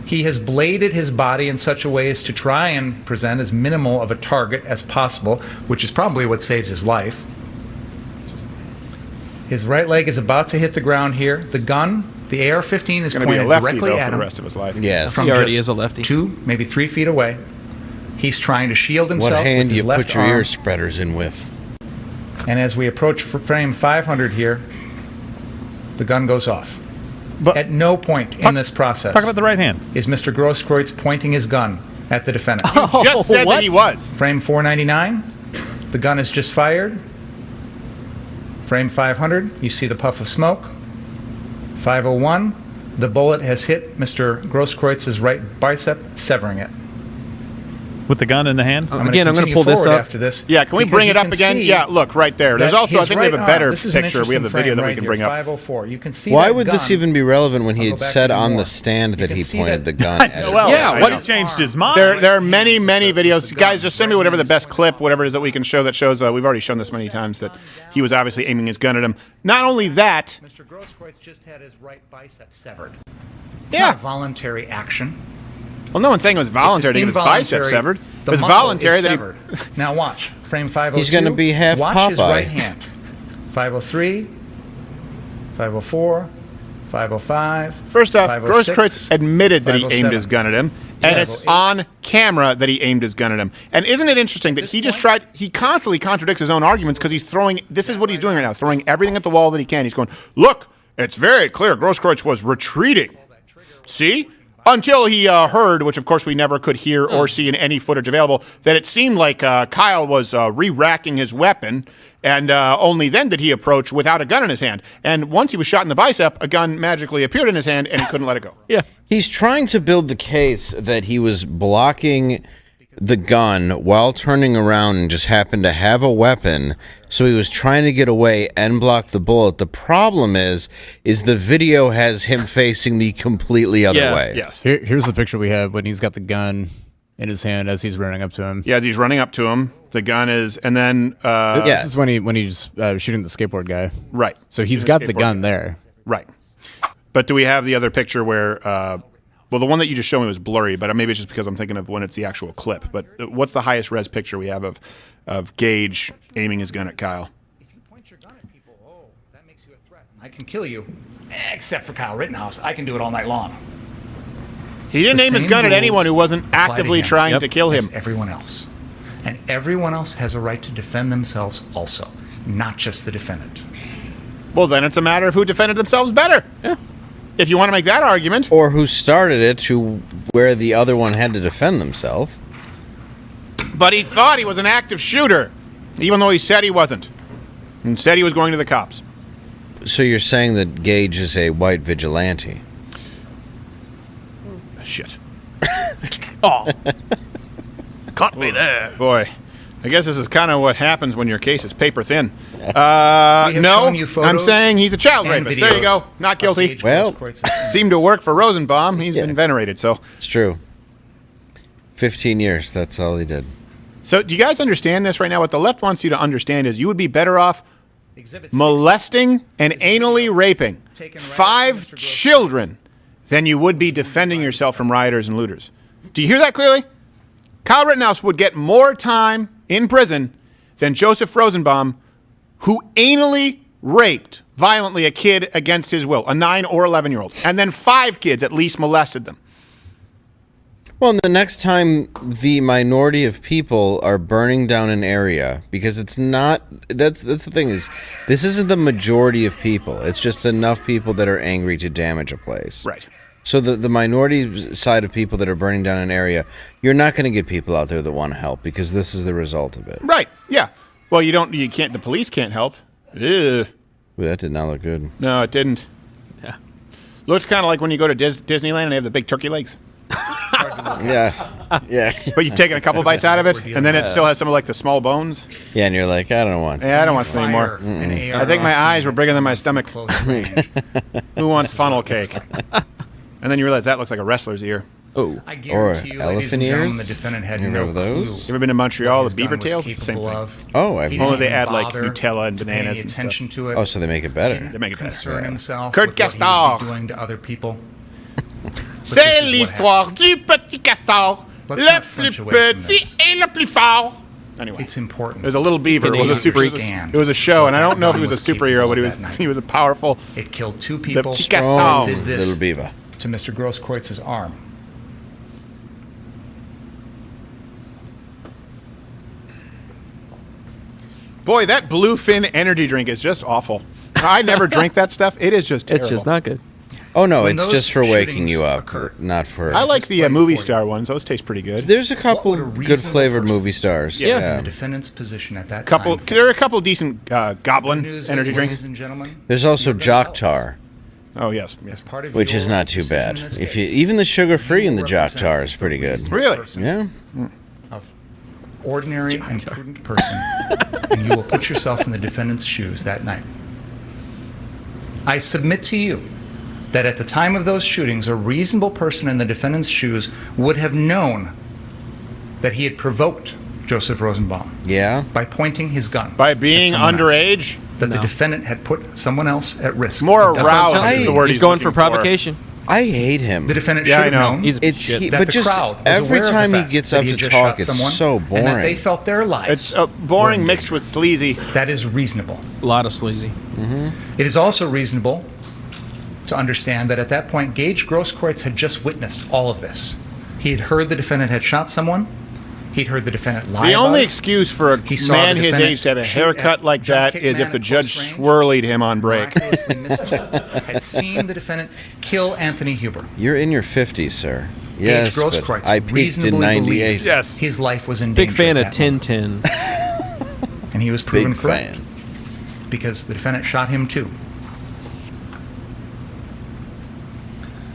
He has bladed his body in such a way as to try and present as minimal of a target as possible, which is probably what saves his life. His right leg is about to hit the ground here. The gun, the AR-15, is Going to be a pointed lefty directly though at for him the rest of his life. Yes. from He already just is a lefty. 2, maybe 3 feet away. He's trying to shield himself What hand with do his you left put your arm. ear spreaders in with? And as we approach frame 500 here, the gun goes off. But At no point in this process talk about the right hand. is Mr. Grosskreutz pointing his gun at the defendant. Just said that he was. Frame 499, the gun is just fired. Frame 500, you see the puff of smoke. 501, the bullet has hit Mr. Grosskreutz's right bicep, severing it. With the gun in the hand? I'm Again, I'm going gonna to pull this forward up. after this. Yeah, can we because bring you it up can again? see Yeah, look right there. There's that also, I his think we have right a arm- better this is an picture. We have the interesting video frame that we right can here, bring up. 504. You can see Why that would this gun. even be relevant when he I'll had go back said even on more. the stand that You he can see pointed that- the gun at his Well, Yeah, I what- know. Changed his mind. There are many, many videos. Guys, just send me whatever the best clip, whatever it is that we can show that shows. We've already shown this many times that he was obviously aiming his gun at him. Not only that, Mr. Grosskreutz just had his right bicep severed. It's Yeah. not a voluntary action. well, no one's saying it was voluntary to get his bicep severed. It The was muscle voluntary is that he. severed. Now watch. Frame 502. He's gonna be half Watch his Popeye. right hand. 503, 504, 505. First off, 506, Grosskreutz admitted that he aimed his 507. gun at him, And it's on camera that he aimed his gun at him. And isn't it interesting that he constantly contradicts his own arguments because he's this is what he's doing right now, throwing everything at the wall that he can. He's going, look, it's very clear Grosskreutz was retreating. See? Until he heard, which of course we never could hear or see in any footage available, that it seemed like Kyle was re-racking his weapon, and only then did he approach without a gun in his hand. And once he was shot in the bicep, a gun magically appeared in his hand, and he couldn't let it go. Yeah. He's trying to build the case that he was blocking the gun while turning around and just happened to have a weapon, so he was trying to get away and block the bullet. The problem is the video has him facing the completely other way. Yes. Here's the picture we have when he's got the gun in his hand as he's running up to him. Yeah, as he's running up to him, the gun is, and then this is when he's shooting the skateboard guy. Right. So he's got the gun there. Right. But do we have the other picture where? Well, the one that you just showed me was blurry, but maybe it's just because I'm thinking of when it's the actual clip. But what's the highest res picture we have of Gage aiming his gun at Kyle? If you point your gun at people, that makes you a threat. I can kill you, except for Kyle Rittenhouse. I can do it all night long. He didn't aim his gun at anyone who wasn't actively trying to kill him. As everyone else. And everyone else has a right to defend themselves also, not just the defendant. Well, then it's a matter of who defended themselves better. Yeah. If you want to make that argument. Or who started it to where the other one had to defend themselves. But he thought he was an active shooter, even though he said he wasn't. And said he was going to the cops. So you're saying that Gage is a white vigilante? Shit. Oh. Caught me there. Boy, I guess this is kind of what happens when your case is paper thin. No, I'm saying he's a child rapist. There you go. Not guilty. Well, seemed to work for Rosenbaum. He's been venerated, so. It's true. 15 years, that's all he did. So do you guys understand this right now? What the left wants you to understand is you would be better off molesting and anally raping 5 children than you would be defending yourself from rioters and looters. Do you hear that clearly? Kyle Rittenhouse would get more time in prison than Joseph Rosenbaum, who anally raped violently a kid against his will, a 9 or 11-year-old, and then 5 kids at least molested them. Well, the next time the minority of people are burning down an area, because it's not, that's the thing is, this isn't the majority of people. It's just enough people that are angry to damage a place. Right. So the minority side of people that are burning down an area, you're not going to get people out there that want to help because this is the result of it. Right. Yeah. Well, you can't. The police can't help. Ugh. Well, that did not look good. No, it didn't. Yeah. Looks kind of like when you go to Disneyland and they have the big turkey legs. Yes. Yeah. But you've taken a couple bites out of it, and then it still has some of like the small bones. Yeah, and you're like, I don't want. Yeah, I don't want this anymore. I think my eyes were bigger than my stomach. Who wants funnel cake? And then you realize that looks like a wrestler's ear. Oh, I guarantee you, ladies and gentlemen, the defendant had no clue. Those? You ever been to Montreal? The beaver tails? It's the same thing. Oh, I've only they add like Nutella and bananas and stuff. To it. Oh, so they make it better. They make it better. Concern himself Kurt with what he would be doing to other people. C'est l'histoire du petit castor, le plus petit et le plus fort. Anyway, it's important. There's a little beaver. It was a show, and I don't know if he was a superhero, but he was a powerful. It killed 2 people. The castor. Did this little beaver to Mr. Grosskreuz's arm. Boy, that Bluefin energy drink is just awful. I never drink that stuff. It is just terrible. It's just not good. Oh no, it's just for waking you up, not for. I like the movie star ones; those taste pretty good. There's a couple good flavored movie stars. Yeah. The defendant's position at that time. There are a couple decent Goblin energy drinks. Ladies and gentlemen, there's also Jock Tar. Oh yes, which is not too bad. If you even the sugar free in the Jock Tar is pretty good. Really? Yeah. Of ordinary and prudent person, and you will put yourself in the defendant's shoes that night. I submit to you that at the time of those shootings, a reasonable person in the defendant's shoes would have known that he had provoked Joseph Rosenbaum. Yeah. By pointing his gun. By being underage? That the defendant had put someone else at risk. More aroused is the word he's going for provocation. I hate him. The defendant should have known He's a piece of shit. that but the just crowd was every aware time of the he fact gets that up he to had just talk, shot it's someone, so boring. And that they felt their lives. It's boring mixed with sleazy. That is reasonable. A lot of sleazy. Mm-hmm. It is also reasonable to understand that at that point, Gage Grosskreutz had just witnessed all of this. He had heard the defendant had shot someone. He'd heard the defendant lie The about only it. excuse for a saw man the his defendant age to have a shoot haircut at like that dropkick is man if the at judge close range, swirlied him on break. miraculously missed him, had seen the defendant kill Anthony Huber. You're in your 50s, sir. Yes, Gage but Grosskreutz I peaked in reasonably 98. believed Yes. his life was in Big danger. fan at of that moment. Tintin. And he was proven Big correct fan. because the defendant shot him too.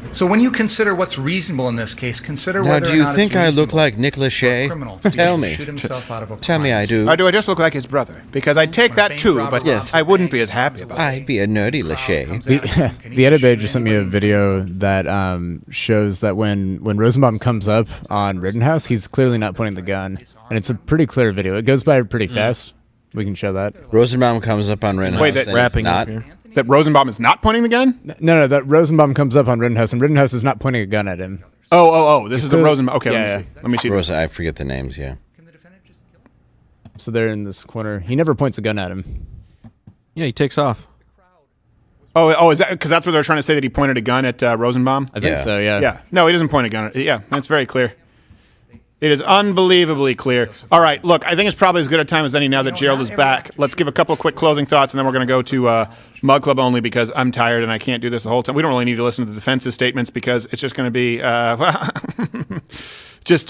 So when you consider what's reasonable in this case, consider Now, whether do or you not think it's I look reasonable like Nick Lachey? criminal to Tell me. shoot himself out of a Tell me I premise. do. Or do I just look like his brother? Because I take that too, but Yes. I wouldn't be as happy about it. I'd be a nerdy Lachey. The editor just sent me a video that shows that when Rosenbaum comes up on Rittenhouse, he's clearly not pointing the gun, and it's a pretty clear video. It goes by pretty fast. We can show that. Rosenbaum comes up on Rittenhouse. Wait, that- and Wrapping he's up not. here. That Rosenbaum is not pointing the gun? No, that Rosenbaum comes up on Rittenhouse, and Rittenhouse is not pointing a gun at him. Oh, this is the clearly- Rosenbaum. Okay, Yeah, let me see. Let me see. Rosa, I forget the names. Yeah. So they're in this corner. He never points a gun at him. Yeah, he takes off. Oh, is that because that's what they're trying to say, that he pointed a gun at Rosenbaum? I think Yeah. so, yeah. Yeah. No, he doesn't point a gun. Yeah, that's very clear. It is unbelievably clear. All right, look, I think it's probably as good a time as any now that Gerald is back. Let's give a couple quick closing thoughts, and then we're going to go to Mug Club only because I'm tired and I can't do this the whole time. We don't really need to listen to the defense's statements because it's just going to be just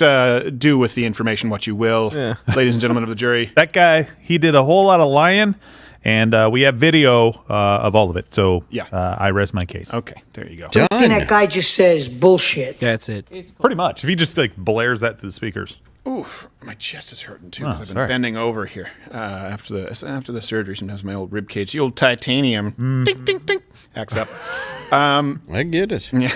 do with the information what you will, ladies and gentlemen of the jury. That guy, he did a whole lot of lying, and we have video of all of it. So I rest my case. Okay, there you go. Everything that guy just says bullshit. That's it. Pretty much. If he just like blares that to the speakers. Oof, my chest is hurting too Oh, because I've been sorry. bending over here after the surgery. Sometimes my old rib cage, the old titanium, ding ding ding, acts up. I get it. Yeah.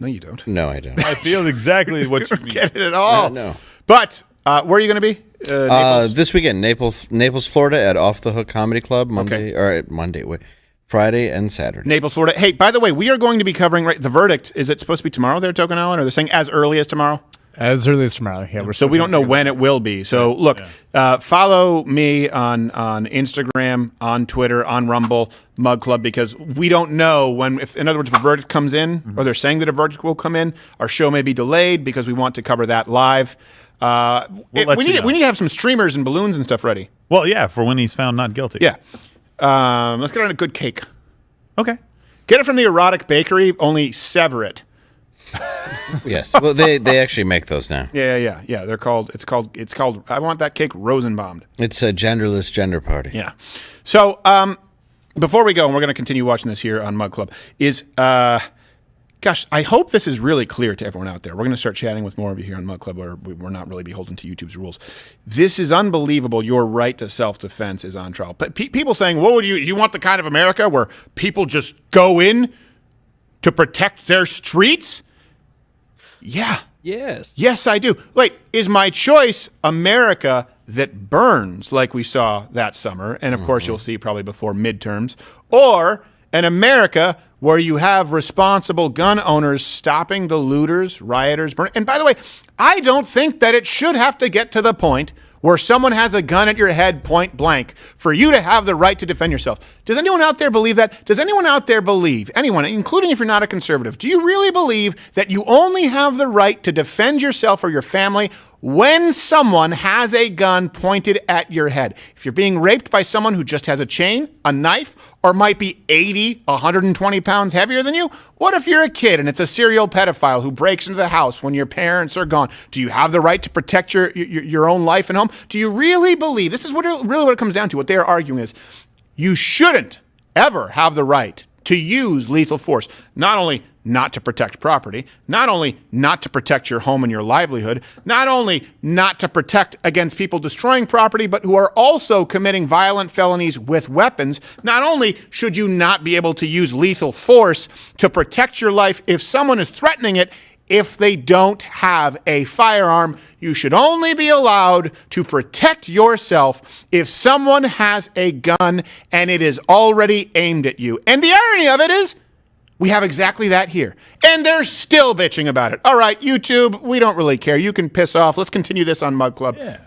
No, you don't. No, I don't. I feel exactly what you mean. Get it at all. No. But where are you going to be? Naples? This weekend, Naples, Florida, at Off the Hook Comedy Club. Friday and Saturday. Naples, Florida. Hey, by the way, we are going to be covering the verdict. Is it supposed to be tomorrow there, Token Island, or they're saying as early as tomorrow? As early as tomorrow, yeah. So we don't know when it will be. So look, follow me on Instagram, on Twitter, on Rumble, Mug Club, because we don't know when. If in other words, if a verdict comes in, or they're saying that a verdict will come in, our show may be delayed because we want to cover that live. We need to have some streamers and balloons and stuff ready. Well, yeah, for when he's found not guilty. Yeah. Let's get on a good cake. Okay. Get it from the erotic bakery, only sever it. Yes. Well, they actually make those now. Yeah. They're called. It's called. I want that cake Rosenbaum. It's a genderless gender party. Yeah. So before we go, and we're going to continue watching this here on Mug Club, is gosh, I hope this is really clear to everyone out there. We're going to start chatting with more of you here on Mug Club, where we're not really beholden to YouTube's rules. This is unbelievable. Your right to self-defense is on trial. But people saying, "What would you want the kind of America where people just go in to protect their streets?" Yeah. Yes. Yes, I do. Like, is my choice America that burns like we saw that summer, and of course you'll see probably before midterms, or an America where you have responsible gun owners stopping the looters, rioters, burn. And by the way, I don't think that it should have to get to the point where someone has a gun at your head point blank for you to have the right to defend yourself. Does anyone out there believe that? Does anyone out there believe, anyone, including if you're not a conservative, do you really believe that you only have the right to defend yourself or your family when someone has a gun pointed at your head? If you're being raped by someone who just has a chain, a knife, or might be 80, 120 pounds heavier than you? What if you're a kid and it's a serial pedophile who breaks into the house when your parents are gone? Do you have the right to protect your own life and home? Do you really believe, this is really what it comes down to, what they're arguing is, you shouldn't ever have the right to use lethal force, not only not to protect property, not only not to protect your home and your livelihood, not only not to protect against people destroying property, but who are also committing violent felonies with weapons. Not only should you not be able to use lethal force to protect your life if someone is threatening it, if they don't have a firearm, you should only be allowed to protect yourself if someone has a gun and it is already aimed at you. And the irony of it is, we have exactly that here. And they're still bitching about it. All right, YouTube, we don't really care. You can piss off. Let's continue this on Mug Club. Yeah.